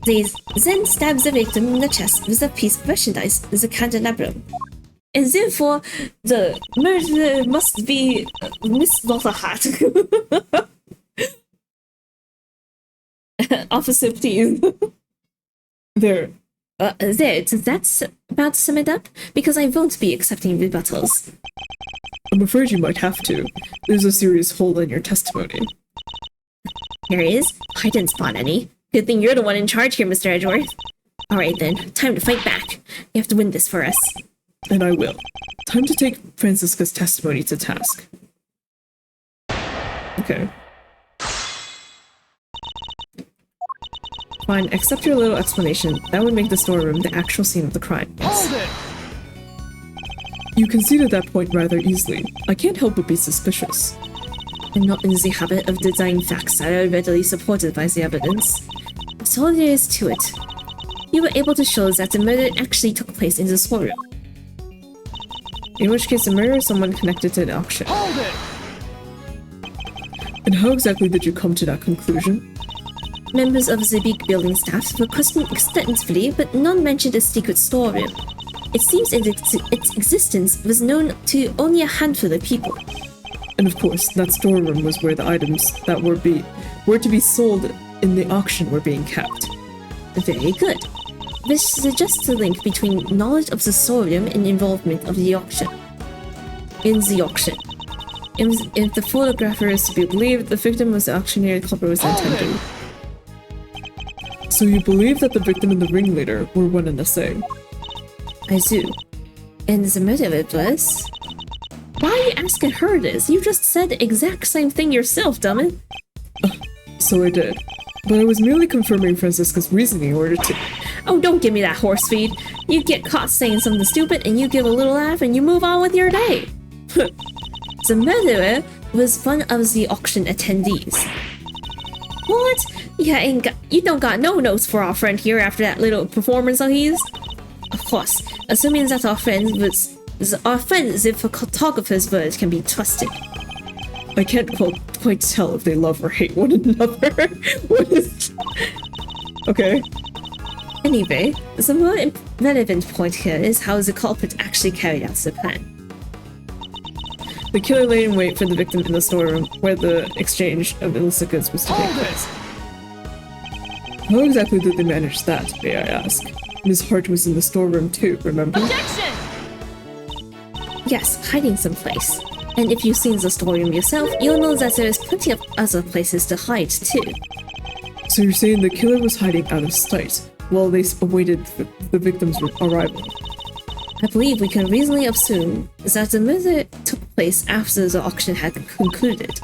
S2: They then stabbed the victim in the chest with a piece of merchandise, the candelabrum. And therefore, the murderer must be Miss Lotta Hart. Officer, please.
S1: There.
S2: There, that's about to sum it up? Because I won't be accepting rebuttals.
S1: I'm afraid you might have to. There's a serious hole in your testimony.
S2: There is? I didn't spot any. Good thing you're the one in charge here, Mr. Edgeworth. Alright then, time to fight back. You have to win this for us.
S1: And I will. Time to take Francisca's testimony to task. Okay. Fine, accept your little explanation. That would make the storeroom the actual scene of the crime. Yes.
S4: Hold it!
S1: You conceded that point rather easily. I can't help but be suspicious.
S2: I'm not in the habit of denying facts that are readily supported by the evidence. That's all there is to it. You were able to show that the murder actually took place in the storeroom.
S1: In which case, the murder is someone connected to the auction.
S4: Hold it!
S1: And how exactly did you come to that conclusion?
S2: Members of the big building staff were questioned extensively, but none mentioned a secret storeroom. It seems its existence was known to only a handful of people.
S1: And of course, that storeroom was where the items that were to be sold in the auction were being kept.
S2: Very good. This suggests a link between knowledge of the storeroom and involvement of the auction.
S1: In the auction. If the photographer is to be believed, the victim was the auctioneer, the culprit was the attendee. So you believe that the victim and the ringleader were one and the same?
S2: I do. And the murderer was... Why are you asking her this? You just said the exact same thing yourself, dumbit.
S1: So I did. But I was merely confirming Francisca's reasoning in order to...
S2: Oh, don't give me that horse feed. You get caught saying something stupid and you give a little laugh and you move on with your day. The murderer was one of the auction attendees. What? Yeah, you don't got no notes for our friend here after that little performance of his? Of course, assuming that our friend, the photographer's word can be trusted.
S1: I can't quite tell if they love or hate one another. What is... Okay.
S2: Anyway, the more relevant point here is how the culprit actually carried out the plan.
S1: The killer lay in wait for the victim in the storeroom where the exchange of illicit goods was to take place. How exactly did they manage that, may I ask? Miss Hart was in the storeroom too, remember?
S4: Objection!
S2: Yes, hiding someplace. And if you've seen the storeroom yourself, you'll know that there is plenty of other places to hide too.
S1: So you're saying the killer was hiding out of sight while they awaited the victim's arrival?
S2: I believe we can reasonably assume that the murder took place after the auction had concluded.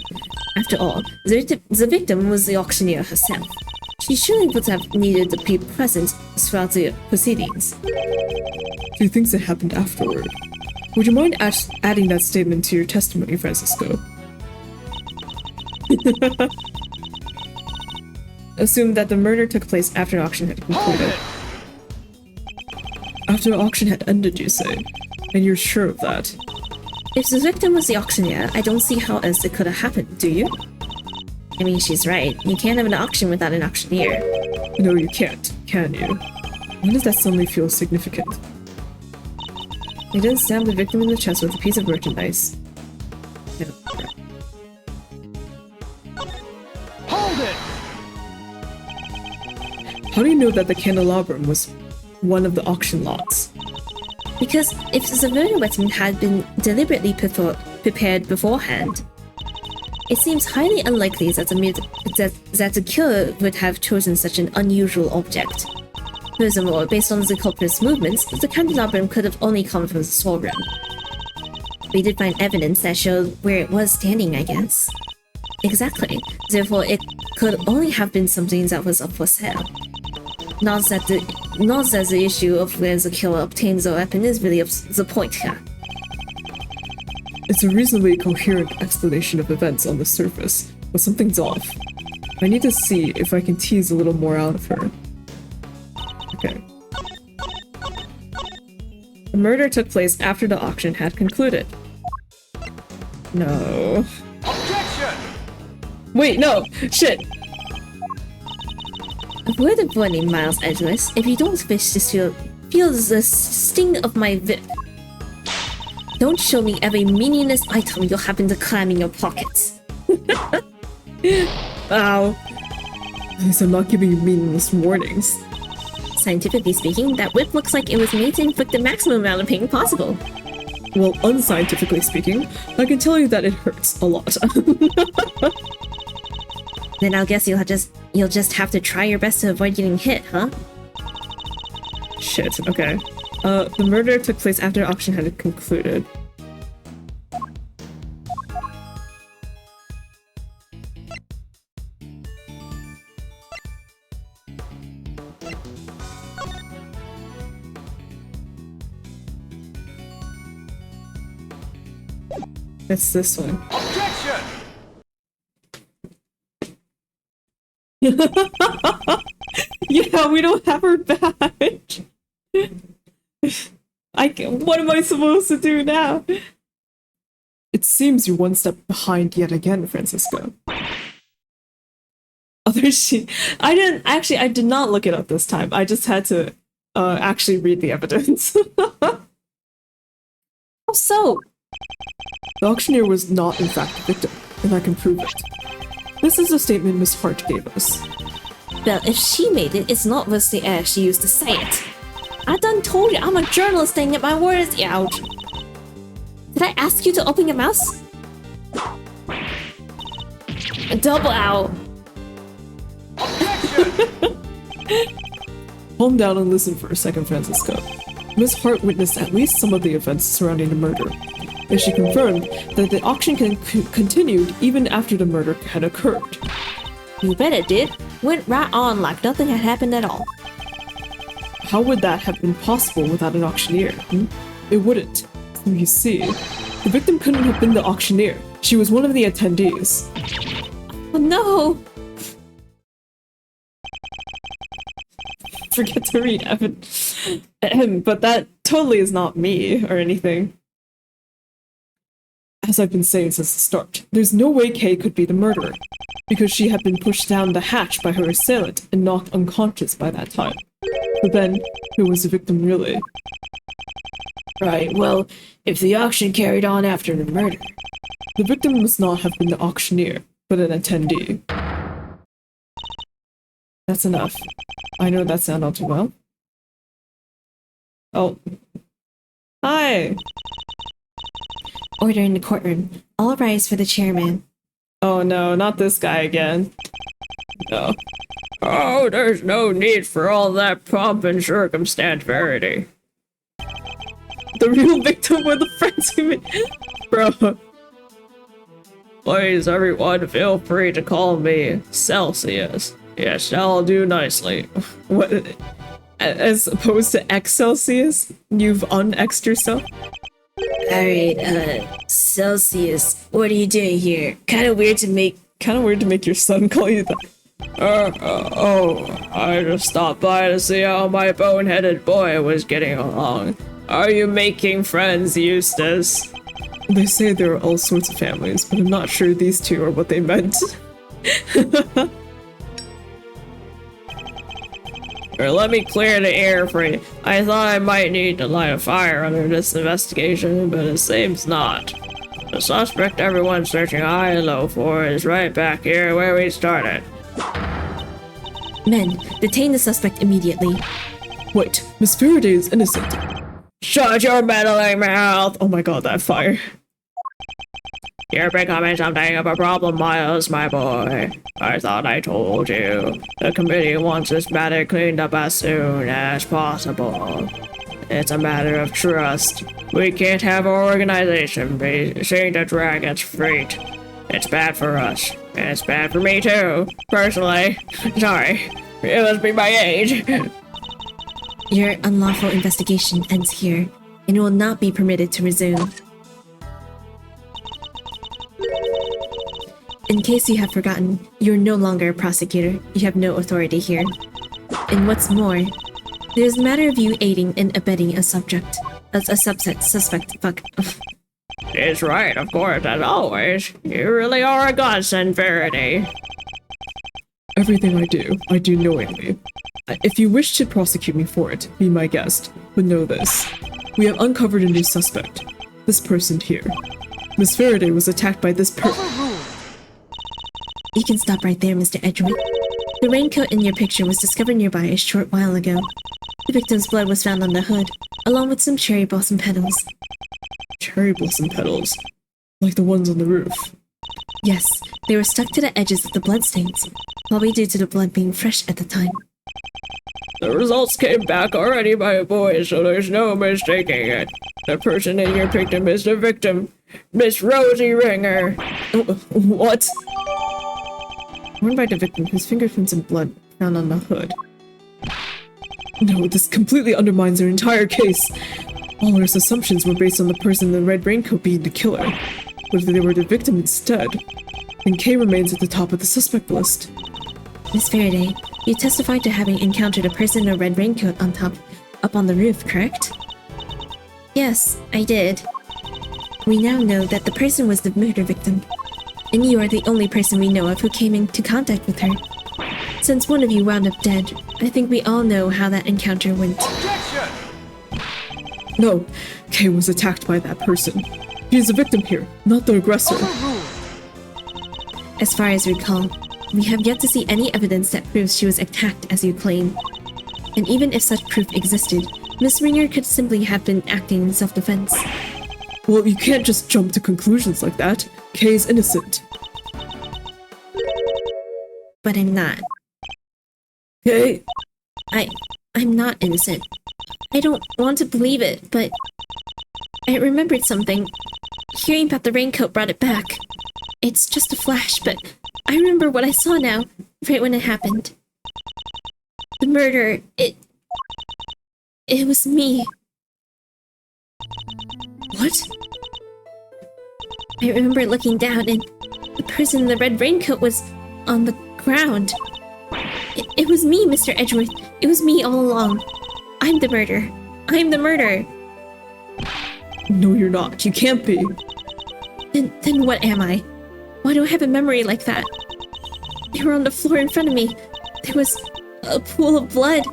S2: After all, the victim was the auctioneer herself. She surely would have needed to be present throughout the proceedings.
S1: Do you think that happened afterward? Would you mind adding that statement to your testimony, Francisco? Assume that the murder took place after the auction had concluded. After the auction had ended, you say? And you're sure of that?
S2: If the victim was the auctioneer, I don't see how else it could have happened, do you? I mean, she's right. You can't have an auction without an auctioneer.
S1: No, you can't, can you? When does that suddenly feel significant? He then stabbed the victim in the chest with a piece of merchandise.
S4: Hold it!
S1: How do you know that the candelabrum was one of the auction lots?
S2: Because if the murder weapon had been deliberately prepared beforehand, it seems highly unlikely that the killer would have chosen such an unusual object. Furthermore, based on the culprit's movements, the candelabrum could have only come from the storeroom. We did find evidence that showed where it was standing, I guess. Exactly. Therefore, it could only have been something that was up for sale. Not that the issue of where the killer obtains the weapon is really the point here.
S1: It's a reasonably coherent explanation of events on the surface, but something's off. I need to see if I can tease a little more out of her. Okay. The murder took place after the auction had concluded. No.
S4: Objection!
S1: Wait, no! Shit!
S2: Avoid a boy named Miles Edgeworth if you don't wish to feel the sting of my whip. Don't show me every meaningless item you'll happen to cram in your pockets.
S1: Ow. At least I'm not giving you meaningless warnings.
S2: Scientifically speaking, that whip looks like it was made to inflict the maximum amount of pain possible.
S1: Well, unscientifically speaking, I can tell you that it hurts a lot.
S2: Then I'll guess you'll just have to try your best to avoid getting hit, huh?
S1: Shit, okay. The murder took place after the auction had concluded. It's this one.
S4: Objection!
S1: Yeah, we don't have her badge. What am I supposed to do now? It seems you're one step behind yet again, Francisco. I did not look it up this time. I just had to actually read the evidence.
S2: How so?
S1: The auctioneer was not in fact the victim, and I can prove it. This is a statement Miss Hart gave us.
S2: Well, if she made it, it's not worth the air she used to say it. I done told you I'm a journalist and get my words out. Did I ask you to open your mouth? A double out.
S1: Calm down and listen for a second, Francisco. Miss Hart witnessed at least some of the events surrounding the murder, and she confirmed that the auction continued even after the murder had occurred.
S2: You bet it did. Went right on like nothing had happened at all.
S1: How would that have been possible without an auctioneer? It wouldn't. You see, the victim couldn't have been the auctioneer. She was one of the attendees.
S2: Oh no!
S1: Forget to read Evan. But that totally is not me or anything. As I've been saying since the start, there's no way Kay could be the murderer, because she had been pushed down the hatch by her assailant and knocked unconscious by that time. But then, who was the victim really?
S3: Right, well, if the auction carried on after the murder,
S1: The victim must not have been the auctioneer, but an attendee. That's enough. I know that sound all too well. Oh. Hi!
S2: Order in the courtroom. All rise for the chairman.
S1: Oh no, not this guy again. No. Oh, there's no need for all that pomp and circumstance verity. The real victim were the friends who made. Bro. Please, everyone, feel free to call me Celsius. Yes, that'll do nicely. What? As opposed to Excelsius? You've un-X'd yourself?
S3: Alright, Celsius, what are you doing here? Kinda weird to make
S1: your son call you that. I just stopped by to see how my bone-headed boy was getting along. Are you making friends, Eustace? They say there are all sorts of families, but I'm not sure these two are what they meant. Or let me clear the air for you. I thought I might need to light a fire under this investigation, but it seems not. The suspect everyone's searching high and low for is right back here where we started.
S2: Men, detain the suspect immediately.
S1: Wait, Miss Faraday is innocent. Shut your meddling mouth! Oh my god, that fire. You're becoming something of a problem, Miles, my boy. I thought I told you. The committee wants this matter cleaned up as soon as possible. It's a matter of trust. We can't have our organization be seen to drag its feet. It's bad for us. And it's bad for me too, personally. Sorry. It must be my age.
S2: Your unlawful investigation ends here, and will not be permitted to resume. In case you have forgotten, you're no longer a prosecutor. You have no authority here. And what's more, there's a matter of you aiding and abetting a suspect. Fuck.
S1: It's right, of course, as always. You really are a godsend, Faraday. Everything I do knowingly. If you wish to prosecute me for it, be my guest. But know this. We have uncovered a new suspect. This person here. Miss Faraday was attacked by this
S2: You can stop right there, Mr. Edgeworth. The raincoat in your picture was discovered nearby a short while ago. The victim's blood was found on the hood, along with some cherry blossom petals.
S1: Cherry blossom petals? Like the ones on the roof?
S2: Yes, they were stuck to the edges of the bloodstains, probably due to the blood being fresh at the time.
S1: The results came back already, my boy, so there's no mistaking it. The person in your picture is the victim, Miss Rosie Ringer. What? Worn by the victim whose fingerprints and blood found on the hood. No, this completely undermines our entire case. All our assumptions were based on the person in the red raincoat being the killer. But if they were the victim instead, then Kay remains at the top of the suspect list.
S2: Miss Faraday, you testified to having encountered a person in a red raincoat up on the roof, correct? Yes, I did. We now know that the person was the murder victim, and you are the only person we know of who came into contact with her. Since one of you wound up dead, I think we all know how that encounter went.
S4: Objection!
S1: No, Kay was attacked by that person. He is the victim here, not the aggressor.
S2: As far as we recall, we have yet to see any evidence that proves she was attacked as you claim. And even if such proof existed, Miss Ringer could simply have been acting in self-defense.
S1: Well, you can't just jump to conclusions like that. Kay is innocent.
S2: But I'm not.
S1: Kay?
S2: I'm not innocent. I don't want to believe it, but I remembered something. Hearing about the raincoat brought it back. It's just a flash, but I remember what I saw now, right when it happened. The murder, it was me.
S1: What?
S2: I remember looking down and the person in the red raincoat was on the ground. It was me, Mr. Edgeworth. It was me all along. I'm the murderer. I'm the murderer.
S1: No, you're not. You can't be.
S2: Then what am I? Why do I have a memory like that? They were on the floor in front of me. There was a pool of blood.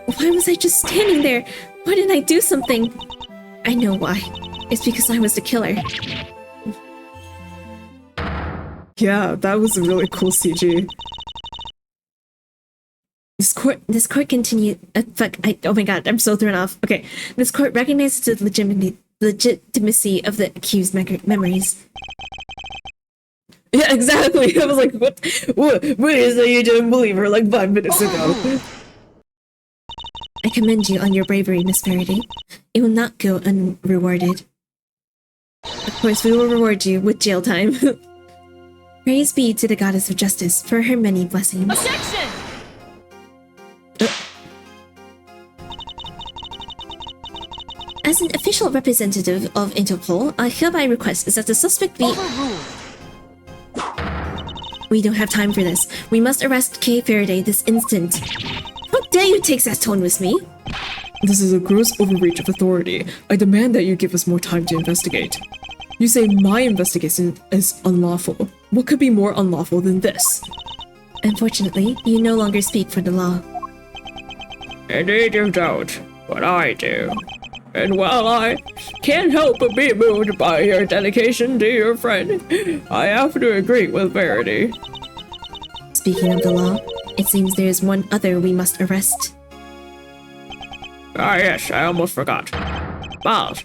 S2: Why was I just standing there? Why didn't I do something? I know why. It's because I was the killer.
S1: Yeah, that was a really cool CG.
S2: This court continued. Oh my god, I'm so thrown off. Okay, this court recognizes the legitimacy of the accused memories.
S1: Yeah, exactly. I was like, what? Wait, so you didn't believe her like 5 minutes ago?
S2: I commend you on your bravery, Miss Faraday. It will not go unrewarded. Of course, we will reward you with jail time. Praise be to the goddess of justice for her many blessings.
S5: Objection!
S2: As an official representative of Interpol, I hereby request is that the suspect be...
S4: Overruled.
S2: We don't have time for this. We must arrest Kay Faraday this instant. How dare you take that tone with me?
S1: This is a gross overreach of authority. I demand that you give us more time to investigate. You say my investigation is unlawful. What could be more unlawful than this?
S2: Unfortunately, you no longer speak for the law.
S3: Indeed you don't, but I do. And while I can't help but be moved by your dedication to your friend, I have to agree with Verity.
S2: Speaking of the law, it seems there is one other we must arrest.
S3: Ah yes, I almost forgot. Miles.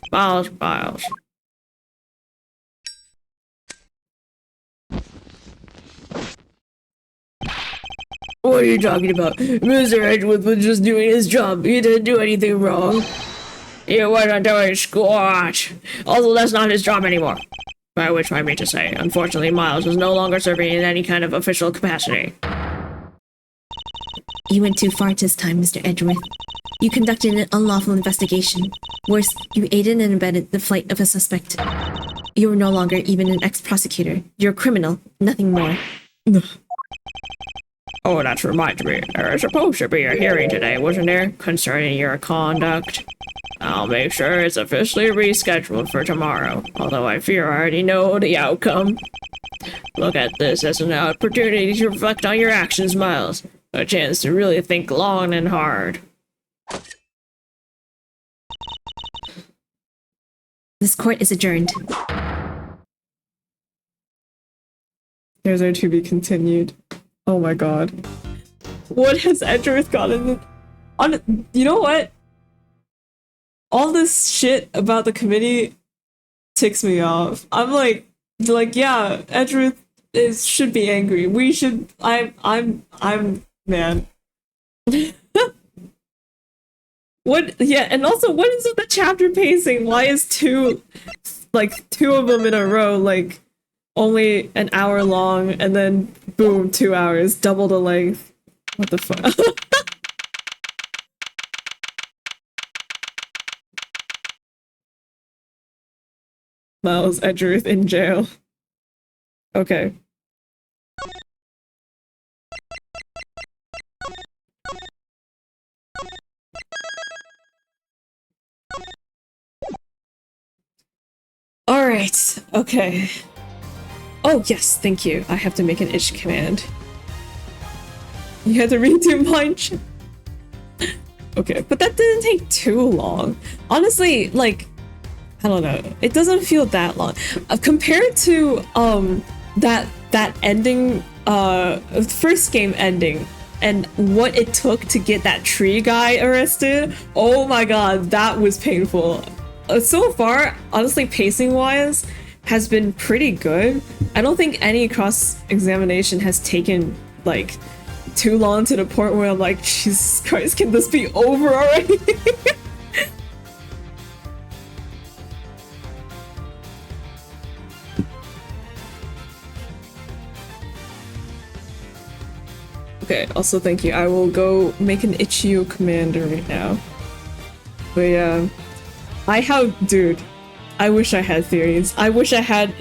S3: What are you talking about? Mr. Edgeworth was just doing his job. He didn't do anything wrong. He wasn't doing squat. Also, that's not his job anymore. By which I mean to say, unfortunately, Miles is no longer serving in any kind of official capacity.
S2: You went too far this time, Mr. Edgeworth. You conducted an unlawful investigation. Worse, you aided and abetted the flight of a suspect. You are no longer even an ex-prosecutor. You're a criminal, nothing more.
S3: Oh, that reminds me. There was supposed to be a hearing today, wasn't there? Concerning your conduct. I'll make sure it's officially rescheduled for tomorrow, although I fear I already know the outcome. Look at this as an opportunity to reflect on your actions, Miles. A chance to really think long and hard.
S2: This court is adjourned.
S1: There's our to be continued. Oh my god. What has Edgeworth gotten on? You know what? All this shit about the committee ticks me off. I'm like, yeah, Edgeworth should be angry. We should. I'm man. What? Yeah, and also, what is with the chapter pacing? Why is two of them in a row, like, only an hour long, and then boom, 2 hours, double the length? What the fuck? Miles Edgeworth in jail. Okay. Alright, okay. Oh, yes, thank you. I have to make an itch command. You had to redo mine. Okay, but that didn't take too long. Honestly, like, I don't know. It doesn't feel that long. Compared to, that ending, first game ending, and what it took to get that tree guy arrested, oh my god, that was painful. So far, honestly, pacing-wise, has been pretty good. I don't think any cross-examination has taken, like, too long to the point where I'm like, Jesus Christ, can this be over already? Okay, also thank you. I will go make an Ichio commander right now. But yeah, dude, I wish I had theories. I wish I had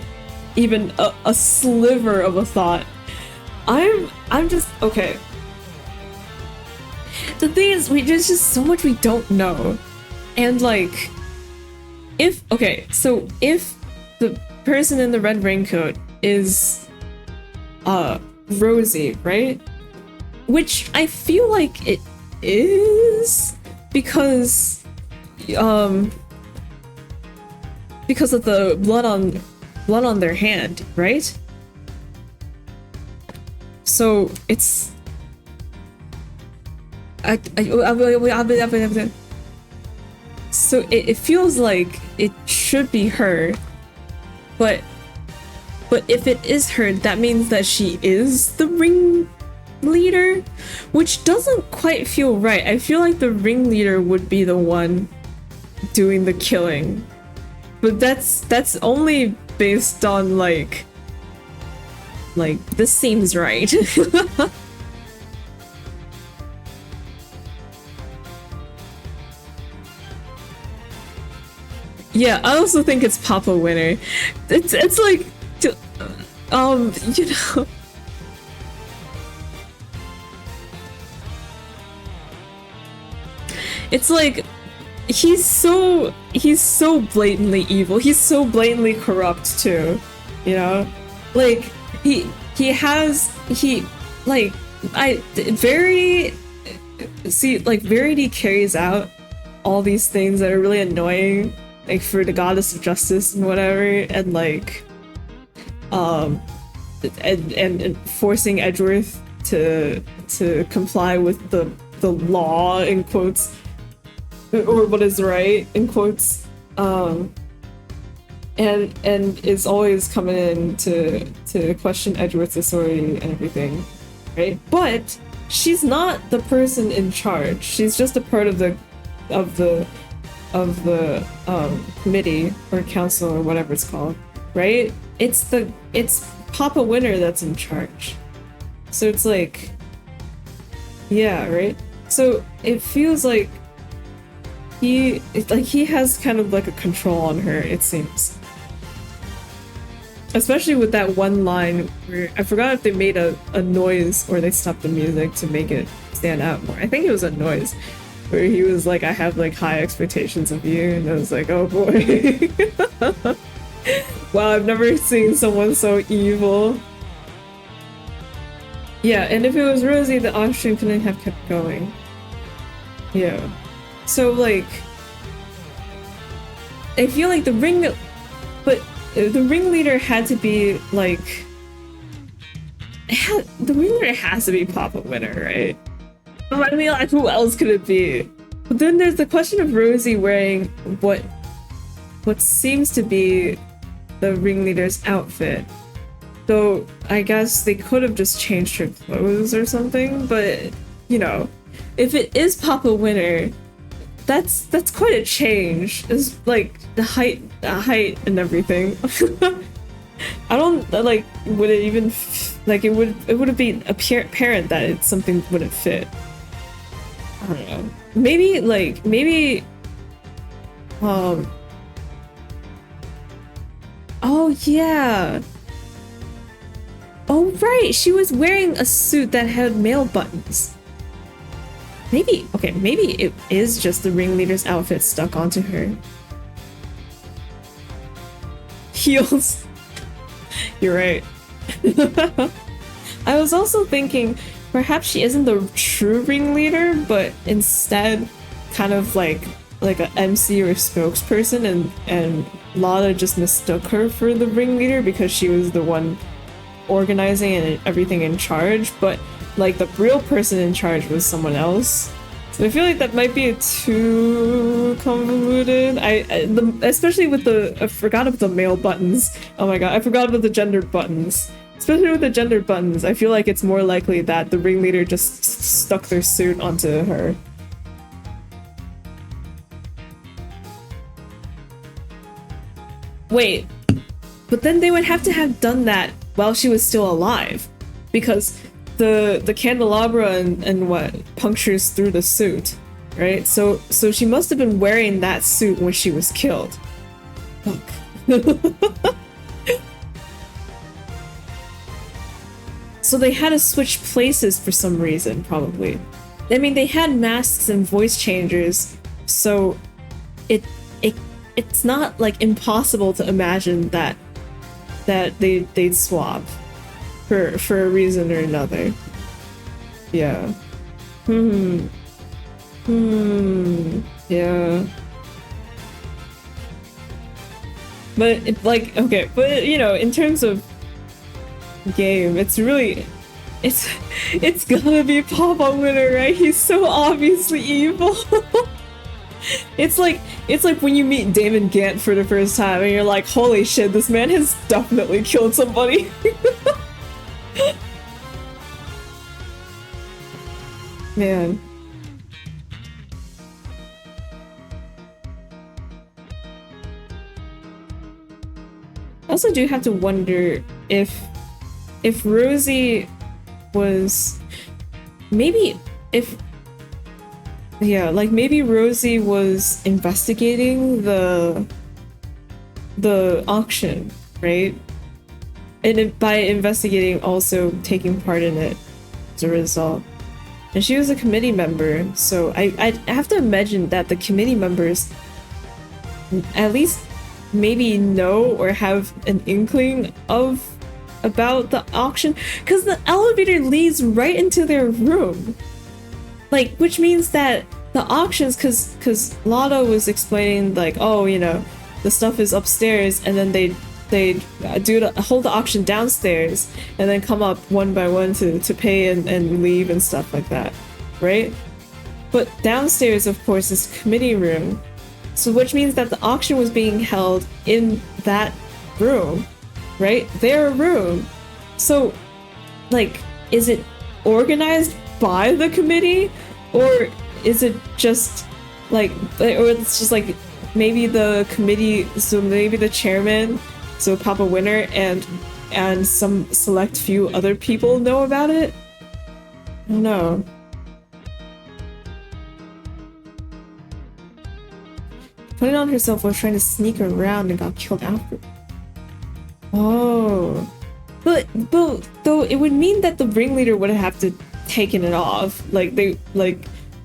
S1: even a sliver of a thought. I'm just, okay. The thing is, there's just so much we don't know. And like, if the person in the red raincoat is, Rosie, right? Which I feel like it is, because of the blood on their hand, right? So it's so it feels like it should be her, but if it is her, that means that she is the ringleader, which doesn't quite feel right. I feel like the ringleader would be the one doing the killing. But that's only based on like this seems right. Yeah, I also think it's Papa Winner. It's like, you know, it's like he's so blatantly evil. He's so blatantly corrupt too, you know? Like he like I very see like Verity carries out all these things that are really annoying, like for the goddess of justice and whatever, and like and forcing Edgeworth to comply with the law in quotes, or what is right in quotes, and is always coming in to question Edgeworth's authority and everything, right? But she's not the person in charge. She's just a part of the committee or council or whatever it's called, right? It's Papa Winner that's in charge. So it's like, yeah, right? So it feels like he has kind of like a control on her, it seems. Especially with that one line where I forgot if they made a noise or they stopped the music to make it stand out more. I think it was a noise where he was like, I have like high expectations of you, and I was like, oh boy. Wow, I've never seen someone so evil. Yeah, and if it was Rosie, the auction couldn't have kept going. Yeah. So like, I feel like the ringleader had to be like, the ringleader has to be Papa Winner, right? I mean, like, who else could it be? But then there's the question of Rosie wearing what seems to be the ringleader's outfit. So I guess they could have just changed her clothes or something, but you know, if it is Papa Winner, that's quite a change. It's like the height and everything. I don't like. Would it even like it would have been apparent that it's something wouldn't fit. I don't know. Maybe. Oh yeah. Oh right, she was wearing a suit that had male buttons. Maybe it is just the ringleader's outfit stuck onto her. Heels. You're right. I was also thinking perhaps she isn't the true ringleader, but instead kind of like a MC or spokesperson, and Lada just mistook her for the ringleader because she was the one organizing and everything in charge, but like the real person in charge was someone else. So I feel like that might be too convoluted. Especially with I forgot about the male buttons. Oh my god, I forgot about the gendered buttons. Especially with the gendered buttons, I feel like it's more likely that the ringleader just stuck their suit onto her. Wait, but then they would have to have done that while she was still alive, because the candelabra and what punctures through the suit, right? So she must have been wearing that suit when she was killed. Fuck. So they had to switch places for some reason, probably. I mean, they had masks and voice changers, so it's not like impossible to imagine that they'd swap for a reason or another. Yeah. Yeah. But like, okay, but you know, in terms of game, it's gonna be Papa Winner, right? He's so obviously evil. It's like when you meet Damon Gant for the first time and you're like, holy shit, this man has definitely killed somebody. Man. I also do have to wonder if Rosie was maybe maybe Rosie was investigating the the auction, right? And by investigating, also taking part in it as a result. And she was a committee member, so I have to imagine that the committee members at least maybe know or have an inkling of about the auction, because the elevator leads right into their room. Like, which means that the auctions, because Lotto was explaining, like, oh, you know, the stuff is upstairs, and then they hold the auction downstairs, and then come up one by one to pay and leave and stuff like that, right? But downstairs, of course, is committee room, so which means that the auction was being held in that room, right? Their room. So, like, is it organized by the committee, or is it just like, or it's just like maybe the committee, so maybe the chairman, so Papa Winner, and some select few other people know about it? I don't know. Putting on herself while trying to sneak around and got killed after. Oh. But though it would mean that the ringleader would have to taken it off. Like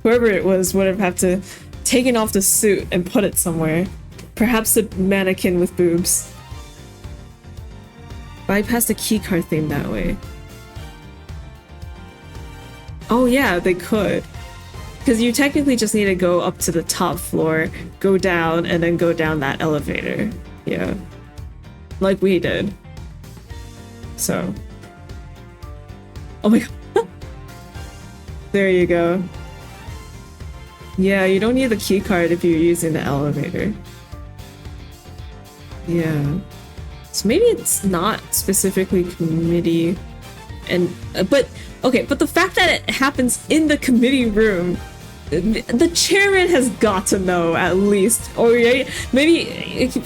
S1: whoever it was would have to taken off the suit and put it somewhere. Perhaps a mannequin with boobs. Bypass the keycard thing that way. Oh yeah, they could. Because you technically just need to go up to the top floor, go down, and then go down that elevator. Yeah. Like we did. So. Oh my god. There you go. Yeah, you don't need the keycard if you're using the elevator. Yeah. So maybe it's not specifically committee, and but okay, but the fact that it happens in the committee room, the chairman has got to know at least, or right? Maybe he's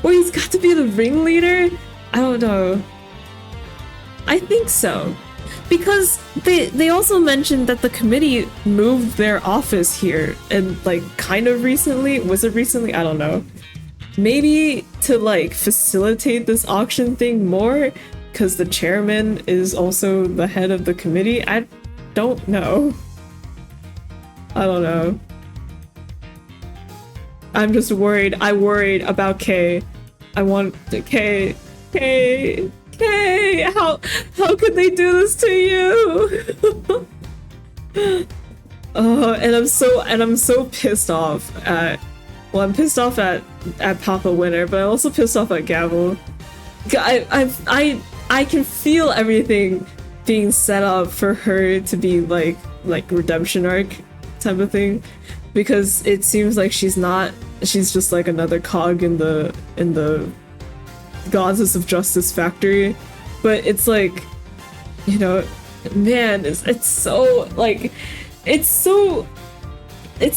S1: or he's got to be the ringleader. I don't know. I think so, because they also mentioned that the committee moved their office here, and like kind of recently. Was it recently? I don't know. Maybe to like facilitate this auction thing more, because the chairman is also the head of the committee. I don't know. I don't know. I'm just worried. I worried about Kay. I want Kay. How could they do this to you? And I'm so pissed off at. Well, I'm pissed off at Papa Winner, but I'm also pissed off at Gavel. I can feel everything being set up for her to be like redemption arc type of thing, because it seems like she's just like another cog in the Goddess of Justice factory. But it's like, you know, man, it's so like, it's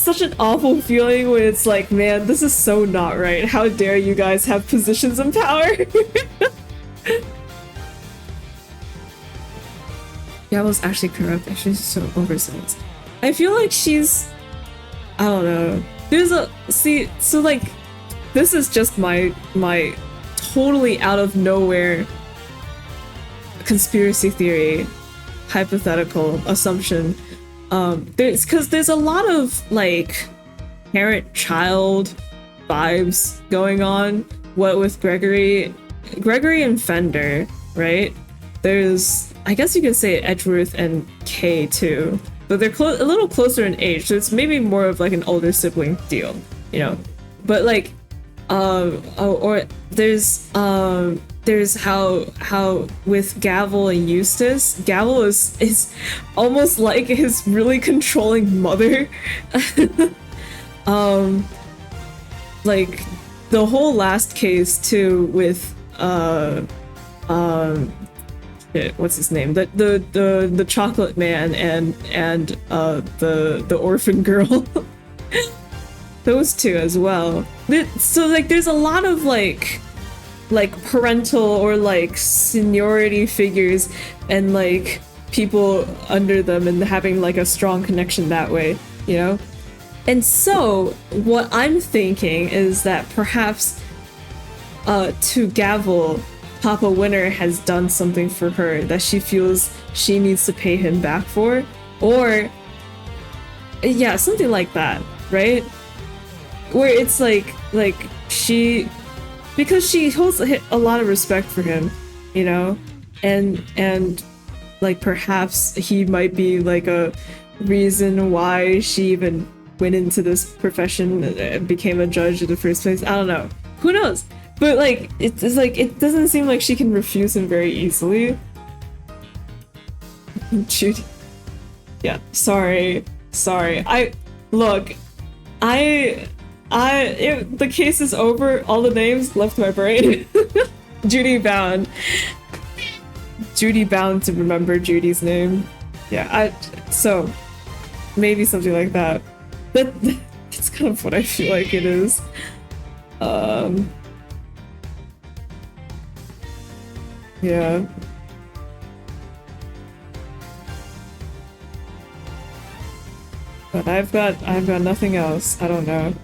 S1: such an awful feeling when it's like, man, this is so not right. How dare you guys have positions of power? Gavel's actually corrupt. She's so overzealous. I feel like she's, I don't know. So like, this is just my totally out of nowhere conspiracy theory, hypothetical assumption. There's a lot of like parent-child vibes going on. What with Gregory and Fender, right? There's, I guess you could say Edgeworth and Kay too, but they're a little closer in age, so it's maybe more of like an older sibling deal, you know. But like, or there's how with Gavel and Eustace, Gavel is almost like his really controlling mother. Like the whole last case too with what's his name? The chocolate man and the orphan girl. Those two as well. So like there's a lot of like parental or like seniority figures and like people under them and having like a strong connection that way, you know? And so what I'm thinking is that perhaps to Gavel, Papa Winter has done something for her that she feels she needs to pay him back for, or yeah, something like that, right? Where it's like she, because she holds a lot of respect for him, you know, and like perhaps he might be like a reason why she even went into this profession and became a judge in the first place. I don't know. Who knows? But like it's like it doesn't seem like she can refuse him very easily. Judy. Yeah, sorry. The case is over. All the names left my brain. Judy bound to remember Judy's name. Yeah, so maybe something like that. That's kind of what I feel like it is. Yeah. But I've got nothing else. I don't know.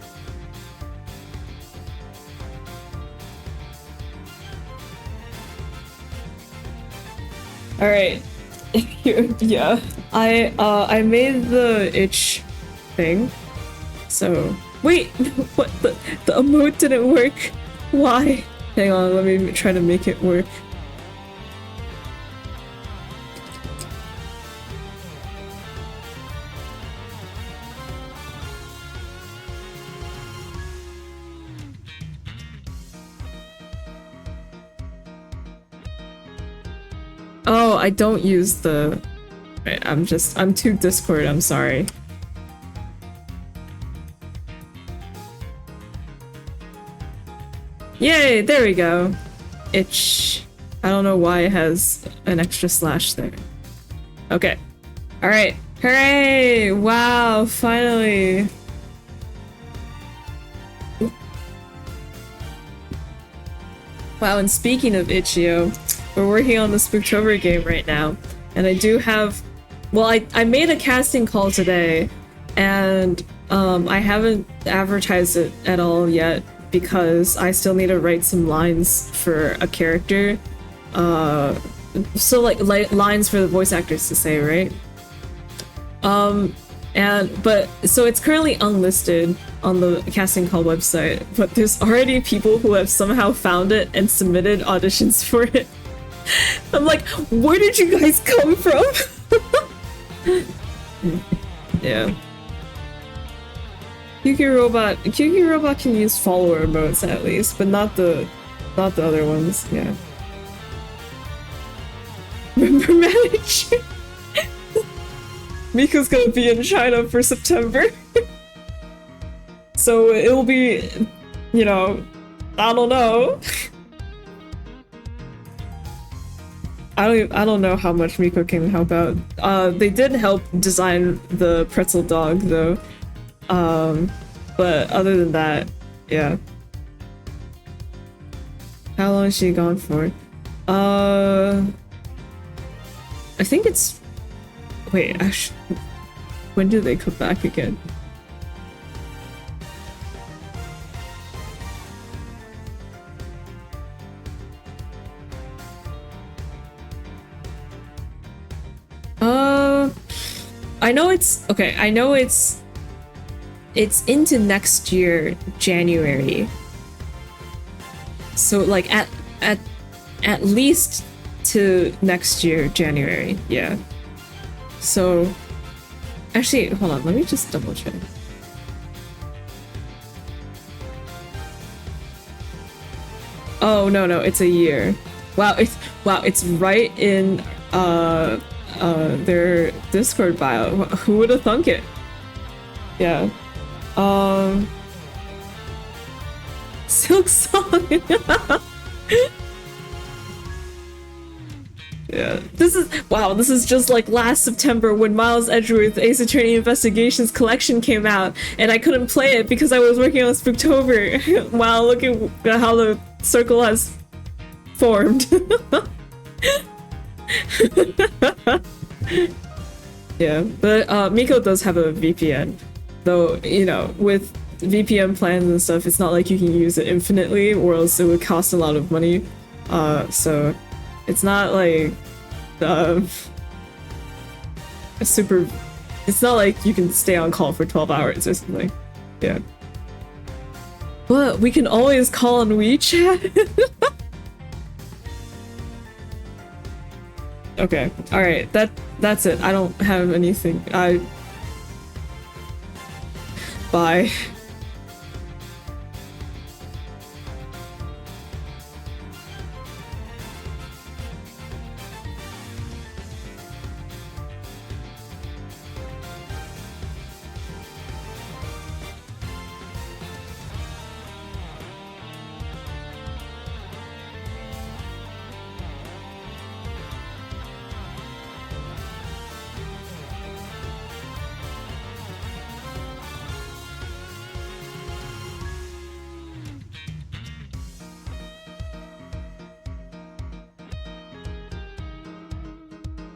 S1: All right. Yeah. I made the itch thing. So wait, what? The emote didn't work. Why? Hang on. Let me try to make it work. Oh, I don't use the... Right, I'm too Discord, I'm sorry. Yay, there we go. Itch. I don't know why it has an extra slash there. Okay. Alright. Hooray! Wow, finally! Wow, and speaking of Itch.io, we're working on the Spooktober game right now, and I do have... Well, I made a casting call today, and I haven't advertised it at all yet because I still need to write some lines for a character. So like lines for the voice actors to say, right? So it's currently unlisted on the casting call website, but there's already people who have somehow found it and submitted auditions for it. I'm like, where did you guys come from? Yeah. QQ Robot can use follower modes at least, but not the other ones. Yeah. Remember manage? Miko's gonna be in China for September. So it'll be, you know, I don't know. I don't know how much Miko can help out. They did help design the pretzel dog though. But other than that, yeah. How long is she gone for? I think it's... Wait, actually... When do they come back again? I know it's... Okay, I know it's into next year, January. So, like, at least to next year, January, yeah. So... Actually, hold on, let me just double check. Oh, no, it's a year. Wow, it's right in, their Discord bio. Who would have thunk it? Yeah. Silk Song. Yeah. This is just like last September when Miles Edgeworth Ace Attorney Investigations collection came out, and I couldn't play it because I was working on Spooktober. Wow, look at how the circle has formed. Yeah, but Miko does have a VPN, though, you know, with VPN plans and stuff, it's not like you can use it infinitely, or else it would cost a lot of money. So it's not like a super. It's not like you can stay on call for 12 hours or something. Yeah. But we can always call on WeChat. Okay. All right. That's it. I don't have anything. Bye.